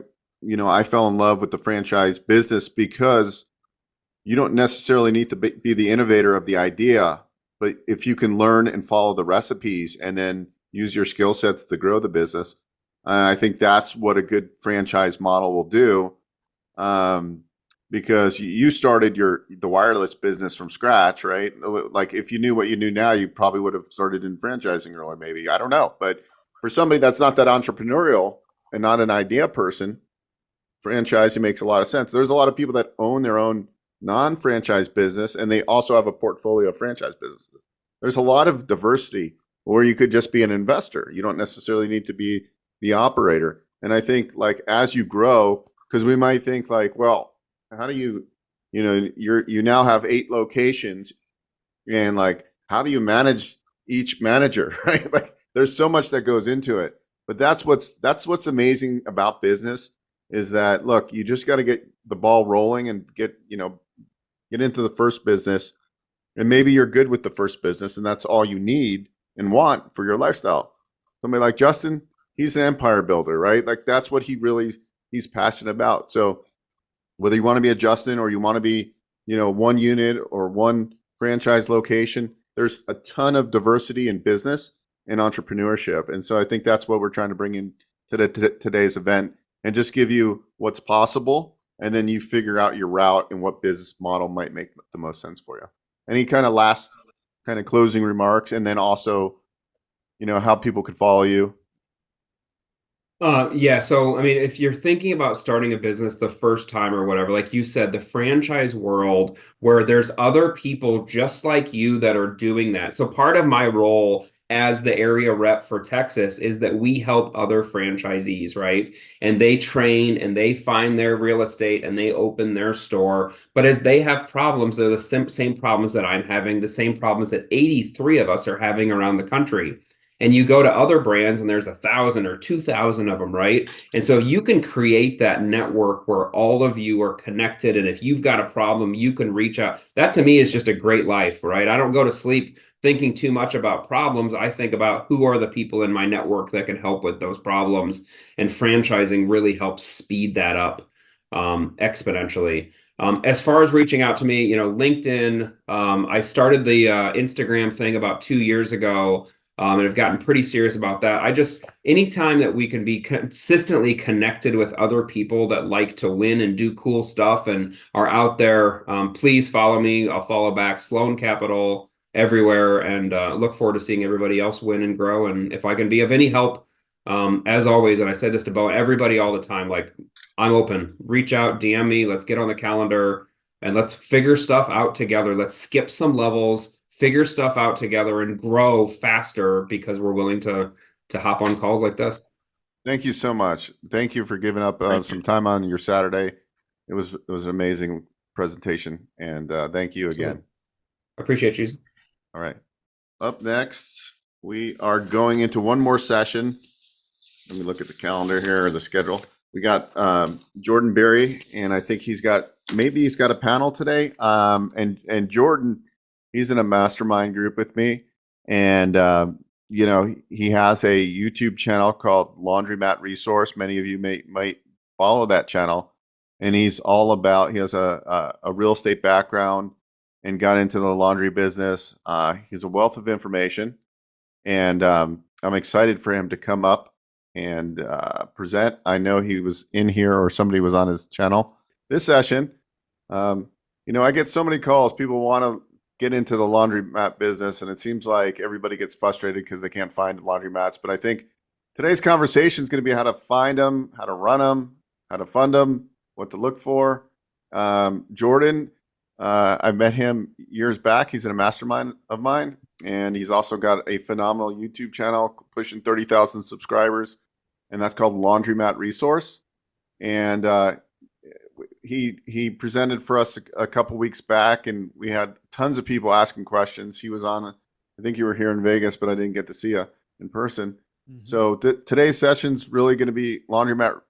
I fell in love with the franchise business, because you don't necessarily need to be the innovator of the idea, but if you can learn and follow the recipes and then use your skill sets to grow the business, I think that's what a good franchise model will do. Because you started the wireless business from scratch, right? Like if you knew what you knew now, you probably would have started in franchising early, maybe. I don't know. But for somebody that's not that entrepreneurial and not an idea person, franchising makes a lot of sense. There's a lot of people that own their own non-franchise business, and they also have a portfolio of franchise businesses. There's a lot of diversity, or you could just be an investor. You don't necessarily need to be the operator. And I think like as you grow, because we might think like, well, how do you, you now have 8 locations, and like, how do you manage each manager, right? Like there's so much that goes into it. But that's what's amazing about business is that, look, you just got to get the ball rolling and get into the first business, and maybe you're good with the first business and that's all you need and want for your lifestyle. Somebody like Justin, he's an empire builder, right? Like that's what he's passionate about. So whether you want to be a Justin or you want to be, one unit or one franchise location, there's a ton of diversity in business and entrepreneurship. And so I think that's what we're trying to bring in to today's event, and just give you what's possible. And then you figure out your route and what business model might make the most sense for you. Any kind of last kind of closing remarks, and then also, how people could follow you? Yeah. So, I mean, if you're thinking about starting a business the first time or whatever, like you said, the franchise world where there's other people just like you that are doing that. So part of my role as the area rep for Texas is that we help other franchisees, right? And they train and they find their real estate and they open their store. But as they have problems, they're the same problems that I'm having, the same problems that 83 of us are having around the country. And you go to other brands and there's 1,000 or 2,000 of them, right? And so you can create that network where all of you are connected. And if you've got a problem, you can reach out. That to me is just a great life, right? I don't go to sleep thinking too much about problems. I think about who are the people in my network that can help with those problems. And franchising really helps speed that up exponentially. As far as reaching out to me, LinkedIn, I started the Instagram thing about 2 years ago. And I've gotten pretty serious about that. Anytime that we can be consistently connected with other people that like to win and do cool stuff and are out there, please follow me. I'll follow back. Sloan Capital everywhere, and look forward to seeing everybody else win and grow. And if I can be of any help, as always, and I say this to Beau, everybody all the time, like I'm open. Reach out, DM me. Let's get on the calendar and let's figure stuff out together. Let's skip some levels, figure stuff out together, and grow faster because we're willing to hop on calls like this. Thank you so much. Thank you for giving up some time on your Saturday. It was an amazing presentation, and thank you again. I appreciate you. All right. Up next, we are going into one more session. Let me look at the calendar here, or the schedule. We got Jordan Berry, and I think he's got a panel today. And Jordan, he's in a mastermind group with me, and he has a YouTube channel called Laundromat Resource. Many of you might follow that channel, and he has a real estate background and got into the laundry business. He's a wealth of information, and I'm excited for him to come up and present. I know he was in here, or somebody was on his channel this session. I get so many calls. People want to get into the laundromat business, and it seems like everybody gets frustrated because they can't find laundromats. But I think today's conversation is going to be how to find them, how to run them, how to fund them, what to look for. Jordan, I met him years back. He's in a mastermind of mine, and he's also got a phenomenal YouTube channel pushing 30,000 subscribers, and that's called Laundromat Resource. And he presented for us a couple weeks back, and we had tons of people asking questions. He was on, I think you were here in Vegas, but I didn't get to see you in person. Mm-hmm. So today's session's really going to be Laundromat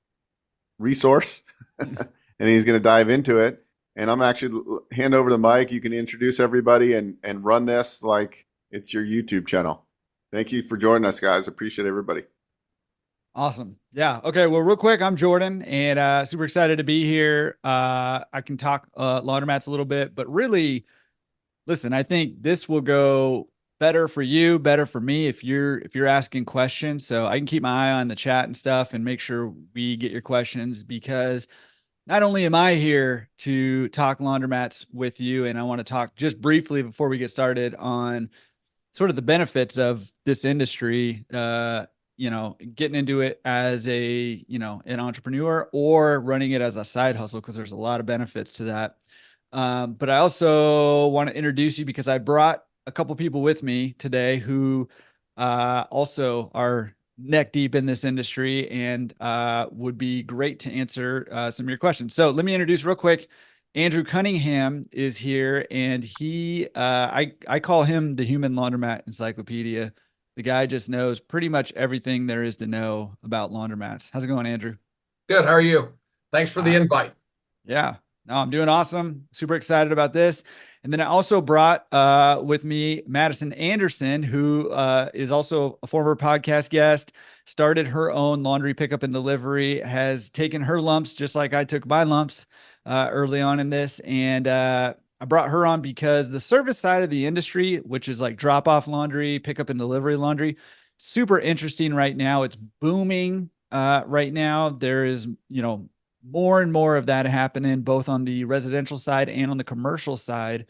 Resource, and he's going to dive into it. And I'm actually hand over the mic. You can introduce everybody and run this like it's your YouTube channel. Thank you for joining us, guys. Appreciate everybody. Awesome. Yeah. Okay. Well, real quick, I'm Jordan, and super excited to be here. I can talk laundromats a little bit, but really, listen, I think this will go better for you, better for me if you're asking questions. So I can keep my eye on the chat and stuff and make sure we get your questions, because not only am I here to talk laundromats with you, and I want to talk just briefly before we get started on sort of the benefits of this industry, getting into it as an entrepreneur or running it as a side hustle, because there's a lot of benefits to that. But I also want to introduce you because I brought a couple people with me today who also are neck deep in this industry and would be great to answer some of your questions. So let me introduce real quick. Andrew Cunningham is here, and he, I call him the human laundromat encyclopedia. The guy just knows pretty much everything there is to know about laundromats. How's it going, Andrew? Good. How are you? Thanks for the invite. Yeah, no, I'm doing awesome. Super excited about this. And then I also brought with me Madison Anderson, who is also a former podcast guest, started her own laundry pickup and delivery, has taken her lumps just like I took my lumps early on in this. And I brought her on because the service side of the industry, which is like drop off laundry, pickup and delivery laundry, super interesting right now. It's booming right now. There is, more and more of that happening both on the residential side and on the commercial side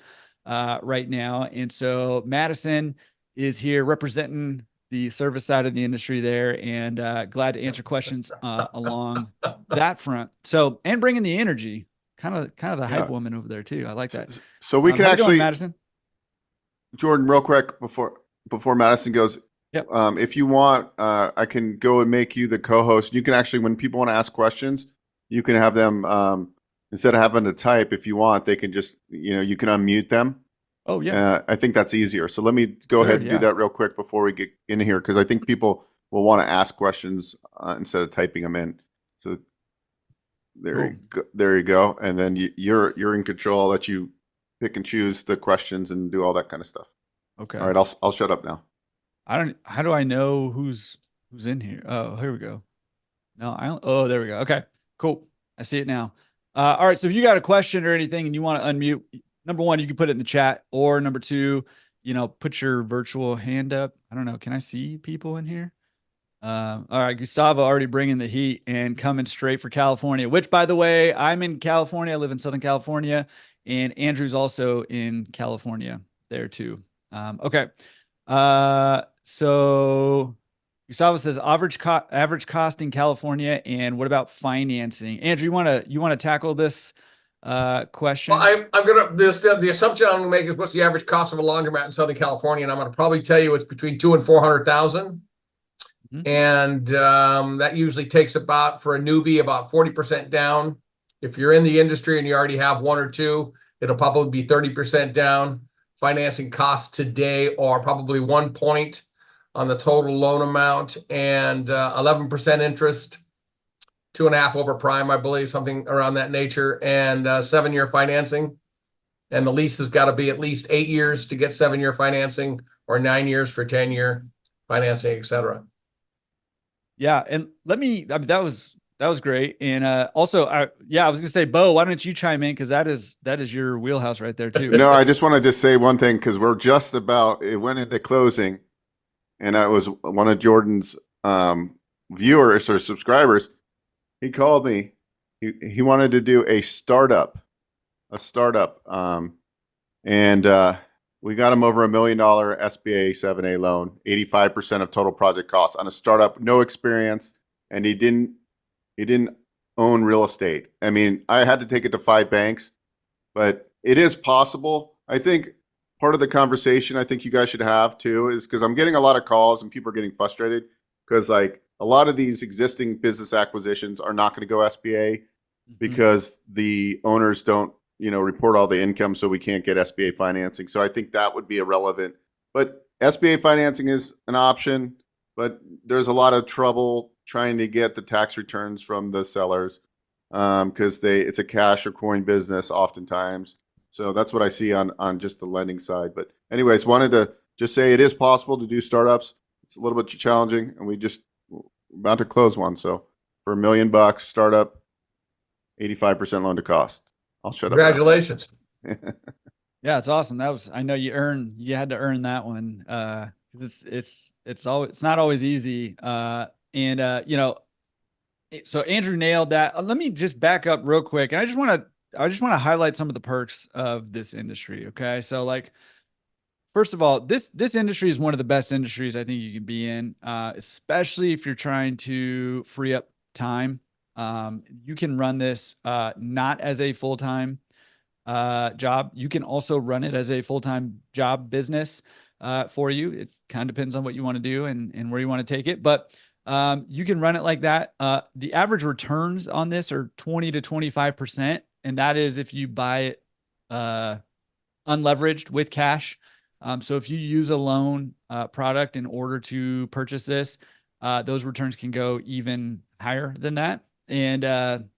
right now. And so Madison is here representing the service side of the industry there, and glad to answer questions along that front. So, and bringing the energy, kind of the hype woman over there too. I like that. So we can actually, Madison, Jordan, real quick before Madison goes. Yep. If you want, I can go and make you the co-host. You can actually, when people want to ask questions, you can have them, instead of having to type, if you want, they can just, you can unmute them. Oh, yeah. I think that's easier. So let me go ahead and do that real quick before we get in here, because I think people will want to ask questions instead of typing them in. So there you go. And then you're in control. I'll let you pick and choose the questions and do all that kind of stuff. Okay. All right. I'll shut up now. How do I know who's in here? Oh, here we go. No, oh, there we go. Okay, cool. I see it now. All right. So if you got a question or anything and you want to unmute, number one, you can put it in the chat, or number two, put your virtual hand up. I don't know. Can I see people in here? All right. Gustavo already bringing the heat and coming straight for California, which, by the way, I'm in California. I live in Southern California, and Andrew's also in California there too. Okay. So Gustavo says average cost in California, and what about financing? Andrew, you want to tackle this question? Well, I'm gonna the assumption I'm gonna make is what's the average cost of a laundromat in Southern California, and I'm gonna probably tell you it's between $200,000 and $400,000, and that usually takes about, for a newbie, about 40% down. If you're in the industry and you already have one or two, it'll probably be 30% down. Financing costs today are probably 1 point on the total loan amount, and 11% interest, 2.5 over prime, I believe, something around that nature, and 7-year financing. And the lease has got to be at least 8 years to get 7-year financing, or 9 years for 10-year financing, etc. Yeah, and that was great. And also, I was gonna say, Beau, why don't you chime in, because that is your wheelhouse right there too. No, I just want to just say one thing, because we're just about, it went into closing, and I was one of Jordan's viewers or subscribers. He called me. He wanted to do a startup, and we got him over $1 million SBA 7A loan, 85% of total project costs on a startup, no experience, and he didn't own real estate. I mean, I had to take it to 5 banks, but it is possible. I think part of the conversation I think you guys should have too is, because I'm getting a lot of calls and people are getting frustrated because, like, a lot of these existing business acquisitions are not going to go SBA because the owners don't, report all the income, so we can't get SBA financing. So I think that would be irrelevant. But SBA financing is an option, but there's a lot of trouble trying to get the tax returns from the sellers because it's a cash or coin business oftentimes. So that's what I see on just the lending side. But anyways, wanted to just say it is possible to do startups. It's a little bit challenging, and we're about to close one. So for $1 million startup, 85% loan to cost. I'll shut up. Congratulations. Yeah, it's awesome. I know you had to earn that one. It's not always easy. So Andrew nailed that. Let me just back up real quick. And I just want to highlight some of the perks of this industry. Okay. So, like, first of all, this industry is one of the best industries I think you can be in, especially if you're trying to free up time. You can run this not as a full-time job. You can also run it as a full-time job business for you. It kind of depends on what you want to do and where you want to take it. But You can run it like that. The average returns on this are 20 to 25%. And that is if you buy it unleveraged with cash. So if you use a loan product in order to purchase this, those returns can go even higher than that. And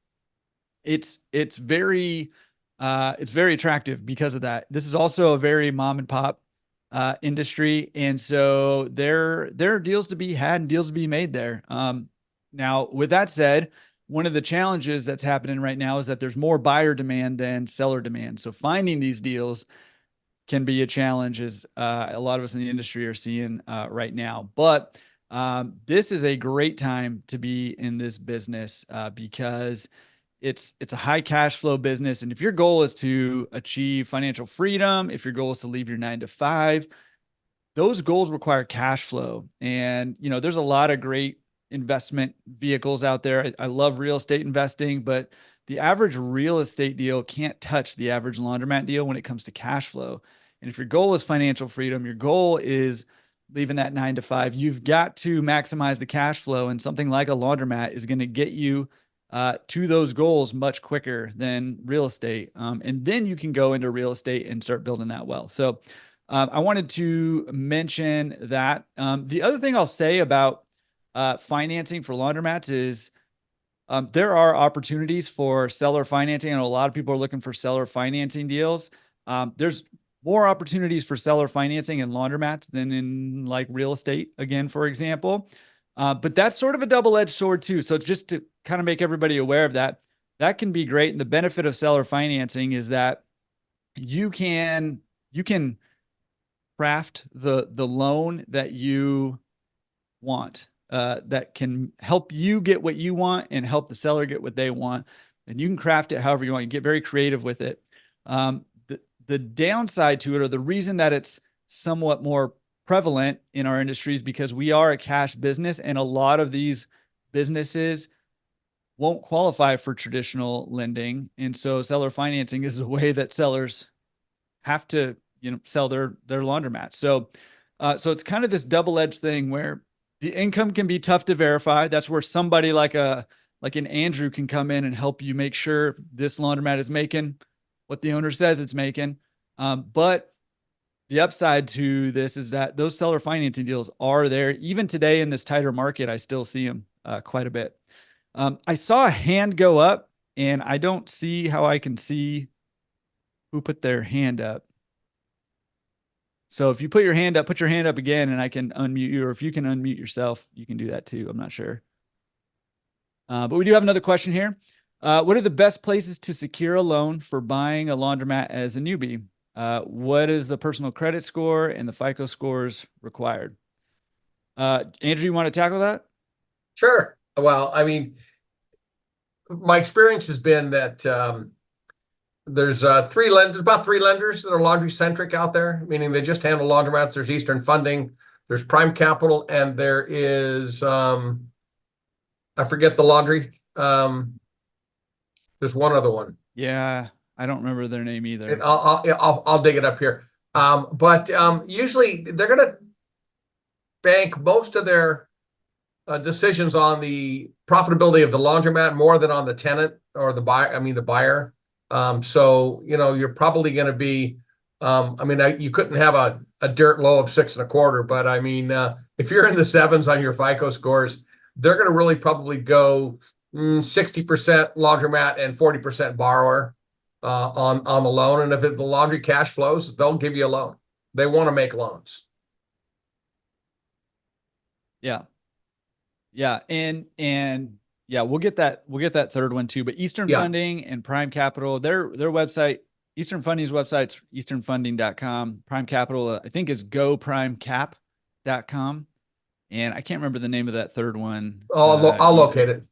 it's very attractive because of that. This is also a very mom and pop industry, and so there are deals to be had and deals to be made there. Now, with that said, one of the challenges that's happening right now is that there's more buyer demand than seller demand. So finding these deals can be a challenge, as a lot of us in the industry are seeing right now. But this is a great time to be in this business because it's a high cash flow business. And if your goal is to achieve financial freedom, if your goal is to leave your 9 to 5, those goals require cash flow. And, there's a lot of great investment vehicles out there. I love real estate investing, but the average real estate deal can't touch the average laundromat deal when it comes to cash flow. And if your goal is financial freedom, your goal is leaving that 9 to 5, you've got to maximize the cash flow. And something like a laundromat is going to get you to those goals much quicker than real estate. And then you can go into real estate and start building that wealth. So I wanted to mention that. The other thing I'll say about financing for laundromats is there are opportunities for seller financing. And a lot of people are looking for seller financing deals. There's more opportunities for seller financing in laundromats than in like real estate, again, for example. But that's sort of a double-edged sword too. So just to kind of make everybody aware of that, that can be great. And the benefit of seller financing is that you can craft the loan that you want, that can help you get what you want and help the seller get what they want. And you can craft it however you want. You get very creative with it. The downside to it, or the reason that it's somewhat more prevalent in our industries, because we are a cash business, and a lot of these businesses won't qualify for traditional lending. And so seller financing is a way that sellers have to, sell their laundromats. So it's kind of this double-edged thing where the income can be tough to verify. That's where somebody like an Andrew can come in and help you make sure this laundromat is making what the owner says it's making. But the upside to this is that those seller financing deals are there. Even today in this tighter market, I still see them quite a bit. I saw a hand go up, and I don't see how I can see who put their hand up. So if you put your hand up again, and I can unmute you, or if you can unmute yourself, you can do that too. I'm not sure. But we do have another question here. What are the best places to secure a loan for buying a laundromat as a newbie? What is the personal credit score and the FICO scores required? Andrew, you want to tackle that? Sure. Well, I mean, my experience has been that there's about three lenders that are laundry centric out there, meaning they just handle laundromats. There's Eastern Funding, there's Prime Capital, and there is I forget the laundry. There's one other one. Yeah, I don't remember their name either. And I'll dig it up here. But usually they're going to bank most of their decisions on the profitability of the laundromat more than on the tenant or the buyer. I mean, the buyer. So, you're probably going to be, you couldn't have a dirt low of 6.25, but I mean, if you're in the 7s on your FICO scores, they're going to really probably go 60% laundromat and 40% borrower on the loan. And if the laundry cash flows, they'll give you a loan. They want to make loans. Yeah. Yeah. And yeah, we'll get that third one too, but Eastern Funding and Prime Capital, their website, Eastern Funding's website's easternfunding.com. Prime Capital, I think, is goprimecap.com. And I can't remember the name of that third one. I'll locate it.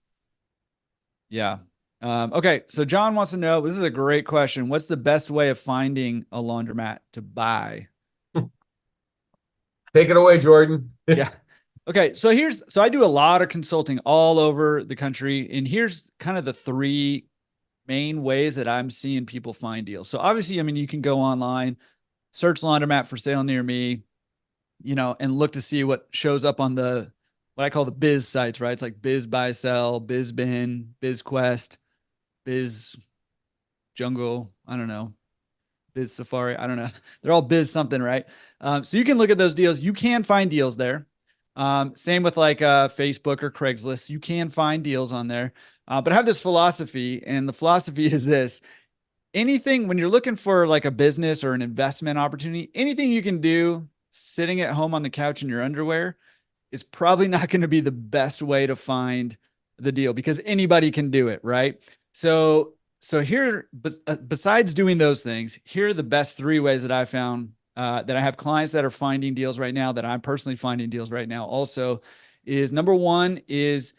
Yeah. Okay. So John wants to know, this is a great question. What's the best way of finding a laundromat to buy? Take it away, Jordan. Yeah. Okay. So I do a lot of consulting all over the country, and here's kind of the three main ways that I'm seeing people find deals. So obviously, you can go online, search laundromat for sale near me, and look to see what shows up on the what I call the biz sites, right? It's like Biz Buy Sell, BizBin, BizQuest, Biz Jungle. I don't know. Biz Safari. I don't know. They're all biz something, right? So you can look at those deals. You can find deals there. Same with like Facebook or Craigslist. You can find deals on there. But I have this philosophy, and the philosophy is this. Anything, when you're looking for like a business or an investment opportunity, anything you can do sitting at home on the couch in your underwear is probably not going to be the best way to find the deal, because anybody can do it, right? So here, besides doing those things, here are the best 3 ways that I found that I have clients that are finding deals right now, that I'm personally finding deals right now also, is number one is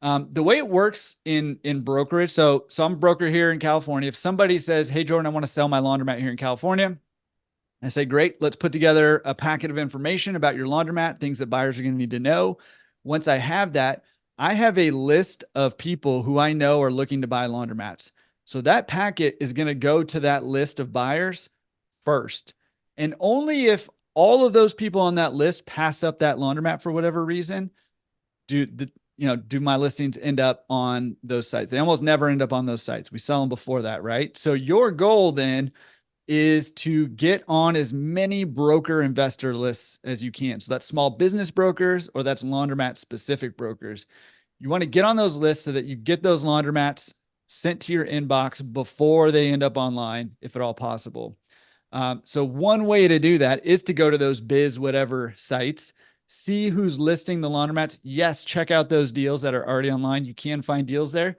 the way it works in brokerage. So I'm a broker here in California. If somebody says, hey, Jordan, I want to sell my laundromat here in California, I say, great, let's put together a packet of information about your laundromat, things that buyers are going to need to know. Once I have that, I have a list of people who I know are looking to buy laundromats. So that packet is going to go to that list of buyers first. And only if all of those people on that list pass up that laundromat for whatever reason, do my listings end up on those sites. They almost never end up on those sites. We sell them before that, right? So your goal then is to get on as many broker investor lists as you can. So that's small business brokers, or that's laundromat specific brokers. You want to get on those lists so that you get those laundromats sent to your inbox before they end up online, if at all possible. So one way to do that is to go to those biz whatever sites, see who's listing the laundromats. Yes, check out those deals that are already online. You can find deals there.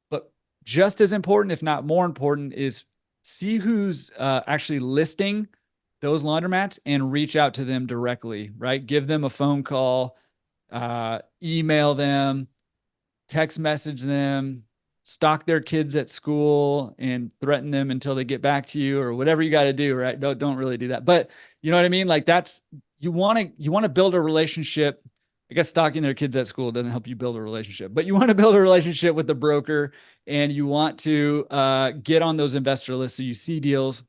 But just as important, if not more important, is see who's actually listing those laundromats and reach out to them directly, right? Give them a phone call, email them, text message them, stalk their kids at school and threaten them until they get back to you, or whatever you got to do, right? Don't really do that. But you know what I mean? Like you want to build a relationship. I guess stalking their kids at school doesn't help you build a relationship, but you want to build a relationship with the broker, and you want to get on those investor lists so you see deals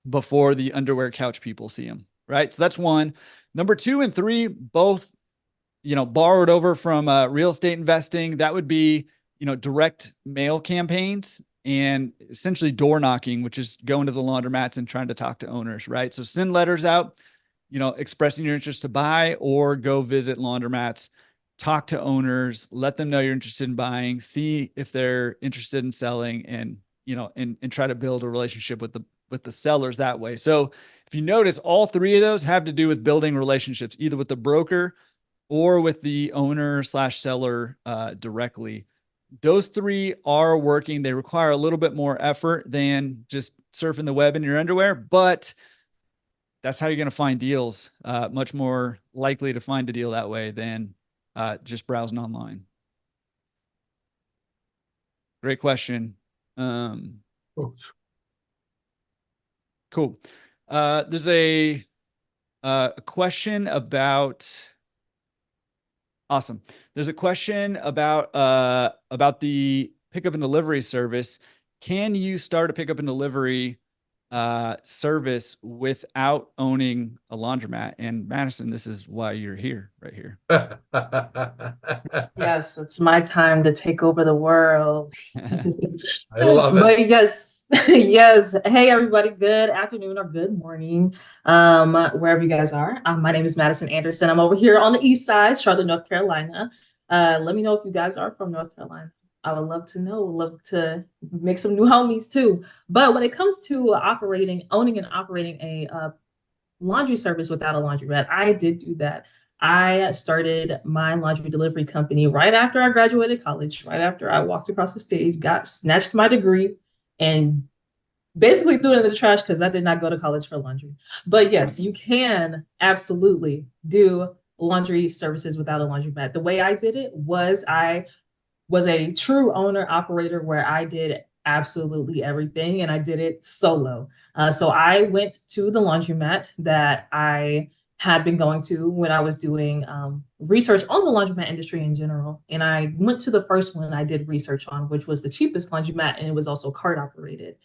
before the underwear couch people see them, right? So that's one. Number 2 and 3, both, borrowed over from real estate investing. That would be, direct mail campaigns and essentially door knocking, which is going to the laundromats and trying to talk to owners, right? So send letters out, expressing your interest to buy, or go visit laundromats, talk to owners, let them know you're interested in buying, see if they're interested in selling, and, and try to build a relationship with the sellers that way. So if you notice, all 3 of those have to do with building relationships, either with the broker or with the owner / seller directly. Those 3 are working. They require a little bit more effort than just surfing the web in your underwear, but that's how you're going to find deals. Much more likely to find a deal that way than just browsing online. Great question. Cool. There's a question about. Awesome. There's a question about the pickup and delivery service. Can you start a pickup and delivery service without owning a laundromat? And Madison, this is why you're here, right here. Yes, it's my time to take over the world. I love it. But yes, yes. Hey, everybody. Good afternoon or good morning, wherever you guys are. My name is Madison Anderson. I'm over here on the east side, Charlotte, North Carolina. Let me know if you guys are from North Carolina. I would love to know. Love to make some new homies too. But when it comes to owning and operating a laundry service without a laundromat, I did do that. I started my laundry delivery company right after I graduated college, right after I walked across the stage, snatched my degree, and basically threw it in the trash because I did not go to college for laundry. But yes, you can absolutely do laundry services without a laundromat. The way I did it was I was a true owner operator where I did absolutely everything, and I did it solo. So I went to the laundromat that I had been going to when I was doing research on the laundromat industry in general. And I went to the first one I did research on, which was the cheapest laundromat, and it was also card operated.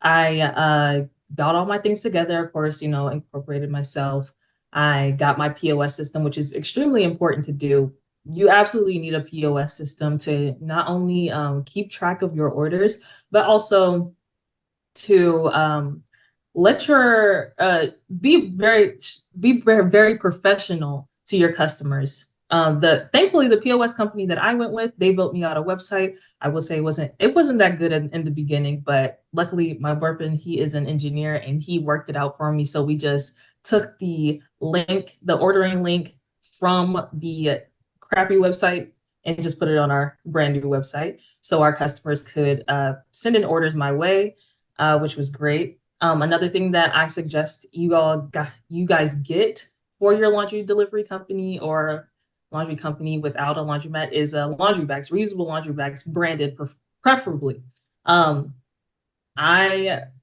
I got all my things together, of course, incorporated myself. I got my POS system, which is extremely important to do. you absolutely need a POS system to not only keep track of your orders, but also to let your be very professional to your customers. Thankfully the POS company that I went with, they built me out a website. I will say it wasn't that good in the beginning, but luckily my boyfriend, he is an engineer and he worked it out for me. So we just took the ordering link from the crappy website and just put it on our brand new website so our customers could send in orders my way, which was great. Another thing that I suggest you guys get for your laundry delivery company or laundry company without a laundromat is laundry bags, reusable laundry bags, branded preferably.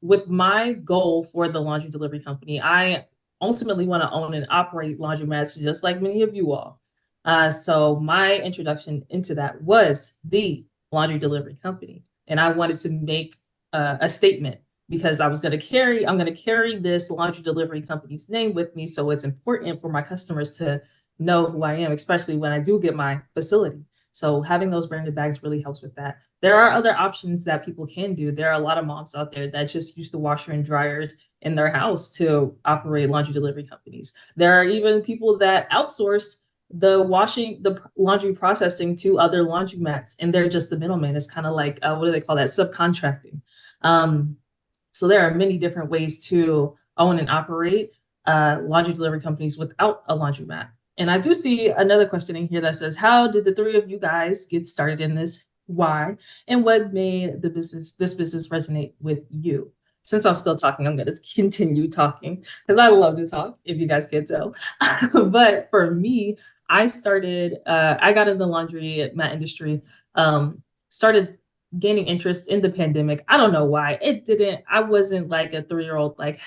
With my goal for the laundry delivery company, I ultimately want to own and operate laundromats just like many of you all. So my introduction into that was the laundry delivery company. And I wanted to make a statement because I'm going to carry this laundry delivery company's name with me. So it's important for my customers to know who I am, especially when I do get my facility. So having those branded bags really helps with that. There are other options that people can do. There are a lot of moms out there that just use the washer and dryers in their house to operate laundry delivery companies. There are even people that outsource the laundry processing to other laundromats, and they're just the middleman. It's kind of like, what do they call that? Subcontracting. So there are many different ways to own and operate laundry delivery companies without a laundromat. And I do see another question in here that says, how did the three of you guys get started in this? Why? And what made this business resonate with you? Since I'm still talking, I'm going to continue talking because I love to talk, if you guys can tell. But for me, I got in the laundromat industry, started gaining interest in the pandemic. I don't know why. I wasn't like a 3-year-old, like,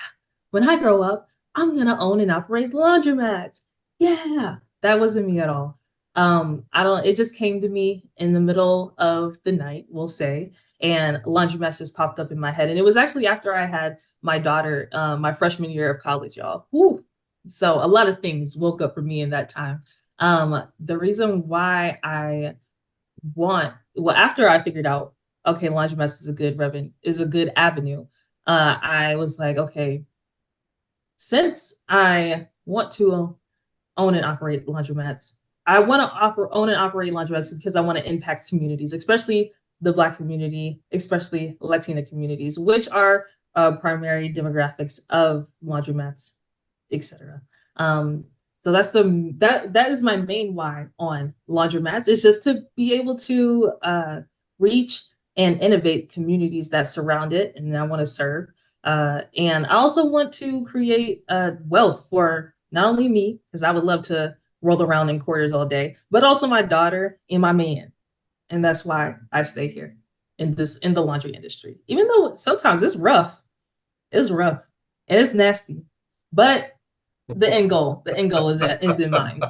when I grow up, I'm going to own and operate laundromats. Yeah, that wasn't me at all. It just came to me in the middle of the night, we'll say, and laundromats just popped up in my head. And it was actually after I had my daughter, my freshman year of college, y'all. Woo. So a lot of things woke up for me in that time. The reason why after I figured out, okay, laundromats is a good avenue, I was like, okay, since I want to own and operate laundromats, I want to own and operate laundromats because I want to impact communities, especially the Black community, especially Latina communities, which are primary demographics of laundromats, etc. So that is my main why on laundromats. It's just to be able to reach and innovate communities that surround it, and I want to serve. And I also want to create wealth for not only me, because I would love to roll around in quarters all day, but also my daughter and my man. And that's why I stay here in the laundry industry, even though sometimes it's rough. It's rough and it's nasty, but the end goal is in mind.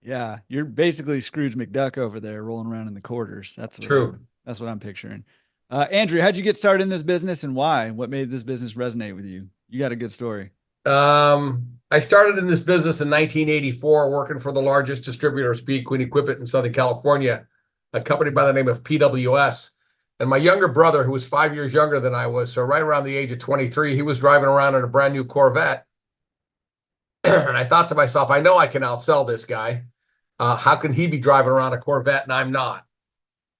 Yeah, you're basically Scrooge McDuck over there rolling around in the quarters. That's true. That's what I'm picturing. Andrew, how'd you get started in this business and why? What made this business resonate with you? You got a good story. I started in this business in 1984, working for the largest distributor of Speed Queen equipment in Southern California, a company by the name of PWS. And my younger brother, who was 5 years younger than I was, so right around the age of 23, he was driving around in a brand new Corvette. And I thought to myself, I know I can outsell this guy. How can he be driving around a Corvette and I'm not?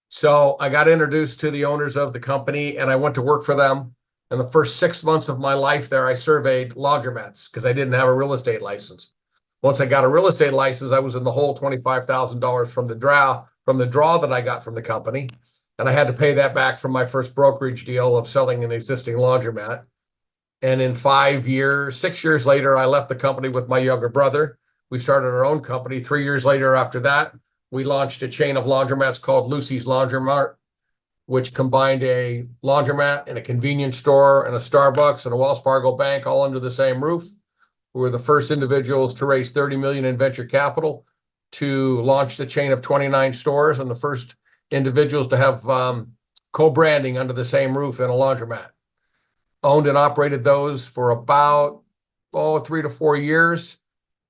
So I got introduced to the owners of the company and I went to work for them. And the first 6 months of my life there, I surveyed laundromats because I didn't have a real estate license. Once I got a real estate license, I was in the hole $25,000 from the draw that I got from the company. And I had to pay that back from my first brokerage deal of selling an existing laundromat. And in 6 years later, I left the company with my younger brother. We started our own company. 3 years later after that, we launched a chain of laundromats called Lucy's Laundromat, which combined a laundromat and a convenience store and a Starbucks and a Wells Fargo bank all under the same roof. We were the first individuals to raise $30 million in venture capital to launch the chain of 29 stores and the first individuals to have co-branding under the same roof in a laundromat. Owned and operated those for about 3 to 4 years.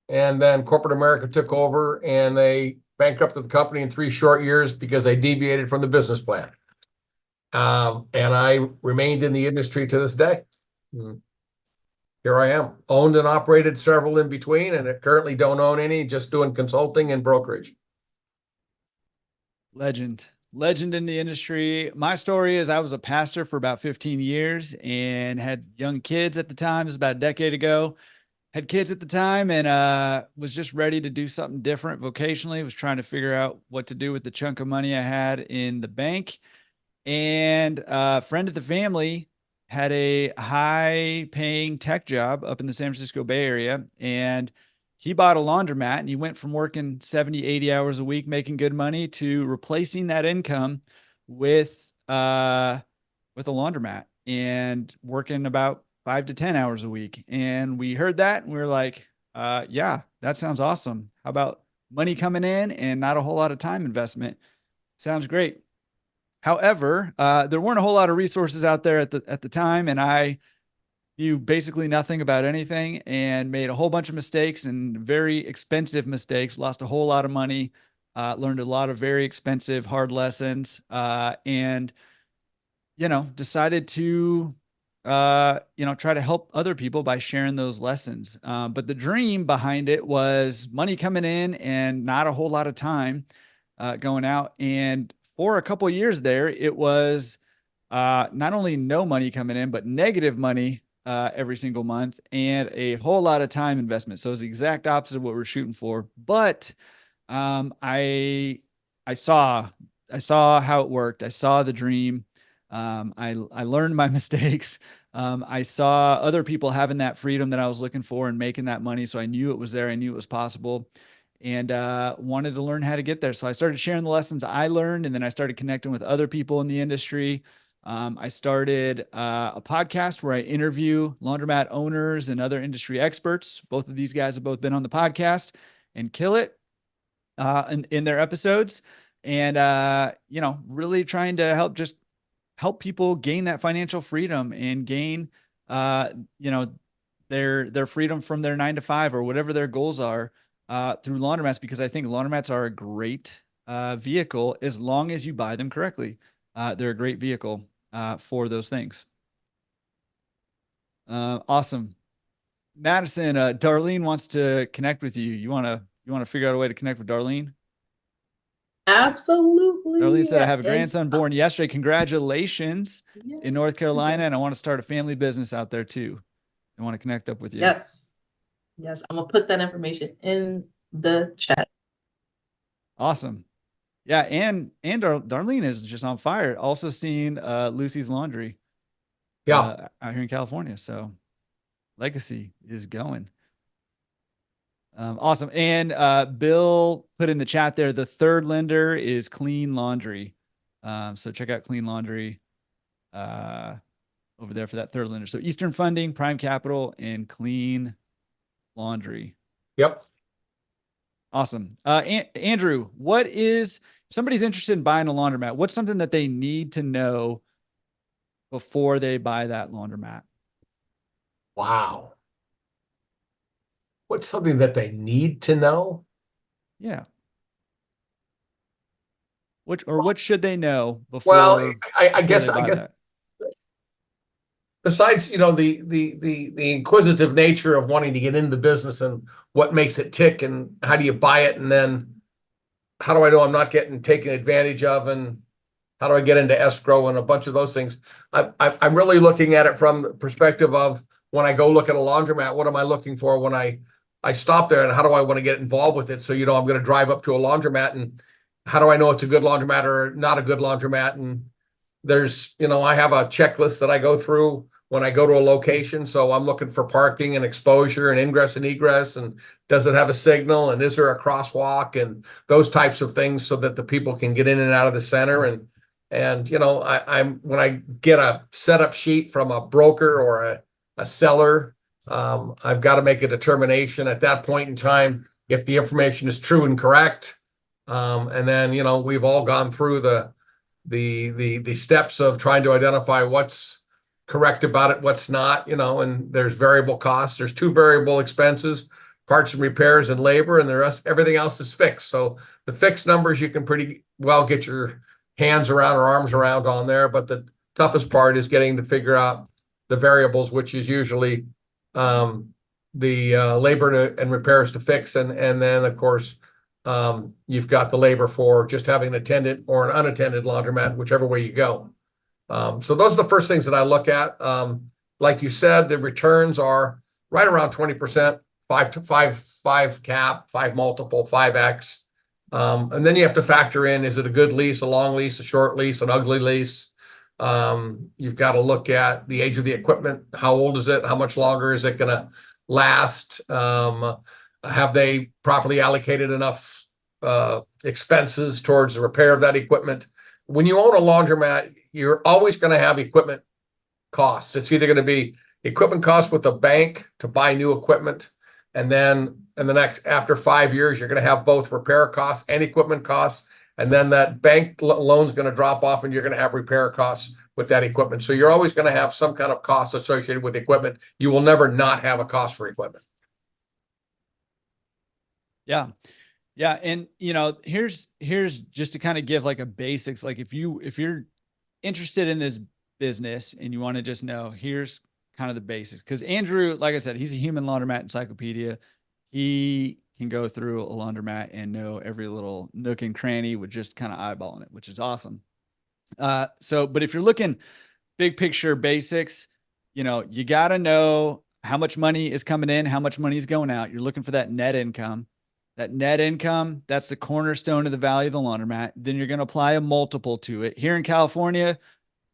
and then corporate America took over, and they bankrupted the company in 3 short years because they deviated from the business plan. And I remained in the industry to this day. Here I am, owned and operated several in between, and I currently don't own any, just doing consulting and brokerage. Legend in the industry. My story is I was a pastor for about 15 years and had young kids at the time. It was about a decade ago. Had kids at the time and was just ready to do something different vocationally. Was trying to figure out what to do with the chunk of money I had in the bank. And a friend of the family had a high-paying tech job up in the San Francisco Bay Area, and he bought a laundromat, and he went from working 70, 80 hours a week, making good money, to replacing that income with a laundromat and working about 5 to 10 hours a week. And we heard that and we were like, yeah, that sounds awesome. How about money coming in and not a whole lot of time investment? Sounds great. However, there weren't a whole lot of resources out there at the time, and I knew basically nothing about anything and made a whole bunch of mistakes, and very expensive mistakes, lost a whole lot of money, learned a lot of very expensive, hard lessons, and, decided to, try to help other people by sharing those lessons. But the dream behind it was money coming in and not a whole lot of time going out. And for a couple of years there, it was not only no money coming in, but negative money every single month and a whole lot of time investment. So it's the exact opposite of what we're shooting for. But I saw how it worked. I saw the dream. I learned my mistakes. I saw other people having that freedom that I was looking for and making that money. So I knew it was there. I knew it was possible, and wanted to learn how to get there. So I started sharing the lessons I learned, and then I started connecting with other people in the industry. I started a podcast where I interview laundromat owners and other industry experts. Both of these guys have both been on the podcast and kill it in their episodes. And, really trying to help people gain that financial freedom and gain, their freedom from their 9 to 5 or whatever their goals are through laundromats, because I think laundromats are a great vehicle as long as you buy them correctly. They're a great vehicle for those things. Awesome. Madison, Darlene wants to connect with you. You want to figure out a way to connect with Darlene? Absolutely. Darlene said, I have a grandson born yesterday. Congratulations in North Carolina. And I want to start a family business out there too. I want to connect up with you. Yes. I'm going to put that information in the chat. Awesome. Yeah. And Darlene is just on fire. Also seeing Lucy's Laundry out here in California. So legacy is going. Awesome. And Bill put in the chat there, the third lender is Clean Laundry. So check out Clean Laundry over there for that third lender. So Eastern Funding, Prime Capital, and Clean Laundry. Yep. Awesome. Andrew, if somebody's interested in buying a laundromat, what's something that they need to know before they buy that laundromat? Wow. What's something that they need to know? Yeah. What should they know before? Well, I guess that? Besides, the inquisitive nature of wanting to get into the business and what makes it tick and how do you buy it, and then how do I know I'm not getting taken advantage of, and how do I get into escrow and a bunch of those things. I'm really looking at it from the perspective of when I go look at a laundromat, what am I looking for when I stop there, and how do I want to get involved with it? So, I'm going to drive up to a laundromat, and how do I know it's a good laundromat or not a good laundromat? And there's, I have a checklist that I go through when I go to a location. So I'm looking for parking and exposure and ingress and egress, and does it have a signal, and is there a crosswalk, and those types of things, so that the people can get in and out of the center. And when I get a setup sheet from a broker or a seller, I've got to make a determination at that point in time if the information is true and correct. And then, we've all gone through the steps of trying to identify what's correct about it, what's not, and there's variable costs. There's 2 variable expenses, parts and repairs and labor, and the rest, everything else is fixed. So the fixed numbers you can pretty well get your hands around or arms around on there, but the toughest part is getting to figure out the variables, which is usually the labor and repairs to fix, and then of course you've got the labor for just having an attendant or an unattended laundromat, whichever way you go. So those are the first things that I look at. Like you said, the returns are right around 20%, 5 cap, 5 multiple, 5x. And then you have to factor in, is it a good lease, a long lease, a short lease, an ugly lease? You've got to look at the age of the equipment. How old is it? How much longer is it going to last? Have they properly allocated enough expenses towards the repair of that equipment? When you own a laundromat, you're always going to have equipment costs. It's either going to be equipment costs with the bank to buy new equipment, and then in the next, after 5 years, you're going to have both repair costs and equipment costs, and then that bank loan's going to drop off, and you're going to have repair costs with that equipment. So you're always going to have some kind of cost associated with equipment. You will never not have a cost for equipment. Yeah. Yeah. And here's just to kind of give like a basics, like if you're interested in this business and you want to just know, here's kind of the basics. Because Andrew, like I said, he's a human laundromat encyclopedia. He can go through a laundromat and know every little nook and cranny with just kind of eyeballing it, which is awesome. But if you're looking big picture basics, you got to know how much money is coming in, how much money is going out. You're looking for that net income. That net income, that's the cornerstone of the value of the laundromat. Then you're going to apply a multiple to it. Here in California,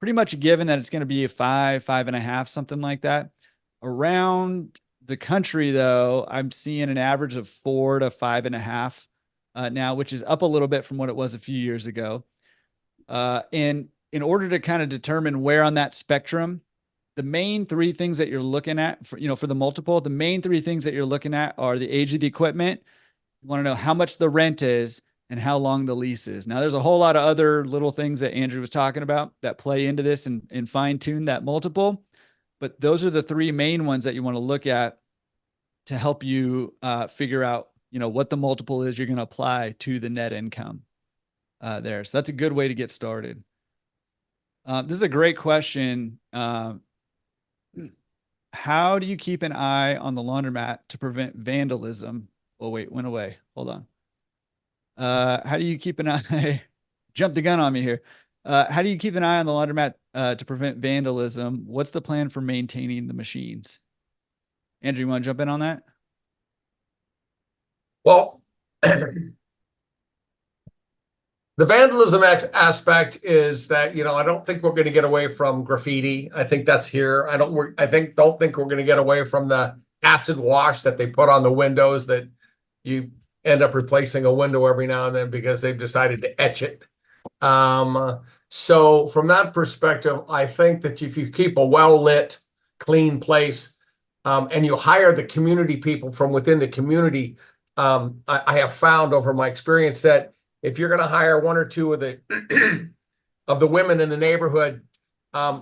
pretty much a given that it's going to be a 5.5, something like that. Around the country, though, I'm seeing an average of 4 to 5.5 now, which is up a little bit from what it was a few years ago. And in order to kind of determine where on that spectrum, the main 3 things that you're looking at for the multiple, the main 3 things that you're looking at are the age of the equipment. You want to know how much the rent is and how long the lease is. Now, there's a whole lot of other little things that Andrew was talking about that play into this and fine tune that multiple. But those are the 3 main ones that you want to look at to help you figure out, what the multiple is you're going to apply to the net income there. So that's a good way to get started. This is a great question. How do you keep an eye on the laundromat to prevent vandalism? Oh, wait, went away. Hold on. How do you keep an eye? Jump the gun on me here. How do you keep an eye on the laundromat to prevent vandalism? What's the plan for maintaining the machines? Andrew, you want to jump in on that? Well, the vandalism aspect is that, I don't think we're going to get away from graffiti. I think that's here. I don't think we're going to get away from the acid wash that they put on the windows that you end up replacing a window every now and then because they've decided to etch it. So from that perspective, I think that if you keep a well-lit, clean place, and you hire the community people from within the community, I have found over my experience that if you're going to hire 1 or 2 of the of the women in the neighborhood,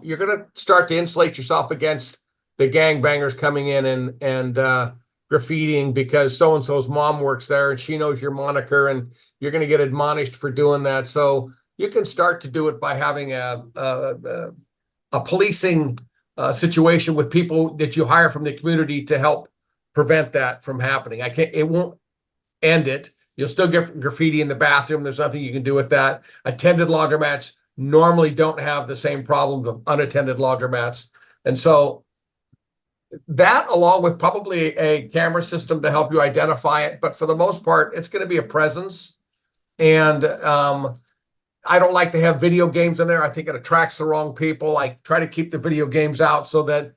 you're going to start to insulate yourself against the gangbangers coming in and graffitiing because so-and-so's mom works there and she knows your moniker and you're going to get admonished for doing that. So you can start to do it by having a policing situation with people that you hire from the community to help prevent that from happening. It won't end it. You'll still get graffiti in the bathroom. There's nothing you can do with that. Attended laundromats normally don't have the same problems of unattended laundromats. And so that, along with probably a camera system to help you identify it. But for the most part, it's going to be a presence. And I don't like to have video games in there. I think it attracts the wrong people. I try to keep the video games out so that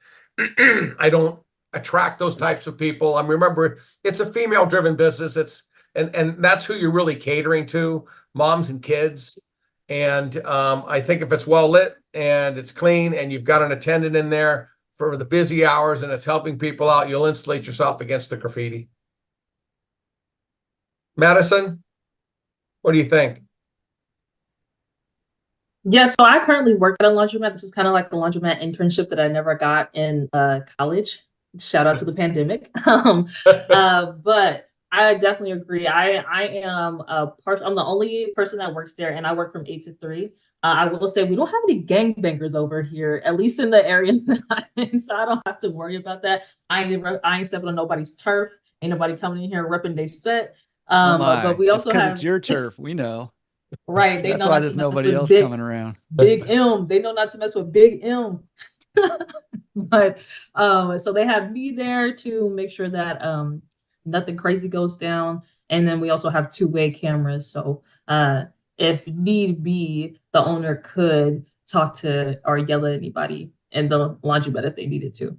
I don't attract those types of people. Remember, it's a female-driven business. And that's who you're really catering to, moms and kids. And I think if it's well lit and it's clean and you've got an attendant in there for the busy hours and it's helping people out, you'll insulate yourself against the graffiti. Madison, what do you think? Yeah, so I currently work at a laundromat. This is kind of like the laundromat internship that I never got in college. Shout out to the pandemic. But I definitely agree. I am I'm the only person that works there, and I work from 8 to 3. I will say we don't have any gangbangers over here, at least in the area that I'm in, so I don't have to worry about that. I ain't stepping on nobody's turf. Ain't nobody coming in here repping they set. But we also have, it's your turf. We know. Right. They That's know why not there's to mess nobody with else coming around. Big M. They know not to mess with Big M. But so they have me there to make sure that nothing crazy goes down. And then we also have two-way cameras. So if need be, the owner could talk to or yell at anybody in the laundromat if they needed to.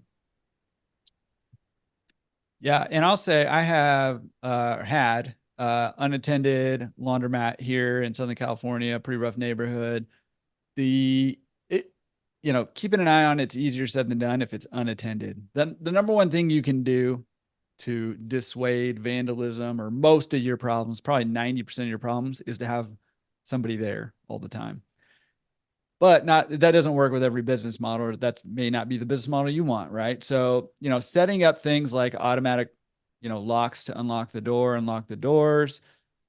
Yeah, and I'll say I have had unattended laundromat here in Southern California, pretty rough neighborhood. Keeping an eye on it's easier said than done if it's unattended. Then the number one thing you can do to dissuade vandalism or most of your problems, probably 90% of your problems, is to have somebody there all the time. But that doesn't work with every business model. That may not be the business model you want, right? So, setting up things like automatic, locks to unlock the door, unlock the doors,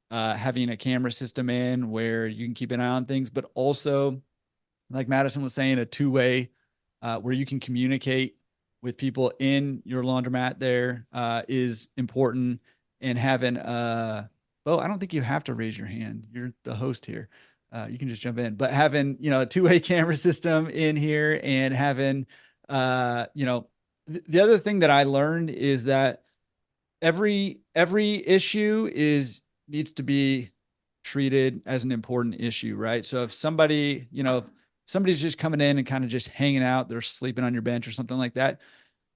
having a camera system in where you can keep an eye on things, but also, like Madison was saying, a two-way where you can communicate with people in your laundromat there is important. And having, Beau, I don't think you have to raise your hand. You're the host here. You can just jump in, but having, a two-way camera system in here and having, the other thing that I learned is that every issue needs to be treated as an important issue, right? So if somebody, somebody's just coming in and kind of just hanging out, they're sleeping on your bench or something like that.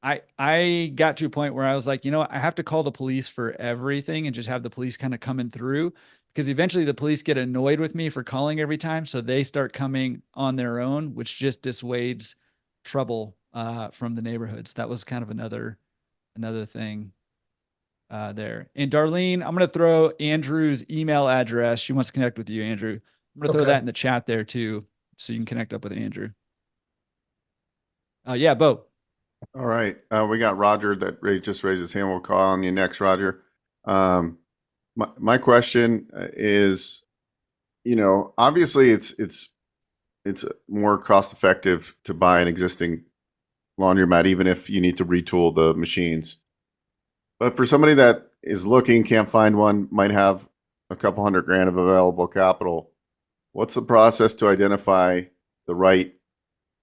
I got to a point where I was like, I have to call the police for everything and just have the police kind of coming through, because eventually the police get annoyed with me for calling every time. So they start coming on their own, which just dissuades trouble from the neighborhoods. That was kind of another thing there. And Darlene, I'm going to throw Andrew's email address. She wants to connect with you, Andrew. I'm going to throw that in the chat there too, so you can connect up with Andrew. Yeah, Beau. All right. We got Roger that just raised his hand. We'll call on you next, Roger. My question is, obviously it's more cost effective to buy an existing laundromat, even if you need to retool the machines. But for somebody that is looking, can't find one, might have a couple $100,000 of available capital, what's the process to identify the right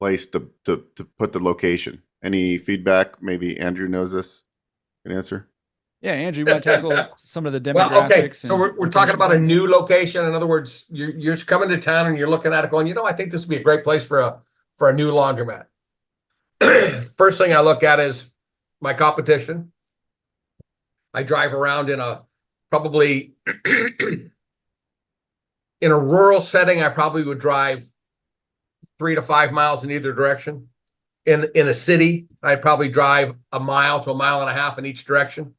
place to put the location? Any feedback? Maybe Andrew knows this. Can answer. Yeah, Andrew, you want to tackle some of the demographics? Well, okay. So we're talking about a new location. In other words, you're coming to town and you're looking at it going, I think this would be a great place for a new laundromat. First thing I look at is my competition. I drive around in probably in a rural setting, I probably would drive 3 to 5 miles in either direction. In a city, I'd probably drive a mile to a mile and a half in each direction.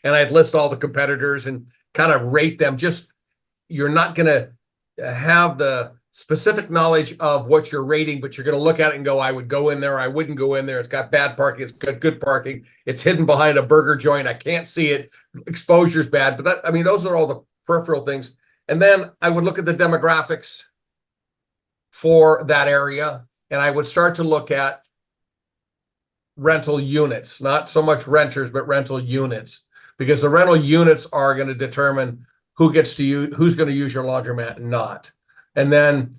And I'd list all the competitors and kind of rate them. You're not going to have the specific knowledge of what you're rating, but you're going to look at it and go, I would go in there. I wouldn't go in there. It's got bad parking. It's got good parking. It's hidden behind a burger joint. I can't see it. Exposure's bad. But those are all the peripheral things. And then I would look at the demographics for that area. And I would start to look at rental units, not so much renters, but rental units, because the rental units are going to determine who's going to use your laundromat and not. And then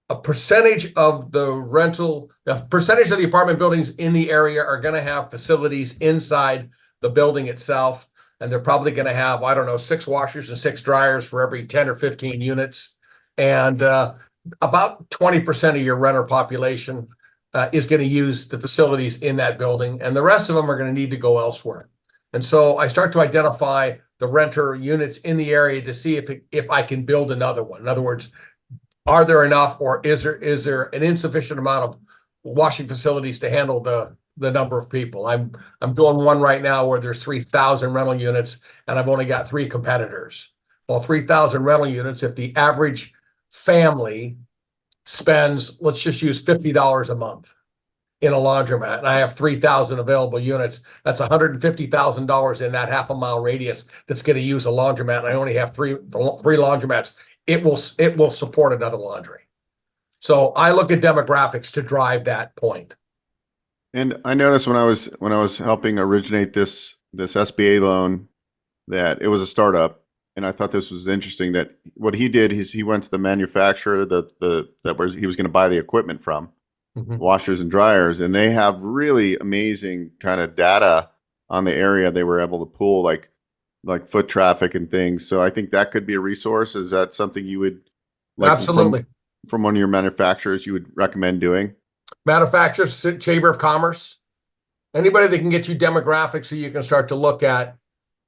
a percentage of the apartment buildings in the area are going to have facilities inside the building itself. And they're probably going to have, 6 washers and 6 dryers for every 10 or 15 units. And about 20% of your renter population is going to use the facilities in that building. And the rest of them are going to need to go elsewhere. And so I start to identify the renter units in the area to see if I can build another one. In other words, are there enough, or is there an insufficient amount of washing facilities to handle the number of people? I'm doing one right now where there's 3,000 rental units and I've only got 3 competitors. Well, 3,000 rental units, if the average family spends, let's just use $50 a month in a laundromat, and I have 3,000 available units. That's $150,000 in that half a mile radius that's going to use a laundromat, and I only have three laundromats. It will support another laundry. So I look at demographics to drive that point. And I noticed when I was helping originate this SBA loan that it was a startup, and I thought this was interesting that what he did is he went to the manufacturer that he was going to buy the equipment from, washers and dryers, and they have really amazing kind of data on the area. They were able to pull like foot traffic and things. So I think that could be a resource. Is that something you would Absolutely from one of your manufacturers you would recommend doing? Manufacturers, Chamber of Commerce, anybody that can get you demographics so you can start to look at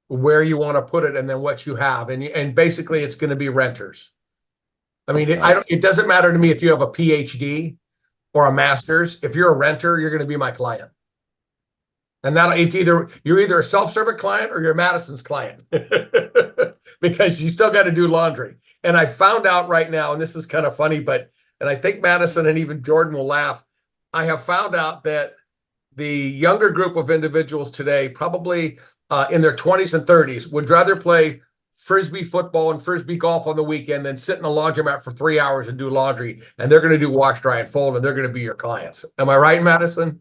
where you want to put it and then what you have. And basically it's going to be renters. I mean, it doesn't matter to me if you have a PhD or a master's. If you're a renter, you're going to be my client. And you're either a self-service client or you're Madison's client because you still got to do laundry. And I found out right now, and this is kind of funny, and I think Madison and even Jordan will laugh. I have found out that the younger group of individuals today, probably in their 20s and 30s, would rather play Frisbee football and Frisbee golf on the weekend than sit in a laundromat for 3 hours and do laundry. And they're going to do wash, dry, and fold, and they're going to be your clients. Am I right, Madison?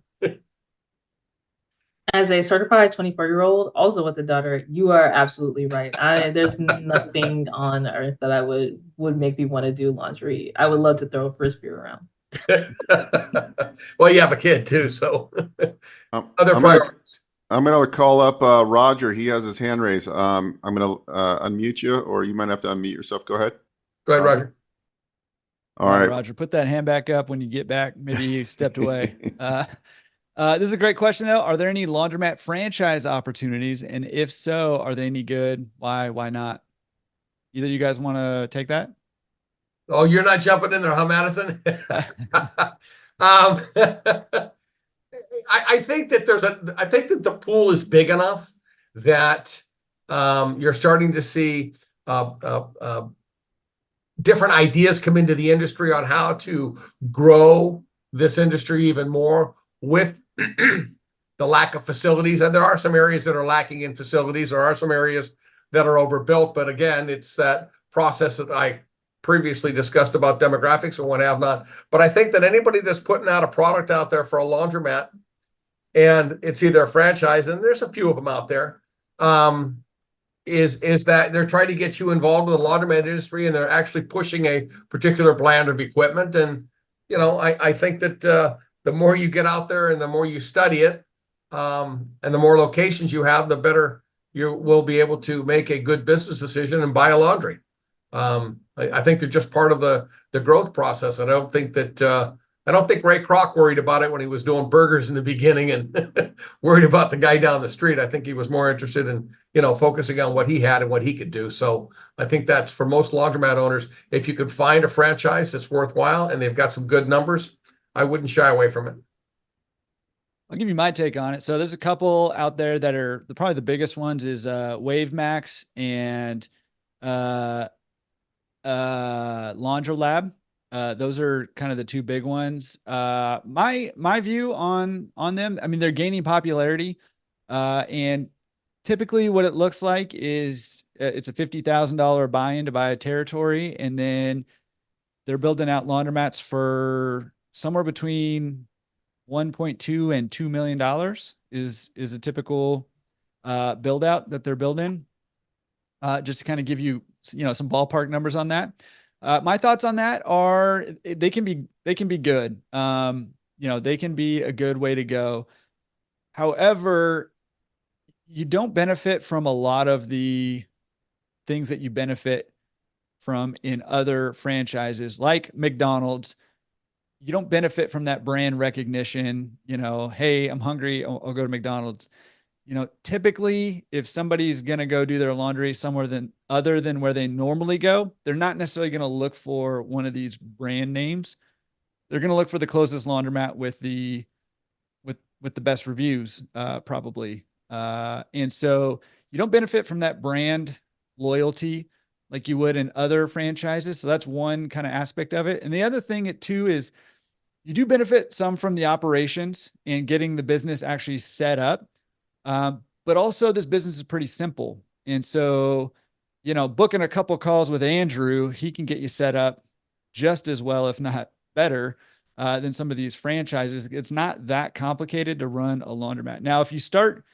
As a certified 24-year-old, also with a daughter, you are absolutely right. There's nothing on earth that I would make me want to do laundry. I would love to throw a Frisbee around. Well, you have a kid too, so other priorities. I'm going to call up Roger. He has his hand raised. I'm going to unmute you, or you might have to unmute yourself. Go ahead. Go ahead, Roger. All right. Roger, put that hand back up when you get back. Maybe you stepped away. This is a great question, though. Are there any laundromat franchise opportunities? And if so, are they any good? Why not? Either you guys want to take that? Oh, you're not jumping in there, huh, Madison? I think that the pool is big enough that you're starting to see different ideas come into the industry on how to grow this industry even more with the lack of facilities. And there are some areas that are lacking in facilities. There are some areas that are overbuilt. But again, it's that process that I previously discussed about demographics and what have not. But I think that anybody that's putting out a product out there for a laundromat, and it's either a franchise, and there's a few of them out there, is that they're trying to get you involved in the laundromat industry, and they're actually pushing a particular brand of equipment. And, I think that the more you get out there and the more you study it, and the more locations you have, the better you will be able to make a good business decision and buy a laundry. I think they're just part of the growth process. I don't think Ray Kroc worried about it when he was doing burgers in the beginning and worried about the guy down the street. I think he was more interested in, focusing on what he had and what he could do. So I think that's for most laundromat owners. If you could find a franchise that's worthwhile and they've got some good numbers, I wouldn't shy away from it. I'll give you my take on it. So there's a couple out there that are probably the biggest ones is WaveMax and Laundrolab. Those are kind of the two big ones. My view on them, I mean, they're gaining popularity, and typically what it looks like is it's a $50,000 buy-in to buy a territory, and then they're building out laundromats for somewhere between 1.2 and $2 million is a typical build out that they're building. Just to kind of give you, some ballpark numbers on that. My thoughts on that are they can be good. They can be a good way to go. However, you don't benefit from a lot of the things that you benefit from in other franchises like McDonald's. You don't benefit from that brand recognition. Hey, I'm hungry, I'll go to McDonald's. Typically if somebody's going to go do their laundry somewhere other than where they normally go, they're not necessarily going to look for one of these brand names. They're going to look for the closest laundromat with the best reviews, probably. And so you don't benefit from that brand loyalty like you would in other franchises. So that's one kind of aspect of it. And the other thing too is, you do benefit some from the operations and getting the business actually set up. But also this business is pretty simple. And so, you know, booking a couple calls with Andrew, he can get you set up just as well, if not better, than some of these franchises. It's not that complicated to run a laundromat. Now, if you start,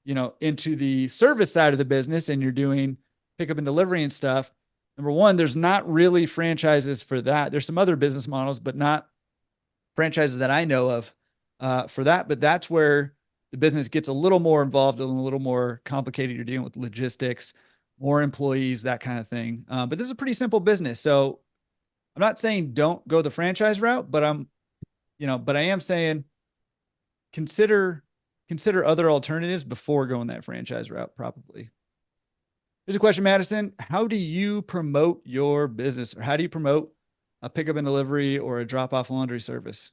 you know, into the service side of the business and you're doing pickup and delivery and stuff, number one, there's not really franchises for that. There's some other business models, but not franchises that I know of for that. But that's where the business gets a little more involved and a little more complicated. You're dealing with logistics, more employees, that kind of thing. But this is a pretty simple business. So I'm not saying don't go the franchise route, but I am saying consider other alternatives before going that franchise route, probably. Here's a question, Madison. How do you promote your business, or how do you promote a pickup and delivery or a drop-off laundry service?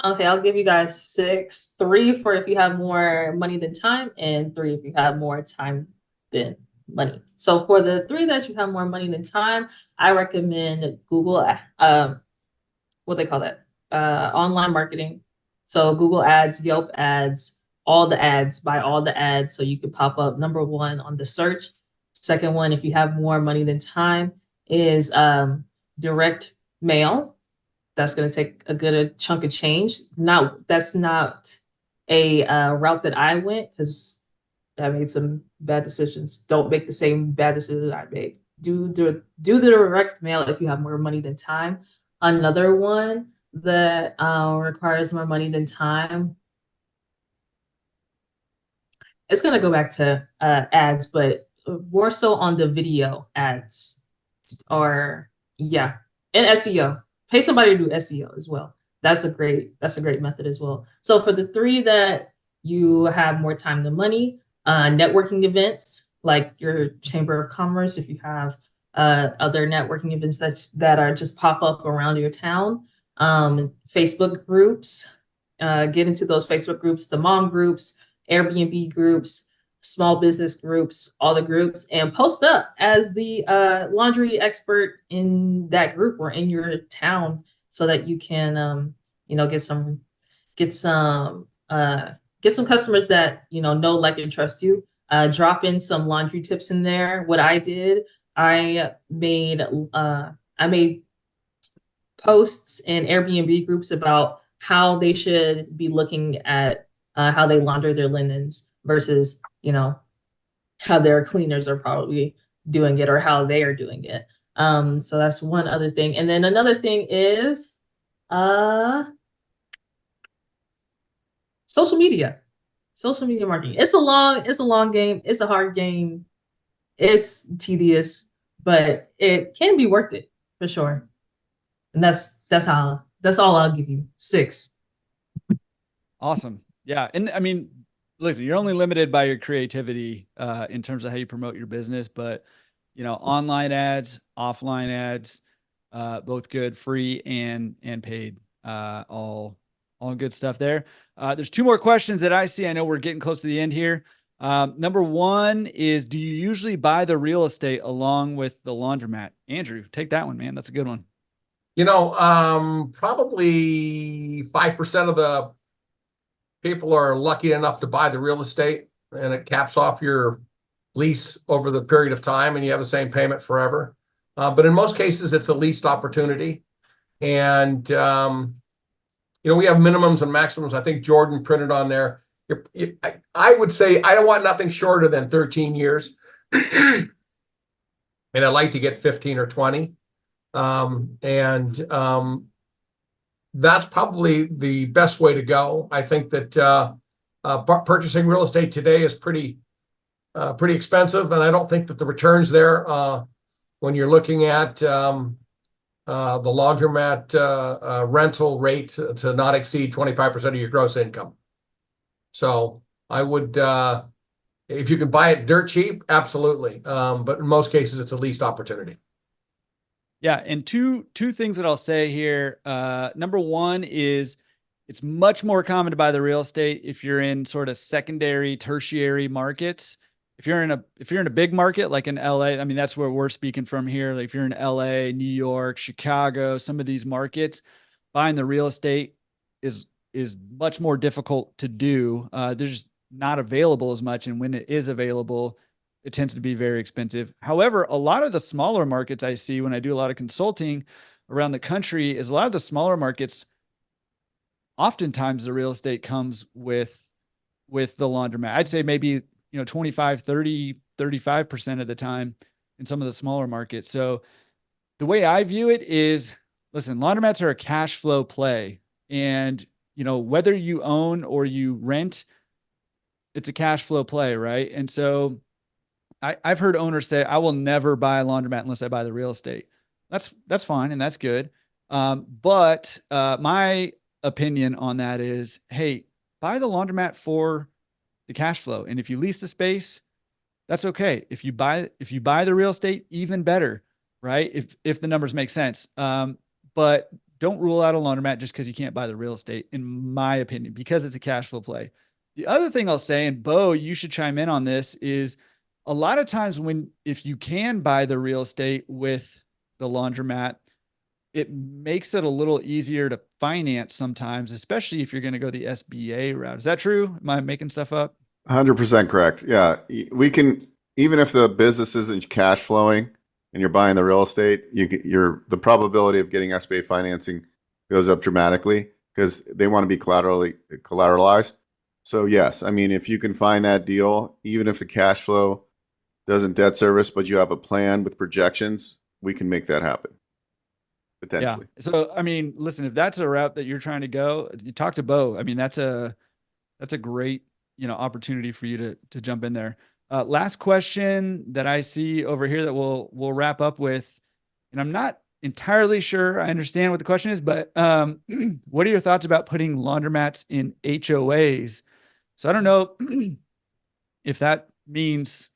Okay, I'll give you guys 6. 3 for if you have more money than time, and 3 if you have more time than money. So for the 3 that you have more money than time, I recommend Google, what they call that? Online marketing. So Google ads, Yelp ads, all the ads, buy all the ads. So you can pop up number 1 on the search. Second one, if you have more money than time, is direct mail. That's going to take a good chunk of change. That's not a route that I went, because I made some bad decisions. Don't make the same bad decisions I made. Do the direct mail if you have more money than time. Another one that requires more money than time, it's going to go back to ads, but more so on the video ads, or and SEO. Pay somebody to do SEO as well. That's a great method as well. So for the 3 that you have more time than money, networking events like your Chamber of Commerce, if you have other networking events that are just pop up around your town, Facebook groups, get into those Facebook groups, the mom groups, Airbnb groups, small business groups, all the groups, and post up as the laundry expert in that group or in your town, so that you can get some customers that know, like, and trust you. Drop in some laundry tips in there. What I did, I made posts in Airbnb groups about how they should be looking at how they launder their linens versus how their cleaners are probably doing it, or how they are doing it. So that's one other thing. And then another thing is social media marketing. It's a long game. It's a hard game. It's tedious, but it can be worth it for sure. And that's all I'll give you. 6. Awesome. Yeah. And I mean, listen, you're only limited by your creativity in terms of how you promote your business, but online ads, offline ads, both good, free and paid, all good stuff there. There's 2 more questions that I see. I know we're getting close to the end here. Number 1 is, do you usually buy the real estate along with the laundromat? Andrew, take that one, man. That's a good one. Probably 5% of the people are lucky enough to buy the real estate, and it caps off your lease over the period of time, and you have the same payment forever. But in most cases, it's a leased opportunity. And, we have minimums and maximums. I think Jordan printed on there. I would say I don't want nothing shorter than 13 years. And I'd like to get 15 or 20. That's probably the best way to go. I think that purchasing real estate today is pretty expensive, and I don't think that the returns there, when you're looking at the laundromat rental rate to not exceed 25% of your gross income. So I would, if you can buy it dirt cheap, absolutely. But in most cases, it's a leased opportunity. Yeah. And two things that I'll say here. Number 1 is it's much more common to buy the real estate if you're in sort of secondary, tertiary markets. If you're in a big market like in LA, I mean, that's where we're speaking from here. Like if you're in LA, New York, Chicago, some of these markets, buying the real estate is much more difficult to do. There's not available as much, and when it is available, it tends to be very expensive. However, a lot of the smaller markets I see when I do a lot of consulting around the country is a lot of the smaller markets, oftentimes the real estate comes with the laundromat. I'd say maybe, 25, 30, 35% of the time in some of the smaller markets. So the way I view it is, listen, laundromats are a cash flow play. And, whether you own or you rent, it's a cash flow play, right? And so I've heard owners say, I will never buy a laundromat unless I buy the real estate. That's fine. And that's good. But my opinion on that is, hey, buy the laundromat for the cash flow. And if you lease the space, that's okay. If you buy the real estate, even better, right? If the numbers make sense. But don't rule out a laundromat just because you can't buy the real estate, in my opinion, because it's a cash flow play. The other thing I'll say, and Beau, you should chime in on this, is a lot of times if you can buy the real estate with the laundromat, it makes it a little easier to finance sometimes, especially if you're going to go the SBA route. Is that true? Am I making stuff up? 100% correct. Yeah. We can, even if the business isn't cash flowing and you're buying the real estate, the probability of getting SBA financing goes up dramatically because they want to be collateralized. So yes, I mean, if you can find that deal, even if the cash flow doesn't debt service, but you have a plan with projections, we can make that happen. Potentially. Yeah. So, I mean, listen, if that's a route that you're trying to go, you talk to Beau. I mean, that's a great, opportunity for you to jump in there. Last question that I see over here that we'll wrap up with, and I'm not entirely sure I understand what the question is, but what are your thoughts about putting laundromats in HOAs? So I don't know if that means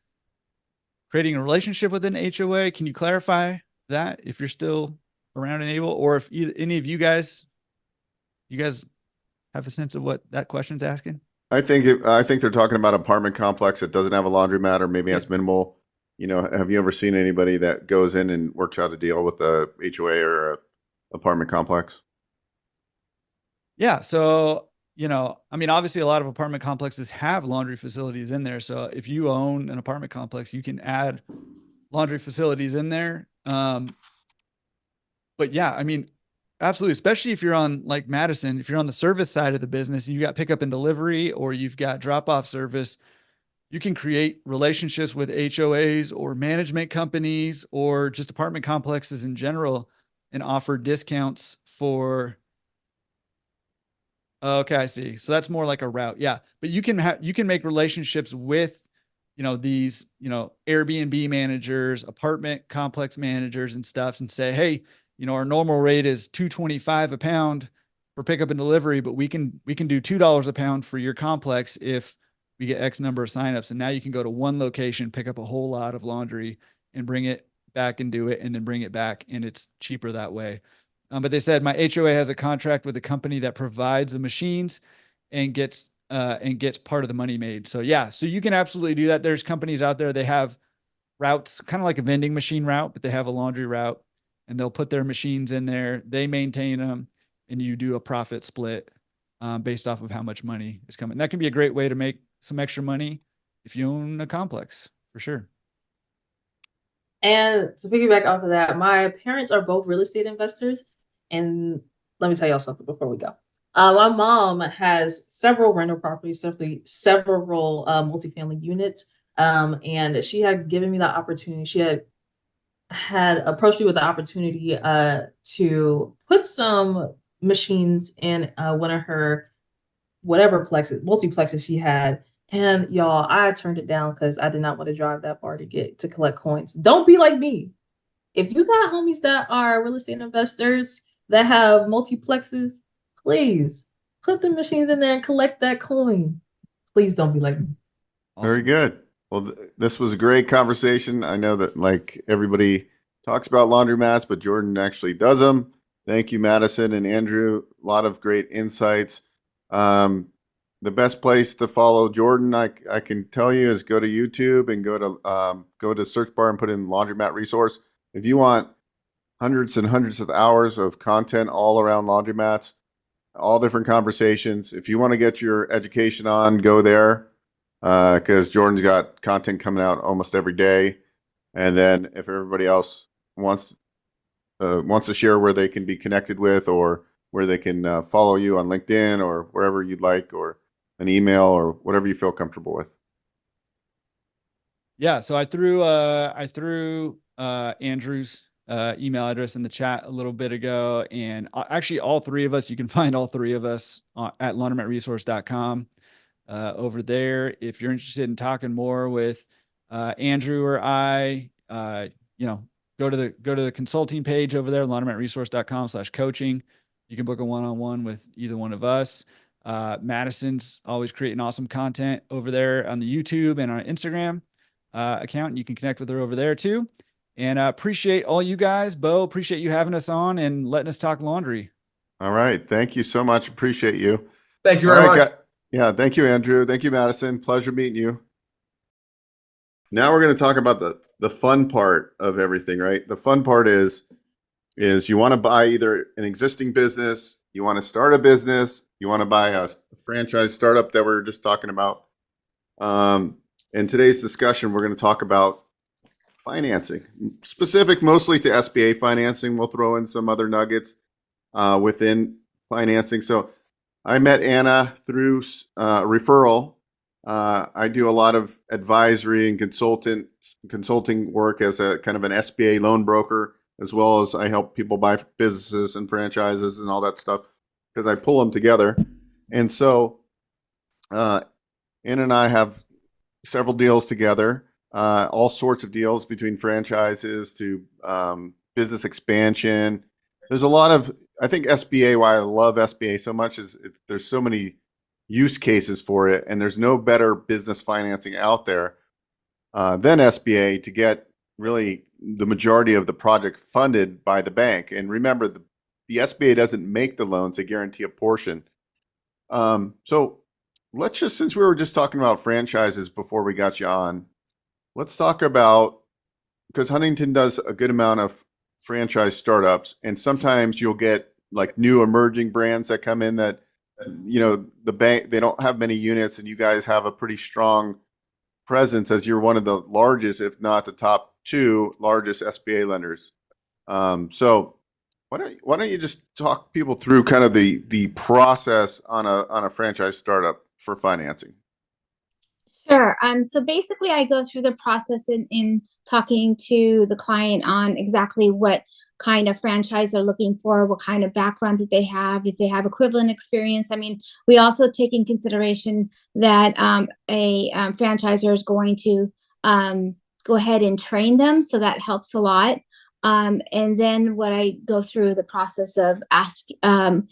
creating a relationship with an HOA. Can you clarify that if you're still around and able, or if any of you guys have a sense of what that question's asking? I think they're talking about an apartment complex that doesn't have a laundromat or maybe has minimal. Have you ever seen anybody that goes in and works out a deal with a HOA or a apartment complex? Yeah. So, I mean, obviously a lot of apartment complexes have laundry facilities in there. So if you own an apartment complex, you can add laundry facilities in there. But yeah, I mean, absolutely. Especially if you're on, like Madison, if you're on the service side of the business, you got pickup and delivery, or you've got drop-off service, you can create relationships with HOAs or management companies or just apartment complexes in general and offer discounts for. Okay, I see. So that's more like a route. Yeah. But you can make relationships with, these, Airbnb managers, apartment complex managers and stuff, and say, hey, our normal rate is $2.25 a pound for pickup and delivery, but we can do $2 a pound for your complex if we get X number of signups. And now you can go to one location, pick up a whole lot of laundry and bring it back and do it, and then bring it back. And it's cheaper that way. But they said my HOA has a contract with a company that provides the machines and gets part of the money made. So yeah, so you can absolutely do that. There's companies out there, they have routes, kind of like a vending machine route, but they have a laundry route, and they'll put their machines in there. They maintain them, and you do a profit split based off of how much money is coming. That can be a great way to make some extra money if you own a complex, for sure. And to piggyback off of that, my parents are both real estate investors. And let me tell y'all something before we go. My mom has several rental properties, several multifamily units. And she had given me the opportunity. She had approached me with the opportunity to put some machines in one of her multiplexes she had. And y'all, I turned it down because I did not want to drive that far to collect coins. Don't be like me. If you got homies that are real estate investors that have multiplexes, please put the machines in there and collect that coin. Please don't be like me. Awesome. Very good. Well, this was a great conversation. I know that like everybody talks about laundromats, but Jordan actually does them. Thank you, Madison and Andrew. A lot of great insights. The best place to follow Jordan, I can tell you, is go to YouTube and go to search bar and put in laundromat resource. If you want hundreds and hundreds of hours of content all around laundromats, all different conversations. If you want to get your education on, go there, because Jordan's got content coming out almost every day. And then if everybody else wants to share where they can be connected with, or where they can follow you on LinkedIn or wherever you'd like, or an email or whatever you feel comfortable with. Yeah, so I threw Andrew's email address in the chat a little bit ago, and actually all three of us, you can find all three of us at laundromatresource.com over there. If you're interested in talking more with Andrew or I, go to the consulting page over there, laundromatresource.com/coaching. You can book a one-on-one with either one of us. Madison's always creating awesome content over there on the YouTube and our Instagram account. You can connect with her over there too. And appreciate all you guys. Beau, appreciate you having us on and letting us talk laundry. All right. Thank you so much. Appreciate you. Thank you very much. Yeah. Thank you, Andrew. Thank you, Madison. Pleasure meeting you. Now we're going to talk about the fun part of everything, right? The fun part is you want to buy either an existing business, you want to start a business, you want to buy a franchise startup that we were just talking about. In today's discussion, we're going to talk about financing, specific mostly to SBA financing. We'll throw in some other nuggets within financing. So I met Anna through referral. I do a lot of advisory and consulting work as a kind of an SBA loan broker, as well as I help people buy businesses and franchises and all that stuff, because I pull them together. And so Anna and I have several deals together, all sorts of deals, between franchises to business expansion. There's a lot of, I think SBA, why I love SBA so much is there's so many use cases for it, and there's no better business financing out there than SBA to get really the majority of the project funded by the bank. And remember, the SBA doesn't make the loans, they guarantee a portion. So let's just, since we were just talking about franchises before we got you on, let's talk about, because Huntington does a good amount of franchise startups, and sometimes you'll get like new emerging brands that come in that, the bank, they don't have many units, and you guys have a pretty strong presence as you're one of the largest, if not the top two largest SBA lenders. So why don't you just talk people through kind of the process on a franchise startup for financing? Sure. So basically, I go through the process in talking to the client on exactly what kind of franchise they're looking for, what kind of background that they have, if they have equivalent experience. I mean, we also take in consideration that a franchisor is going to go ahead and train them, so that helps a lot. And then what I go through the process of letting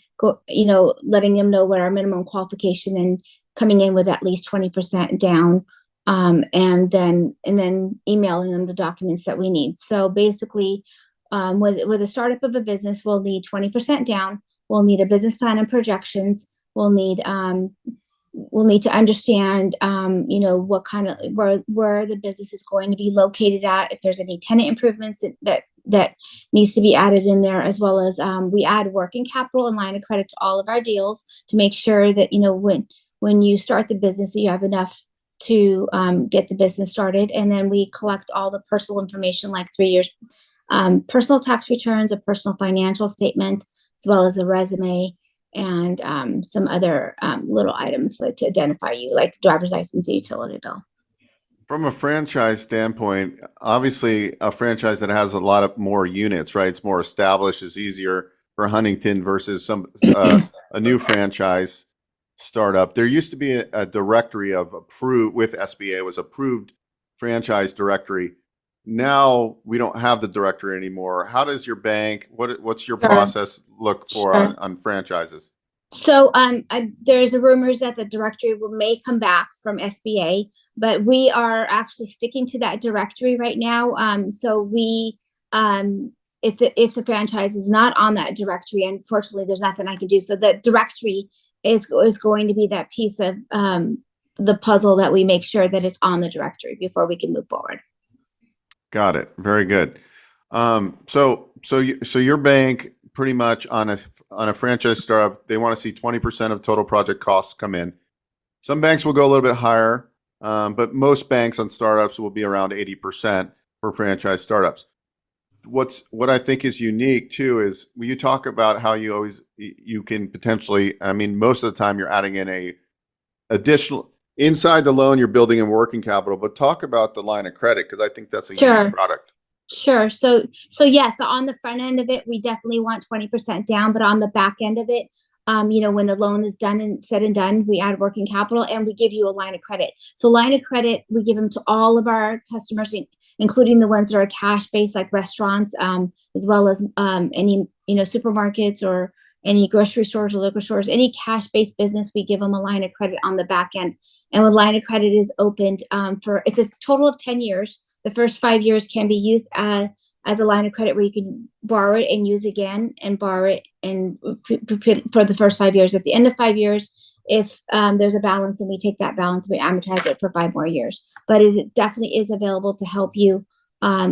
them know what our minimum qualification and coming in with at least 20% down, and then emailing them the documents that we need. So basically, with a startup of a business, we'll need 20% down. We'll need a business plan and projections. We'll need to understand, what kind of where the business is going to be located at. If there's any tenant improvements that needs to be added in there, as well as we add working capital and line of credit to all of our deals to make sure that when you start the business, you have enough to get the business started. And then we collect all the personal information, like 3 years personal tax returns, a personal financial statement, as well as a resume, and some other little items to identify you, like driver's license, utility bill. From a franchise standpoint, obviously a franchise that has a lot of more units, right? It's more established, is easier for Huntington versus a new franchise startup. There used to be a directory of approved, with SBA, it was approved franchise directory. Now we don't have the directory anymore. How does your bank, what's your process look for on franchises? So there's a rumors that the directory may come back from SBA, but we are actually sticking to that directory right now. So we, if the franchise is not on that directory, unfortunately, there's nothing I can do. So the directory is going to be that piece of the puzzle that we make sure that it's on the directory before we can move forward. Got it. Very good. So your bank pretty much on a franchise startup, they want to see 20% of total project costs come in. Some banks will go a little bit higher, but most banks on startups will be around 80% for franchise startups. What I think is unique too is when you talk about how you can potentially, I mean, most of the time you're adding in a additional inside the loan, you're building in working capital, but talk about the line of credit because I think that's a unique product. Sure. So yeah, so on the front end of it, we definitely want 20% down, but on the back end of it, when the loan is done and said and done, we add working capital and we give you a line of credit. So line of credit, we give them to all of our customers, including the ones that are cash based, like restaurants, as well as any supermarkets or any grocery stores or liquor stores, any cash based business. We give them a line of credit on the back end, and when line of credit is opened it's a total of 10 years. The first 5 years can be used as a line of credit where you can borrow it and use again and borrow it and for the first 5 years. At the end of 5 years, if there's a balance, then we take that balance, we amortize it for 5 more years. But it definitely is available to help you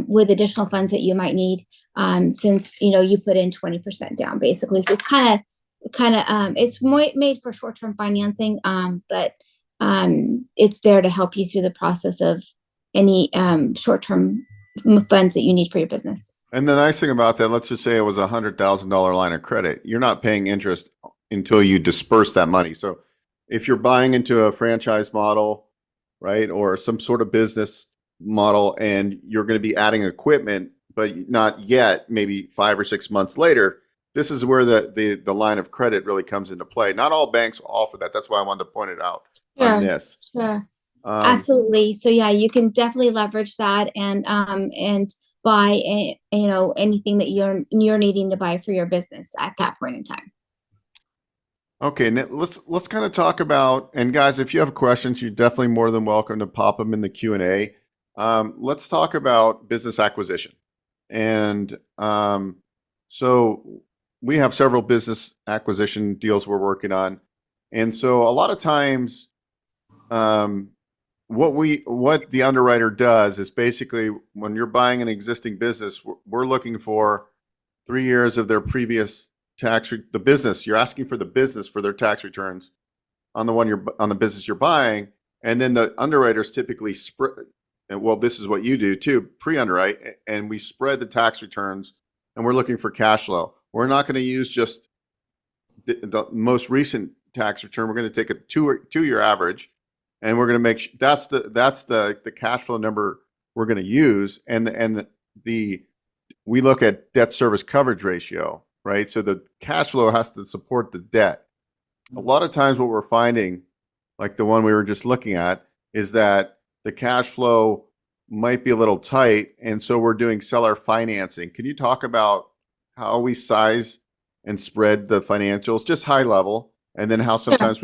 with additional funds that you might need since you put in 20% down, basically. So it's kind of it's made for short-term financing, but it's there to help you through the process of any short-term funds that you need for your business. And the nice thing about that, let's just say it was $100,000 line of credit. You're not paying interest until you disperse that money. So if you're buying into a franchise model, right, or some sort of business model, and you're going to be adding equipment, but not yet, maybe 5 or 6 months later, this is where the line of credit really comes into play. Not all banks offer that. That's why I wanted to point it out on this. Sure. Absolutely. So yeah, you can definitely leverage that and buy anything that you're needing to buy for your business at that point in time. Okay, now let's kind of talk about, and guys, if you have questions, you're definitely more than welcome to pop them in the Q&A. Let's talk about business acquisition. And so we have several business acquisition deals we're working on. And so a lot of times, what the underwriter does is basically when you're buying an existing business, we're looking for 3 years of their previous the business. You're asking for the business for their tax returns on the business you're buying, and then the underwriters typically spread. Well, this is what you do too, pre-underwrite, and we spread the tax returns, and we're looking for cash flow. We're not going to use just the most recent tax return. We're going to take a two-year average. And we're going to make that's the cash flow number we're going to use, and we look at debt service coverage ratio, right? So the cash flow has to support the debt. A lot of times, what we're finding, like the one we were just looking at, is that the cash flow might be a little tight, and so we're doing seller financing. Can you talk about how we size and spread the financials, just high level, and then how sometimes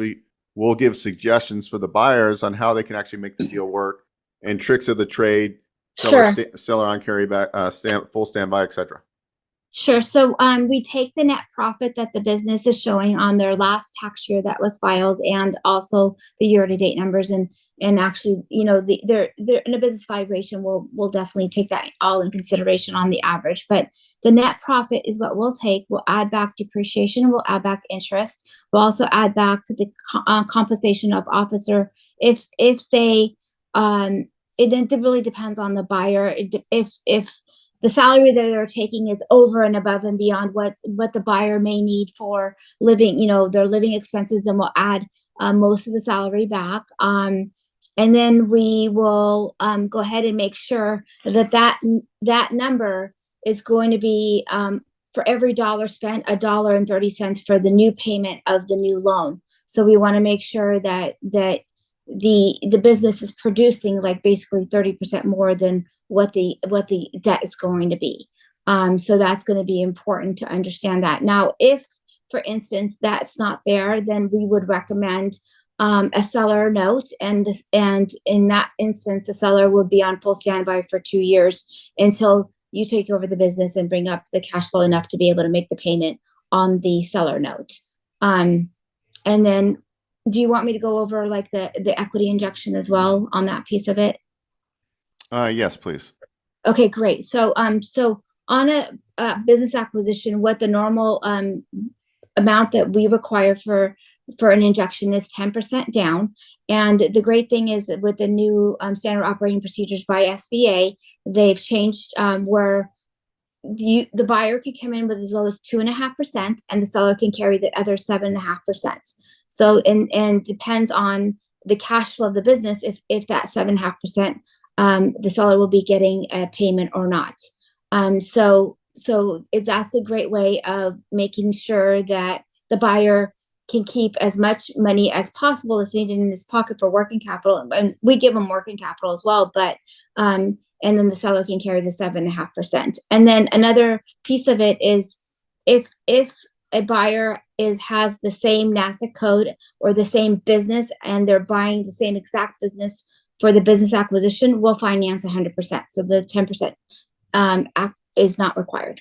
we'll give suggestions for the buyers on how they can actually make the deal work, and tricks of the trade, seller on carryback, full standby, etc. Sure. So we take the net profit that the business is showing on their last tax year that was filed, and also the year-to-date numbers, and actually, they're in a business valuation. We'll definitely take that all in consideration on the average. But the net profit is what we'll take. We'll add back depreciation. We'll add back interest. We'll also add back the compensation of officer if they. It really depends on the buyer. If the salary that they're taking is over and above and beyond what the buyer may need for living, their living expenses, then we'll add most of the salary back. And then we will go ahead and make sure that number is going to be for every dollar spent, $1.30 for the new payment of the new loan. So we want to make sure that the business is producing like basically 30% more than what the debt is going to be. So that's going to be important to understand that. Now, if, for instance, that's not there, then we would recommend a seller note, and in that instance, the seller would be on full standby for 2 years until you take over the business and bring up the cash flow enough to be able to make the payment on the seller note. And then, do you want me to go over like the equity injection as well on that piece of it? Yes, please. Okay, great. So on a business acquisition, what the normal amount that we require for an injection is 10% down. And the great thing is that with the new standard operating procedures by SBA, they've changed where the buyer can come in with as low as 2.5%, and the seller can carry the other 7.5%. So and depends on the cash flow of the business if that 7.5%, the seller will be getting a payment or not. So that's a great way of making sure that the buyer can keep as much money as possible as needed in his pocket for working capital, and we give them working capital as well. But and then the seller can carry the 7.5%. And then another piece of it is if a buyer has the same NASDAQ code or the same business, and they're buying the same exact business for the business acquisition, we'll finance 100%. So the 10% is not required.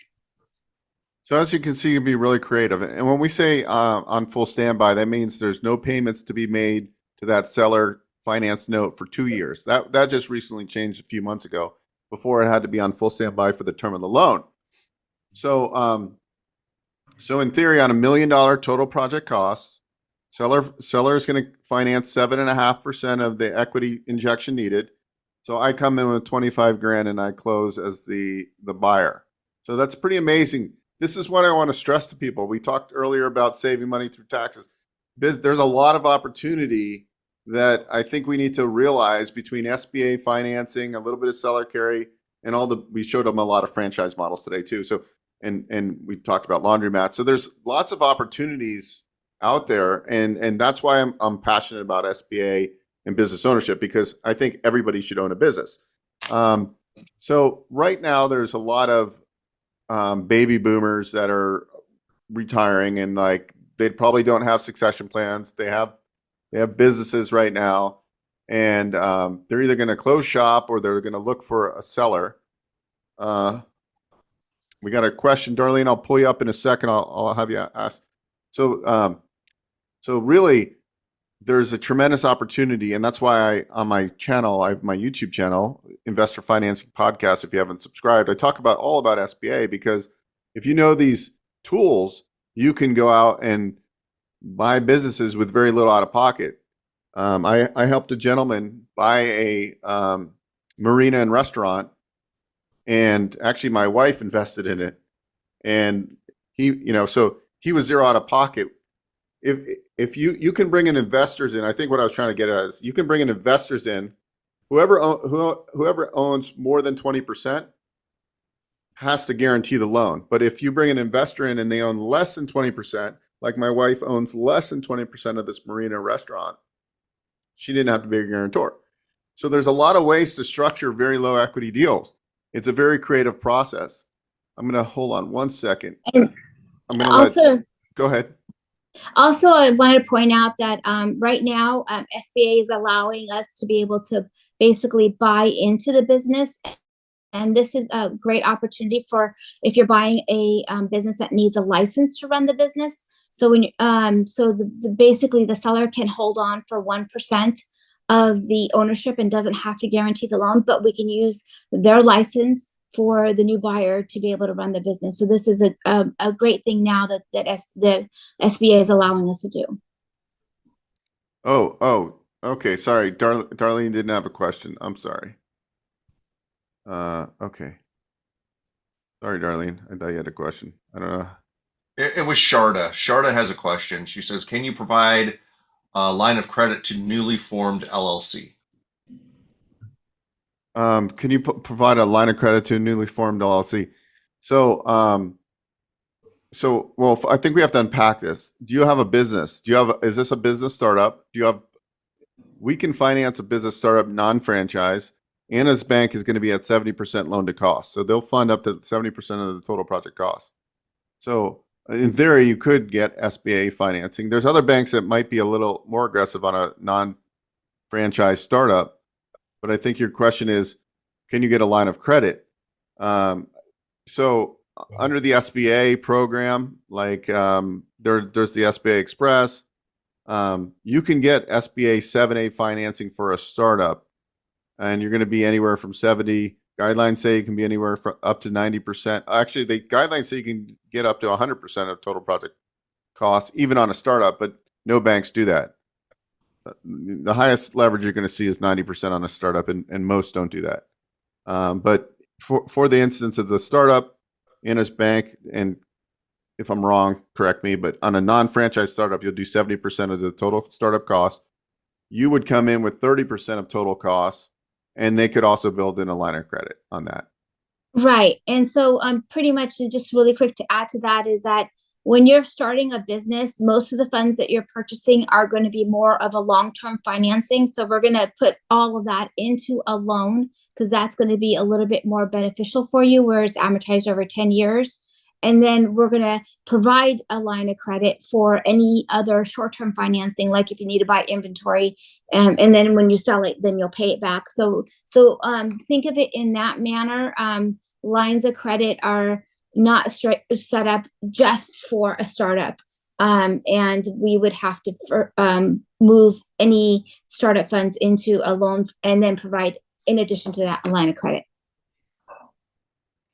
So as you can see, you can be really creative. And when we say on full standby, that means there's no payments to be made to that seller finance note for 2 years. That just recently changed a few months ago. Before, it had to be on full standby for the term of the loan. So so in theory, on $1 million total project costs, seller is going to finance 7.5% of the equity injection needed. So I come in with 25 grand and I close as the buyer. So that's pretty amazing. This is what I want to stress to people. We talked earlier about saving money through taxes. There's a lot of opportunity that I think we need to realize between SBA financing, a little bit of seller carry, and we showed them a lot of franchise models today too. So, and we talked about Laundromat. So there's lots of opportunities out there. And that's why I'm passionate about SBA and business ownership, because I think everybody should own a business. So right now there's a lot of baby boomers that are retiring, and like they probably don't have succession plans. They have businesses right now, and they're either going to close shop or they're going to look for a seller. We got a question, Darlene. I'll pull you up in a second. I'll have you ask. So really, there's a tremendous opportunity, and that's why on my channel, I have my YouTube channel, Investor Financing Podcast. If you haven't subscribed, I talk all about SBA, because if you know these tools, you can go out and buy businesses with very little out of pocket. I helped a gentleman buy a marina and restaurant, and actually my wife invested in it, and so he was zero out of pocket. If you can bring in investors in, I think what I was trying to get at is you can bring in investors in. Whoever owns more than 20% has to guarantee the loan. But if you bring an investor in and they own less than 20%, like my wife owns less than 20% of this marina restaurant, she didn't have to be a guarantor. So there's a lot of ways to structure very low equity deals. It's a very creative process. I'm going to hold on one second. And I'm going to go ahead. Also, I wanted to point out that right now, SBA is allowing us to be able to basically buy into the business. And this is a great opportunity for if you're buying a business that needs a license to run the business. So when basically the seller can hold on for 1% of the ownership and doesn't have to guarantee the loan, but we can use their license for the new buyer to be able to run the business. So this is a great thing now that SBA is allowing us to do. Oh, okay. Sorry, Darlene didn't have a question. I'm sorry. Okay. Sorry, Darlene. I thought you had a question. I don't know. It was Sharda. Sharda has a question. She says, "Can you provide a line of credit to newly formed LLC?" Can you provide a line of credit to a newly formed LLC? So, well, I think we have to unpack this. Do you have a business? Is this a business startup? We can finance a business startup non-franchise. Anna's bank is going to be at 70% loan to cost. So they'll fund up to 70% of the total project cost. So in theory, you could get SBA financing. There's other banks that might be a little more aggressive on a non-franchise startup. But I think your question is, can you get a line of credit? So under the SBA program, like there's the SBA Express, you can get SBA 7A financing for a startup, and you're going to be anywhere from 70. Guidelines say you can be anywhere from up to 90%. Actually, the guidelines say you can get up to 100% of total project costs, even on a startup, but no banks do that. The highest leverage you're going to see is 90% on a startup, and most don't do that. But for the instance of the startup in a bank, and if I'm wrong, correct me, but on a non-franchise startup, you'll do 70% of the total startup cost. You would come in with 30% of total costs, and they could also build in a line of credit on that. Right. And so pretty much just really quick to add to that is that when you're starting a business, most of the funds that you're purchasing are going to be more of a long-term financing. So we're going to put all of that into a loan because that's going to be a little bit more beneficial for you, where it's amortized over 10 years. And then we're going to provide a line of credit for any other short-term financing, like if you need to buy inventory, and then when you sell it, then you'll pay it back. So think of it in that manner. Lines of credit are not set up just for a startup, and we would have to move any startup funds into a loan and then provide, in addition to that, a line of credit.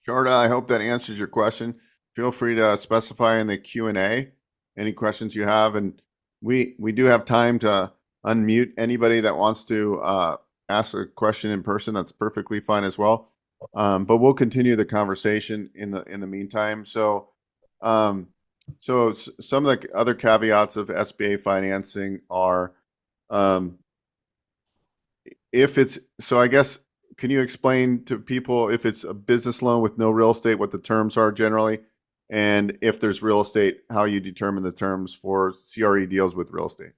Sharda, I hope that answers your question. Feel free to specify in the Q&A any questions you have, and we do have time to unmute anybody that wants to ask a question in person. That's perfectly fine as well. But we'll continue the conversation in the meantime. So some of the other caveats of SBA financing are, I guess, can you explain to people if it's a business loan with no real estate, what the terms are generally? And if there's real estate, how you determine the terms for CRE deals with real estate?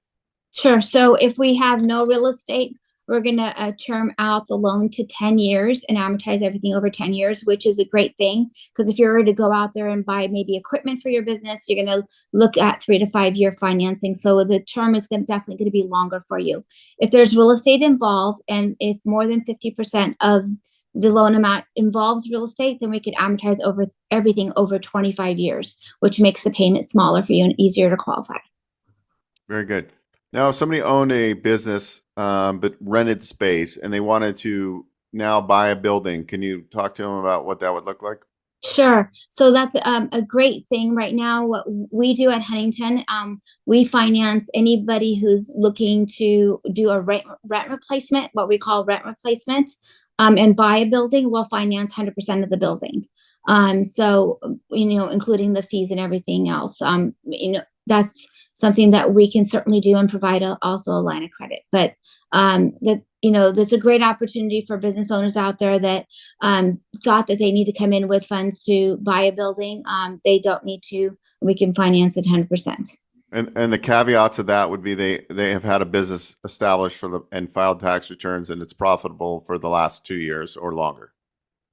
Sure. So if we have no real estate, we're going to term out the loan to 10 years and amortize everything over 10 years, which is a great thing. Because if you're ready to go out there and buy maybe equipment for your business, you're going to look at 3 to 5 year financing. So the term is definitely going to be longer for you. If there's real estate involved, and if more than 50% of the loan amount involves real estate, then we could amortize over everything over 25 years, which makes the payment smaller for you and easier to qualify. Very good. Now, if somebody owned a business but rented space and they wanted to now buy a building, can you talk to them about what that would look like? Sure. So that's a great thing right now. What we do at Huntington, we finance anybody who's looking to do a rent replacement, what we call rent replacement, and buy a building. We'll finance 100% of the building. So, including the fees and everything else. That's something that we can certainly do and provide also a line of credit. But there's a great opportunity for business owners out there that thought that they need to come in with funds to buy a building. They don't need to. We can finance it 100%. And the caveat to that would be they have had a business established and filed tax returns, and it's profitable for the last 2 years or longer.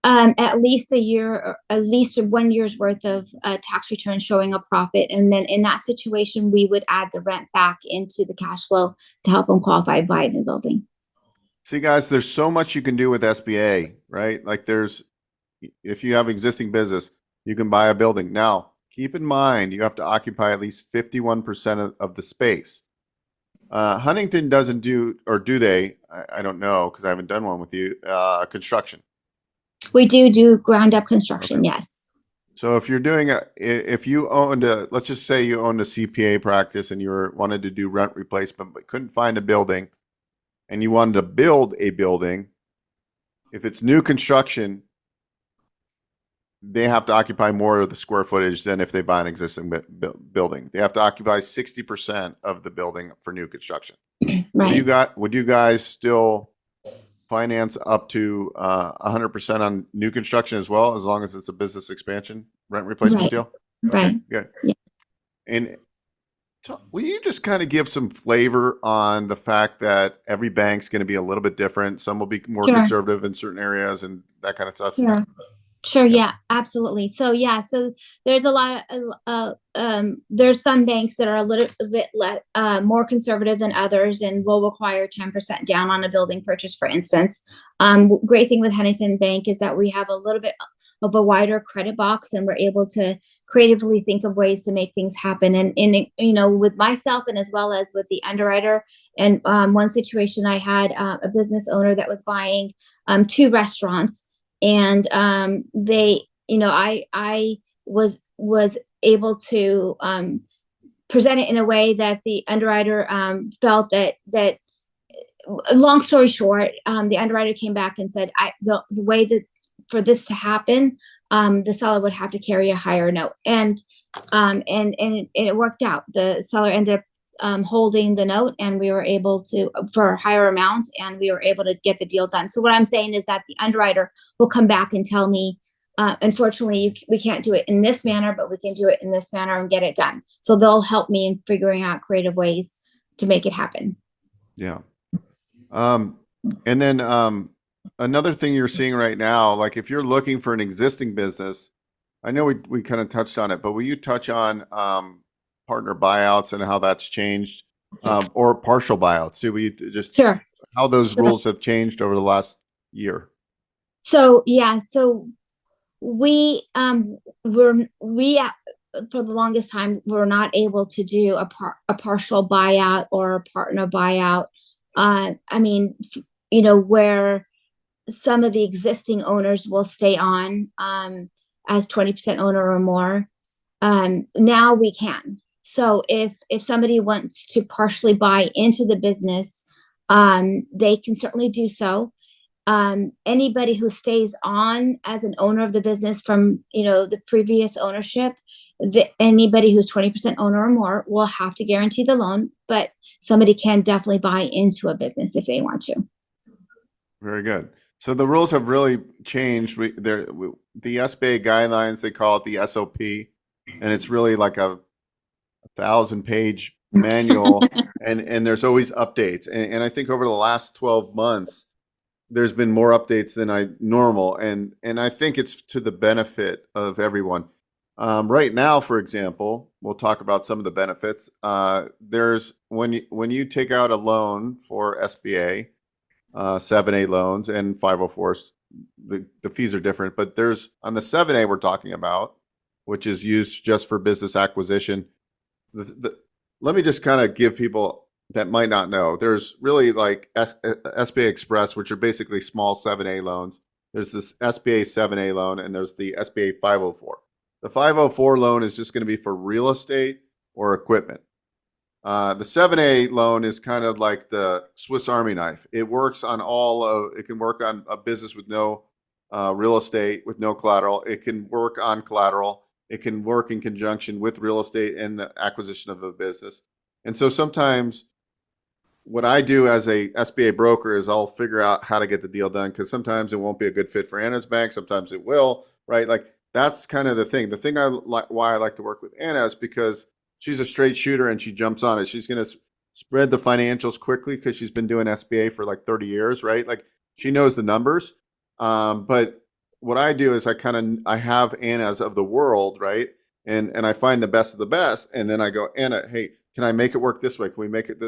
At least a year, at least 1 year's worth of tax return showing a profit. And then in that situation, we would add the rent back into the cash flow to help them qualify by the building. See, guys, there's so much you can do with SBA, right? Like if you have existing business, you can buy a building. Now, keep in mind, you have to occupy at least 51% of the space. Huntington doesn't do, or do they? I don't know, because I haven't done one with you, construction. We do ground up construction, okay. Yes. So if you're doing if you owned let's just say you owned a CPA practice and you wanted to do rent replacement but couldn't find a building, and you wanted to build a building, if it's new construction, they have to occupy more of the square footage than if they buy an existing building. They have to occupy 60% of the building for new construction. Right. Would you guys still finance up to 100% on new construction as well, as long as it's a business expansion rent replacement deal? Okay, right. Good. Yeah. And will you just kind of give some flavor on the fact that every bank's going to be a little bit different? Some will be more conservative in certain areas and that kind of stuff. Sure. Yeah, absolutely. So there's a lot of there's some banks that are a little bit more conservative than others and will require 10% down on a building purchase, for instance. Great thing with Huntington Bank is that we have a little bit of a wider credit box, and we're able to creatively think of ways to make things happen. And with myself and as well as with the underwriter. And one situation I had a business owner that was buying 2 restaurants. and they, I was able to present it in a way that the underwriter felt that long story short, the underwriter came back and said, the way that for this to happen, the seller would have to carry a higher note, and it worked out. The seller ended up holding the note, and we were able to, for a higher amount, and we were able to get the deal done. So what I'm saying is that the underwriter will come back and tell me, unfortunately, we can't do it in this manner, but we can do it in this manner and get it done. So they'll help me in figuring out creative ways to make it happen. Yeah. And then another thing you're seeing right now, like if you're looking for an existing business, I know we kind of touched on it, but will you touch on partner buyouts and how that's changed, or partial buyouts? Do we just Sure. How those rules have changed over the last year? So yeah, so we for the longest time we're not able to do a partial buyout or a partner buyout. I mean, where some of the existing owners will stay on as 20% owner or more. Now we can. So if somebody wants to partially buy into the business, they can certainly do so. Anybody who stays on as an owner of the business from the previous ownership, anybody who's 20% owner or more will have to guarantee the loan, but somebody can definitely buy into a business if they want to. Very good. So the rules have really changed. The SBA guidelines, they call it the SOP, and it's really like a 1,000-page manual, and there's always updates. And I think over the last 12 months, there's been more updates than normal, and I think it's to the benefit of everyone. Right now, for example, we'll talk about some of the benefits. There's when you take out a loan for SBA, 7A loans and 504s, the fees are different. But there's on the 7A we're talking about, which is used just for business acquisition. Let me just kind of give people that might not know. There's really like SBA Express, which are basically small 7A loans. There's this SBA 7A loan, and there's the SBA 504. The 504 loan is just going to be for real estate or equipment. The 7A loan is kind of like the Swiss Army knife. It works on it can work on a business with no real estate, with no collateral. It can work on collateral. It can work in conjunction with real estate and the acquisition of a business. And so sometimes what I do as a SBA broker is I'll figure out how to get the deal done, because sometimes it won't be a good fit for Anna's bank. Sometimes it will, right? Like that's kind of the thing. The thing why I like to work with Anna is because she's a straight shooter and she jumps on it. She's going to spread the financials quickly because she's been doing SBA for like 30 years, right? Like she knows the numbers. But what I do is I have Anna's of the world, right? And I find the best of the best. And then I go, Anna, hey, can I make it work this way? Can we make it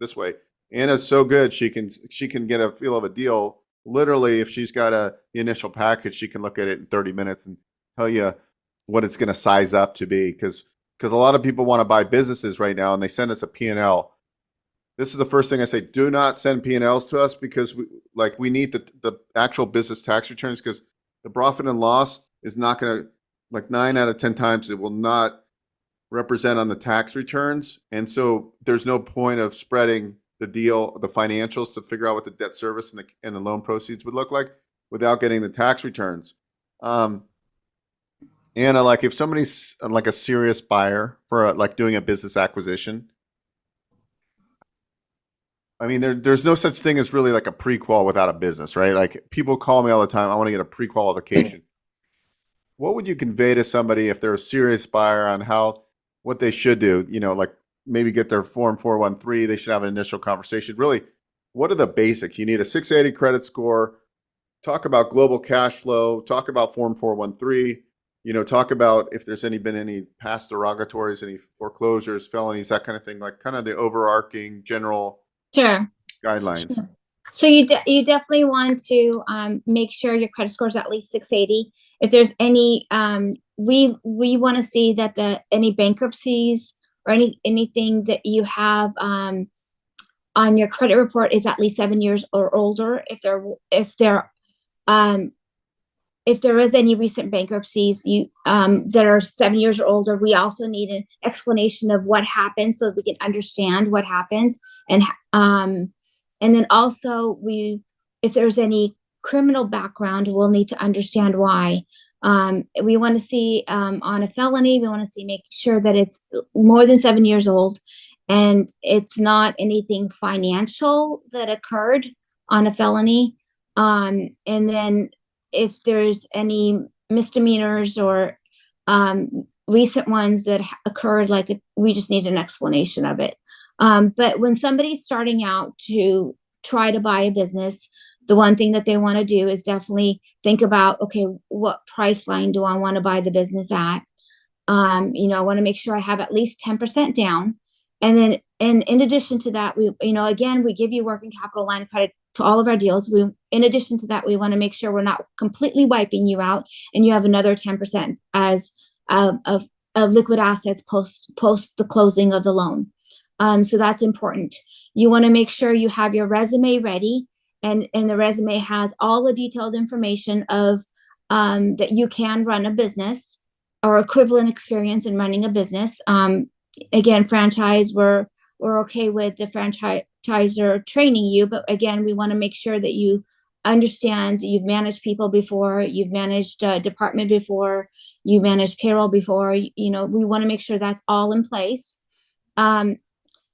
this way? Anna's so good, she can get a feel of a deal. Literally, if she's got the initial package, she can look at it in 30 minutes and tell you what it's going to size up to be. Because a lot of people want to buy businesses right now, and they send us a P&L. This is the first thing I say: do not send P&Ls to us, because we need the actual business tax returns, because the profit and loss is not going to, like 9 out of 10 times, it will not represent on the tax returns. And so there's no point of spreading the deal, the financials, to figure out what the debt service and the loan proceeds would look like without getting the tax returns. Anna, like if somebody's like a serious buyer for like doing a business acquisition, I mean, there's no such thing as really like a pre-qual without a business, right? Like people call me all the time, I want to get a pre-qualification. What would you convey to somebody if they're a serious buyer on what they should do? Like maybe get their Form 413, they should have an initial conversation. Really, what are the basics? You need a 680 credit score, talk about global cash flow, talk about Form 413, talk about if there's been any past derogatories, any foreclosures, felonies, that kind of thing, like kind of the overarching general guidelines. Sure. So you definitely want to make sure your credit score is at least 680. If there's any, we want to see that any bankruptcies or anything that you have on your credit report is at least 7 years or older. If they're if there is any recent bankruptcies that are 7 years or older, we also need an explanation of what happened so that we can understand what happened. And then also if there's any criminal background, we'll need to understand why. We want to see on a felony, we want to see, make sure that it's more than 7 years old and it's not anything financial that occurred on a felony. And then if there's any misdemeanors or recent ones that occurred, we just need an explanation of it. But when somebody's starting out to try to buy a business, the one thing that they want to do is definitely think about, okay, what price line do I want to buy the business at? I want to make sure I have at least 10% down. And then, in addition to that, we give you working capital line of credit to all of our deals. In addition to that, we want to make sure we're not completely wiping you out and you have another 10% as of liquid assets post the closing of the loan. So that's important. You want to make sure you have your resume ready, and the resume has all the detailed information of that you can run a business or equivalent experience in running a business. Again, franchise, we're okay with the franchisor training you, but again, we want to make sure that you understand you've managed people before, you've managed a department before, you managed payroll before. We want to make sure that's all in place.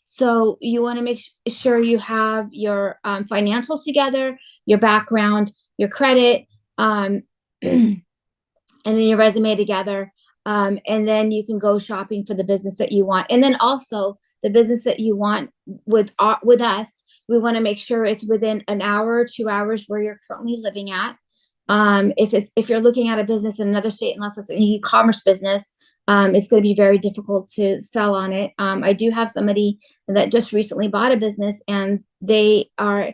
So you want to make sure you have your financials together, your background, your credit, and then your resume together. And then you can go shopping for the business that you want. And then also the business that you want with us, we want to make sure it's within an hour or 2 hours where you're currently living at. If you're looking at a business in another state, unless it's an e-commerce business, it's going to be very difficult to sell on it. I do have somebody that just recently bought a business, and they were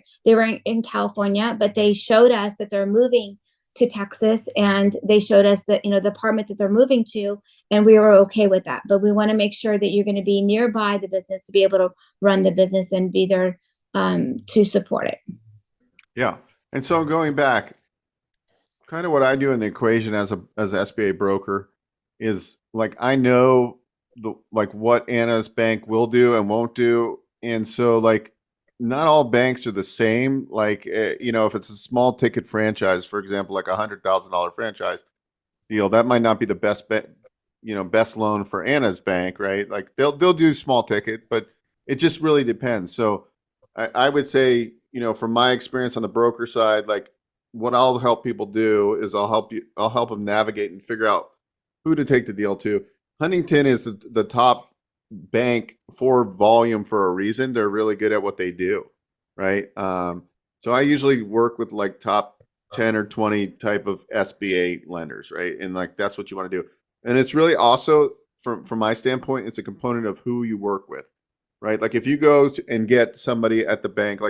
in California, but they showed us that they're moving to Texas, and they showed us that, the apartment that they're moving to, and we were okay with that. But we want to make sure that you're going to be nearby the business to be able to run the business and be there to support it. Yeah. And so going back, kind of what I do in the equation as an SBA broker is I know what Anna's bank will do and won't do. And so not all banks are the same. If it's a small ticket franchise, for example, like $100,000 franchise deal, that might not be the best best loan for Anna's bank, right? They'll do small ticket, but it just really depends. So I would say, from my experience on the broker side, what I'll help people do is I'll help them navigate and figure out who to take the deal to. Huntington is the top bank for volume for a reason. They're really good at what they do, right? So I usually work with top 10 or 20 type of SBA lenders, right? And that's what you want to do. And it's really also, from my standpoint, it's a component of who you work with, right? If you go and get somebody at the bank,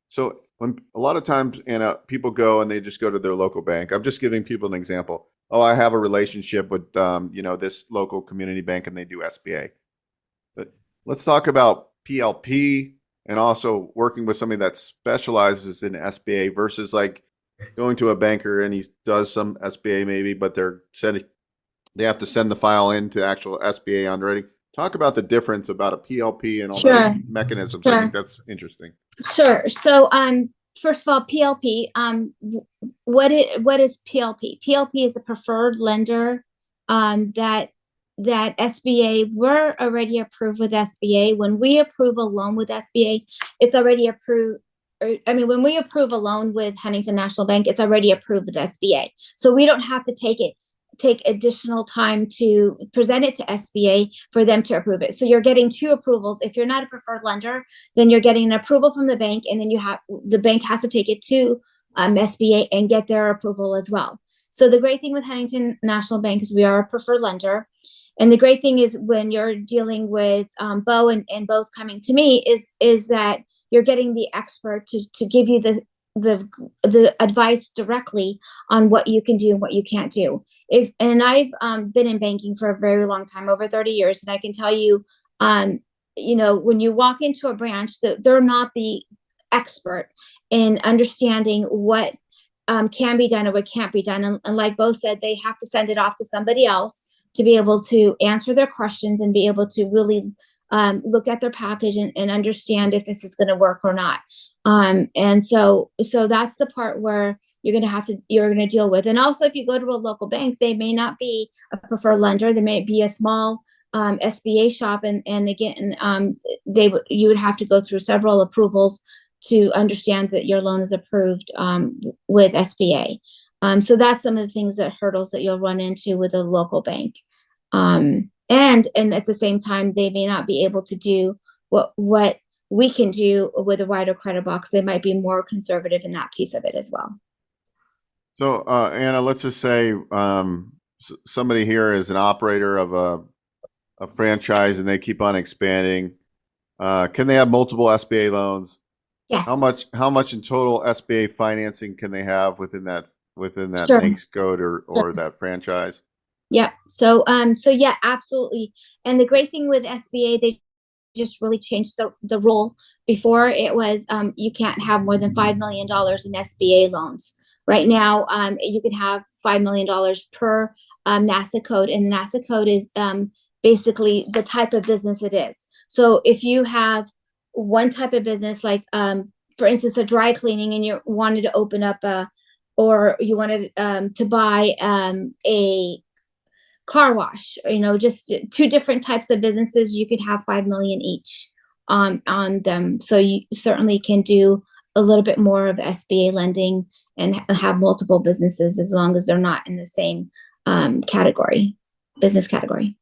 so when a lot of times, people go and they just go to their local bank. I'm just giving people an example. Oh, I have a relationship with, this local community bank, and they do SBA. But let's talk about PLP and also working with somebody that specializes in SBA versus going to a banker and he does some SBA maybe, but they have to send the file into actual SBA underwriting. Talk about the difference about a PLP and all the mechanisms. Sure. I think that's interesting. Sure. So, first of all, PLP, what is PLP? PLP is a preferred lender that SBA, we're already approved with SBA. When we approve a loan with SBA, it's already approved. When we approve a loan with Huntington National Bank, it's already approved with SBA. So we don't have to take additional time to present it to SBA for them to approve it. So you're getting two approvals. If you're not a preferred lender, then you're getting an approval from the bank, and then the bank has to take it to SBA and get their approval as well. So the great thing with Huntington National Bank is we are a preferred lender. And the great thing is when you're dealing with Beau and Beau's coming to me is that you're getting the expert to give you the advice directly on what you can do and what you can't do. And I've been in banking for a very long time, over 30 years, and I can tell you, when you walk into a branch, they're not the expert in understanding what can be done or what can't be done. And like Beau said, they have to send it off to somebody else to be able to answer their questions and be able to really look at their package and understand if this is going to work or not. And so that's the part where you're going to deal with. And also, if you go to a local bank, they may not be a preferred lender. They may be a small SBA shop, and again, you would have to go through several approvals to understand that your loan is approved with SBA. So that's some of the things hurdles that you'll run into with a local bank. And at the same time, they may not be able to do what we can do with a wider credit box. They might be more conservative in that piece of it as well. So, Anna, let's just say somebody here is an operator of a franchise and they keep on expanding. Can they have multiple SBA loans? Yes. How much in total SBA financing can they have within that Sure. NAICS code or that franchise? Yeah. So yeah, absolutely. And the great thing with SBA, they just really changed the rule. Before it was you can't have more than $5 million in SBA loans. Right now, you can have $5 million per NASA code, and the NASA code is basically the type of business it is. So if you have one type of business, like for instance, a dry cleaning, and you wanted to open up or you wanted to buy a car wash, just two different types of businesses, you could have 5 million each on them. So you certainly can do a little bit more of SBA lending and have multiple businesses, as long as they're not in the same business category.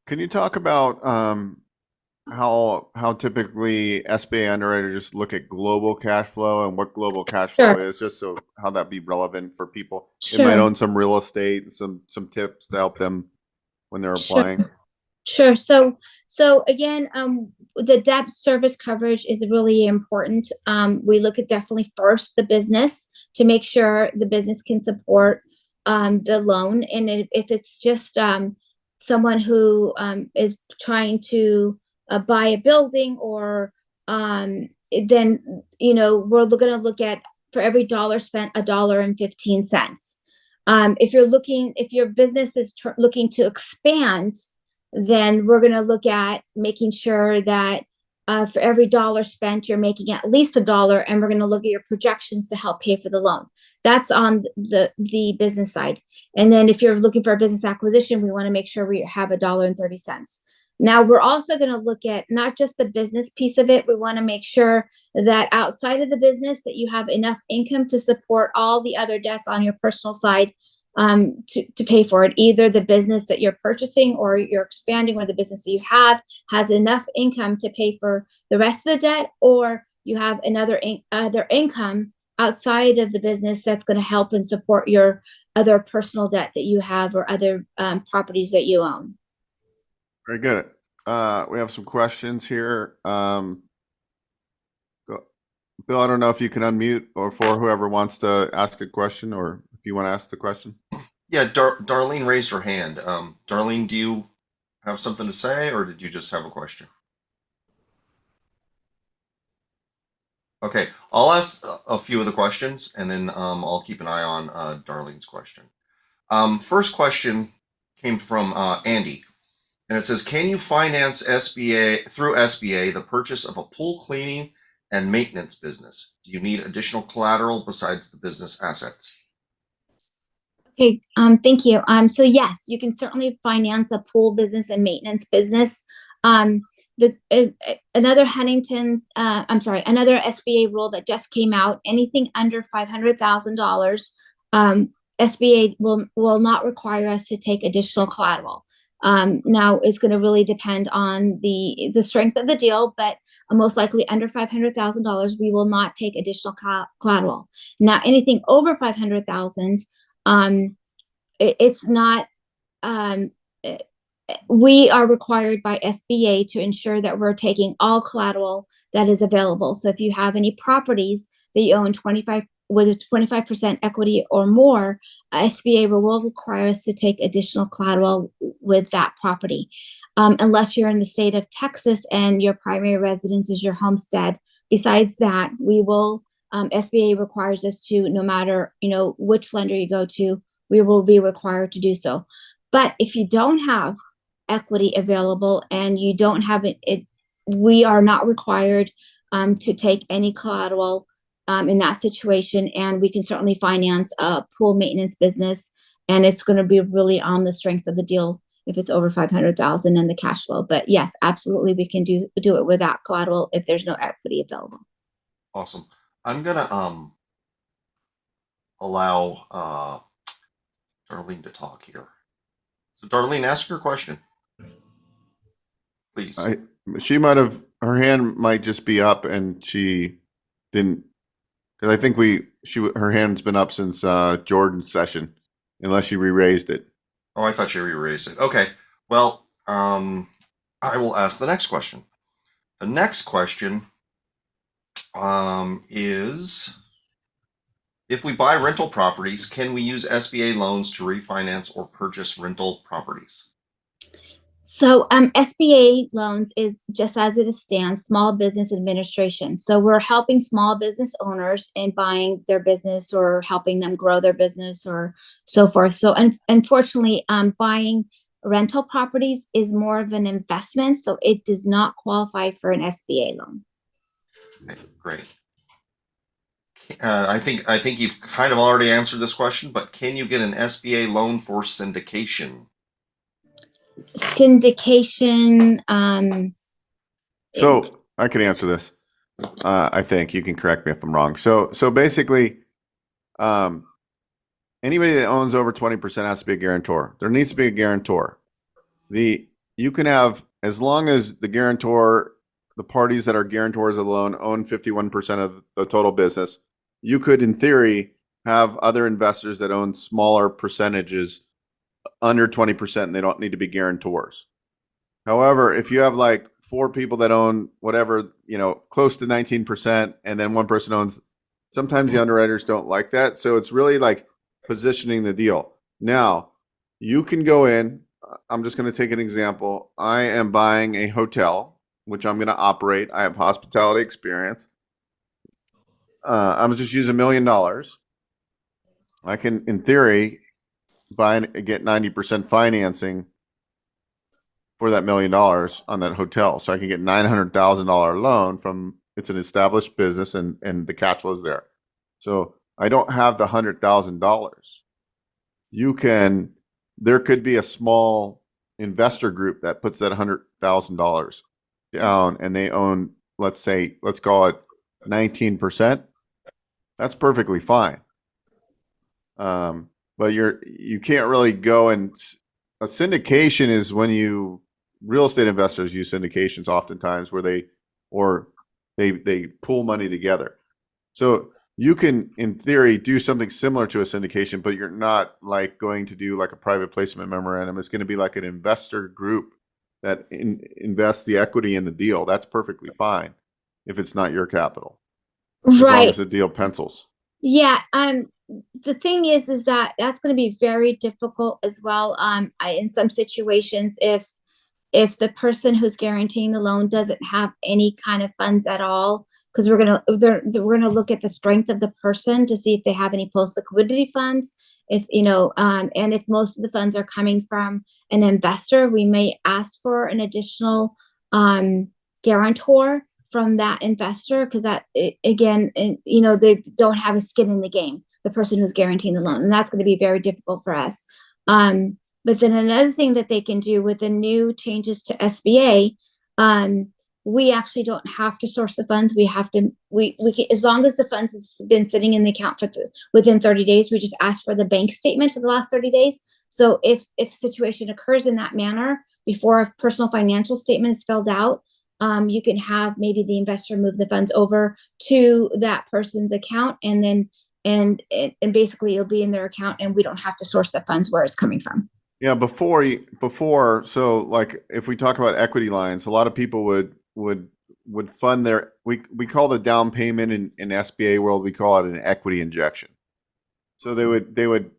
Can you talk about how typically SBA underwriters just look at global cash flow and what global cash flow is, just so how that be relevant for people? Sure. They might own some real estate and some tips to help them when they're applying. Sure. So again, the debt service coverage is really important. We look at definitely first the business to make sure the business can support the loan. And if it's just someone who is trying to buy a building, or then we're going to look at, for every dollar spent, $1.15. If your business is looking to expand, then we're going to look at making sure that for every dollar spent, you're making at least $1, and we're going to look at your projections to help pay for the loan. That's on the business side. And then if you're looking for a business acquisition, we want to make sure we have $1.30. Now, we're also going to look at not just the business piece of it. We want to make sure that outside of the business, that you have enough income to support all the other debts on your personal side, to pay for it. Either the business that you're purchasing or you're expanding, or the business that you have has enough income to pay for the rest of the debt, or you have another other income outside of the business that's going to help and support your other personal debt that you have, or other properties that you own. Very good. We have some questions here. Bill, I don't know if you can unmute, or for whoever wants to ask a question, or if you want to ask the question. Yeah, Darlene raised her hand. Darlene, do you have something to say, or did you just have a question? Okay, I'll ask a few of the questions, and then I'll keep an eye on Darlene's question. First question came from Andy, and it says, can you finance through SBA the purchase of a pool cleaning and maintenance business? Do you need additional collateral besides the business assets? Okay, thank you. So yes, you can certainly finance a pool business and maintenance business. Another SBA rule that just came out: anything under $500,000, SBA will not require us to take additional collateral. Now, it's going to really depend on the strength of the deal, but most likely under $500,000, we will not take additional collateral. Now, anything over $500,000, it's not. We are required by SBA to ensure that we're taking all collateral that is available. So if you have any properties that you own with a 25% equity or more, SBA will require us to take additional collateral with that property, unless you're in the state of Texas and your primary residence is your homestead. Besides that, we will SBA requires us to, no matter, which lender you go to, we will be required to do so. But if you don't have equity available and you don't have it, we are not required to take any collateral in that situation. And we can certainly finance a pool maintenance business. And it's going to be really on the strength of the deal if it's over 500,000 and the cash flow. But yes, absolutely, we can do it without collateral if there's no equity available. Awesome. I'm gonna allow Darlene to talk here. So Darlene, ask your question, please. She might have, her hand might just be up and she didn't, because I think her hand's been up since Jordan's session, unless she re-raised it. Oh, I thought she re-raised it. Okay. Well, I will ask the next question. The next question is, if we buy rental properties, can we use SBA loans to refinance or purchase rental properties? So SBA loans is, just as it stands, Small Business Administration. So we're helping small business owners in buying their business or helping them grow their business or so forth. So unfortunately, buying rental properties is more of an investment, so it does not qualify for an SBA loan. Okay, great. I think you've kind of already answered this question, but can you get an SBA loan for syndication? Syndication. So I can answer this. I think you can correct me if I'm wrong. So basically, anybody that owns over 20% has to be a guarantor. There needs to be a guarantor. You can have, as long as the guarantor, the parties that are guarantors of the loan own 51% of the total business, you could, in theory, have other investors that own smaller percentages under 20%, and they don't need to be guarantors. However, if you have like 4 people that own whatever, close to 19%, and then one person owns, sometimes the underwriters don't like that. So it's really like positioning the deal. Now, you can go in. I'm just going to take an example. I am buying a hotel, which I'm going to operate. I have hospitality experience. I'm just using $1 million. I can, in theory, buy and get 90% financing for that $1 million on that hotel. So I can get $900,000 loan from, it's an established business and the cash flow is there. So I don't have the $100,000. There could be a small investor group that puts that $100,000 down and they own, let's call it 19%. That's perfectly fine. But you can't really go, and a syndication is when real estate investors use syndications oftentimes where they pool money together. So you can, in theory, do something similar to a syndication, but you're not like going to do like a private placement memorandum. It's going to be like an investor group that invests the equity in the deal. That's perfectly fine if it's not your capital, as long as the deal pencils. Yeah. The thing is that that's going to be very difficult as well. In some situations, if the person who's guaranteeing the loan doesn't have any kind of funds at all, because we're gonna look at the strength of the person to see if they have any post liquidity funds. If and if most of the funds are coming from an investor, we may ask for an additional guarantor from that investor, because they don't have a skin in the game, the person who's guaranteeing the loan, and that's going to be very difficult for us. But then another thing that they can do with the new changes to SBA, we actually don't have to source the funds. We can, as long as the funds has been sitting in the account within 30 days, we just ask for the bank statement for the last 30 days. So if a situation occurs in that manner before a personal financial statement is filled out, you can have maybe the investor move the funds over to that person's account, and then and basically it'll be in their account, and we don't have to source the funds where it's coming from. Yeah, before, so like if we talk about equity lines, a lot of people would fund their, we call the down payment in SBA world, we call it an equity injection. So they would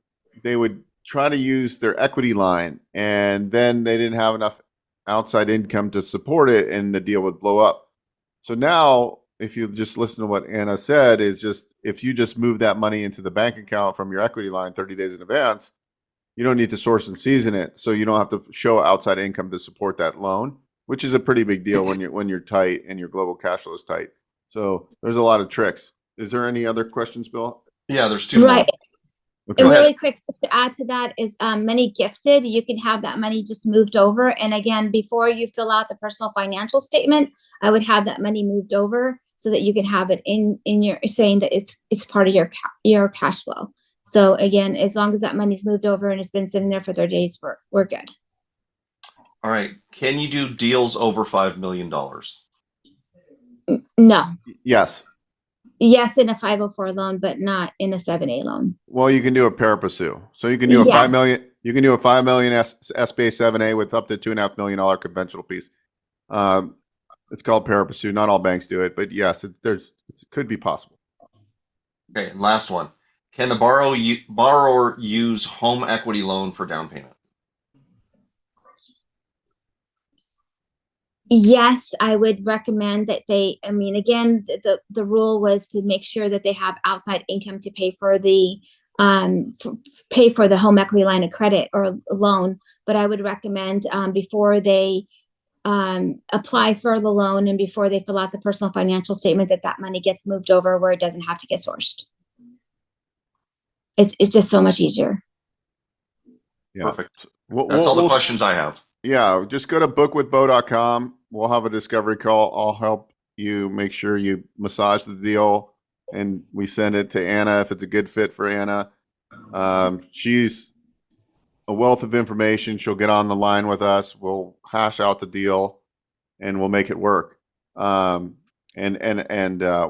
try to use their equity line, and then they didn't have enough outside income to support it, and the deal would blow up. So now if you just listen to what Anna said, is just if you just move that money into the bank account from your equity line 30 days in advance, you don't need to source and season it, so you don't have to show outside income to support that loan, which is a pretty big deal when you're tight and your global cash flow is tight. So there's a lot of tricks. Is there any other questions, Bill? Yeah, there's two more. Okay. And really quick, just to add to that is money gifted. You can have that money just moved over. And again, before you fill out the personal financial statement, I would have that money moved over so that you can have it in your saying that it's part of your cash flow. So again, as long as that money's moved over and it's been sitting there for 30 days, we're good. All right. Can you do deals over $5 million? No. Yes. Yes, in a 504 loan, but not in a 7A loan. Well, you can do a pari passu. So you can do a $5 million. You can do a $5 million SBA 7A with up to $2.5 million conventional piece. It's called pari passu. Not all banks do it, but yes, it could be possible. Okay, and last one. Can the borrower use home equity loan for down payment? Yes, I would recommend that again, the rule was to make sure that they have outside income to pay for the home equity line of credit or loan. But I would recommend before they apply for the loan and before they fill out the personal financial statement that money gets moved over where it doesn't have to get sourced. It's just so much easier. Yeah. Perfect. That's all the questions I have. Yeah, just go to bookwithbeau.com. We'll have a discovery call. I'll help you make sure you massage the deal, and we send it to Anna if it's a good fit for Anna. She's a wealth of information. She'll get on the line with us. We'll hash out the deal, and we'll make it work. And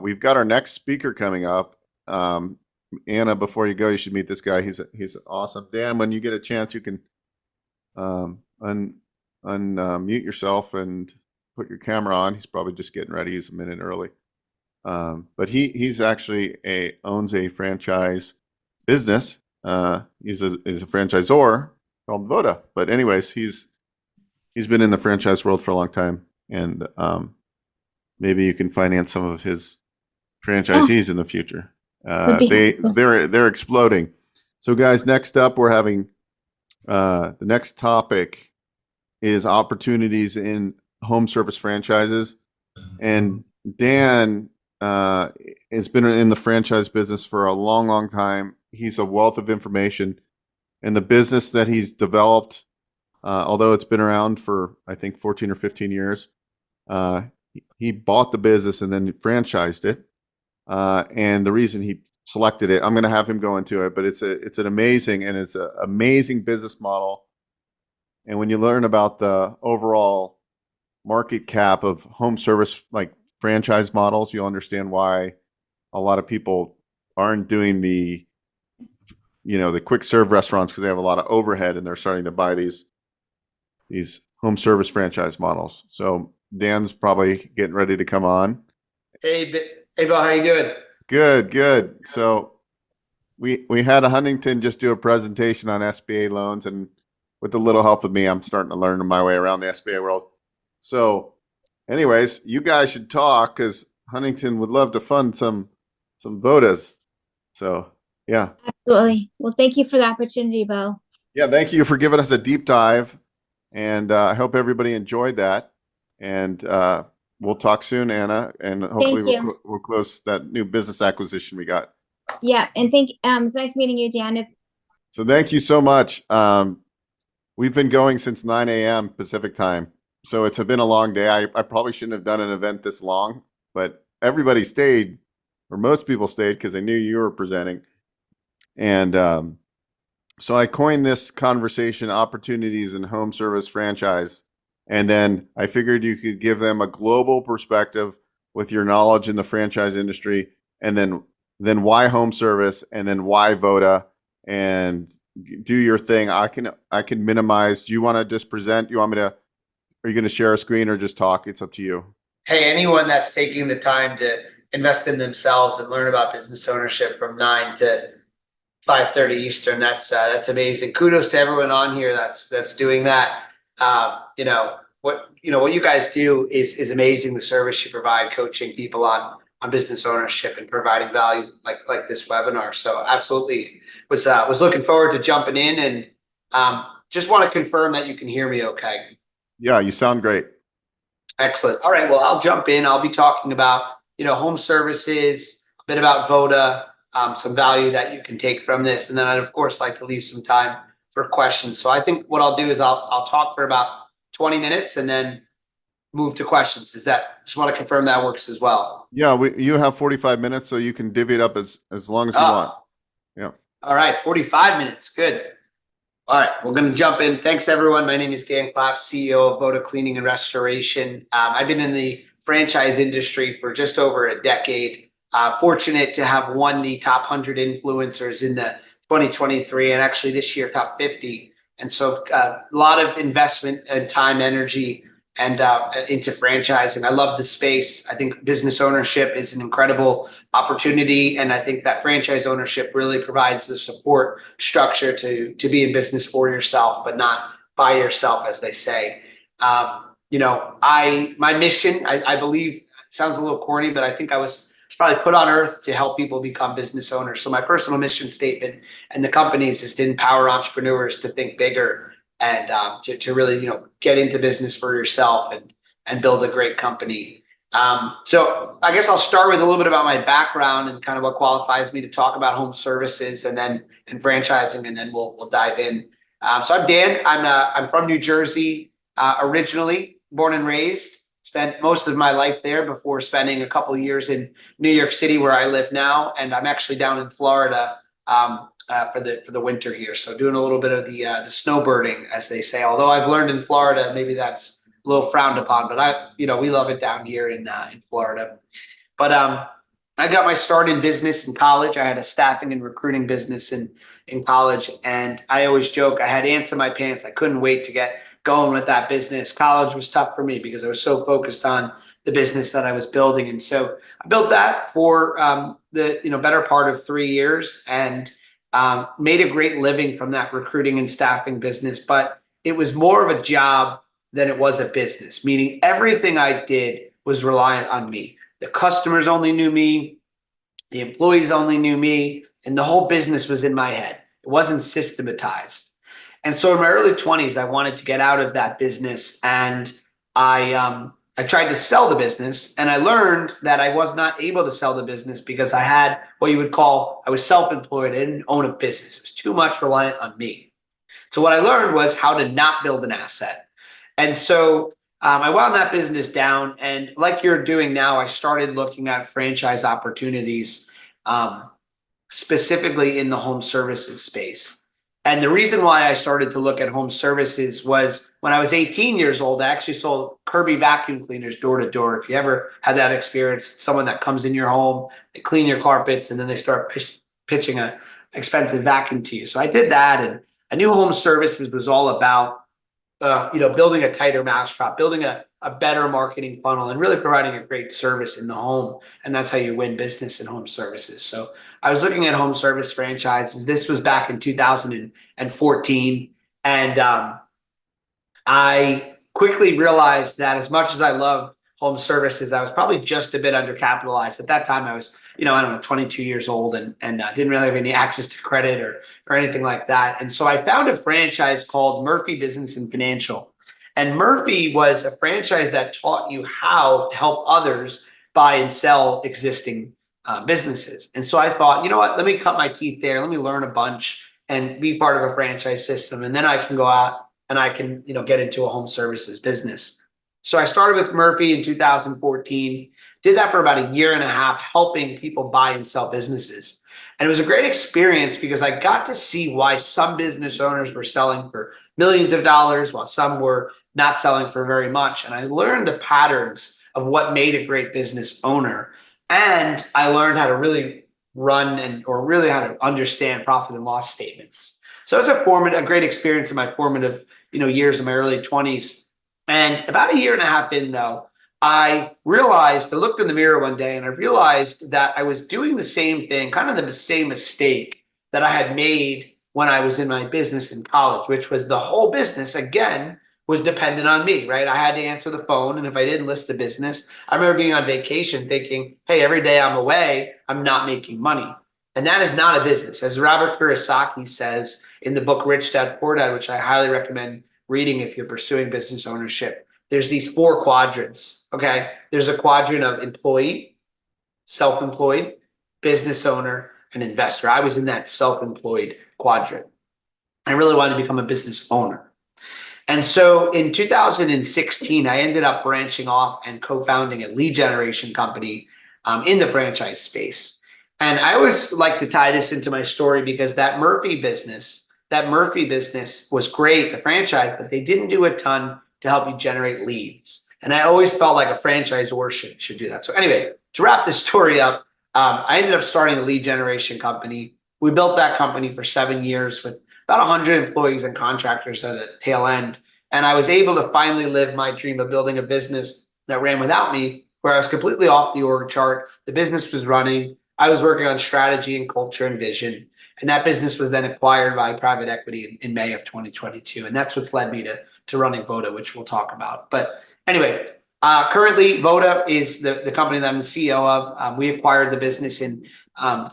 we've got our next speaker coming up. Anna, before you go, you should meet this guy. He's awesome. Dan, when you get a chance, you can unmute yourself and put your camera on. He's probably just getting ready. He's a minute early. But he's actually owns a franchise business. He's a franchisor called Voda. But anyways, he's been in the franchise world for a long time, and maybe you can finance some of his franchisees in the future. They're exploding. So guys, next up we're having the next topic is opportunities in home service franchises. And Dan has been in the franchise business for a long, long time. He's a wealth of information. And the business that he's developed, although it's been around for, I think, 14 or 15 years, he bought the business and then franchised it. And the reason he selected it, I'm going to have him go into it, but it's an amazing business model. And when you learn about the overall market cap of home service like franchise models, you'll understand why a lot of people aren't doing the quick serve restaurants because they have a lot of overhead and they're starting to buy these home service franchise models. So Dan's probably getting ready to come on. Hey, Bill, how you doing? Good. So we had a Huntington just do a presentation on SBA loans, and with a little help of me, I'm starting to learn my way around the SBA world. So anyways, you guys should talk because Huntington would love to fund some Vodas. So yeah. Absolutely. Well, thank you for the opportunity, Beau. Yeah, thank you for giving us a deep dive, and I hope everybody enjoyed that. And we'll talk soon, Anna, and hopefully we'll close that new business acquisition we got. Yeah, and it's nice meeting you, Dan. So thank you so much. We've been going since 9 a.m. Pacific time, so it's been a long day. I probably shouldn't have done an event this long, but everybody stayed, or most people stayed, because they knew you were presenting. And so I coined this conversation, opportunities in home service franchise. And then I figured you could give them a global perspective with your knowledge in the franchise industry, and then why home service, and then why Voda, and do your thing. I can minimize. Do you want to just present? Are you going to share a screen or just talk? It's up to you. Hey, anyone that's taking the time to invest in themselves and learn about business ownership from 9 to 5:30 Eastern, that's amazing. Kudos to everyone on here that's doing that. What you guys do is amazing. The service you provide, coaching people on on business ownership and providing value like this webinar. So absolutely was looking forward to jumping in, and just want to confirm that you can hear me okay. Yeah, you sound great. Excellent. All right. Well, I'll jump in. I'll be talking about, home services, a bit about Voda, some value that you can take from this. And then I'd, of course, like to leave some time for questions. So I think what I'll do is I'll talk for about 20 minutes and then move to questions. Just want to confirm that works as well. Yeah, you have 45 minutes, so you can divvy it up as long as you want. Yeah. All right. 45 minutes. Good. All right, we're going to jump in. Thanks, everyone. My name is Dan Clapp, CEO of Voda Cleaning and Restoration. I've been in the franchise industry for just over a decade. Fortunate to have won the top 100 influencers in the 2023, and actually this year, top 50. And so a lot of investment and time, energy, and into franchising. I love the space. I think business ownership is an incredible opportunity. And I think that franchise ownership really provides the support structure to be in business for yourself, but not by yourself, as they say. My mission, I believe, sounds a little corny, but I think I was probably put on earth to help people become business owners. So my personal mission statement and the company's is to empower entrepreneurs to think bigger and to really, get into business for yourself and build a great company. So I guess I'll start with a little bit about my background and kind of what qualifies me to talk about home services and franchising, and then we'll dive in. So I'm Dan. I'm from New Jersey, originally born and raised. Spent most of my life there before spending a couple of years in New York City, where I live now, and I'm actually down in Florida for the winter here. So doing a little bit of the snowbirding, as they say. Although I've learned in Florida, maybe that's a little frowned upon, but we love it down here in Florida. But I got my start in business in college. I had a staffing and recruiting business in college, and I always joke I had ants in my pants. I couldn't wait to get going with that business. College was tough for me because I was so focused on the business that I was building, and so I built that for the better part of 3 years, and made a great living from that recruiting and staffing business. But it was more of a job than it was a business, meaning everything I did was reliant on me. The customers only knew me, the employees only knew me, and the whole business was in my head. It wasn't systematized. And so in my early 20s, I wanted to get out of that business, and I tried to sell the business, and I learned that I was not able to sell the business because I had what you would call, I was self-employed. I didn't own a business. It was too much reliant on me. So what I learned was how to not build an asset. And so I wound that business down, and like you're doing now, I started looking at franchise opportunities, specifically in the home services space. And the reason why I started to look at home services was when I was 18 years old, I actually sold Kirby vacuum cleaners door to door. If you ever had that experience, someone that comes in your home, they clean your carpets, and then they start pitching an expensive vacuum to you. So I did that, and I knew home services was all about building a tighter mousetrap, building a better marketing funnel, and really providing a great service in the home. And that's how you win business in home services. So I was looking at home service franchises. This was back in 2014. And I quickly realized that as much as I loved home services, I was probably just a bit undercapitalized. At that time, I was, 22 years old and didn't really have any access to credit or anything like that. And so I found a franchise called Murphy Business and Financial. And Murphy was a franchise that taught you how to help others buy and sell existing businesses. And so I thought, let me cut my teeth there. Let me learn a bunch and be part of a franchise system. And then I can go out and I can, get into a home services business. So I started with Murphy in 2014, did that for about a year and a half, helping people buy and sell businesses. And it was a great experience because I got to see why some business owners were selling for millions of dollars while some were not selling for very much. And I learned the patterns of what made a great business owner. And I learned how to really run or really how to understand profit and loss statements. So it was a great experience in my formative, years in my early 20s. And about a year and a half in, though, I looked in the mirror one day and I realized that I was doing the same thing, kind of the same mistake that I had made when I was in my business in college, which was the whole business, again, was dependent on me, right? I had to answer the phone. And if I didn't list the business, I remember being on vacation thinking, hey, every day I'm away, I'm not making money. And that is not a business. As Robert Kiyosaki says in the book, Rich Dad, Poor Dad, which I highly recommend reading if you're pursuing business ownership, there's these 4 quadrants, okay? There's a quadrant of employee, self-employed, business owner, and investor. I was in that self-employed quadrant. I really wanted to become a business owner. And so in 2016, I ended up branching off and co-founding a lead generation company in the franchise space. And I always like to tie this into my story because that Murphy business was great, the franchise, but they didn't do a ton to help you generate leads. And I always felt like a franchisor should do that. So anyway, to wrap this story up, I ended up starting a lead generation company. We built that company for 7 years with about 100 employees and contractors at the tail end. And I was able to finally live my dream of building a business that ran without me, where I was completely off the org chart. The business was running. I was working on strategy and culture and vision. And that business was then acquired by private equity in May of 2022. And that's what's led me to running Voda, which we'll talk about. But anyway, currently Voda is the company that I'm the CEO of. We acquired the business in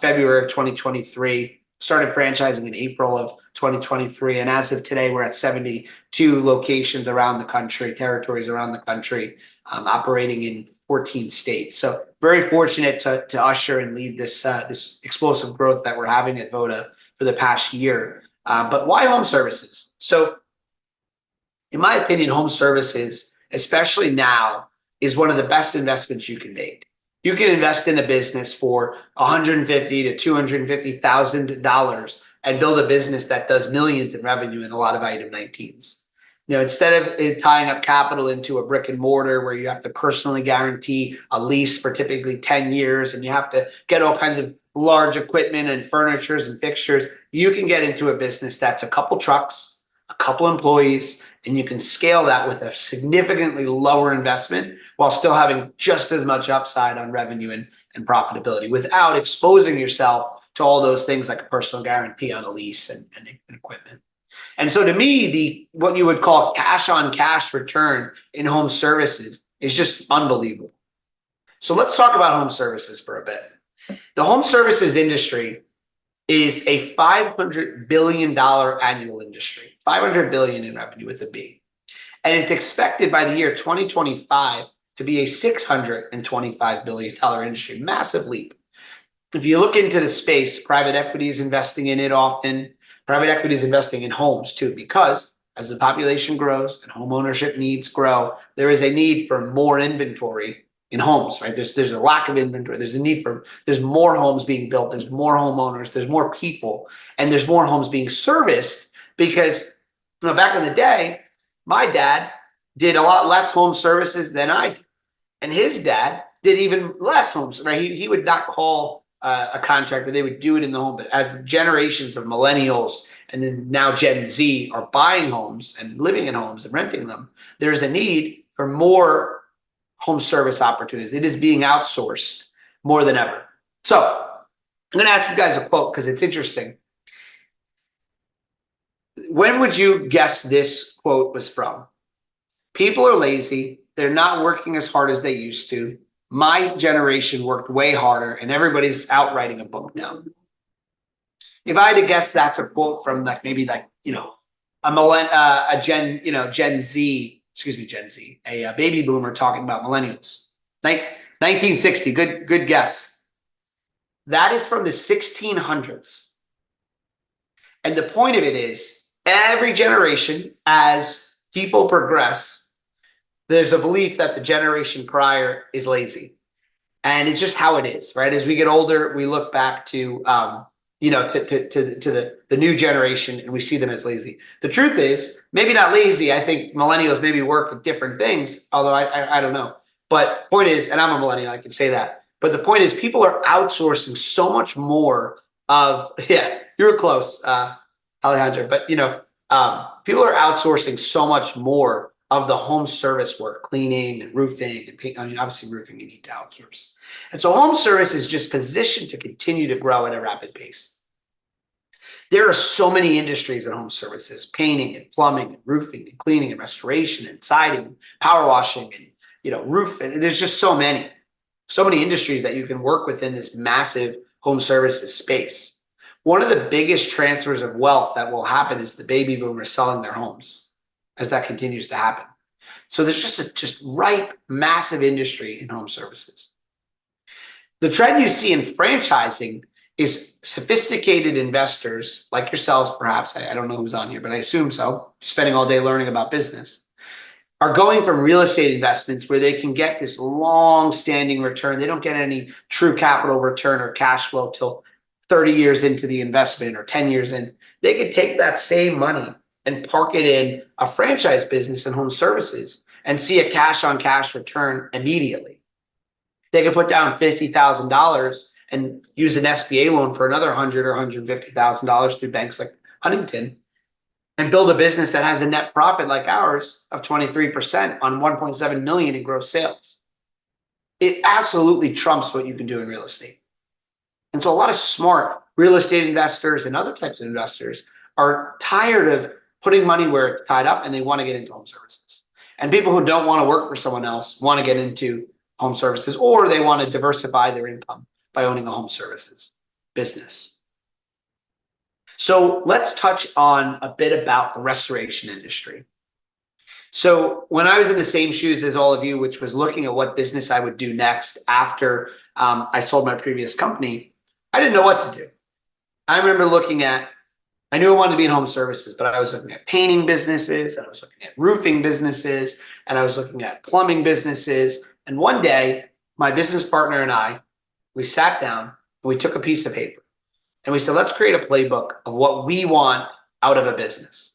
February of 2023. Started franchising in April of 2023. And as of today, we're at 72 locations around the country, territories around the country, operating in 14 states. So very fortunate to usher and lead this explosive growth that we're having at Voda for the past year. But why home services? So in my opinion, home services, especially now, is one of the best investments you can make. You can invest in a business for $150,000 to $250,000 and build a business that does millions in revenue in a lot of item 19s. You know, instead of tying up capital into a brick and mortar where you have to personally guarantee a lease for typically 10 years and you have to get all kinds of large equipment and furnitures and fixtures, you can get into a business that's a couple trucks, a couple employees, and you can scale that with a significantly lower investment while still having just as much upside on revenue and profitability without exposing yourself to all those things like a personal guarantee on a lease and equipment. And so to me, what you would call cash on cash return in home services is just unbelievable. So let's talk about home services for a bit. The home services industry is a $500 billion annual industry, $500 billion in revenue with a B. And it's expected by the year 2025 to be a $625 billion industry, massive leap. If you look into the space, private equity is investing in it often. Private equity is investing in homes too, because as the population grows and home ownership needs grow, there is a need for more inventory in homes, right? There's a lack of inventory. There's more homes being built. There's more homeowners. There's more people, and there's more homes being serviced because, back in the day, my dad did a lot less home services than I did, and his dad did even less homes. Right? He would not call a contractor; they would do it in the home. But as generations of millennials and then now Gen Z are buying homes and living in homes and renting them, there's a need for more home service opportunities. It is being outsourced more than ever. So I'm going to ask you guys a quote because it's interesting. When would you guess this quote was from? People are lazy. They're not working as hard as they used to. My generation worked way harder and everybody's out writing a book now. If I had to guess, that's a quote from Gen Z, a baby boomer talking about millennials. 1960, good guess. That is from the 1600s. And the point of it is, every generation, as people progress, there's a belief that the generation prior is lazy. And it's just how it is, right? As we get older, we look back to the new generation and we see them as lazy. The truth is, maybe not lazy. I think millennials maybe work with different things, although I don't know. But point is, and I'm a millennial, I can say that. But the point is, people are outsourcing so much more of, you're close, Alejandro, but people are outsourcing so much more of the home service work, cleaning and roofing and paint. I mean, obviously roofing you need to outsource. And so home service is just positioned to continue to grow at a rapid pace. There are so many industries in home services: painting and plumbing and roofing and cleaning and restoration and siding and power washing and, roof. And there's just so many industries that you can work within this massive home services space. One of the biggest transfers of wealth that will happen is the baby boomers selling their homes as that continues to happen. So there's just ripe, massive industry in home services. The trend you see in franchising is sophisticated investors like yourselves, perhaps. I don't know who's on here, but I assume so. Spending all day learning about business, are going from real estate investments where they can get this long-standing return. They don't get any true capital return or cash flow till 30 years into the investment or 10 years in. They could take that same money and park it in a franchise business in home services and see a cash-on-cash return immediately. They could put down $50,000 and use an SBA loan for another $100,000 or $150,000 through banks like Huntington, and build a business that has a net profit like ours of 23% on 1.7 million in gross sales. It absolutely trumps what you can do in real estate. And so a lot of smart real estate investors and other types of investors are tired of putting money where it's tied up, and they want to get into home services. And people who don't want to work for someone else want to get into home services, or they want to diversify their income by owning a home services business. So let's touch on a bit about the restoration industry. So when I was in the same shoes as all of you, which was looking at what business I would do next after I sold my previous company, I didn't know what to do. I remember I knew I wanted to be in home services, but I was looking at painting businesses, and I was looking at roofing businesses, and I was looking at plumbing businesses. And one day, my business partner and I, we sat down and we took a piece of paper. And we said, let's create a playbook of what we want out of a business.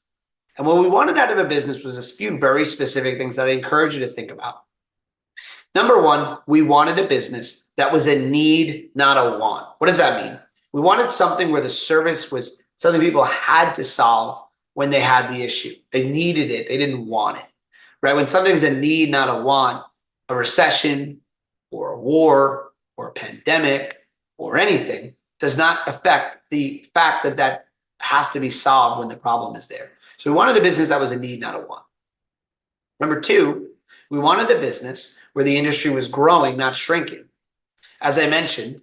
And what we wanted out of a business was a few very specific things that I encourage you to think about. Number one, we wanted a business that was a need, not a want. What does that mean? We wanted something where the service was something people had to solve when they had the issue. They needed it. They didn't want it, right? When something's a need, not a want, a recession or a war or a pandemic or anything does not affect the fact that that has to be solved when the problem is there. So we wanted a business that was a need, not a want. Number two, we wanted a business where the industry was growing, not shrinking. As I mentioned,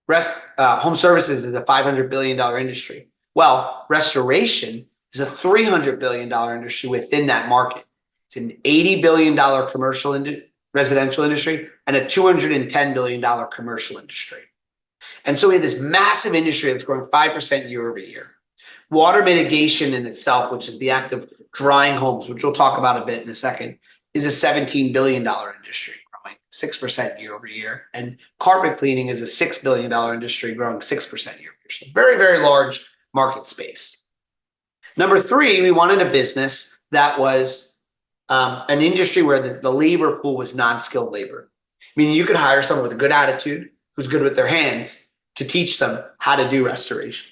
home services is a $500 billion industry. Well, restoration is a $300 billion industry within that market. It's an $80 billion commercial residential industry and a $210 billion commercial industry. And so we had this massive industry that's growing 5% year over year. Water mitigation in itself, which is the act of drying homes, which we'll talk about a bit in a second, is a $17 billion industry, growing 6% year over year. And carpet cleaning is a $6 billion industry, growing 6% year over year. So very, very large market space. Number three, we wanted a business that was an industry where the labor pool was non-skilled labor. Meaning you could hire someone with a good attitude, who's good with their hands, to teach them how to do restoration,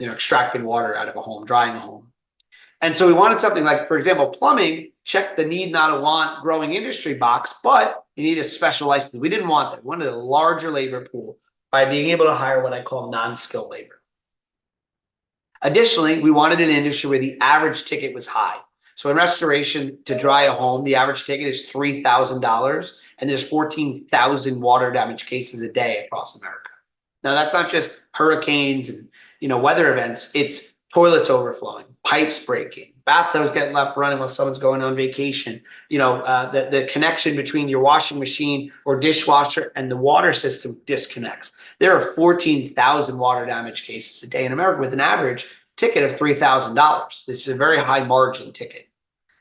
extracting water out of a home, drying a home. And so we wanted something like, for example, plumbing, check the need, not a want, growing industry box, but you need a special license. We didn't want that. We wanted a larger labor pool by being able to hire what I call non-skilled labor. Additionally, we wanted an industry where the average ticket was high. So in restoration, to dry a home, the average ticket is $3,000, and there's 14,000 water damage cases a day across America. Now, that's not just hurricanes and weather events. It's toilets overflowing, pipes breaking, bathtubs getting left running while someone's going on vacation. The connection between your washing machine or dishwasher and the water system disconnects. There are 14,000 water damage cases a day in America with an average ticket of $3,000. This is a very high margin ticket.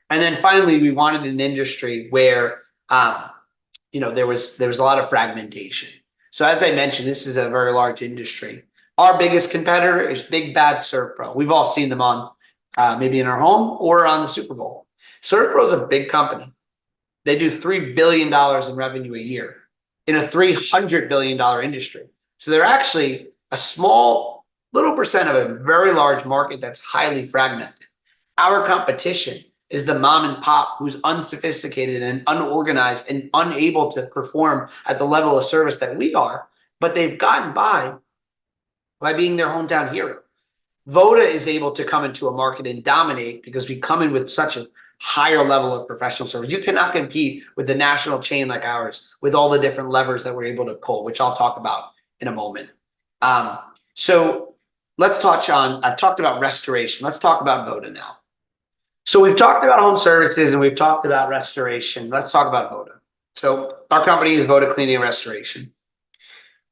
And then finally, we wanted an industry where there was a lot of fragmentation. So as I mentioned, this is a very large industry. Our biggest competitor is Big Bad ServPro. We've all seen them on maybe in our home or on the Super Bowl. ServPro is a big company. They do $3 billion in revenue a year in a $300 billion industry. So they're actually a small little percent of a very large market that's highly fragmented. Our competition is the mom and pop who's unsophisticated and unorganized and unable to perform at the level of service that we are, but they've gotten by being their hometown hero. Voda is able to come into a market and dominate because we come in with such a higher level of professional service. You cannot compete with the national chain like ours with all the different levers that we're able to pull, which I'll talk about in a moment. So let's touch on, I've talked about restoration. Let's talk about Voda now. So we've talked about home services and we've talked about restoration. Let's talk about Voda. So our company is Voda Cleaning and Restoration.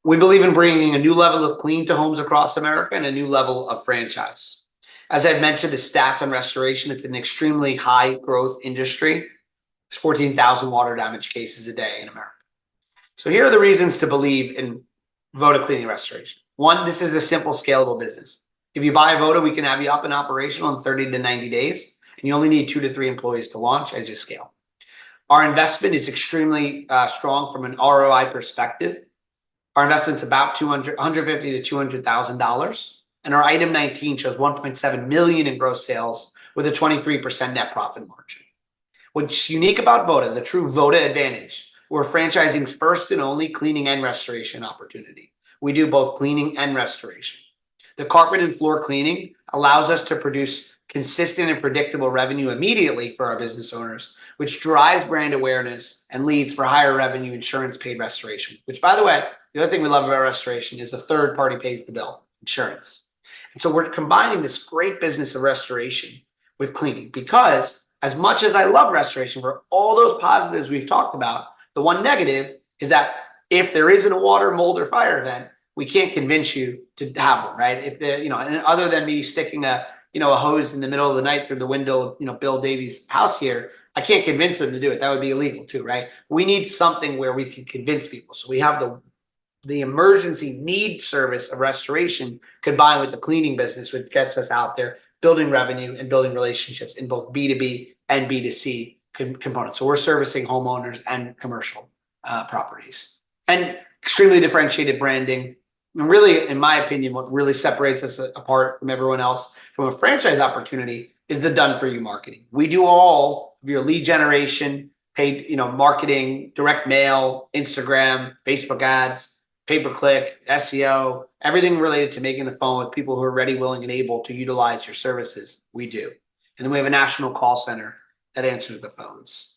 We believe in bringing a new level of clean to homes across America and a new level of franchise. As I've mentioned, the stats on restoration, it's an extremely high growth industry. There's 14,000 water damage cases a day in America. So here are the reasons to believe in Voda Cleaning and Restoration. One, this is a simple, scalable business. If you buy Voda, we can have you up and operational in 30 to 90 days, and you only need 2 to 3 employees to launch as you scale. Our investment is extremely strong from an ROI perspective. Our investment's about $150,000 to $200,000, and our item 19 shows $1.7 million in gross sales with a 23% net profit margin. What's unique about Voda, the true Voda advantage, we're franchising's first and only cleaning and restoration opportunity. We do both cleaning and restoration. The carpet and floor cleaning allows us to produce consistent and predictable revenue immediately for our business owners, which drives brand awareness and leads for higher revenue insurance paid restoration, which, by the way, the other thing we love about restoration is the third party pays the bill, insurance. And so we're combining this great business of restoration with cleaning, because as much as I love restoration for all those positives we've talked about, the one negative is that if there isn't a water, mold, or fire event, we can't convince you to have one, right? If there, and other than me sticking a hose in the middle of the night through the window of, Bill Davies' house here, I can't convince them to do it. That would be illegal too, right? We need something where we can convince people. So we have the emergency need service of restoration combined with the cleaning business, which gets us out there building revenue and building relationships in both B2B and B2C components. So we're servicing homeowners and commercial properties, and extremely differentiated branding. And really, in my opinion, what really separates us apart from everyone else from a franchise opportunity is the done for you marketing. We do all of your lead generation, paid, marketing, direct mail, Instagram, Facebook ads, pay-per-click, SEO, everything related to making the phone with people who are ready, willing, and able to utilize your services. We do. And then we have a national call center that answers the phones.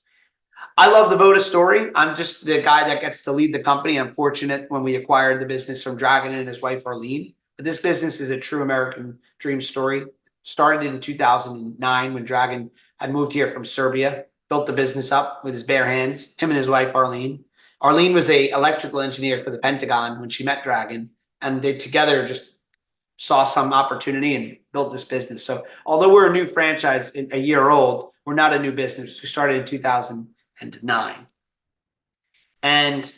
I love the Voda story. I'm just the guy that gets to lead the company. I'm fortunate when we acquired the business from Dragon and his wife, Arlene. But this business is a true American dream story. Started in 2009 when Dragon had moved here from Serbia, built the business up with his bare hands, him and his wife, Arlene. Arlene was an electrical engineer for the Pentagon when she met Dragon, and they together just saw some opportunity and built this business. So although we're a new franchise, a year old, we're not a new business. We started in 2009. And,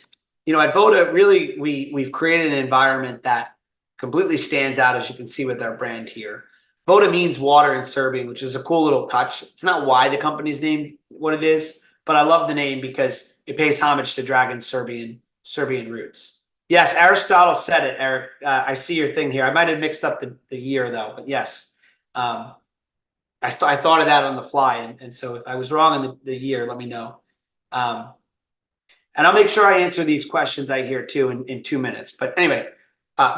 at Voda, really, we've created an environment that completely stands out, as you can see with our brand here. Voda means water in Serbian, which is a cool little touch. It's not why the company's named what it is, but I love the name because it pays homage to Dragon's Serbian roots. Yes, Aristotle said it, Eric. I see your thing here. I might have mixed up the year, though, but yes. I thought of that on the fly, and so if I was wrong on the year, let me know. And I'll make sure I answer these questions I hear too in 2 minutes. But anyway,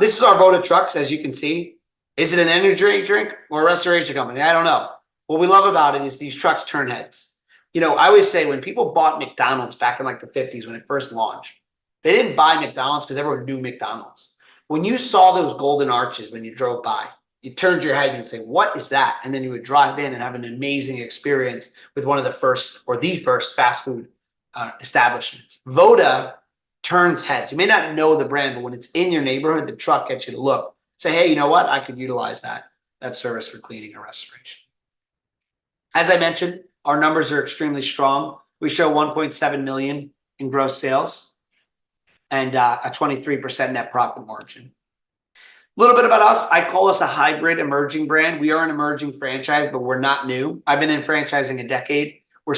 this is our Voda trucks, as you can see. Is it an energy drink or a restoration company? I don't know. What we love about it is these trucks turn heads. I always say when people bought McDonald's back in like the 50s when it first launched, they didn't buy McDonald's because everyone knew McDonald's. When you saw those golden arches when you drove by, you turned your head and you'd say, what is that? And then you would drive in and have an amazing experience with one of the first or the first fast food establishments. Voda turns heads. You may not know the brand, but when it's in your neighborhood, the truck gets you to look. Say, hey, you know what? I could utilize that service for cleaning or restoration. As I mentioned, our numbers are extremely strong. We show 1.7 million in gross sales and a 23% net profit margin. A little bit about us. I call us a hybrid emerging brand. We are an emerging franchise, but we're not new. I've been in franchising a decade. We're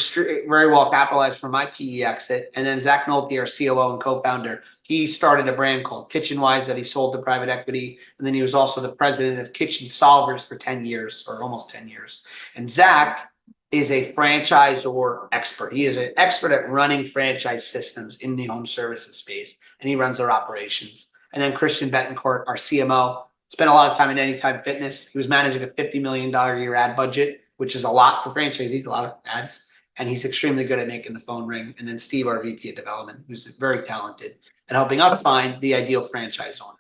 very well capitalized from my PE exit. And then Zach Nolte, our COO and co-founder, he started a brand called KitchenWise that he sold to private equity. And then he was also the president of Kitchen Solvers for 10 years or almost 10 years. And Zach is a franchisor expert. He is an expert at running franchise systems in the home services space, and he runs our operations. And then Christian Betancourt, our CMO, spent a lot of time in Anytime Fitness. He was managing a $50 million a year ad budget, which is a lot for franchisees, a lot of ads. And he's extremely good at making the phone ring. And then Steve, our VP of development, who's very talented at helping us find the ideal franchise owner.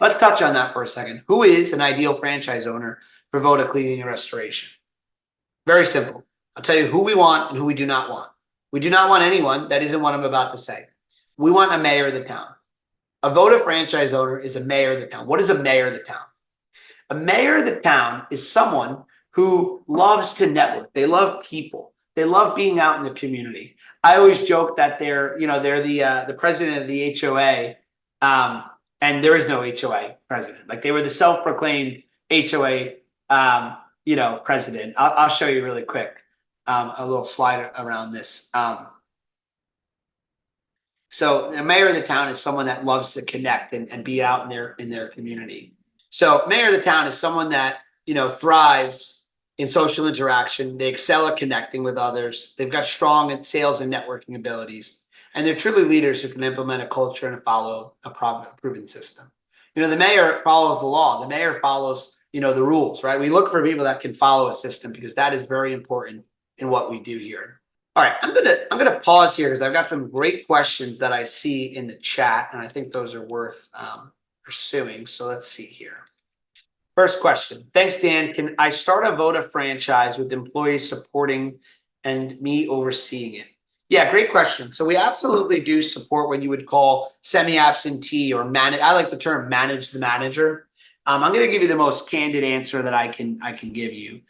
Let's touch on that for a second. Who is an ideal franchise owner for Voda Cleaning and Restoration? Very simple. I'll tell you who we want and who we do not want. We do not want anyone that isn't what I'm about to say. We want a mayor of the town. A Voda franchise owner is a mayor of the town. What is a mayor of the town? A mayor of the town is someone who loves to network. They love people. They love being out in the community. I always joke that they're the president of the HOA, and there is no HOA president. Like, they were the self-proclaimed HOA, president. I'll show you really quick a little slide around this. So the mayor of the town is someone that loves to connect and be out in their community. So mayor of the town is someone that, thrives in social interaction. They excel at connecting with others. They've got strong sales and networking abilities, and they're truly leaders who can implement a culture and follow a proven system. The mayor follows the law. The mayor follows, the rules, right? We look for people that can follow a system, because that is very important in what we do here. All right, I'm gonna pause here because I've got some great questions that I see in the chat, and I think those are worth pursuing. So let's see here. First question. Thanks, Dan. Can I start a Voda franchise with employees supporting and me overseeing it? Yeah, great question. So we absolutely do support what you would call semi-absentee or manage. I like the term manage the manager. I'm going to give you the most candid answer that I can give you.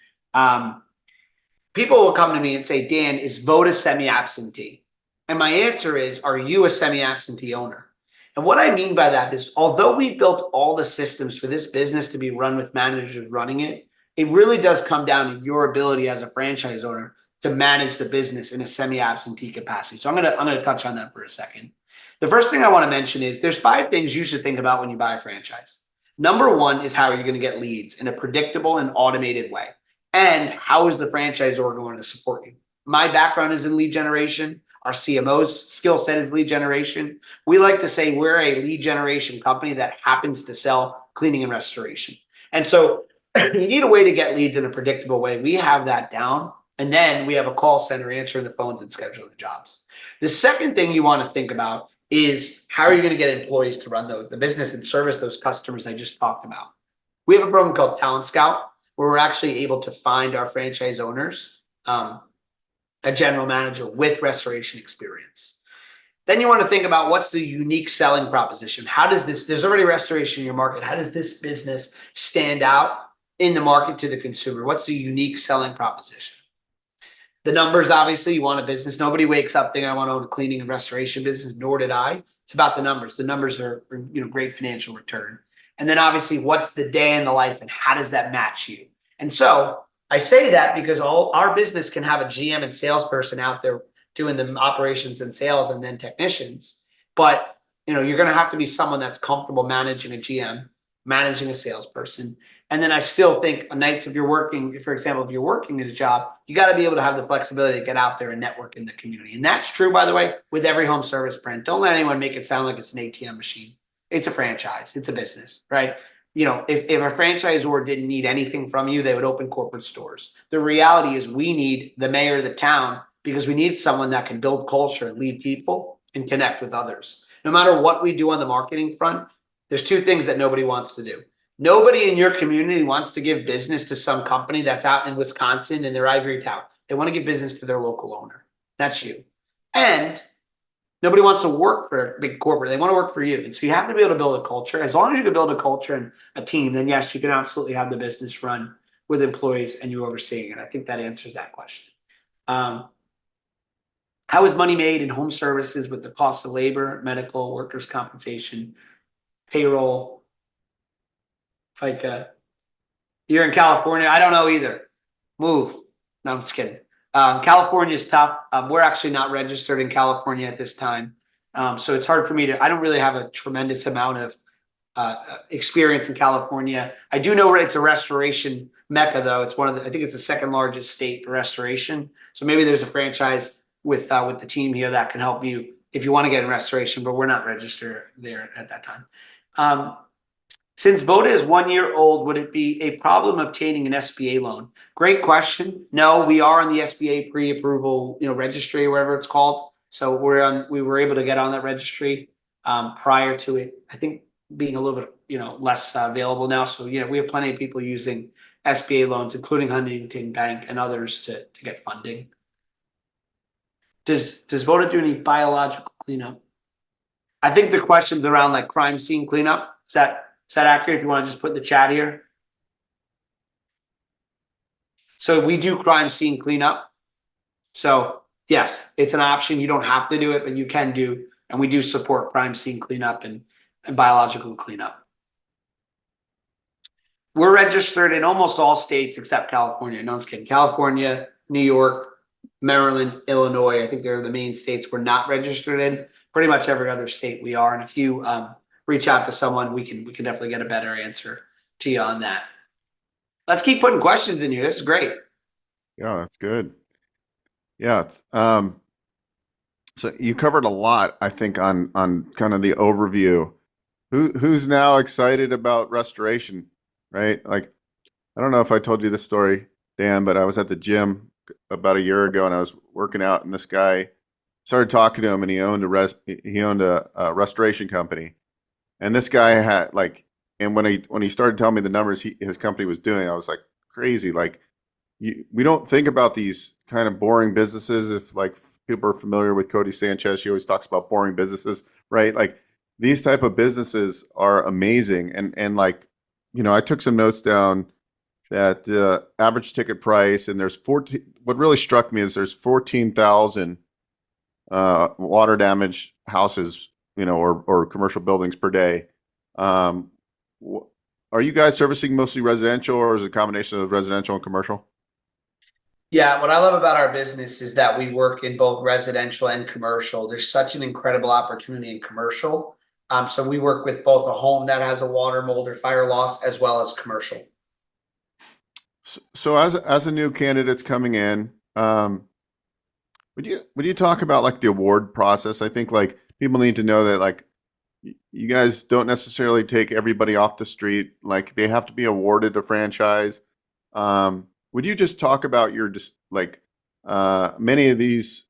People will come to me and say, Dan, is Voda semi-absentee? And my answer is, are you a semi-absentee owner? And what I mean by that is, although we've built all the systems for this business to be run with managers running it, it really does come down to your ability as a franchise owner to manage the business in a semi-absentee capacity. So I'm gonna touch on that for a second. The first thing I want to mention is there's 5 things you should think about when you buy a franchise. Number 1 is, how are you going to get leads in a predictable and automated way? And how is the franchisor going to support you? My background is in lead generation. Our CMO's skill set is lead generation. We like to say we're a lead generation company that happens to sell cleaning and restoration. And so you need a way to get leads in a predictable way. We have that down. And then we have a call center answering the phones and scheduling the jobs. The second thing you want to think about is, how are you going to get employees to run the business and service those customers I just talked about? We have a program called Talent Scout, where we're actually able to find our franchise owners a general manager with restoration experience. Then you want to think about, what's the unique selling proposition? How does this, there's already restoration in your market. How does this business stand out in the market to the consumer? What's the unique selling proposition? The numbers, obviously, you want a business. Nobody wakes up thinking, I want to own a cleaning and restoration business, nor did I. It's about the numbers. The numbers are, great financial return. And then obviously, what's the day in the life and how does that match you? And so I say that because all our business can have a GM and salesperson out there doing the operations and sales, and then technicians. But you're going to have to be someone that's comfortable managing a GM, managing a salesperson. And then I still think nights, if you're working, for example, if you're working at a job, you got to be able to have the flexibility to get out there and network in the community. And that's true, by the way, with every home service brand. Don't let anyone make it sound like it's an ATM machine. It's a franchise. It's a business, right? If a franchisor didn't need anything from you, they would open corporate stores. The reality is, we need the mayor of the town, because we need someone that can build culture and lead people and connect with others. No matter what we do on the marketing front, there's 2 things that nobody wants to do. Nobody in your community wants to give business to some company that's out in Wisconsin in their ivory tower. They want to give business to their local owner. That's you. And nobody wants to work for a big corporate. They want to work for you. And so you have to be able to build a culture. As long as you can build a culture and a team, then yes, you can absolutely have the business run with employees and you overseeing it. I think that answers that question. How is money made in home services with the cost of labor, medical, workers' compensation, payroll, FICA? You're in California. I don't know either. Move. No, I'm just kidding. California is tough. We're actually not registered in California at this time. So it's hard for me to, I don't really have a tremendous amount of experience in California. I do know it's a restoration mecca, though. It's I think it's the 2nd largest state for restoration. So maybe there's a franchise with the team here that can help you if you want to get in restoration, but we're not registered there at that time. Since Boda is 1 year old, would it be a problem obtaining an SBA loan? Great question. No, we are on the SBA pre-approval, registry or whatever it's called. So we were able to get on that registry prior to it, I think, being a little bit, less available now. So, we have plenty of people using SBA loans, including Huntington Bank and others to get funding. Does Boda do any biological cleanup? I think the question's around like crime scene cleanup. Is that accurate? If you want to just put in the chat here. So we do crime scene cleanup. So yes, it's an option. You don't have to do it, but you can do. And we do support crime scene cleanup and biological cleanup. We're registered in almost all states except California. No one's kidding. California, New York, Maryland, Illinois. I think they're the main states we're not registered in. Pretty much every other state we are. And if you reach out to someone, we can definitely get a better answer to you on that. Let's keep putting questions in here. This is great. Yeah, that's good. Yeah. So you covered a lot, I think, on kind of the overview. Who's now excited about restoration, right? Like, I don't know if I told you this story, Dan, but I was at the gym about a year ago and I was working out, and this guy started talking to him, and he owned a restoration company. And this guy had and when he started telling me the numbers his company was doing, I was like, crazy. Like, we don't think about these kind of boring businesses. If people are familiar with Cody Sanchez, she always talks about boring businesses, right? Like, these type of businesses are amazing. And I took some notes down that average ticket price, and there's 14. What really struck me is there's 14,000 water damage houses, or commercial buildings per day. Are you guys servicing mostly residential, or is it a combination of residential and commercial? Yeah, what I love about our business is that we work in both residential and commercial. There's such an incredible opportunity in commercial. So we work with both a home that has a water, mold, or fire loss, as well as commercial. So as a new candidate's coming in, would you talk about the award process? I think people need to know that you guys don't necessarily take everybody off the street. They have to be awarded a franchise. Would you just talk about your many of these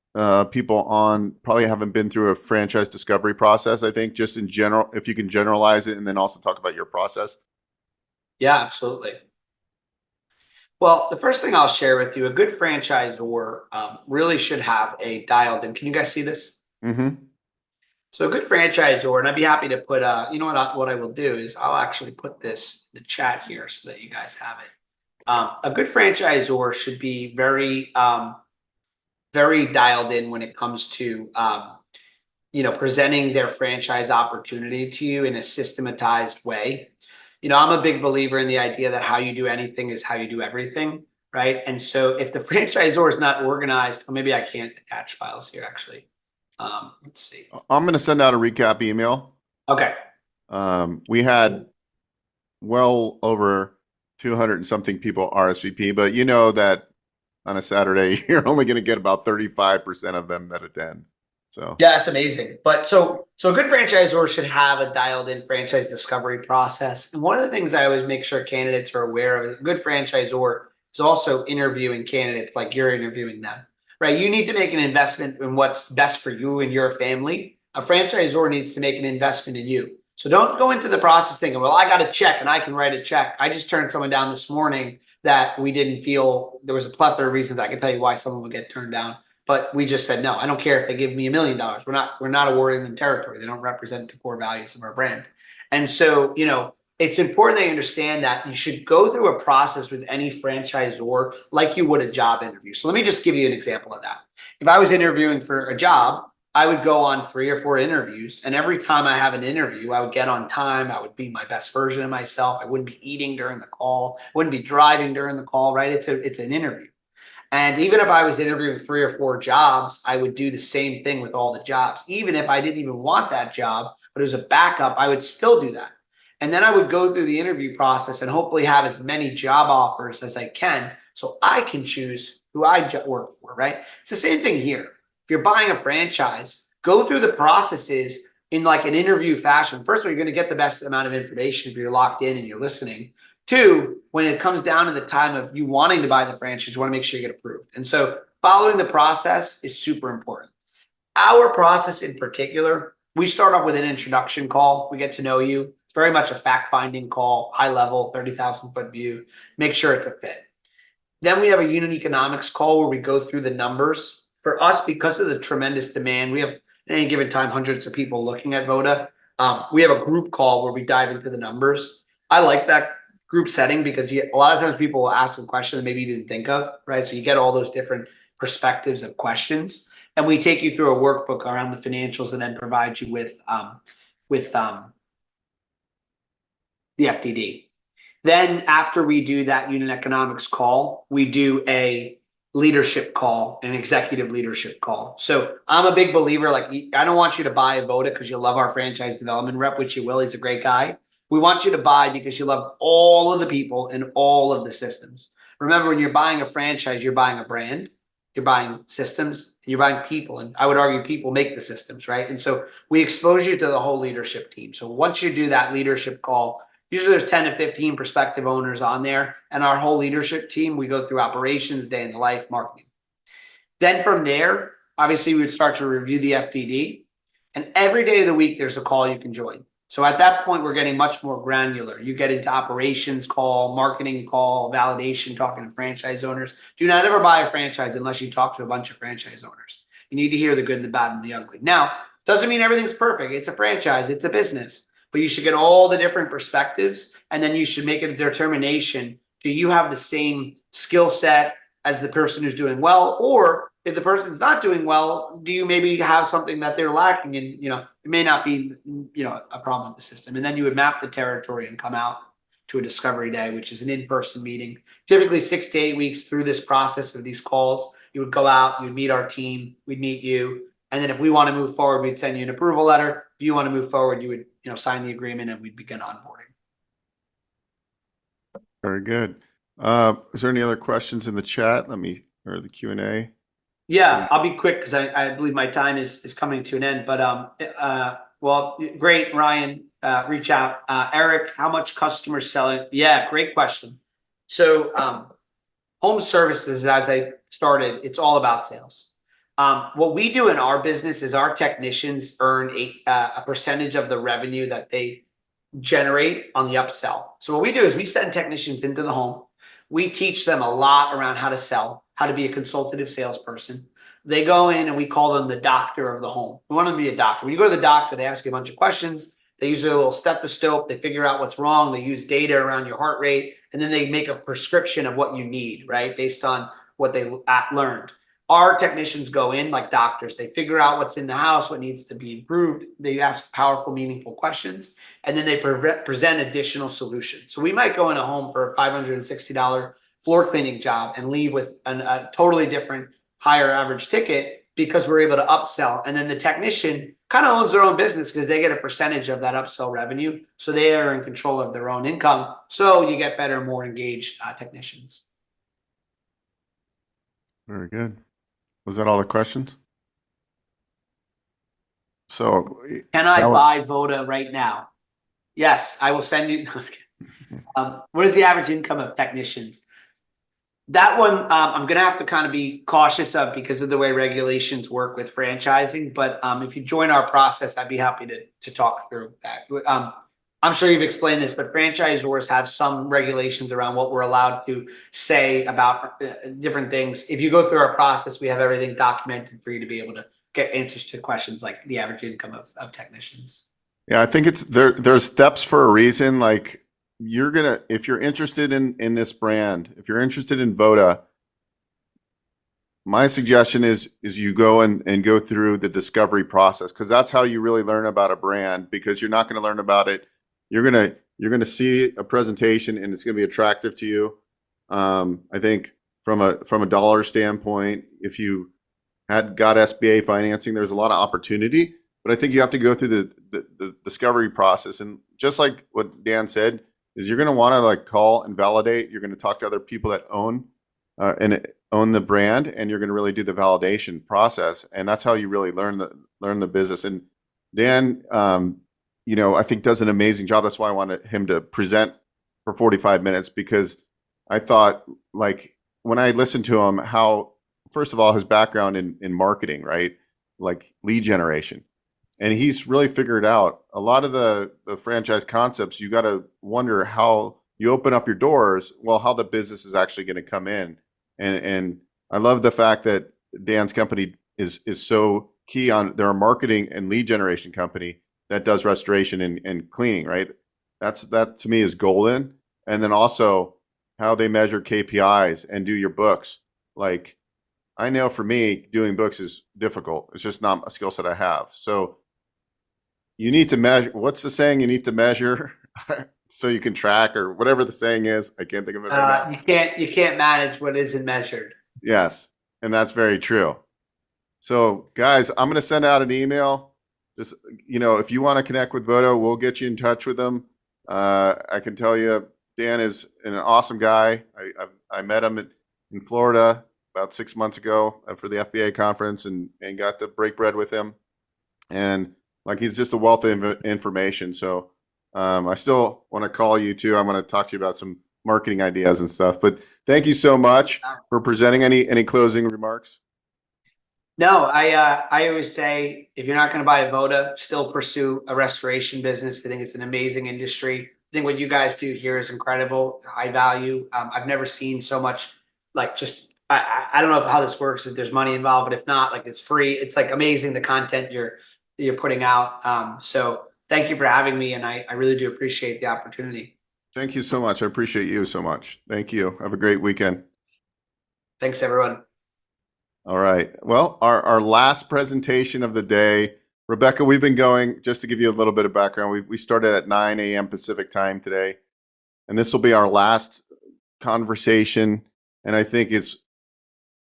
people probably haven't been through a franchise discovery process. I think just in general, if you can generalize it, and then also talk about your process. Yeah, absolutely. Well, the first thing I'll share with you, a good franchisor really should have a dialed in. Can you guys see this? Mm-hmm. So a good franchisor, and I'd be happy to put, what I will do is I'll actually put this in the chat here so that you guys have it. A good franchisor should be very, very dialed in when it comes to, presenting their franchise opportunity to you in a systematized way. I'm a big believer in the idea that how you do anything is how you do everything, right? And so if the franchisor is not organized, or maybe I can't attach files here, actually. Let's see. I'm going to send out a recap email. Okay. We had well over 200 and something people RSVP, but you know that on a Saturday, you're only going to get about 35% of them that attend. So yeah, it's amazing. But so a good franchisor should have a dialed in franchise discovery process. And one of the things I always make sure candidates are aware of is a good franchisor is also interviewing candidates like you're interviewing them, right? You need to make an investment in what's best for you and your family. A franchisor needs to make an investment in you. So don't go into the process thinking, well, I got a check and I can write a check. I just turned someone down this morning that we didn't feel, there was a plethora of reasons. I can tell you why someone would get turned down. But we just said, no, I don't care if they give me $1 million. We're not awarding them territory. They don't represent the core values of our brand. And so, it's important they understand that you should go through a process with any franchisor like you would a job interview. So let me just give you an example of that. If I was interviewing for a job, I would go on 3 or 4 interviews. And every time I have an interview, I would get on time. I would be my best version of myself. I wouldn't be eating during the call. I wouldn't be driving during the call, right? It's an interview. And even if I was interviewing 3 or 4 jobs, I would do the same thing with all the jobs. Even if I didn't even want that job, but it was a backup, I would still do that. And then I would go through the interview process and hopefully have as many job offers as I can so I can choose who I work for, right? It's the same thing here. If you're buying a franchise, go through the processes in like an interview fashion. First of all, you're going to get the best amount of information if you're locked in and you're listening. Two, when it comes down to the time of you wanting to buy the franchise, you want to make sure you get approved. And so following the process is super important. Our process in particular, we start off with an introduction call. We get to know you. It's very much a fact-finding call, high level, 30,000-foot view, make sure it's a fit. Then we have a unit economics call where we go through the numbers. For us, because of the tremendous demand, we have at any given time hundreds of people looking at Voda. We have a group call where we dive into the numbers. I like that group setting because a lot of times people will ask a question that maybe you didn't think of, right? So you get all those different perspectives of questions. And we take you through a workbook around the financials and then provide you with the FTD. Then after we do that unit economics call, we do a leadership call, an executive leadership call. So I'm a big believer, like, I don't want you to buy a Voda because you love our franchise development rep, which you will. He's a great guy. We want you to buy because you love all of the people and all of the systems. Remember, when you're buying a franchise, you're buying a brand, you're buying systems, and you're buying people. And I would argue people make the systems, right? And so we expose you to the whole leadership team. So once you do that leadership call, usually there's 10 to 15 prospective owners on there, and our whole leadership team, we go through operations, day in the life, marketing. Then from there, obviously we would start to review the FTD, and every day of the week, there's a call you can join. So at that point, we're getting much more granular. You get into operations call, marketing call, validation, talking to franchise owners. Do not ever buy a franchise unless you talk to a bunch of franchise owners. You need to hear the good, the bad, and the ugly. Now, doesn't mean everything's perfect. It's a franchise, it's a business. But you should get all the different perspectives, and then you should make a determination. Do you have the same skill set as the person who's doing well? Or if the person's not doing well, do you maybe have something that they're lacking? And, it may not be, a problem with the system. And then you would map the territory and come out to a discovery day, which is an in-person meeting. Typically 6 to 8 weeks through this process of these calls, you would go out, you would meet our team, we'd meet you. And then if we want to move forward, we'd send you an approval letter. If you want to move forward, you would, sign the agreement and we'd begin onboarding. Very good. Is there any other questions in the chat? Or the Q&A? Yeah, I'll be quick because I believe my time is coming to an end. But well, great, Ryan. Reach out. Eric, how much customers selling? Yeah, great question. So home services, as I started, it's all about sales. What we do in our business is our technicians earn a percentage of the revenue that they generate on the upsell. So what we do is we send technicians into the home. We teach them a lot around how to sell, how to be a consultative salesperson. They go in and we call them the doctor of the home. We want them to be a doctor. When you go to the doctor, they ask you a bunch of questions. They use their little stethoscope. They figure out what's wrong. They use data around your heart rate, and then they make a prescription of what you need, right? Based on what they learned. Our technicians go in like doctors. They figure out what's in the house, what needs to be improved. They ask powerful, meaningful questions, and then they present additional solutions. So we might go in a home for a $560 floor cleaning job and leave with a totally different, higher average ticket because we're able to upsell. And then the technician kind of owns their own business because they get a percentage of that upsell revenue. So they are in control of their own income. So you get better, more engaged technicians. Very good. Was that all the questions? So can I buy Voda right now? Yes, I will send you. What is the average income of technicians? That one, I'm going to have to kind of be cautious of because of the way regulations work with franchising. But if you join our process, I'd be happy to talk through that. I'm sure you've explained this, but franchisors have some regulations around what we're allowed to say about different things. If you go through our process, we have everything documented for you to be able to get answers to questions like the average income of technicians. Yeah, I think there's steps for a reason. Like if you're interested in this brand, if you're interested in Voda, my suggestion is you go and go through the discovery process, because that's how you really learn about a brand, because you're not going to learn about it. You're gonna see a presentation and it's gonna be attractive to you. I think from a dollar standpoint, if you got SBA financing, there's a lot of opportunity. But I think you have to go through the discovery process, and just like what Dan said, is you're gonna want to like call and validate. You're gonna talk to other people that own the brand, and you're gonna really do the validation process, and that's how you really learn the business. And Dan, I think does an amazing job. That's why I wanted him to present for 45 minutes, because I thought, like, when I listened to him, how, first of all, his background in marketing, right? Like lead generation. And he's really figured out a lot of the franchise concepts. You got to wonder how you open up your doors, well, how the business is actually going to come in. And I love the fact that Dan's company is so key on, they're a marketing and lead generation company that does restoration and cleaning, right? That to me is golden. And then also how they measure KPIs and do your books. Like, I know for me, doing books is difficult. It's just not a skill set I have. So you need to measure. What's the saying? You need to measure so you can track, or whatever the saying is. I can't think of it right now. You can't manage what isn't measured. Yes, and that's very true. So, guys, I'm going to send out an email. Just, if you want to connect with Voto, we'll get you in touch with them. I can tell you, Dan is an awesome guy. I met him in Florida about 6 months ago for the FBA conference, and got to break bread with him. And like, he's just a wealth of information. So I still want to call you too. I'm going to talk to you about some marketing ideas and stuff. But thank you so much for presenting. Any closing remarks? No, I always say, if you're not going to buy a Voda, still pursue a restoration business. I think it's an amazing industry. I think what you guys do here is incredible, high value. I've never seen so much, like, just, I don't know how this works, if there's money involved, but if not, like, it's free. It's like amazing, the content you're putting out. So thank you for having me. And I really do appreciate the opportunity. Thank you so much. I appreciate you so much. Thank you. Have a great weekend. Thanks, everyone. All right. Well, our last presentation of the day, Rebecca, we've been going, just to give you a little bit of background, we started at 9 a.m. Pacific time today, and this will be our last conversation. And I think it's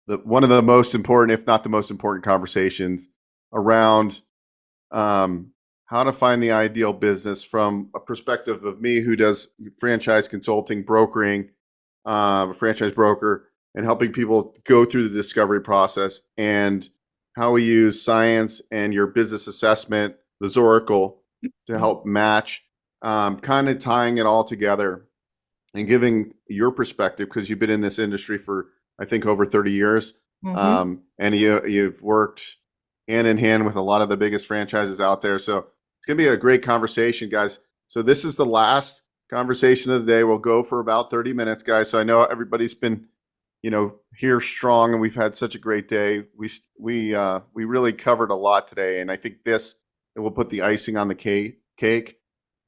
one of the most important, if not the most important, conversations around how to find the ideal business from a perspective of me, who does franchise consulting, brokering, a franchise broker, and helping people go through the discovery process, and how we use science and your business assessment, the Zoracle, to help match, kind of tying it all together and giving your perspective, because you've been in this industry for, I think, over 30 years. And you've worked hand in hand with a lot of the biggest franchises out there. So it's going to be a great conversation, guys. So this is the last conversation of the day. We'll go for about 30 minutes, guys. So I know everybody's been, here strong, and we've had such a great day. We really covered a lot today, and I think it will put the icing on the cake.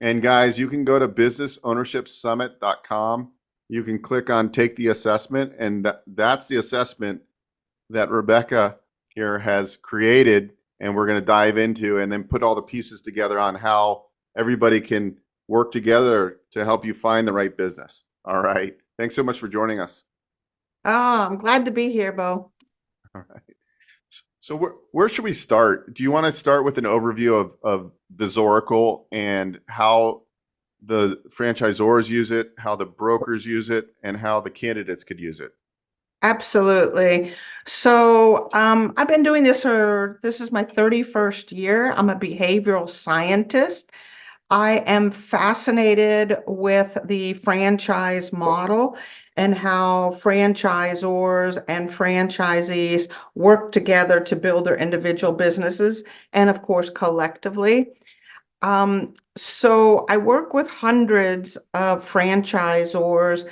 And guys, you can go to businessownershipsummit.com. You can click on Take the Assessment, and that's the assessment that Rebecca here has created, and we're going to dive into, and then put all the pieces together on how everybody can work together to help you find the right business. All right. Thanks so much for joining us. Oh, I'm glad to be here, Beau. All right. So where should we start? Do you want to start with an overview of the Zoracle and how the franchisors use it, how the brokers use it, and how the candidates could use it? Absolutely. So I've been doing this this is my 31st year. I'm a behavioral scientist. I am fascinated with the franchise model and how franchisors and franchisees work together to build their individual businesses, and of course, collectively. So I work with hundreds of franchisors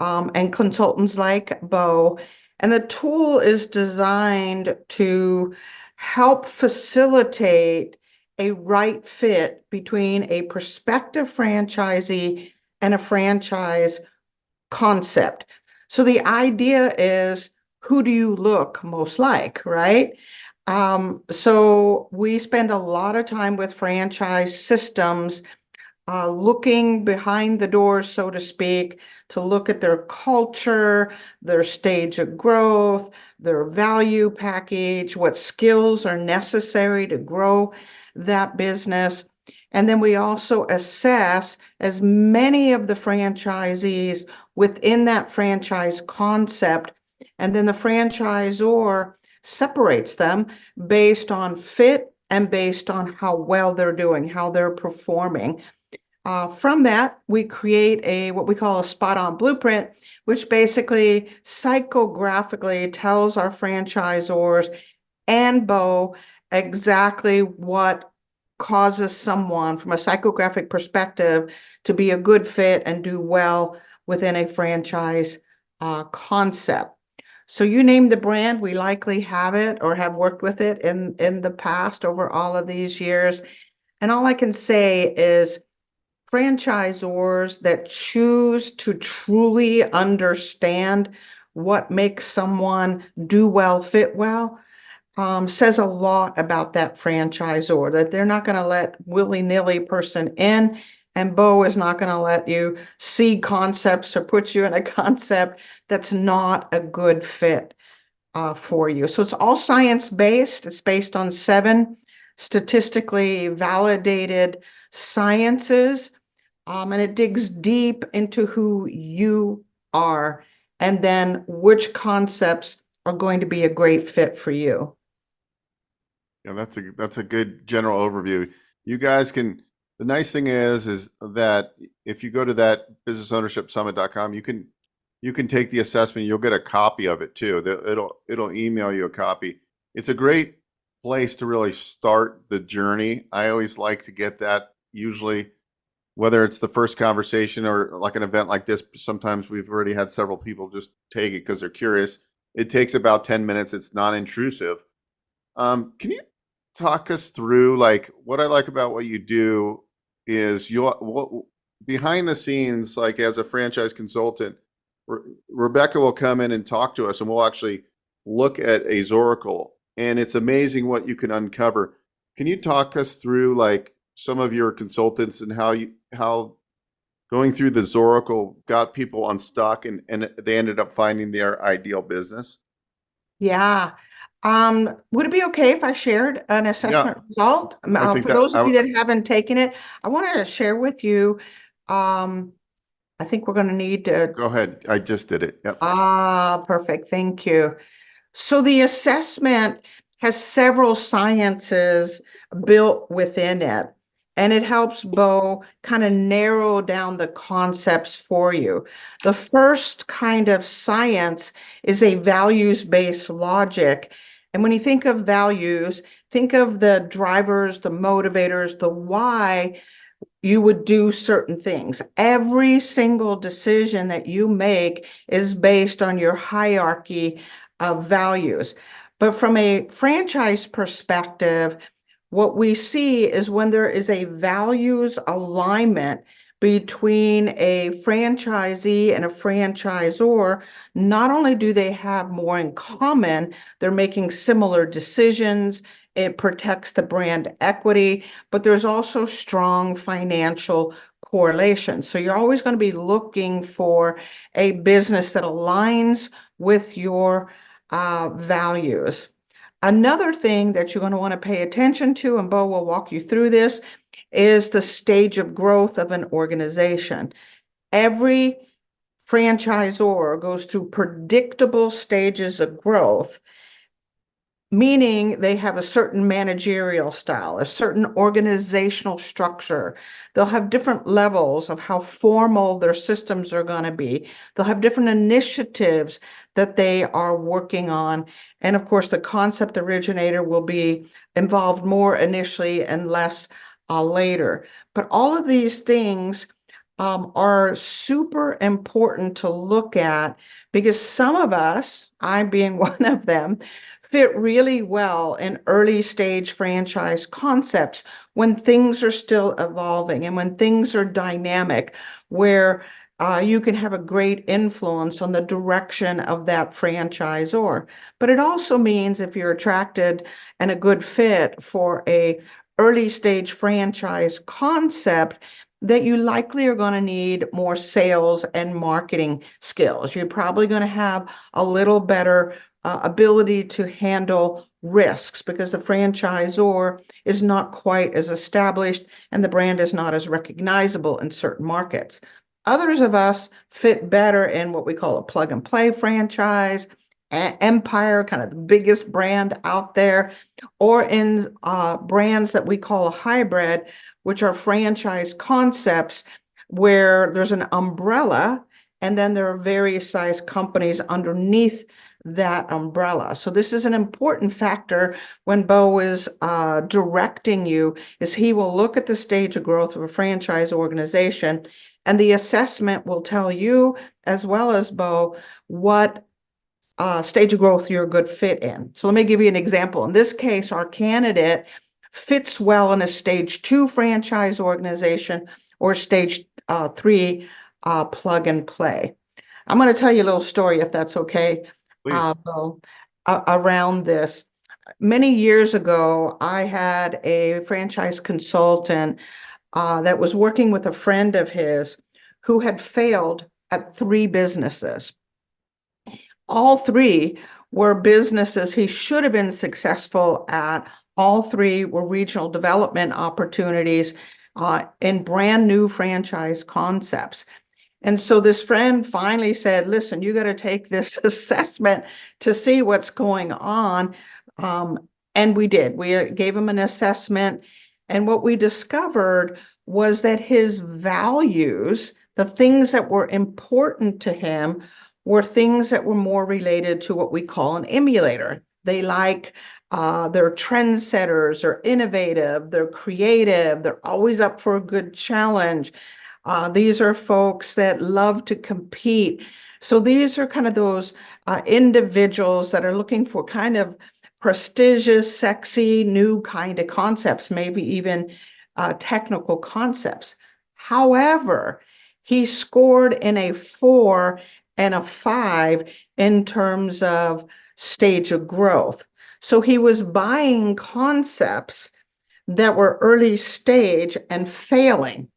and consultants like Beau, and the tool is designed to help facilitate a right fit between a prospective franchisee and a franchise concept. So the idea is, who do you look most like, right? So we spend a lot of time with franchise systems, looking behind the doors, so to speak, to look at their culture, their stage of growth, their value package, what skills are necessary to grow that business. And then we also assess as many of the franchisees within that franchise concept, and then the franchisor separates them based on fit and based on how well they're doing, how they're performing. From that, we create what we call a spot-on blueprint, which basically psychographically tells our franchisors and Beau exactly what causes someone from a psychographic perspective to be a good fit and do well within a franchise concept. So you name the brand, we likely have it or have worked with it in the past over all of these years. And all I can say is franchisors that choose to truly understand what makes someone do well, fit well, says a lot about that franchisor, that they're not going to let willy-nilly person in, and Beau is not going to let you see concepts or put you in a concept that's not a good fit for you. So it's all science-based. It's based on 7 statistically validated sciences, and it digs deep into who you are and then which concepts are going to be a great fit for you. Yeah, that's a good general overview. You guys can, the nice thing is that if you go to that businessownershipsummit.com, you can take the assessment. You'll get a copy of it too. It'll email you a copy. It's a great place to really start the journey. I always like to get that, usually, whether it's the first conversation or like an event like this. Sometimes we've already had several people just take it because they're curious. It takes about 10 minutes. It's non-intrusive. Can you talk us through, like, what I like about what you do is behind the scenes, like as a franchise consultant, Rebecca will come in and talk to us, and we'll actually look at a Zoracle, and it's amazing what you can uncover. Can you talk us through, like, some of your consultants and how going through the Zoracle got people unstuck and they ended up finding their ideal business? Yeah. Would it be okay if I shared an assessment result? For those of you that haven't taken it, I want to share with you. I think we're going to need to. Go ahead. I just did it. Yep. Perfect. Thank you. So the assessment has several sciences built within it, and it helps Beau kind of narrow down the concepts for you. The first kind of science is a values-based logic. And when you think of values, think of the drivers, the motivators, the why you would do certain things. Every single decision that you make is based on your hierarchy of values. But from a franchise perspective, what we see is when there is a values alignment between a franchisee and a franchisor, not only do they have more in common, they're making similar decisions, it protects the brand equity, but there's also strong financial correlation. So you're always going to be looking for a business that aligns with your values. Another thing that you're going to want to pay attention to, and Beau will walk you through this, is the stage of growth of an organization. Every franchisor goes through predictable stages of growth, meaning they have a certain managerial style, a certain organizational structure. They'll have different levels of how formal their systems are going to be. They'll have different initiatives that they are working on. And of course, the concept originator will be involved more initially and less later. But all of these things are super important to look at, because some of us, I being one of them, fit really well in early stage franchise concepts when things are still evolving and when things are dynamic, where you can have a great influence on the direction of that franchisor. But it also means if you're attracted and a good fit for a early stage franchise concept, that you likely are going to need more sales and marketing skills. You're probably going to have a little better ability to handle risks, because the franchisor is not quite as established and the brand is not as recognizable in certain markets. Others of us fit better in what we call a plug and play franchise, Empire, kind of the biggest brand out there, or in brands that we call hybrid, which are franchise concepts where there's an umbrella and then there are various size companies underneath that umbrella. So this is an important factor when Beau is directing you, is he will look at the stage of growth of a franchise organization, and the assessment will tell you, as well as Beau, what stage of growth you're a good fit in. So let me give you an example. In this case, our candidate fits well in a stage 2 franchise organization or stage 3 plug and play. I'm going to tell you a little story, if that's okay, Beau, around this. Many years ago, I had a franchise consultant that was working with a friend of his who had failed at 3 businesses. All 3 were businesses he should have been successful at. All 3 were regional development opportunities in brand new franchise concepts. And so this friend finally said, listen, you got to take this assessment to see what's going on. And we did. We gave him an assessment. And what we discovered was that his values, the things that were important to him, were things that were more related to what we call an emulator. They like, they're trendsetters, they're innovative, they're creative, they're always up for a good challenge. These are folks that love to compete. So these are kind of those individuals that are looking for kind of prestigious, sexy, new kind of concepts, maybe even technical concepts. However, he scored in a 4 and a 5 in terms of stage of growth. So he was buying concepts that were early stage and failing.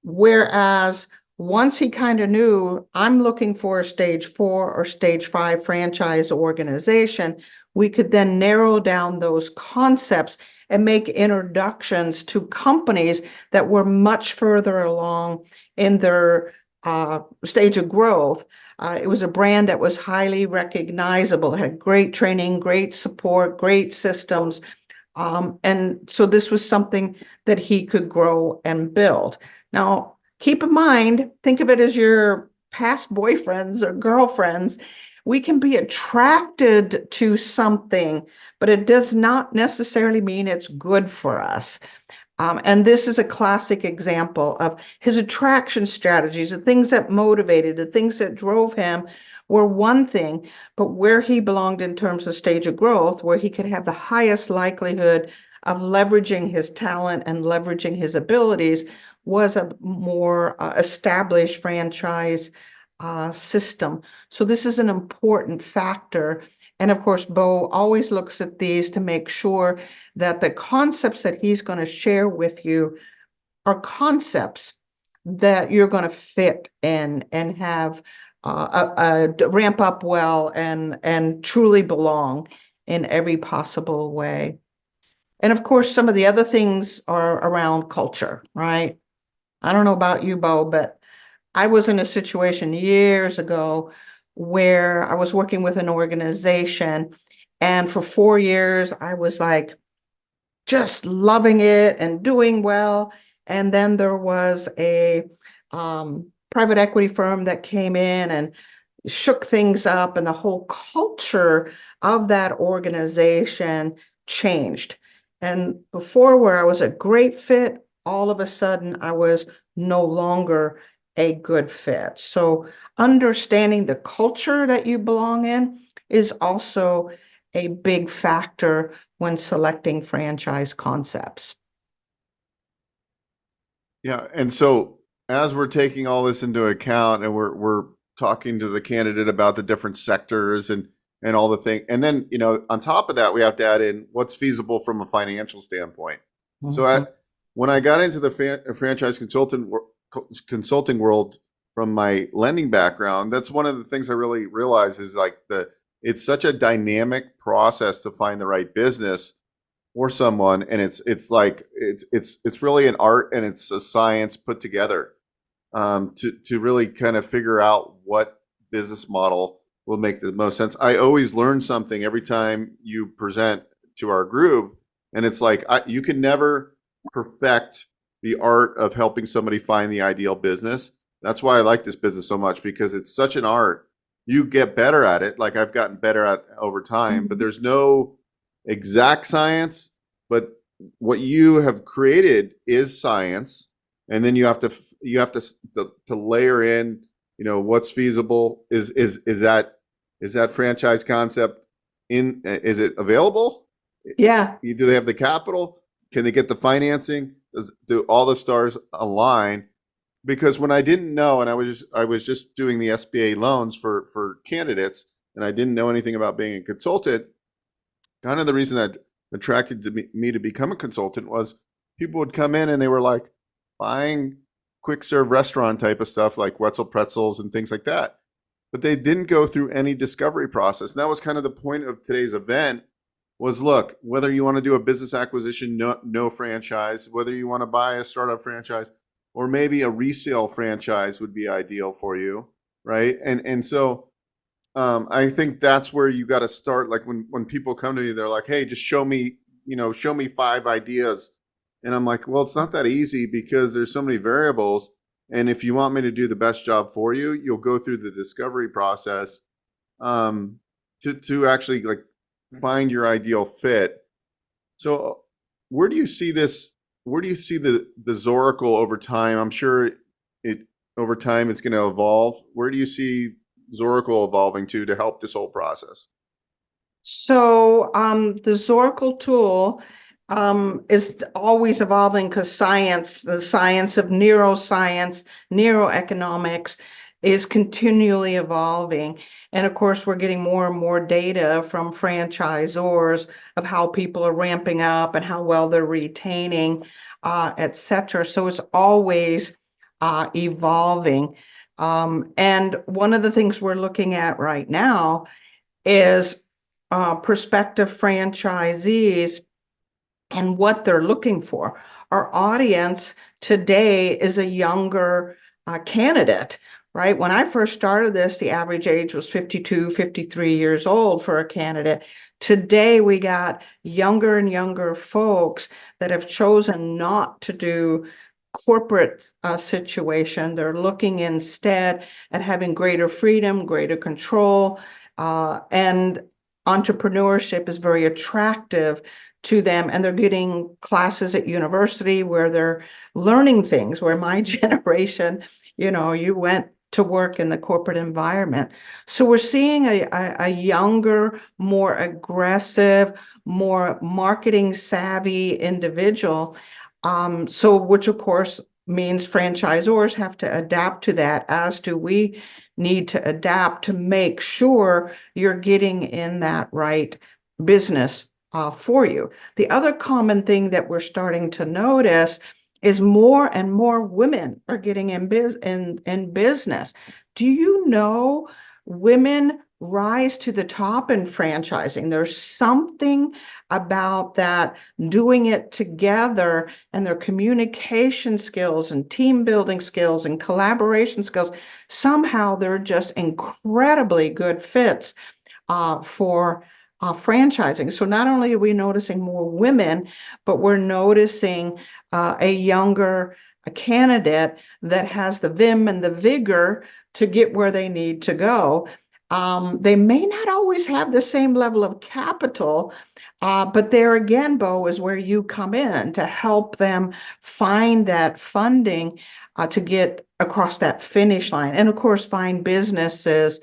Whereas once he kind of knew, I'm looking for a stage 4 or stage 5 franchise organization, we could then narrow down those concepts and make introductions to companies that were much further along in their stage of growth. It was a brand that was highly recognizable, had great training, great support, great systems. And so this was something that he could grow and build. Now, keep in mind, think of it as your past boyfriends or girlfriends. We can be attracted to something, but it does not necessarily mean it's good for us. And this is a classic example of his attraction strategies, the things that motivated, the things that drove him were one thing, but where he belonged in terms of stage of growth, where he could have the highest likelihood of leveraging his talent and leveraging his abilities, was a more established franchise system. So this is an important factor. And of course, Beau always looks at these to make sure that the concepts that he's going to share with you are concepts that you're going to fit in and have ramp up well and truly belong in every possible way. And of course, some of the other things are around culture, right? I don't know about you, Beau, but I was in a situation years ago where I was working with an organization, and for 4 years, I was like just loving it and doing well. And then there was a private equity firm that came in and shook things up, and the whole culture of that organization changed. And before, where I was a great fit, all of a sudden I was no longer a good fit. So understanding the culture that you belong in is also a big factor when selecting franchise concepts. Yeah, and so as we're taking all this into account, and we're talking to the candidate about the different sectors and all the thing, and then on top of that, we have to add in what's feasible from a financial standpoint. Mm-hmm. So when I got into the franchise consulting world from my lending background, that's one of the things I really realized is like it's such a dynamic process to find the right business for someone, and it's really an art and it's a science put together to really kind of figure out what business model will make the most sense. I always learn something every time you present to our group, and it's like you can never perfect the art of helping somebody find the ideal business. That's why I like this business so much, because it's such an art. You get better at it, like I've gotten better at over time, but there's no exact science. But what you have created is science, and then you have to layer in, what's feasible. Is that franchise concept is it available? Yeah. Do they have the capital? Can they get the financing? Do all the stars align? Because when I didn't know, and I was just doing the SBA loans for candidates, and I didn't know anything about being a consultant, kind of the reason that attracted to me to become a consultant was people would come in and they were like buying quick serve restaurant type of stuff like Wetzel pretzels and things like that. But they didn't go through any discovery process. And that was kind of the point of today's event was, look, whether you want to do a business acquisition, no franchise, whether you want to buy a startup franchise, or maybe a resale franchise would be ideal for you, right? And so I think that's where you got to start. Like when people come to you, they're like, hey, just show me 5 ideas. And I'm like, well, it's not that easy because there's so many variables. And if you want me to do the best job for you, you'll go through the discovery process to actually like find your ideal fit. So where do you see this? Where do you see the Zoracle over time? I'm sure over time it's going to evolve. Where do you see Zoracle evolving to help this whole process? So the Zoracle tool is always evolving because the science of neuroscience, neuroeconomics is continually evolving. And of course, we're getting more and more data from franchisors of how people are ramping up and how well they're retaining, et cetera. So it's always evolving. And one of the things we're looking at right now is prospective franchisees and what they're looking for. Our audience today is a younger candidate, right? When I first started this, the average age was 52, 53 years old for a candidate. Today, we got younger and younger folks that have chosen not to do corporate situation. They're looking instead at having greater freedom, greater control, and entrepreneurship is very attractive to them, and they're getting classes at university where they're learning things, where my generation, you went to work in the corporate environment. So we're seeing a younger, more aggressive, more marketing savvy individual. Which of course means franchisors have to adapt to that, as do we need to adapt to make sure you're getting in that right business for you. The other common thing that we're starting to notice is more and more women are getting in business. Do you know women rise to the top in franchising? There's something about that, doing it together, and their communication skills and team building skills and collaboration skills. Somehow they're just incredibly good fits for franchising. So not only are we noticing more women, but we're noticing a younger candidate that has the vim and the vigor to get where they need to go. They may not always have the same level of capital, but there again, Beau, is where you come in to help them find that funding to get across that finish line. And of course, find businesses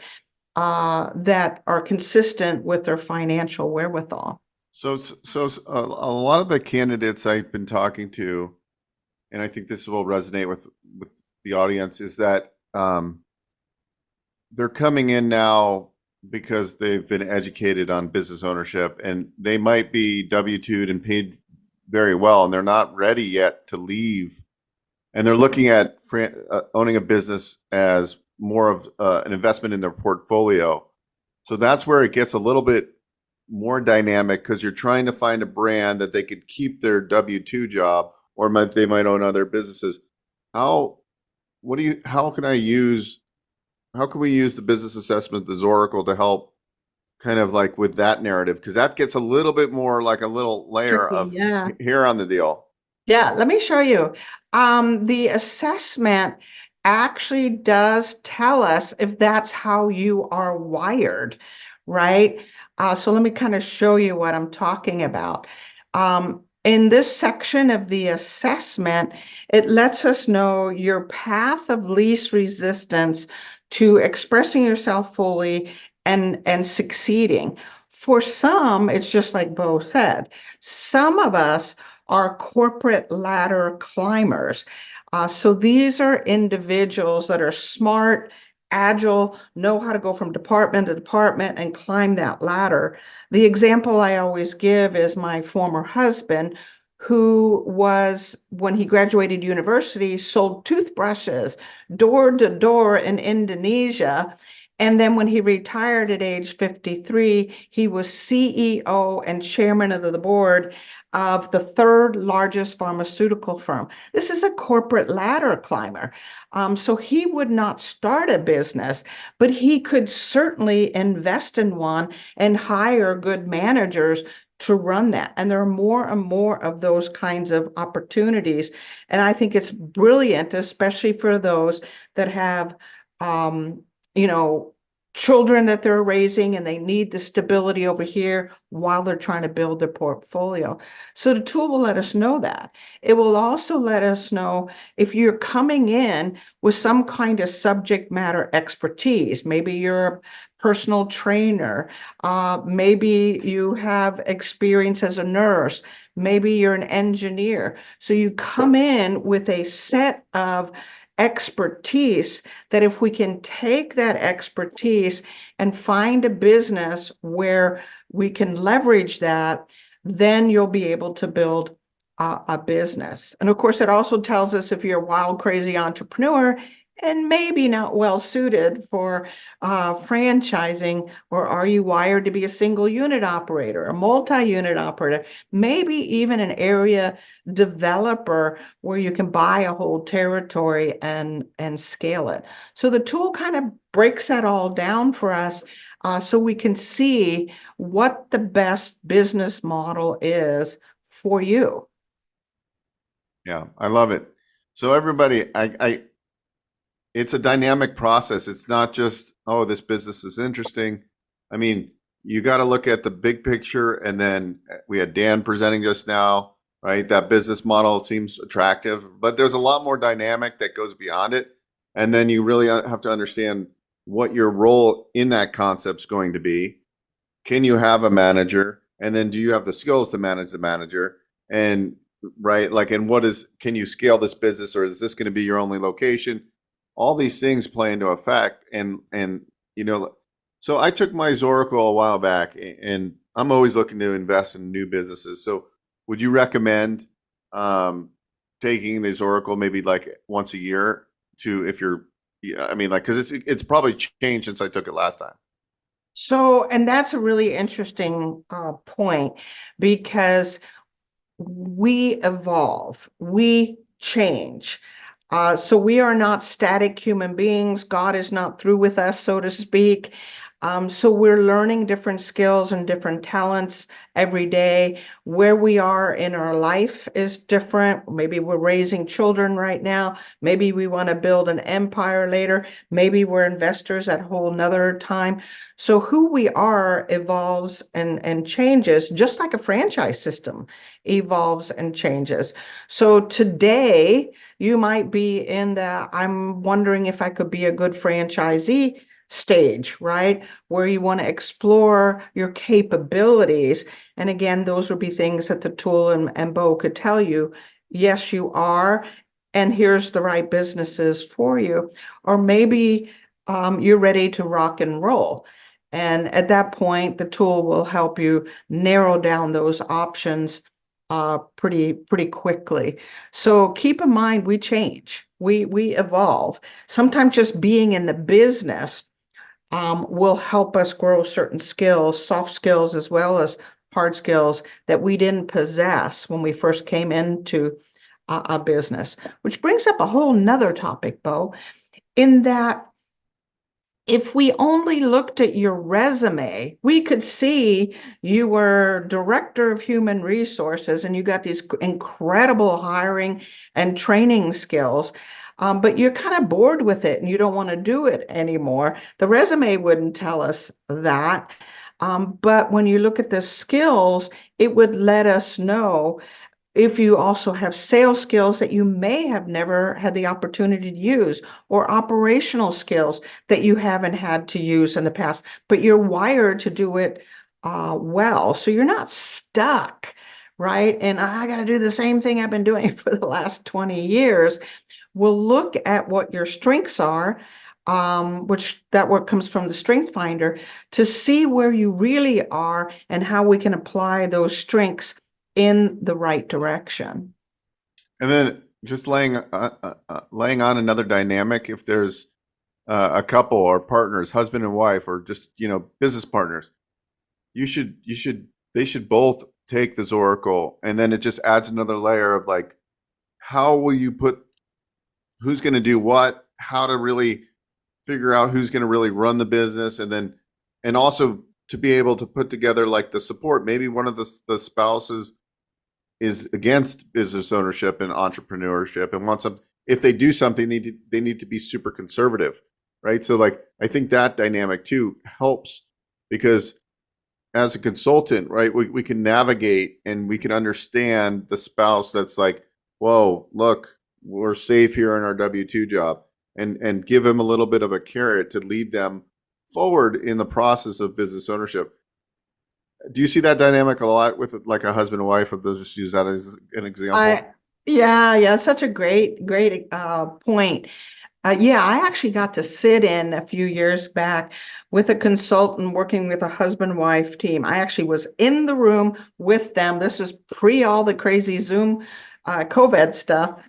that are consistent with their financial wherewithal. So a lot of the candidates I've been talking to, and I think this will resonate with the audience, is that they're coming in now because they've been educated on business ownership, and they might be W-2'd and paid very well, and they're not ready yet to leave. And they're looking at owning a business as more of an investment in their portfolio. So that's where it gets a little bit more dynamic, because you're trying to find a brand that they could keep their W-2 job, or they might own other businesses. How can I use how can we use the business assessment, the Zoracle, to help kind of like with that narrative? Because that gets a little bit more like a little layer Tricky, of yeah. here on the deal. Yeah, let me show you. The assessment actually does tell us if that's how you are wired, right? So let me kind of show you what I'm talking about. In this section of the assessment, it lets us know your path of least resistance to expressing yourself fully and succeeding. For some, it's just like Beau said. Some of us are corporate ladder climbers. So these are individuals that are smart, agile, know how to go from department to department and climb that ladder. The example I always give is my former husband, who was, when he graduated university, sold toothbrushes door to door in Indonesia. And then when he retired at age 53, he was CEO and chairman of the board of the third largest pharmaceutical firm. This is a corporate ladder climber. So he would not start a business, but he could certainly invest in one and hire good managers to run that. And there are more and more of those kinds of opportunities. And I think it's brilliant, especially for those that have, you know, children that they're raising and they need the stability over here while they're trying to build their portfolio. So the tool will let us know that. It will also let us know if you're coming in with some kind of subject matter expertise. Maybe you're a personal trainer. Maybe you have experience as a nurse. Maybe you're an engineer. So you come in with a set of expertise that if we can take that expertise and find a business where we can leverage that, then you'll be able to build a business. And of course, it also tells us if you're a wild, crazy entrepreneur and maybe not well suited for franchising, or are you wired to be a single unit operator, a multi-unit operator, maybe even an area developer where you can buy a whole territory and scale it. So the tool kind of breaks that all down for us so we can see what the best business model is for you. Yeah, I love it. So everybody, it's a dynamic process. It's not just, oh, this business is interesting. I mean, you got to look at the big picture. And then we had Dan presenting just now, right? That business model seems attractive, but there's a lot more dynamic that goes beyond it. And then you really have to understand what your role in that concept is going to be. Can you have a manager? And then do you have the skills to manage the manager? And right, like, and can you scale this business, or is this going to be your only location? All these things play into effect. And you know, so I took my Zoracle a while back, and I'm always looking to invest in new businesses. So would you recommend taking the Zoracle maybe like once a year if you're, I mean, like, because it's probably changed since I took it last time. So, and that's a really interesting point, because we evolve, we change. So we are not static human beings. God is not through with us, so to speak. So we're learning different skills and different talents every day. Where we are in our life is different. Maybe we're raising children right now. Maybe we want to build an empire later. Maybe we're investors at a whole nother time. So who we are evolves and changes, just like a franchise system evolves and changes. So today you might be in the, I'm wondering if I could be a good franchisee stage, right? Where you want to explore your capabilities. And again, those would be things that the tool and Beau could tell you, yes, you are, and here's the right businesses for you. Or maybe you're ready to rock and roll. And at that point, the tool will help you narrow down those options pretty quickly. So keep in mind, we change, we evolve. Sometimes just being in the business will help us grow certain skills, soft skills as well as hard skills that we didn't possess when we first came into a business. Which brings up a whole nother topic, Beau, in that if we only looked at your resume, we could see you were director of human resources and you got these incredible hiring and training skills. But you're kind of bored with it and you don't want to do it anymore. The resume wouldn't tell us that. But when you look at the skills, it would let us know if you also have sales skills that you may have never had the opportunity to use, or operational skills that you haven't had to use in the past, but you're wired to do it well. So you're not stuck, right? And I got to do the same thing I've been doing for the last 20 years. We'll look at what your strengths are, which that work comes from the Strength Finder, to see where you really are and how we can apply those strengths in the right direction. And then just laying on another dynamic, if there's a couple or partners, husband and wife, or just, business partners, they should both take this Oracle, and then it just adds another layer of like, how will you put, who's going to do what, how to really figure out who's going to really run the business, and also to be able to put together like the support. Maybe one of the spouses is against business ownership and entrepreneurship and wants some, if they do something, they need to be super conservative, right? So like, I think that dynamic too helps, because as a consultant, right, we can navigate and we can understand the spouse that's like, whoa, look, we're safe here in our W-2 job, and give them a little bit of a carrot to lead them forward in the process of business ownership. Do you see that dynamic a lot with like a husband and wife? If those, just use that as an example. Yeah, such a great point. I actually got to sit in a few years back with a consultant working with a husband-wife team. I actually was in the room with them. This is pre all the crazy Zoom COVID stuff.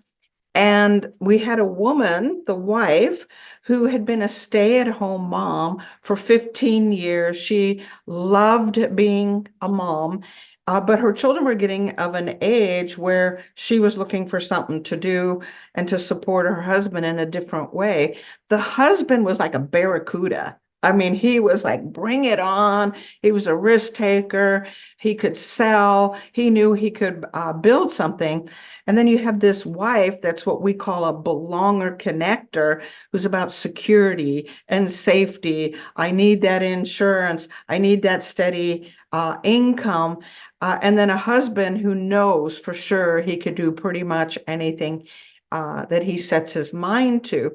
And we had a woman, the wife, who had been a stay-at-home mom for 15 years. She loved being a mom, but her children were getting of an age where she was looking for something to do and to support her husband in a different way. The husband was like a barracuda. I mean, he was like, bring it on. He was a risk taker. He could sell. He knew he could build something. And then you have this wife that's what we call a belonger connector, who's about security and safety. I need that insurance. I need that steady income. And then a husband who knows for sure he could do pretty much anything that he sets his mind to.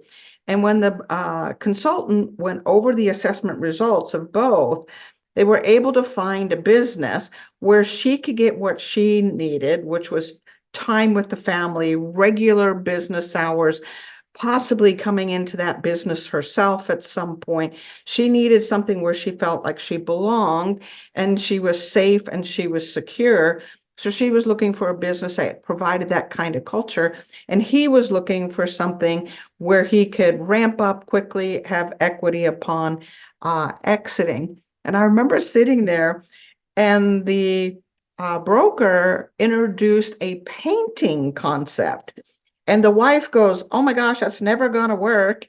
And when the consultant went over the assessment results of both, they were able to find a business where she could get what she needed, which was time with the family, regular business hours, possibly coming into that business herself at some point. She needed something where she felt like she belonged and she was safe and she was secure. So she was looking for a business that provided that kind of culture. And he was looking for something where he could ramp up quickly, have equity upon exiting. And I remember sitting there, and the broker introduced a painting concept. And the wife goes, oh my gosh, that's never going to work.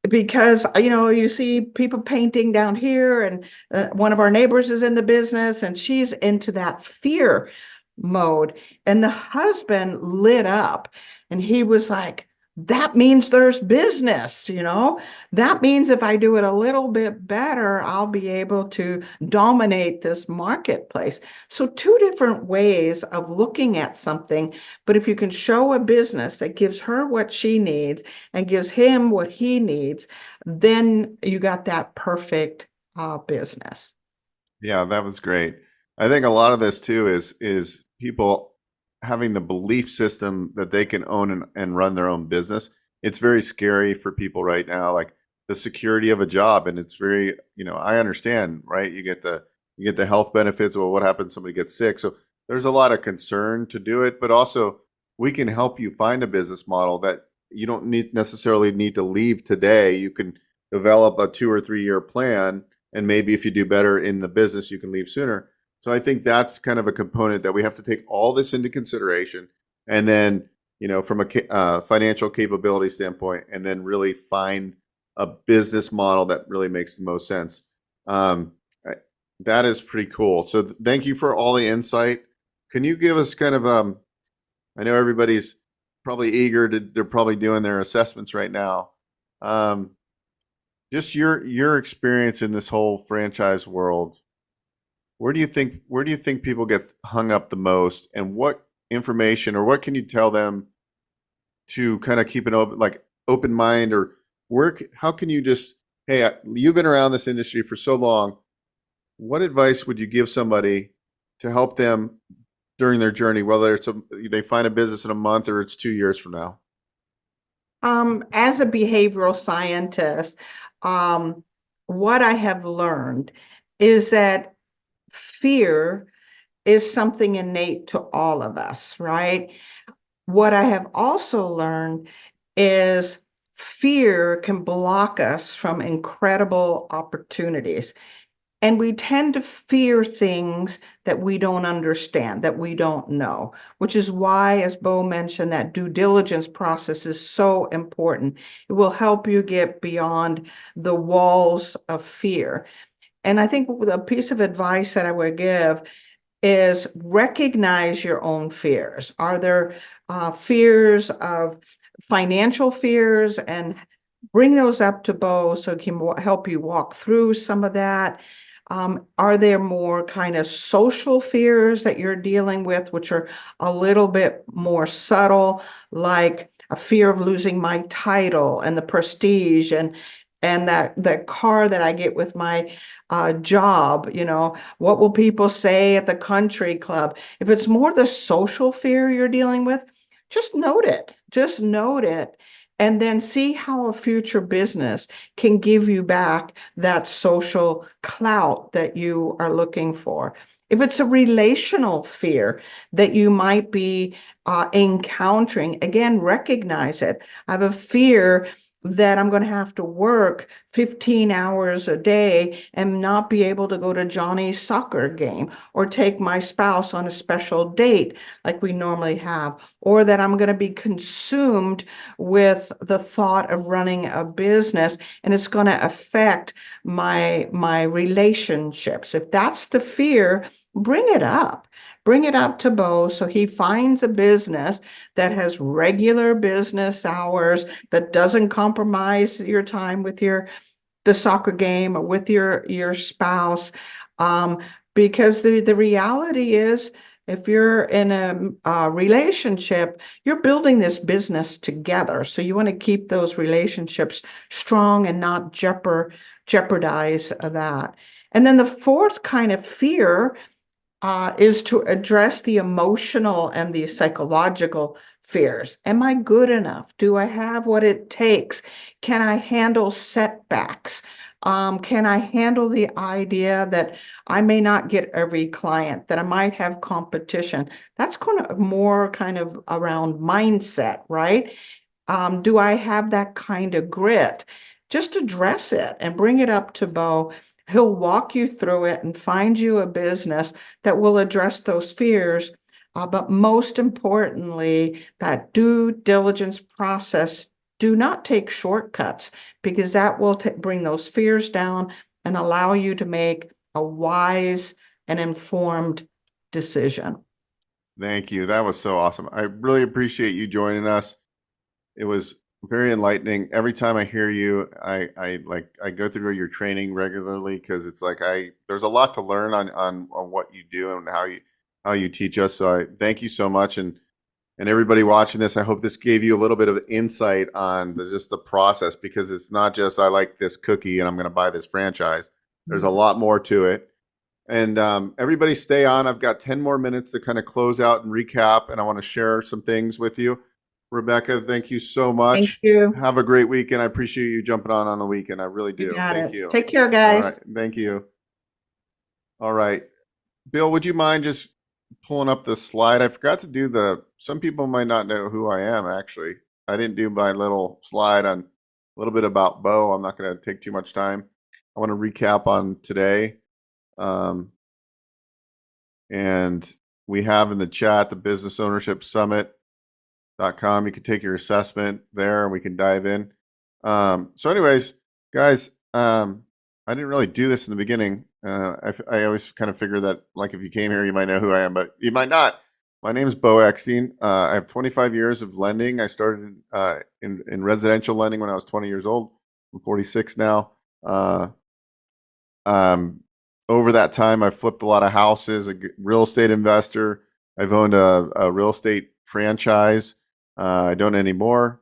Because, you see people painting down here, and one of our neighbors is in the business and she's into that fear mode. And the husband lit up and he was like, that means there's business, that means if I do it a little bit better, I'll be able to dominate this marketplace. So two different ways of looking at something, but if you can show a business that gives her what she needs and gives him what he needs, then you got that perfect business. Yeah, that was great. I think a lot of this too is people having the belief system that they can own and run their own business. It's very scary for people right now, like the security of a job. And it's very, I understand, right? You get the health benefits. Well, what happens if somebody gets sick? So there's a lot of concern to do it, but also we can help you find a business model that you don't necessarily need to leave today. You can develop a 2 or 3 year plan. And maybe if you do better in the business, you can leave sooner. So I think that's kind of a component that we have to take all this into consideration, and then, from a financial capability standpoint, and then really find a business model that really makes the most sense. That is pretty cool. So thank you for all the insight. Can you give us kind of, I know everybody's probably they're probably doing their assessments right now. Just your experience in this whole franchise world. Where do you think people get hung up the most, and what information or what can you tell them to kind of keep an open mind, or how can you just, hey, you've been around this industry for so long. What advice would you give somebody to help them during their journey, whether they find a business in a month or it's 2 years from now? As a behavioral scientist, what I have learned is that fear is something innate to all of us, right? What I have also learned is fear can block us from incredible opportunities. And we tend to fear things that we don't understand, that we don't know, which is why, as Beau mentioned, that due diligence process is so important. It will help you get beyond the walls of fear. And I think a piece of advice that I would give is recognize your own fears. Are there fears of financial fears? And bring those up to Beau so he can help you walk through some of that. Are there more kind of social fears that you're dealing with, which are a little bit more subtle, like a fear of losing my title and the prestige and that car that I get with my job, what will people say at the country club? If it's more the social fear you're dealing with, just note it, and then see how a future business can give you back that social clout that you are looking for. If it's a relational fear that you might be encountering, again, recognize it. I have a fear that I'm going to have to work 15 hours a day and not be able to go to Johnny's soccer game or take my spouse on a special date like we normally have, or that I'm going to be consumed with the thought of running a business and it's going to affect my relationships. If that's the fear, bring it up. Bring it up to Beau so he finds a business that has regular business hours, that doesn't compromise your time with the soccer game or with your spouse. Because the reality is, if you're in a relationship, you're building this business together. So you want to keep those relationships strong and not jeopardize that. And then the fourth kind of fear is to address the emotional and the psychological fears. Am I good enough? Do I have what it takes? Can I handle setbacks? Can I handle the idea that I may not get every client, that I might have competition? That's more kind of around mindset, right? Do I have that kind of grit? Just address it and bring it up to Beau. He'll walk you through it and find you a business that will address those fears. But most importantly, that due diligence process, do not take shortcuts, because that will bring those fears down and allow you to make a wise and informed decision. Thank you. That was so awesome. I really appreciate you joining us. It was very enlightening. Every time I hear you, I go through your training regularly, because it's like there's a lot to learn on what you do and how you teach us. So I thank you so much, and everybody watching this, I hope this gave you a little bit of insight on just the process, because it's not just I like this cookie and I'm going to buy this franchise. There's a lot more to it. And everybody stay on. I've got 10 more minutes to kind of close out and recap, and I want to share some things with you. Rebecca, thank you so much. Thank you. Have a great weekend. I appreciate you jumping on the weekend. I really do. Thank you. Take care, guys. All right. Thank you. All right. Bill, would you mind just pulling up the slide? I forgot to do some people might not know who I am, actually. I didn't do my little slide on a little bit about Beau. I'm not going to take too much time. I want to recap on today. And we have in the chat the Business Ownership Summit.com. You can take your assessment there and we can dive in. So anyways, Guys, I didn't really do this in the beginning. I always kind of figure that, like, if you came here, you might know who I am, but you might not. My name is Beau Eckstein. I have 25 years of lending. I started in residential lending when I was 20 years old. I'm 46 now. Over that time, I've flipped a lot of houses, a real estate investor. I've owned a real estate franchise. I don't anymore.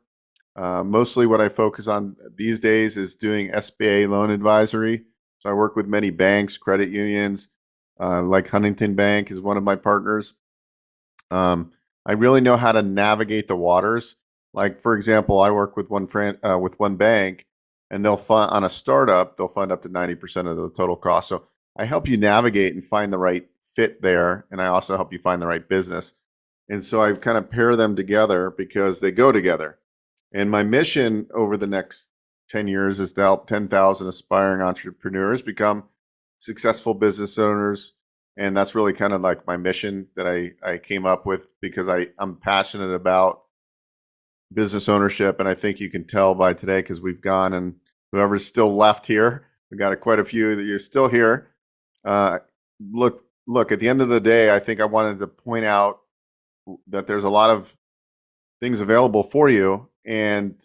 Mostly what I focus on these days is doing SBA loan advisory. So I work with many banks, credit unions, like Huntington Bank is one of my partners. I really know how to navigate the waters. Like, for example, I work with one bank, and they'll fund on a startup. They'll fund up to 90% of the total cost. So I help you navigate and find the right fit there, and I also help you find the right business. And so I kind of pair them together because they go together. And my mission over the next 10 years is to help 10,000 aspiring entrepreneurs become successful business owners. And that's really kind of like my mission that I came up with, because I'm passionate about business ownership. And I think you can tell by today, because we've gone, and whoever's still left here, we got quite a few that you're still here. Look, at the end of the day, I think I wanted to point out that there's a lot of things available for you. And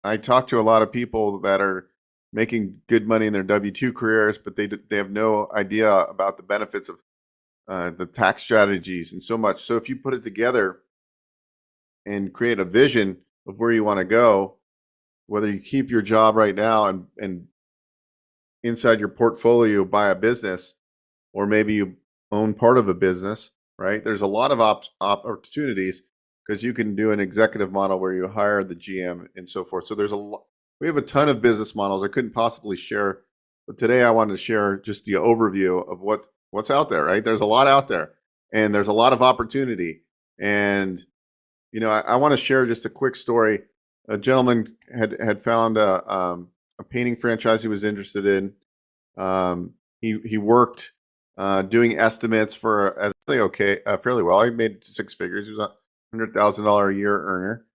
I talk to a lot of people that are making good money in their W-2 careers, but they have no idea about the benefits of the tax strategies and so much. So if you put it together and create a vision of where you want to go, whether you keep your job right now and inside your portfolio buy a business, or maybe you own part of a business, right? There's a lot of opportunities, because you can do an executive model where you hire the GM and so forth. So we have a ton of business models I couldn't possibly share, but today I wanted to share just the overview of what's out there, right? There's a lot out there, and there's a lot of opportunity. And, I want to share just a quick story. A gentleman had found a painting franchise he was interested in. He worked doing estimates for fairly well. He made six figures. He was $100,000 a year earner,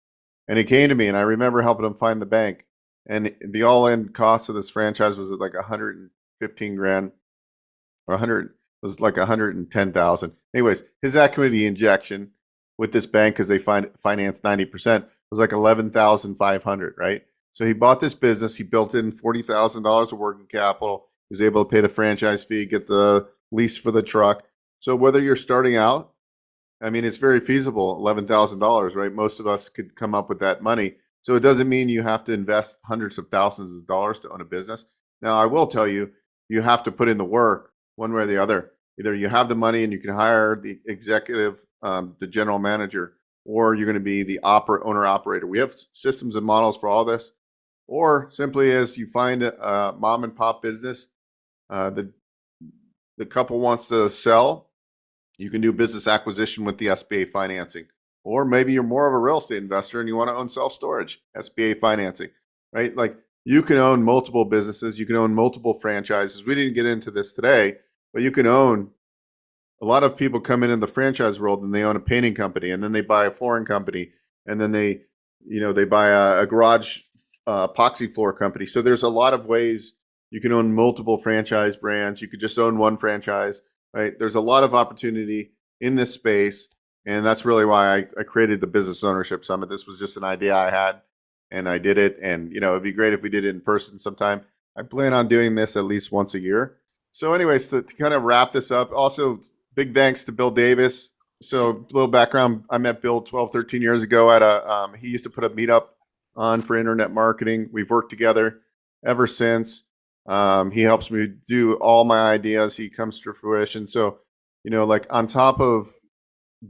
and he came to me, and I remember helping him find the bank. And the all-in cost of this franchise was like 115 grand, or 100 was like 110,000. Anyways, his equity injection with this bank, because they finance 90%, was like 11,500, right? So he bought this business. He built in $40,000 of working capital. He was able to pay the franchise fee, get the lease for the truck. So whether you're starting out, I mean, it's very feasible, $11,000, right? Most of us could come up with that money. So it doesn't mean you have to invest hundreds of thousands of dollars to own a business. Now, I will tell you, you have to put in the work one way or the other. Either you have the money and you can hire the executive, the general manager, or you're going to be the owner-operator. We have systems and models for all this. Or simply as you find a mom and pop business, the couple wants to sell, you can do business acquisition with the SBA financing. Or maybe you're more of a real estate investor and you want to own self-storage, SBA financing, right? Like, you can own multiple businesses, you can own multiple franchises. We didn't get into this today, but you can own, a lot of people come in the franchise world and they own a painting company, and then they buy a flooring company, and then they buy a garage epoxy floor company. So there's a lot of ways you can own multiple franchise brands. You could just own one franchise, right? There's a lot of opportunity in this space. And that's really why I created the Business Ownership Summit. This was just an idea I had, and I did it. And, it'd be great if we did it in person sometime. I plan on doing this at least once a year. So anyways, to kind of wrap this up, also big thanks to Bill Davis. So a little background, I met Bill 12, 13 years ago at he used to put a meetup on for internet marketing. We've worked together ever since. He helps me do all my ideas. He comes to fruition. So, like, on top of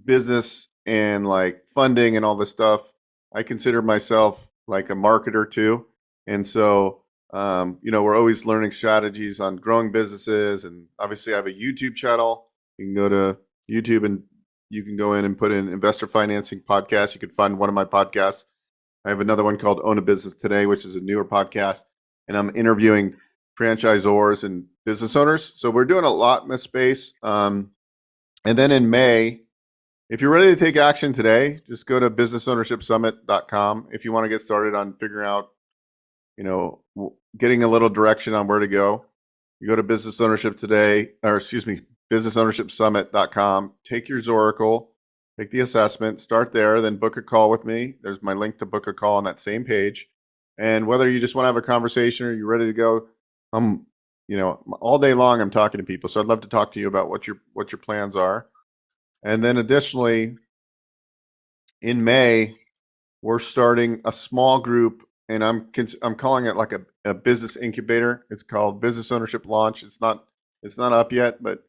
business and like funding and all this stuff, I consider myself like a marketer too. And so, we're always learning strategies on growing businesses. And obviously I have a YouTube channel. You can go to YouTube and you can go in and put in Investor Financing Podcast. You can find one of my podcasts. I have another one called Own a Business Today, which is a newer podcast. And I'm interviewing franchisors and business owners. So we're doing a lot in this space. And then in May, if you're ready to take action today, just go to businessownershipsummit.com if you want to get started on figuring out, getting a little direction on where to go, you go to Business Ownership today, or excuse me, businessownershipsummit.com. Take your Zoracle, take the assessment, start there, then book a call with me. There's my link to book a call on that same page. And whether you just want to have a conversation or you're ready to go, all day long I'm talking to people. So I'd love to talk to you about what your plans are. And then additionally, in May, we're starting a small group, and I'm calling it like a business incubator. It's called Business Ownership Launch. It's not up yet, but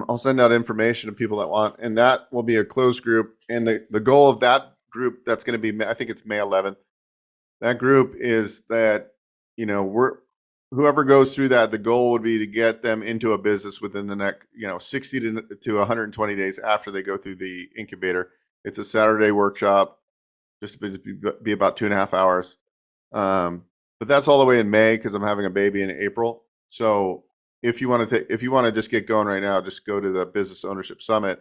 I'll send out information to people that want, and that will be a closed group. And the goal of that group, that's going to be, I think it's May 11th. That group is that, whoever goes through that, the goal would be to get them into a business within the next, 60 to 120 days after they go through the incubator. It's a Saturday workshop, just be about 2.5 hours. But that's all the way in May because I'm having a baby in April. So if you want to just get going right now, just go to the Business Ownership Summit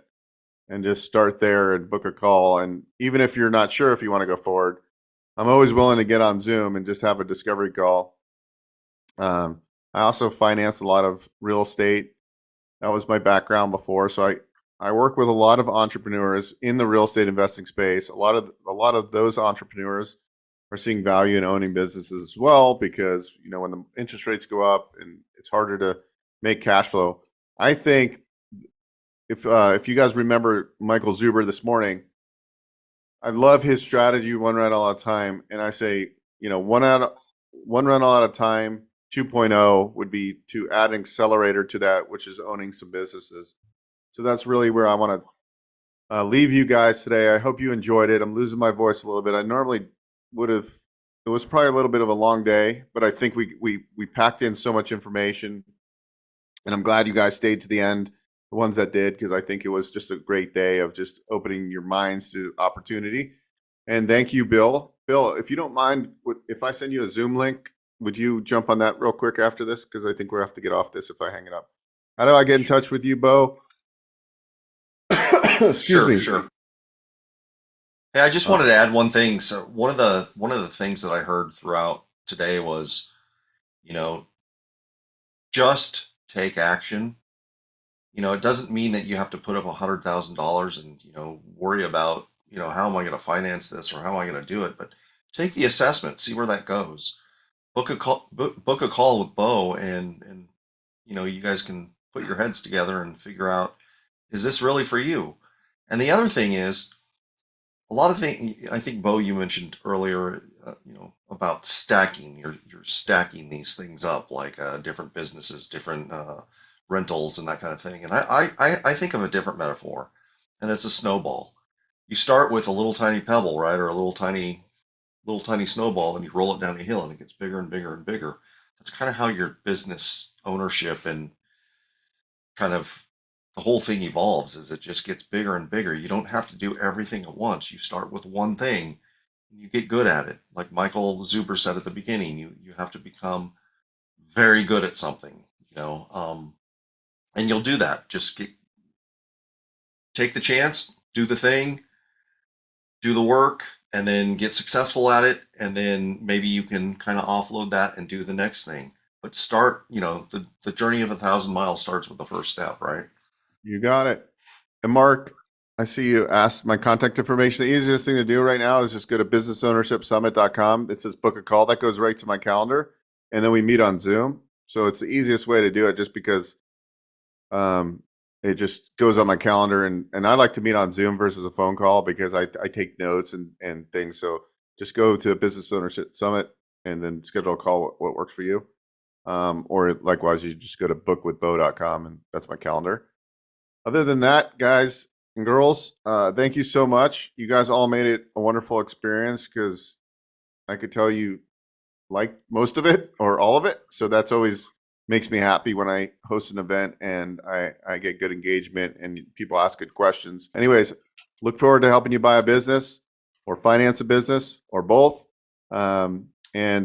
and just start there and book a call. And even if you're not sure if you want to go forward, I'm always willing to get on Zoom and just have a discovery call. I also finance a lot of real estate. That was my background before. So I work with a lot of entrepreneurs in the real estate investing space. A lot of those entrepreneurs are seeing value in owning businesses as well, because when the interest rates go up and it's harder to make cash flow. I think if you guys remember Michael Zuber this morning, I love his strategy, one rental at a time. And I say, one rental at a time, 2.0 would be to add an accelerator to that, which is owning some businesses. So that's really where I want to leave you guys today. I hope you enjoyed it. I'm losing my voice a little bit. I normally would have, it was probably a little bit of a long day, but I think we packed in so much information, and I'm glad you guys stayed to the end, the ones that did, because I think it was just a great day of just opening your minds to opportunity. And thank you, Bill. Bill, if you don't mind, if I send you a Zoom link, would you jump on that real quick after this? Because I think we'll have to get off this if I hang it up. How do I get in touch with you, Beau? Sure. Hey, I just wanted to add one thing. So one of the things that I heard throughout today was, just take action. It doesn't mean that you have to put up $100,000 and, worry about, how am I going to finance this or how am I going to do it? But take the assessment, see where that goes. Book a call with Beau, and you guys can put your heads together and figure out, is this really for you? And the other thing is, a lot of things, I think, Beau, you mentioned earlier, about stacking. You're stacking these things up like different businesses, different rentals, and that kind of thing. And I think of a different metaphor, and it's a snowball. You start with a little tiny pebble, right, or a little tiny snowball, and you roll it down a hill, and it gets bigger and bigger and bigger. That's kind of how your business ownership and kind of the whole thing evolves, is it just gets bigger and bigger. You don't have to do everything at once. You start with one thing and you get good at it. Like Michael Zuber said at the beginning, you have to become very good at something, and you'll do that. Just take the chance, do the thing, do the work, and then get successful at it. And then maybe you can kind of offload that and do the next thing. But start, the journey of 1,000 miles starts with the first step, right? You got it. And Mark, I see you asked my contact information. The easiest thing to do right now is just go to businessownershipsummit.com. It says book a call. That goes right to my calendar. And then we meet on Zoom. So it's the easiest way to do it, just because it just goes on my calendar. And I like to meet on Zoom versus a phone call because I take notes and things. So just go to Business Ownership Summit and then schedule a call, what works for you. Or likewise, you just go to bookwithbeau.com, and that's my calendar. Other than that, guys and girls, thank you so much. You guys all made it a wonderful experience, because I could tell you like most of it or all of it. So that's always makes me happy when I host an event and I get good engagement and people ask good questions. Anyways, look forward to helping you buy a business or finance a business or both. And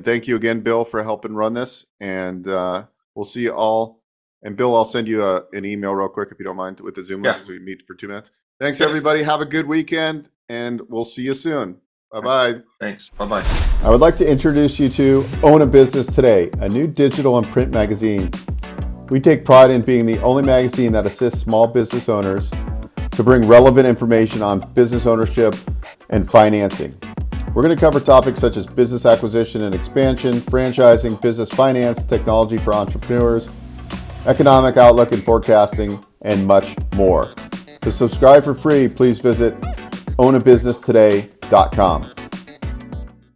thank you again, Bill, for helping run this. And we'll see you all. And Bill, I'll send you an email real quick if you don't mind with the Zoom link, so we meet for 2 minutes. Thanks, everybody. Have a good weekend, and we'll see you soon. Bye-bye. Thanks. Bye-bye. I would like to introduce you to Own a Business Today, a new digital and print magazine. We take pride in being the only magazine that assists small business owners to bring relevant information on business ownership and financing. We're going to cover topics such as business acquisition and expansion, franchising, business finance, technology for entrepreneurs, economic outlook and forecasting, and much more. To subscribe for free, please visit ownabusinesstoday.com.